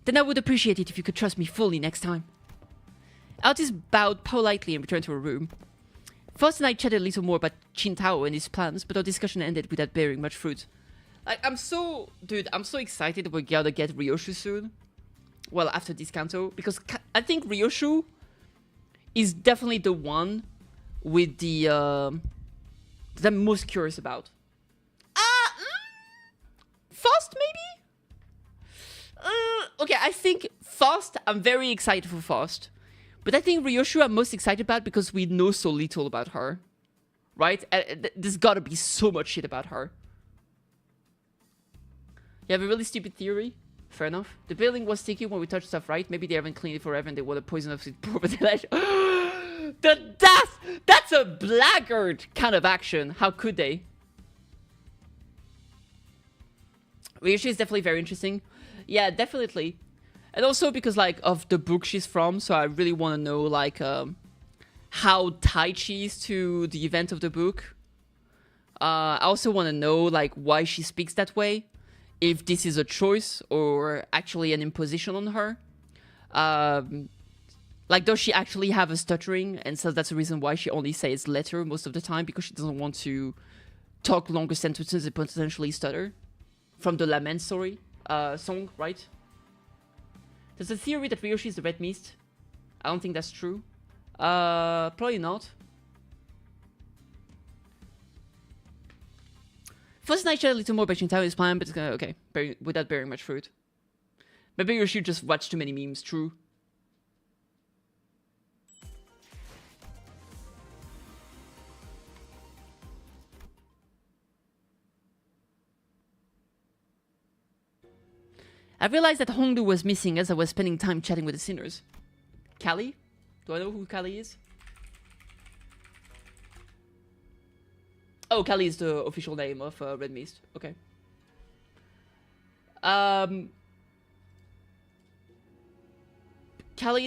Then I would appreciate it if you could trust me fully next time. Artis bowed politely and returned to her room. Faust and I chatted a little more about Qingtao and his plans, but our discussion ended without bearing much fruit. Like, I'm so excited we're gonna get Ryoshu soon. Well, after this Canto, because I think Ryoshu is definitely the one with the that I'm most curious about. Faust, maybe? Okay, I think Faust, I'm very excited for Faust. But I think Ryoshu I'm most excited about because we know so little about her. Right? There's gotta be so much shit about her. You have a really stupid theory? Fair enough. The building was sticky when we touched stuff, right? Maybe they haven't cleaned it forever and they want to poison us with poor ventilation. That's a blackguard kind of action. How could they? Ryoshu is definitely very interesting. Yeah, definitely. And also because, like, of the book she's from, so I really want to know, like, how tied she is to the event of the book. I also want to know, like, why she speaks that way. If this is a choice or actually an imposition on her. Like, does she actually have a stuttering? And so that's the reason why she only says letter most of the time, because she doesn't want to talk longer sentences and potentially stutter. From the Lament story, song, right? There's a theory that Ryoshu is the Red Mist. I don't think that's true. Probably not. First night, chat a little more about Qingtao is plan, but it's gonna okay, without bearing much fruit. Maybe you should just watch too many memes. True. I realized that Hongdu was missing as I was spending time chatting with the sinners. Callie? Do I know who Callie is? Oh, Callie is the official name of Red Mist. Okay. Callie,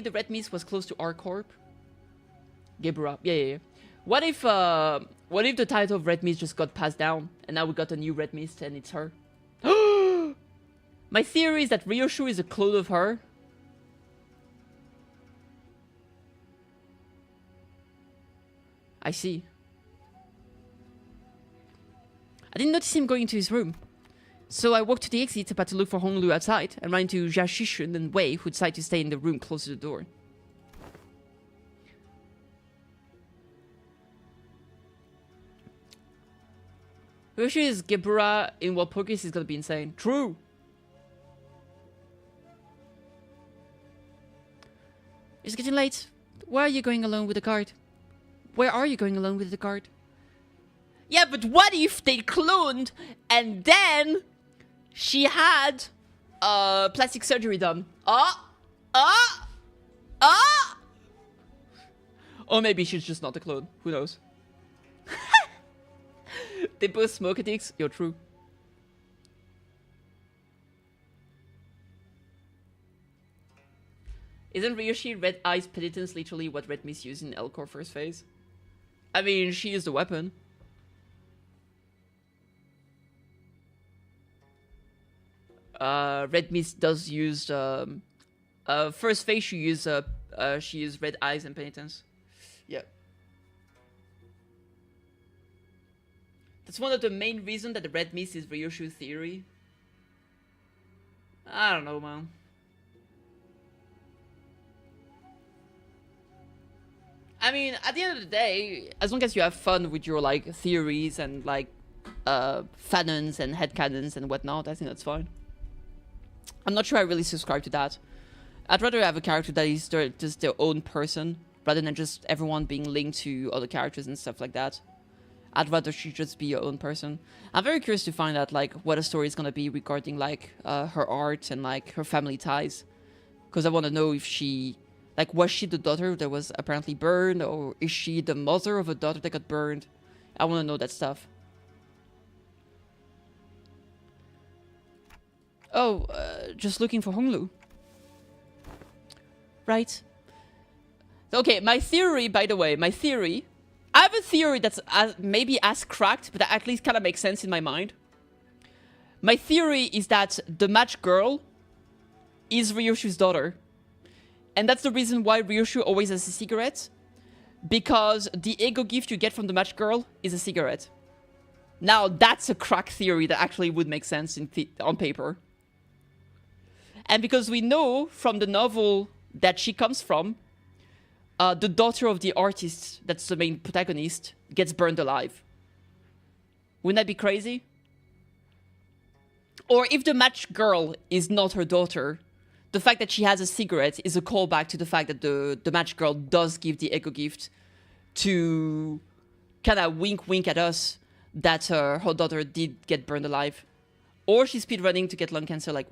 the Red Mist, was close to our corp. Gebura. Yeah. What if the title of Red Mist just got passed down and now we got a new Red Mist and it's her? My theory is that Ryoshu is a clone of her. I see. I didn't notice him going into his room. So I walked to the exit about to look for Honglu outside and ran into Jia Shishun and Wei, who decided to stay in the room close to the door. Ryoshu is Gebura in what Pokis is gonna be insane. True! It's getting late. Why are you going alone with the guard? Where are you going alone with the guard? Yeah, but what if they cloned and then she had plastic surgery done? Or maybe she's just not a clone. Who knows? They both smoke addicts. You're true. Isn't Ryoshu Red Eyes Penitence literally what Red Mist used in Elcor first phase? I mean, she used the weapon. Red Mist does use first phase she used Red Eyes and Penitence. Yeah. That's one of the main reasons that the Red Mist is Ryoshu's theory. I don't know, man. I mean, at the end of the day, as long as you have fun with your, like, theories and, like, fanons and headcanons and whatnot, I think that's fine. I'm not sure I really subscribe to that. I'd rather have a character that is just their own person, rather than just everyone being linked to other characters and stuff like that. I'd rather she just be your own person. I'm very curious to find out, like, what a story is gonna be regarding, like, her art and, like, her family ties. Because I want to know if she... Like, was she the daughter that was apparently burned? Or is she the mother of a daughter that got burned? I want to know that stuff. Oh, just looking for Honglu. Right. Okay, my theory, by the way, I have a theory that's maybe as cracked, but that at least kind of makes sense in my mind. My theory is that the match girl is Ryoshu's daughter. And that's the reason why Ryoshu always has a cigarette. Because the ego gift you get from the match girl is a cigarette. Now, that's a crack theory that actually would make sense on paper. And because we know from the novel that she comes from, the daughter of the artist, that's the main protagonist, gets burned alive. Wouldn't that be crazy? Or if the match girl is not her daughter, the fact that she has a cigarette is a callback to the fact that the match girl does give the ego gift to kind of wink at us that her daughter did get burned alive. Or she's speedrunning to get lung cancer like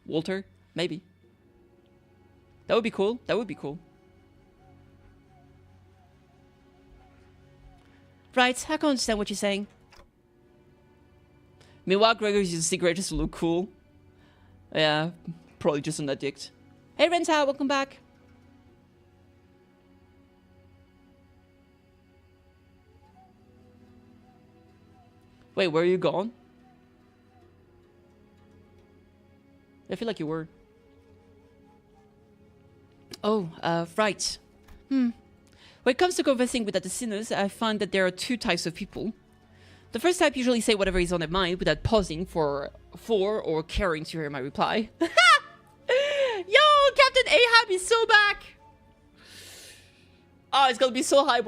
Walter, maybe. That would be cool. That would be cool. Right, I can understand what you're saying. Meanwhile, Gregor uses a cigarette just to look cool. Yeah, probably just an addict. Hey Renta, welcome back. Wait, where are you gone? I feel like you were. Oh, right. When it comes to conversing with other sinners, I find that there are two types of people. The first type usually say whatever is on their mind without pausing for or caring to hear my reply. Yo, Captain Ahab is so back! Oh, it's gonna be so hype.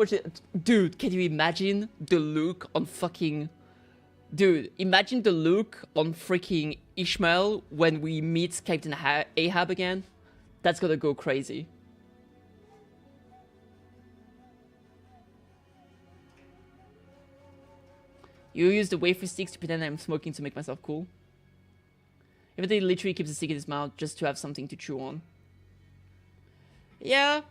Dude, can you imagine the look on fucking... Dude, imagine the look on freaking Ishmael when we meet Captain Ahab again. That's gonna go crazy. You use the wafer sticks to pretend I'm smoking to make myself cool. Even though he literally keeps a stick in his mouth just to have something to chew on. Yeah.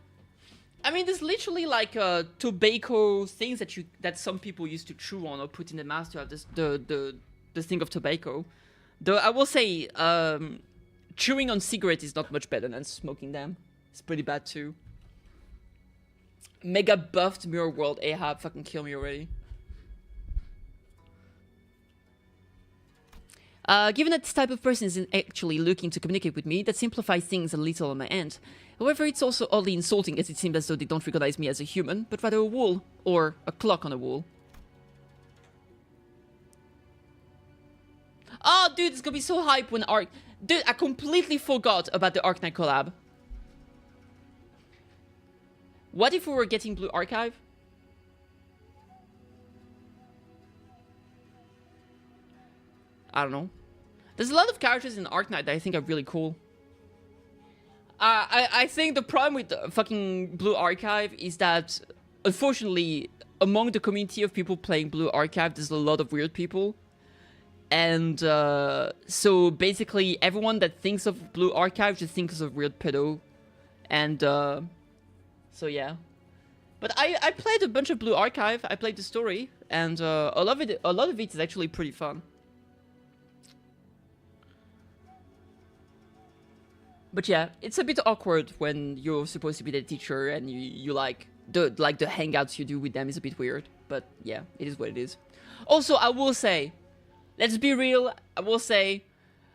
I mean, there's literally like tobacco things that some people used to chew on or put in their mouth to have the thing of tobacco. Though I will say, chewing on cigarettes is not much better than smoking them. It's pretty bad too. Mega buffed Mirror World Ahab, fucking kill me already. Given that this type of person isn't actually looking to communicate with me, that simplifies things a little on my end. However, it's also oddly insulting as it seems as though they don't recognize me as a human, but rather a wall, or a clock on a wall. Oh, dude, it's gonna be so hype when Dude, I completely forgot about the Arknight collab. What if we were getting Blue Archive? I don't know. There's a lot of characters in Arknight that I think are really cool. I think the problem with the fucking Blue Archive is that, unfortunately, among the community of people playing Blue Archive, there's a lot of weird people. And so basically, everyone that thinks of Blue Archive just thinks of weird pedo. And so yeah. But I played a bunch of Blue Archive. I played the story, and a lot of it is actually pretty fun. But yeah, it's a bit awkward when you're supposed to be the teacher and you like the hangouts you do with them is a bit weird. But yeah, it is what it is. Also, I will say, let's be real, I will say,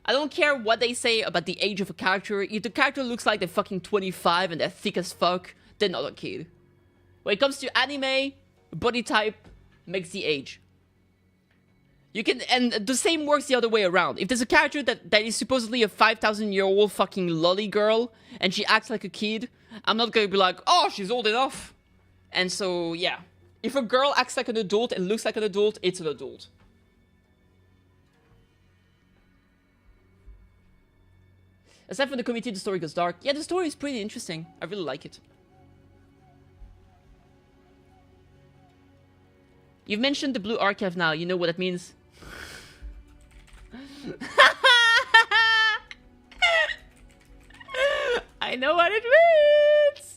I don't care what they say about the age of a character. If the character looks like they're fucking 25 and they're thick as fuck, they're not a kid. When it comes to anime, body type makes the age. You can, and the same works the other way around. If there's a character that is supposedly a 5,000-year-old fucking lolly girl, and she acts like a kid, I'm not gonna be like, oh, she's old enough. And so, yeah. If a girl acts like an adult and looks like an adult, it's an adult. Aside from the community, the story goes dark. Yeah, the story is pretty interesting. I really like it. You've mentioned the Blue Archive now. You know what that means? I know what it means!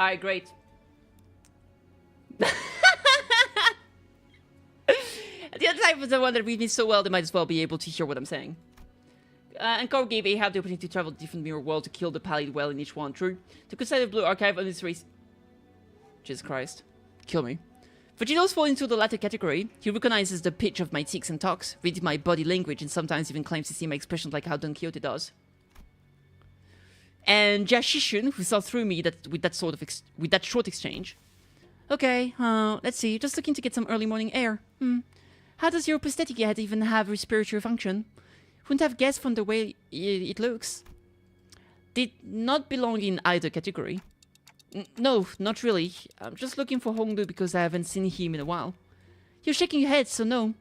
Alright, great. The other type is the one that reads me so well they might as well be able to hear what I'm saying. And Carl gave I have the opportunity to travel to different mirror world to kill the pallid well in each one. True. To consider the blue archive of this race. Jesus Christ. Kill me. Vegetables fall into the latter category. He recognizes the pitch of my tics and talks, reads my body language, and sometimes even claims to see my expressions like how Don Quixote does. And Jashishun, who saw through me with that short exchange. Okay, let's see. Just looking to get some early morning air. How does your prosthetic head even have respiratory function? Wouldn't have guessed from the way it looks. Did not belong in either category. No, not really. I'm just looking for Honglu because I haven't seen him in a while. You're shaking your head, so no.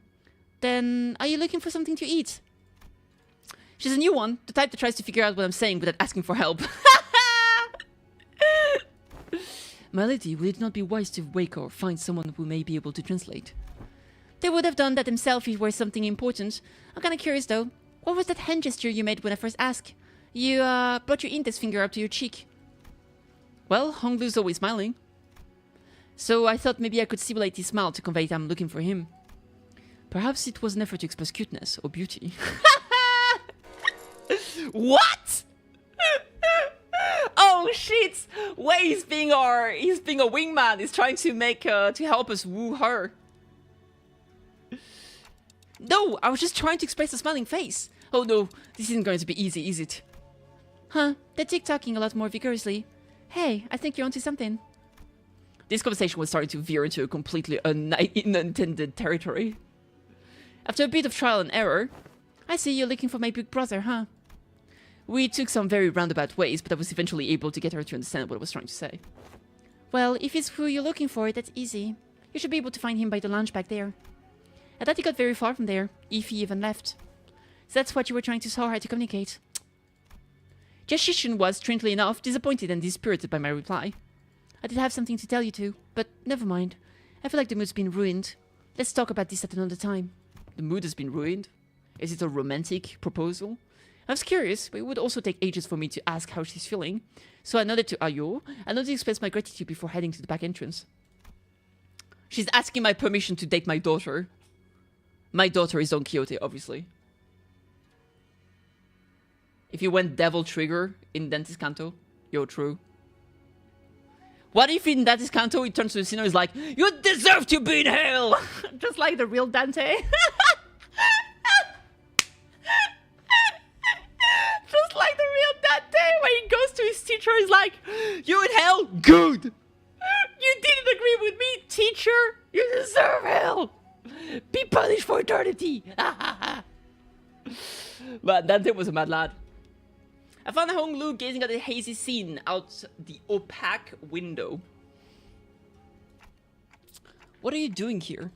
Then, are you looking for something to eat? She's a new one, the type that tries to figure out what I'm saying without asking for help. My lady, would it not be wise to wake or find someone who may be able to translate? They would have done that themselves if it were something important. I'm kinda curious though. What was that hand gesture you made when I first asked? You, brought your index finger up to your cheek. Well, Honglu's always smiling. So I thought maybe I could simulate his smile to convey that I'm looking for him. Perhaps it was an effort to express cuteness or beauty. What? Oh shit! Wait, he's being a wingman. He's trying to to help us woo her. No, I was just trying to express a smiling face. Oh no, this isn't going to be easy, is it? Huh, they're tick-tocking a lot more vigorously. Hey, I think you're onto something. This conversation was starting to veer into a completely unintended territory. After a bit of trial and error, I see you're looking for my big brother, huh? We took some very roundabout ways, but I was eventually able to get her to understand what I was trying to say. Well, if it's who you're looking for, that's easy. You should be able to find him by the lounge back there. I doubt he got very far from there, if he even left. So that's what you were trying to tell her to communicate. Jashishin was, strangely enough, disappointed and dispirited by my reply. I did have something to tell you too, but never mind. I feel like the mood's been ruined. Let's talk about this at another time. The mood has been ruined? Is it a romantic proposal? I was curious, but it would also take ages for me to ask how she's feeling. So I nodded to Ayo, and nodded to express my gratitude before heading to the back entrance. She's asking my permission to date my daughter. My daughter is Don Quixote, obviously. If you went Devil Trigger in Dante's Canto, you're true. What if in Dante's Canto he turns to the sinner and is like, you deserve to be in hell! Just like the real Dante. Just like the real Dante, when he goes to his teacher, he's like, you in hell? Good! You didn't agree with me, teacher! You deserve hell! Be punished for eternity! But Dante was a mad lad. I found Honglu gazing at the hazy scene out the opaque window. What are you doing here?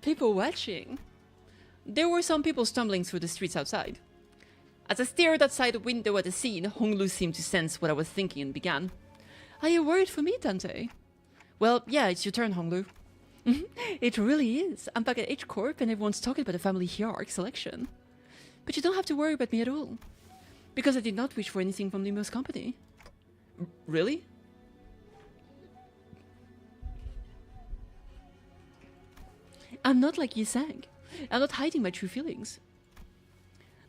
People watching. There were some people stumbling through the streets outside. As I stared outside the window at the scene, Honglu seemed to sense what I was thinking and began. Are you worried for me, Dante? Well, yeah, it's your turn, Honglu. It really is. I'm back at H Corp and everyone's talking about the family hierarch selection. But you don't have to worry about me at all. Because I did not wish for anything from Limbus company. Really? I'm not like you sang. I'm not hiding my true feelings.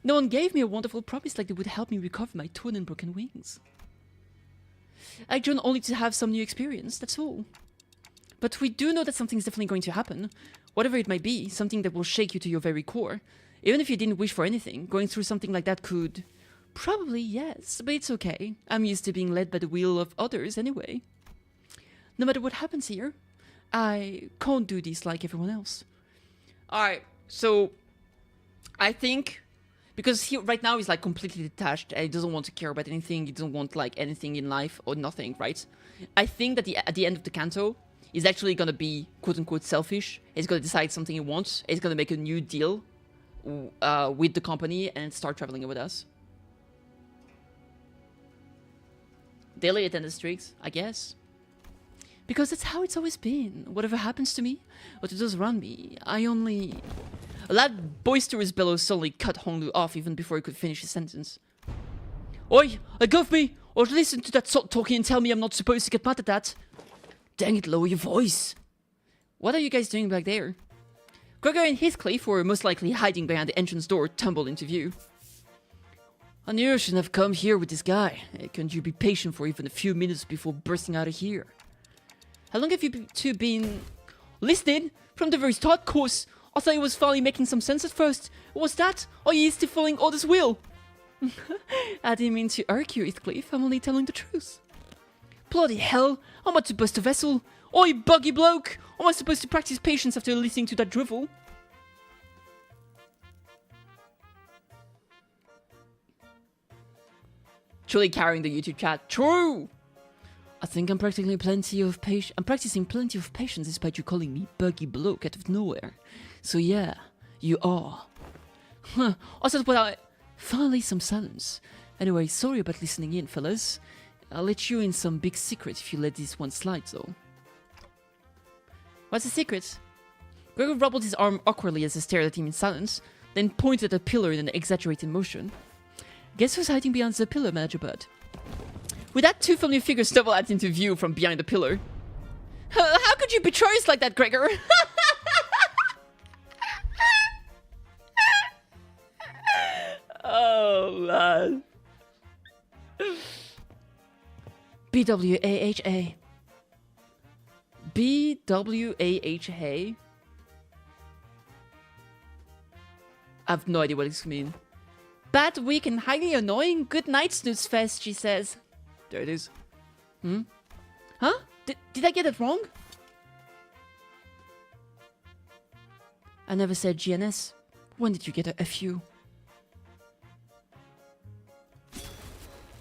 No one gave me a wonderful promise like they would help me recover my torn and broken wings. I joined only to have some new experience, that's all. But we do know that something's definitely going to happen. Whatever it might be, something that will shake you to your very core. Even if you didn't wish for anything, going through something like that could... Probably, yes, but it's okay. I'm used to being led by the will of others anyway. No matter what happens here, I can't do this like everyone else. Alright, so... I think... Because he right now he's like completely detached and he doesn't want to care about anything, he doesn't want like anything in life or nothing, right? I think that at the end of the canto, he's actually gonna be quote-unquote selfish. He's gonna decide something he wants. He's gonna make a new deal with the company and start traveling with us. Daily attendance streaks, I guess. Because that's how it's always been. Whatever happens to me, what it does around me, I only... A loud boisterous bellow suddenly cut Honglu off even before he could finish his sentence. Oi! Let go of me! Or listen to that sot talking and tell me I'm not supposed to get mad at that. Dang it, lower your voice. What are you guys doing back there? Gregor and Heathcliff, who were most likely hiding behind the entrance door, tumbled into view. I knew I shouldn't have come here with this guy. Couldn't you be patient for even a few minutes before bursting out of here? How long have you two been listening? From the very start, course. I thought it was finally making some sense at first. Was that? Or are you still following orders will? I didn't mean to argue, Heathcliff. I'm only telling the truth. Bloody hell. I'm about to bust a vessel. Oi, buggy bloke. Am I supposed to practice patience after listening to that drivel? Truly carrying the YouTube chat. True! I think I'm practicing plenty of patience despite you calling me buggy bloke out of nowhere. So yeah, you are. Huh, I said without finally some silence. Anyway, sorry about listening in, fellas. I'll let you in some big secret if you let this one slide, though. What's the secret? Gregor wobbled his arm awkwardly as I stared at him in silence, then pointed at a pillar in an exaggerated motion. Guess who's hiding behind the pillar, Manager Bud? With that, two familiar figures stumbled out into view from behind the pillar. How could you betray us like that, Gregor? Oh, man. BWAHA. BWAHA? I have no idea what this means. Bad week and highly annoying. Good night, Snooze Fest, she says. There it is. Huh? Did I get it wrong? I never said GNS. When did you get a few?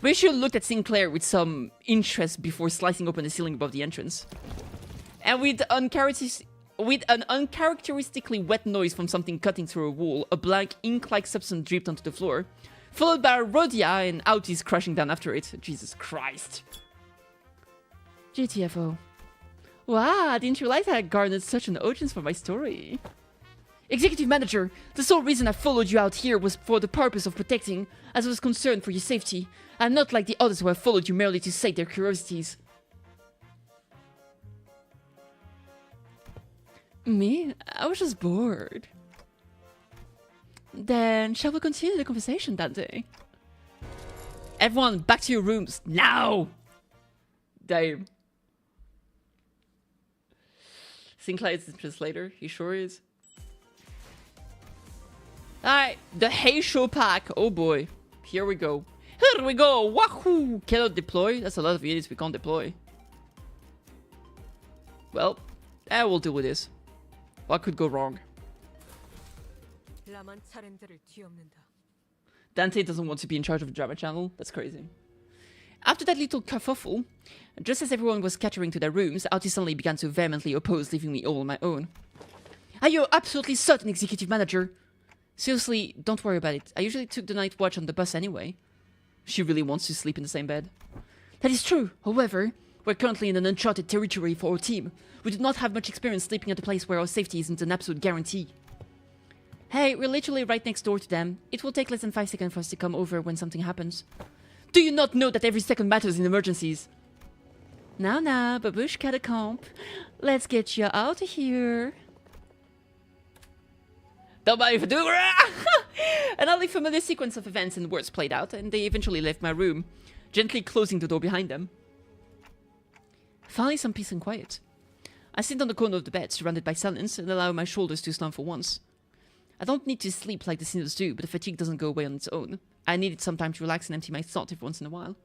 Rachel looked at Sinclair with some interest before slicing open the ceiling above the entrance. And with an uncharacteristically wet noise from something cutting through a wall, a black ink-like substance dripped onto the floor, followed by a Rhodia and Autis crashing down after it. Jesus Christ. GTFO. Wow, I didn't realize I had garnered such an audience for my story. Executive Manager, the sole reason I followed you out here was for the purpose of protecting, as I was concerned for your safety. I'm not like the others who have followed you merely to sate their curiosities. Me? I was just bored. Then, shall we continue the conversation, Dante? Everyone, back to your rooms, now! Damn. Sinclair is the translator, he sure is. Alright, the Hey Show pack, oh boy. Here we go. Here we go, wahoo! Cannot deploy, that's a lot of units we can't deploy. Well, we'll deal with this. What could go wrong? Dante doesn't want to be in charge of the drama channel. That's crazy. After that little kerfuffle, just as everyone was scattering to their rooms, Autis suddenly began to vehemently oppose, leaving me all on my own. Are you absolutely certain, Executive Manager? Seriously, don't worry about it. I usually took the night watch on the bus anyway. She really wants to sleep in the same bed. That is true. However, we're currently in an uncharted territory for our team. We do not have much experience sleeping at a place where our safety isn't an absolute guarantee. Hey, we're literally right next door to them. It will take less than 5 seconds for us to come over when something happens. Do you not know that every second matters in emergencies? Now, babushka de camp. Let's get you out of here. Don't mind if I do. An oddly familiar sequence of events and words played out, and they eventually left my room, gently closing the door behind them. Finally, some peace and quiet. I sit on the corner of the bed, surrounded by silence, and allow my shoulders to slump for once. I don't need to sleep like the sinners do, but the fatigue doesn't go away on its own. I needed some time to relax and empty my thoughts every once in a while.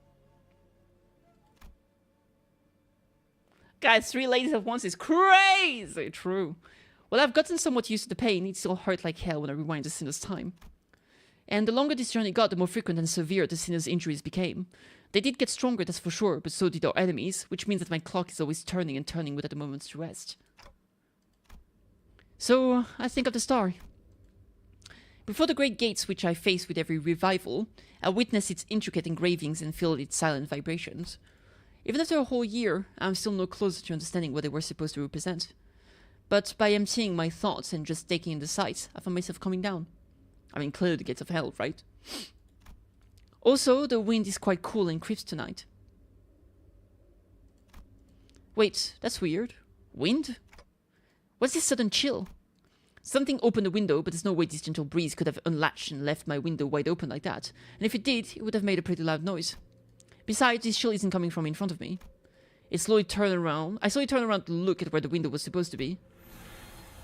Guys, 3 ladies at once is crazy! True. Well, I've gotten somewhat used to the pain. It still hurt like hell when I rewind the sinner's time. And the longer this journey got, the more frequent and severe the sinner's injuries became. They did get stronger, that's for sure, but so did our enemies, which means that my clock is always turning and turning without a moment's to rest. So, I think of the star. Before the great gates which I face with every revival, I witness its intricate engravings and feel its silent vibrations. Even after a whole year, I'm still no closer to understanding what they were supposed to represent. But by emptying my thoughts and just taking in the sights, I found myself calming down. I mean, clearly the gates of hell, right? Also, the wind is quite cool and crisp tonight. Wait, that's weird. Wind? What's this sudden chill? Something opened the window, but there's no way this gentle breeze could have unlatched and left my window wide open like that. And if it did, it would have made a pretty loud noise. Besides, this chill isn't coming from in front of me. I slowly turned around to look at where the window was supposed to be.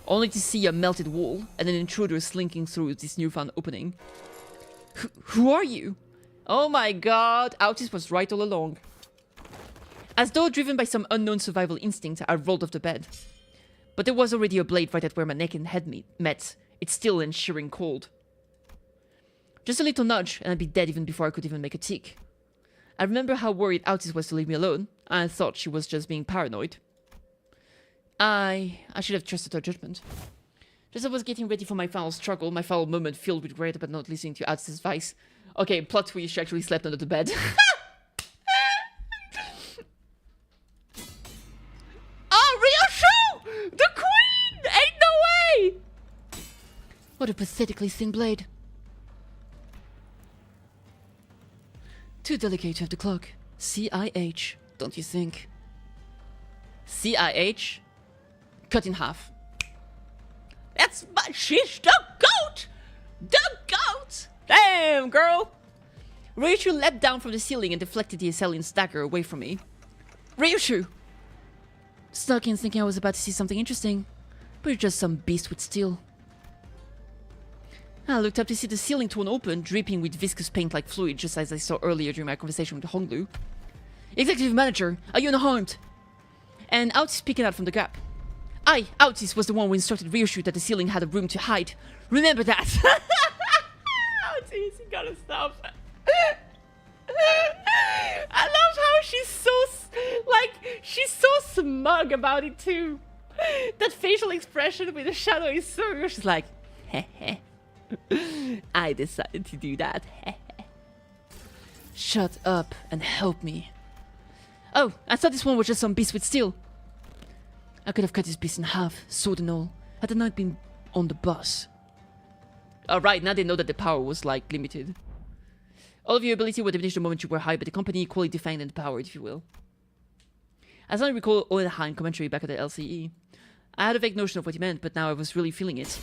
Only to see a melted wall and an intruder slinking through this newfound opening. Who are you? Oh my god, Autis was right all along. As though driven by some unknown survival instinct, I rolled off the bed. But there was already a blade right at where my neck and head met. It's still and shivering cold. Just a little nudge, and I'd be dead even before I could even make a tick. I remember how worried Autis was to leave me alone, and I thought she was just being paranoid. I should have trusted her judgment. Just as I was getting ready for my final struggle, my final moment filled with regret about not listening to Autis' advice. Okay, plot twist, she actually slept under the bed. The queen! Ain't no way! What a pathetically thin blade. Too delicate to have the clock. CIH, don't you think? CIH? Cut in half. That's my she's the goat! The goat! Damn, girl! Ryushu leapt down from the ceiling and deflected the assailant dagger away from me. Ryushu! Snuck in thinking I was about to see something interesting, but you're just some beast with steel. I looked up to see the ceiling torn open, dripping with viscous paint-like fluid, just as I saw earlier during my conversation with Honglu. Executive Manager, are you unharmed? And Autis peeking out from the gap. Autis was the one who instructed Ryushu that the ceiling had a room to hide. Remember that! Autis, you gotta stop. I love how she's so smug about it too. That facial expression with the shadow is so real. She's like, heh. I decided to do that. Shut up and help me. Oh, I thought this one was just some beast with steel. I could have cut this beast in half, sword and all, had I not been on the bus. Alright, now they know that the power was, like, limited. All of your ability will diminish the moment you were hired by the company, equally defined and empowered, if you will. As I recall Oenheim commentary back at the LCE, I had a vague notion of what he meant, but now I was really feeling it.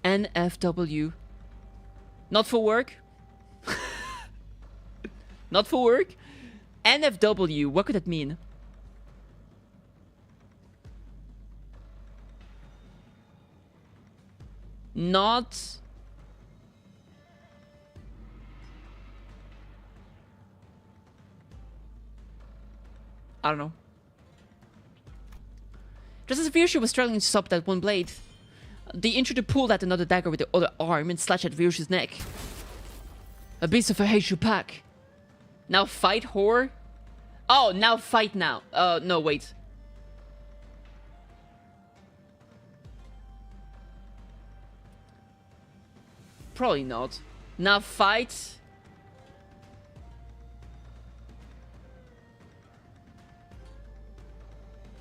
NFW. Not for work? Not for work? NFW, what could that mean? Not... I don't know. Just as Ryushu was struggling to stop that one blade, the intruder pulled out another dagger with the other arm and slashed at Ryushu's neck. A beast of a Heishu pack. Now fight, whore? Oh, now fight now. No, wait. Probably not. Now fight.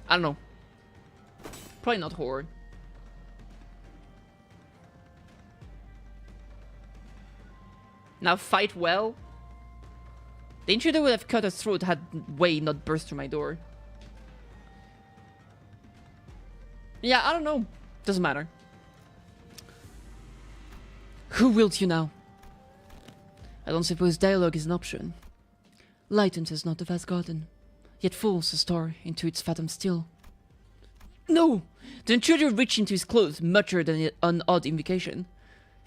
I don't know. Probably not horror. Now fight well. The intruder would have cut her throat had Wei not burst through my door. Yeah, I don't know. Doesn't matter. Who wilt you now? I don't suppose dialogue is an option. Light enters not the vast garden, yet falls a star into its fathom still. No! The intruder reached into his clothes, muttered an odd invocation.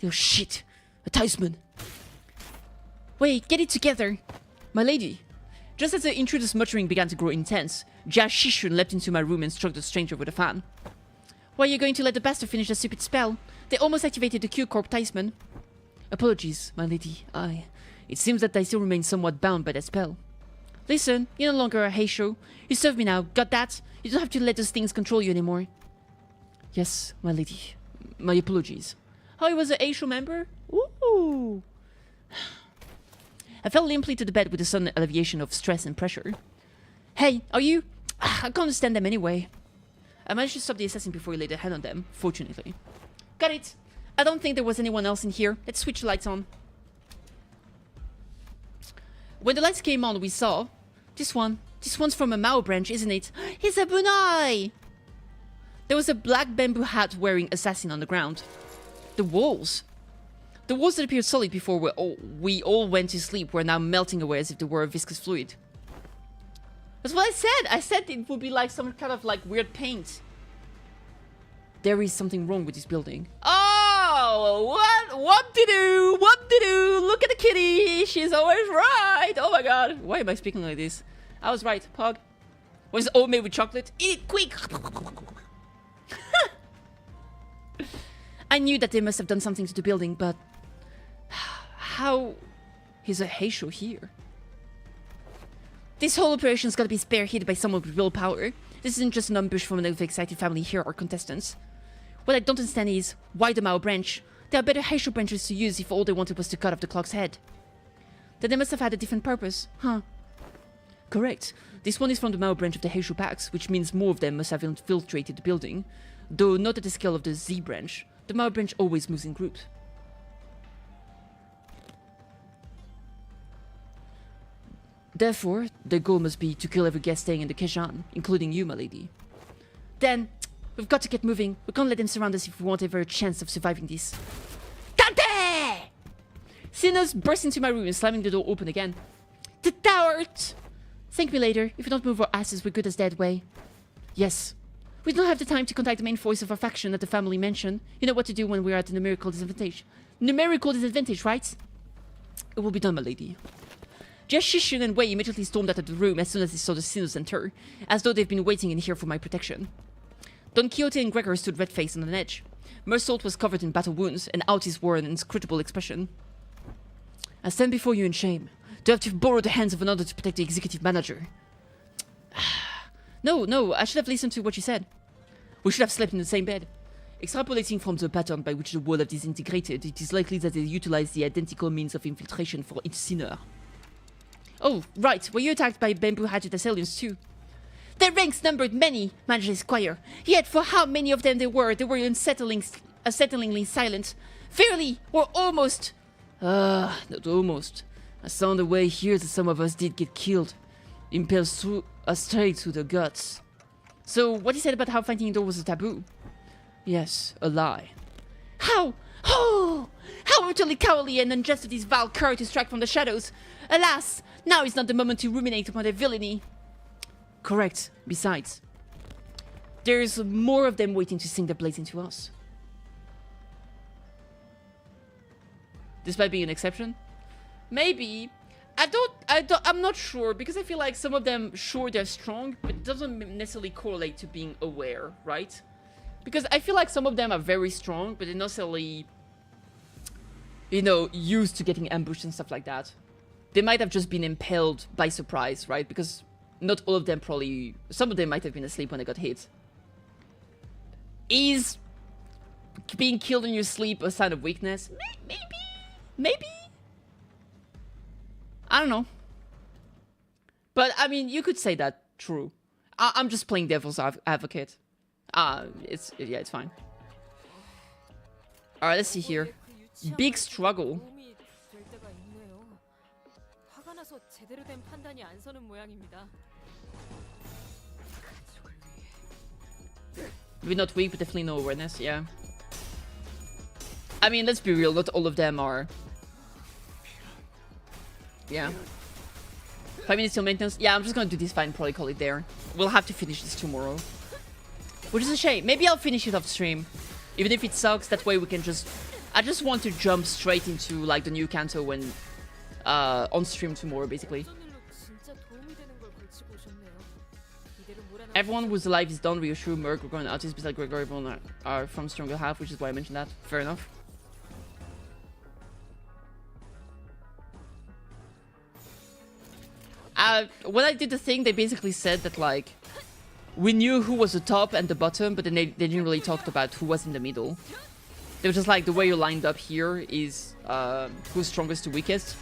Oh shit! A talisman! Wait, get it together! My lady! Just as the intruder's muttering began to grow intense, Jia Shishun leapt into my room and struck the stranger with a fan. Why are you going to let the bastard finish the stupid spell? They almost activated the Q-Corp talisman. Apologies, my lady. It seems that I still remain somewhat bound by that spell. Listen, you're no longer a Heisho. You serve me now, got that? You don't have to let those things control you anymore. Yes, my lady. My apologies. Oh, he was a Heisho member? Ooh! I fell limply to the bed with a sudden alleviation of stress and pressure. Hey, are you... I can't understand them anyway. I managed to stop the assassin before he laid a hand on them, fortunately. Got it! I don't think there was anyone else in here. Let's switch the lights on. When the lights came on, we saw this one. This one's from a Mao branch, isn't it? He's a bunai! There was a black bamboo hat wearing assassin on the ground. The walls. The walls that appeared solid before we all went to sleep were now melting away as if they were a viscous fluid. That's what I said! I said it would be like some kind of like weird paint. There is something wrong with this building. Oh! What to do? What to do? Look at the kitty! She's always right! Oh my god. Why am I speaking like this? I was right, Pug. Was it all made with chocolate? Eat it quick! I knew that they must have done something to the building, but... how is a Heisho here? This whole operation's gotta be spearheaded by someone with real power. This isn't just an ambush from an overexcited family here or contestants. What I don't understand is, why the Mao branch? There are better Heisho branches to use if all they wanted was to cut off the clock's head. Then they must have had a different purpose, huh? Correct. This one is from the Mao branch of the Heisho packs, which means more of them must have infiltrated the building. Though not at the scale of the Z branch. The Mao branch always moves in groups. Therefore, their goal must be to kill every guest staying in the Keshan, including you, my lady. Then, we've got to get moving. We can't let them surround us if we want ever a chance of surviving this. Dante! Sinners burst into my room and slamming the door open again. The tower! Thank me later. If we don't move our asses, we're good as dead way. Yes. We don't have the time to contact the main voice of our faction at the family mansion. You know what to do when we're at a numerical disadvantage. Numerical disadvantage, right? It will be done, my lady. Just Shishun and Wei immediately stormed out of the room as soon as they saw the sinners enter, as though they've been waiting in here for my protection. Don Quixote and Gregor stood red-faced on an edge. Mersault was covered in battle wounds, and Autis wore an inscrutable expression. I stand before you in shame. To have to borrow the hands of another to protect the executive manager. No, I should have listened to what you said. We should have slept in the same bed. Extrapolating from the pattern by which the wall have disintegrated, it is likely that they utilized the identical means of infiltration for each sinner. Oh, right, were you attacked by bamboo-hatchet assailants too? Their ranks numbered many, managed the squire. Yet for how many of them they were unsettlingly silent. Fairly, or almost... not almost. I saw on the way here that some of us did get killed. Impaled straight through the guts. So, what he said about how fighting indoor was a taboo? Yes, a lie. How? Oh! How utterly cowardly and unjust of this vile cur to strike from the shadows! Alas! Now is not the moment to ruminate upon their villainy. Correct. Besides, there's more of them waiting to sink their blades into us. Despite being an exception? Maybe. I'm not sure, because I feel like some of them, sure, they're strong, but it doesn't necessarily correlate to being aware, right? Because I feel like some of them are very strong, but they're not necessarily, you know, used to getting ambushed and stuff like that. They might have just been impaled by surprise, right? Because not all of them probably... Some of them might have been asleep when they got hit. Is being killed in your sleep a sign of weakness? Maybe? I don't know. But, I mean, you could say that, true. I'm just playing devil's advocate. It's fine. Alright, let's see here. Big struggle. Maybe not weak, but definitely no awareness, yeah. I mean, let's be real, not all of them are... Yeah. 5 minutes till maintenance? Yeah, I'm just gonna do this fight and probably call it there. We'll have to finish this tomorrow. Which is a shame. Maybe I'll finish it off stream. Even if it sucks, that way we can just... I just want to jump straight into, like, the new Canto when... on stream tomorrow, basically. Everyone who's alive is done. Reassure Merc, Gregor, and Artist, besides Gregor, everyone are from Stronger Half, which is why I mentioned that. Fair enough. When I did the thing, they basically said that, like, we knew who was the top and the bottom, but then they didn't really talk about who was in the middle. They were just like, the way you're lined up here is who's strongest to weakest.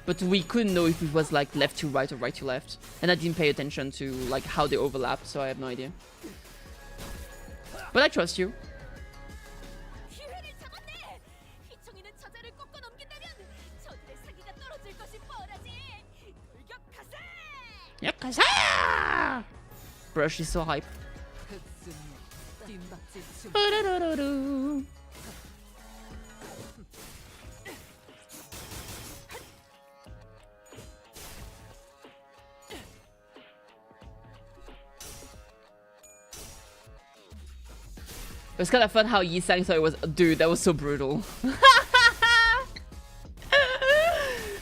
But we couldn't know if it was like left to right or right to left. And I didn't pay attention to like how they overlapped, so I have no idea. But I trust you. Yakuza! Bro, she's so hype. It was kind of fun how Yi sang, so it was, dude, that was so brutal.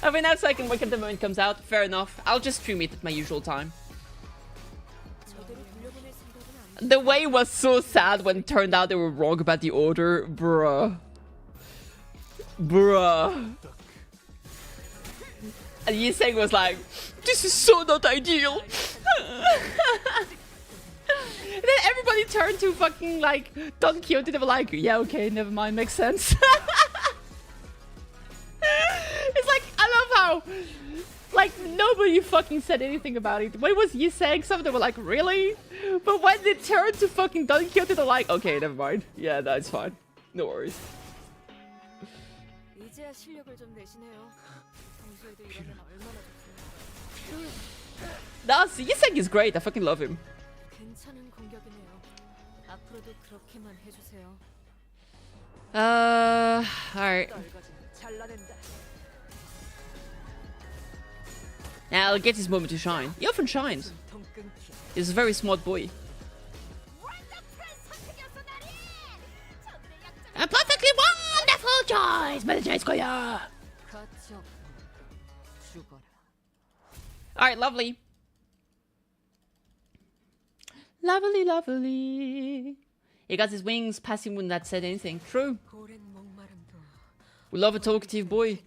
I mean, now so I can wake up the moment it comes out. Fair enough. I'll just stream it at my usual time. The way was so sad when it turned out they were wrong about the order. Bruh. Bruh. And Yi sang was like, this is so not ideal. And then everybody turned to fucking like Don Quixote. They were like, yeah, okay, never mind, makes sense. It's like, I love how like nobody fucking said anything about it. When was Yi saying something? They were like, really? But when they turned to fucking Don Quixote, they're like, okay, never mind. Yeah, that's fine. No worries. 이제야 실력을 좀 내시네요. 평소에도 이러면 얼마나 좋습니까? That's Yi sang is great. I fucking love him. 괜찮은 공격이네요. 앞으로도 그렇게만 해주세요. Alright. 떨거지는 잘라낸다. Now I'll get his moment to shine. He often shines. 통 끊기. He's a very smart boy. A perfectly wonderful choice, but it's 거야. 가치 없고 죽어라. Alright, lovely. Lovely, lovely. He got his wings passing when that said anything. True. 오랜 목마름도 We love a talkative boy.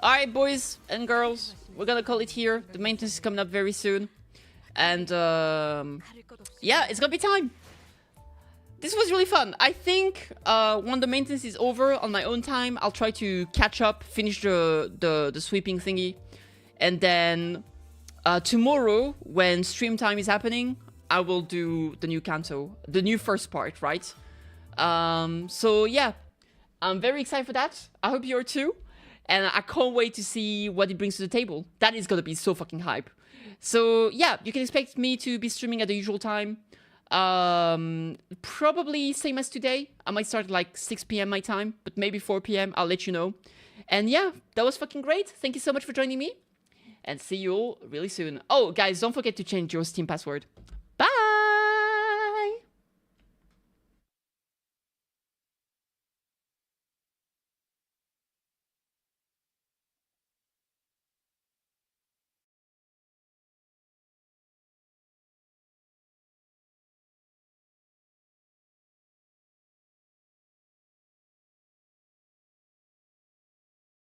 Alright, boys and girls. We're gonna call it here. The maintenance is coming up very soon. And, 다를 것 없이 yeah, it's gonna be time. This was really fun. I think when the maintenance is over on my own time, I'll try to catch up, finish the sweeping thingy. And then tomorrow, when stream time is happening, I will do the new Canto, the new first part, right? So yeah, I'm very excited for that. I hope you are too. And I can't wait to see what it brings to the table. That is gonna be so fucking hype. So yeah, you can expect me to be streaming at the usual time. Probably same as today. I might start at like 6 p.m. my time, but maybe 4 p.m. I'll let you know. And yeah, that was fucking great. Thank you so much for joining me. And see you all really soon. Oh, guys, don't forget to change your Steam password.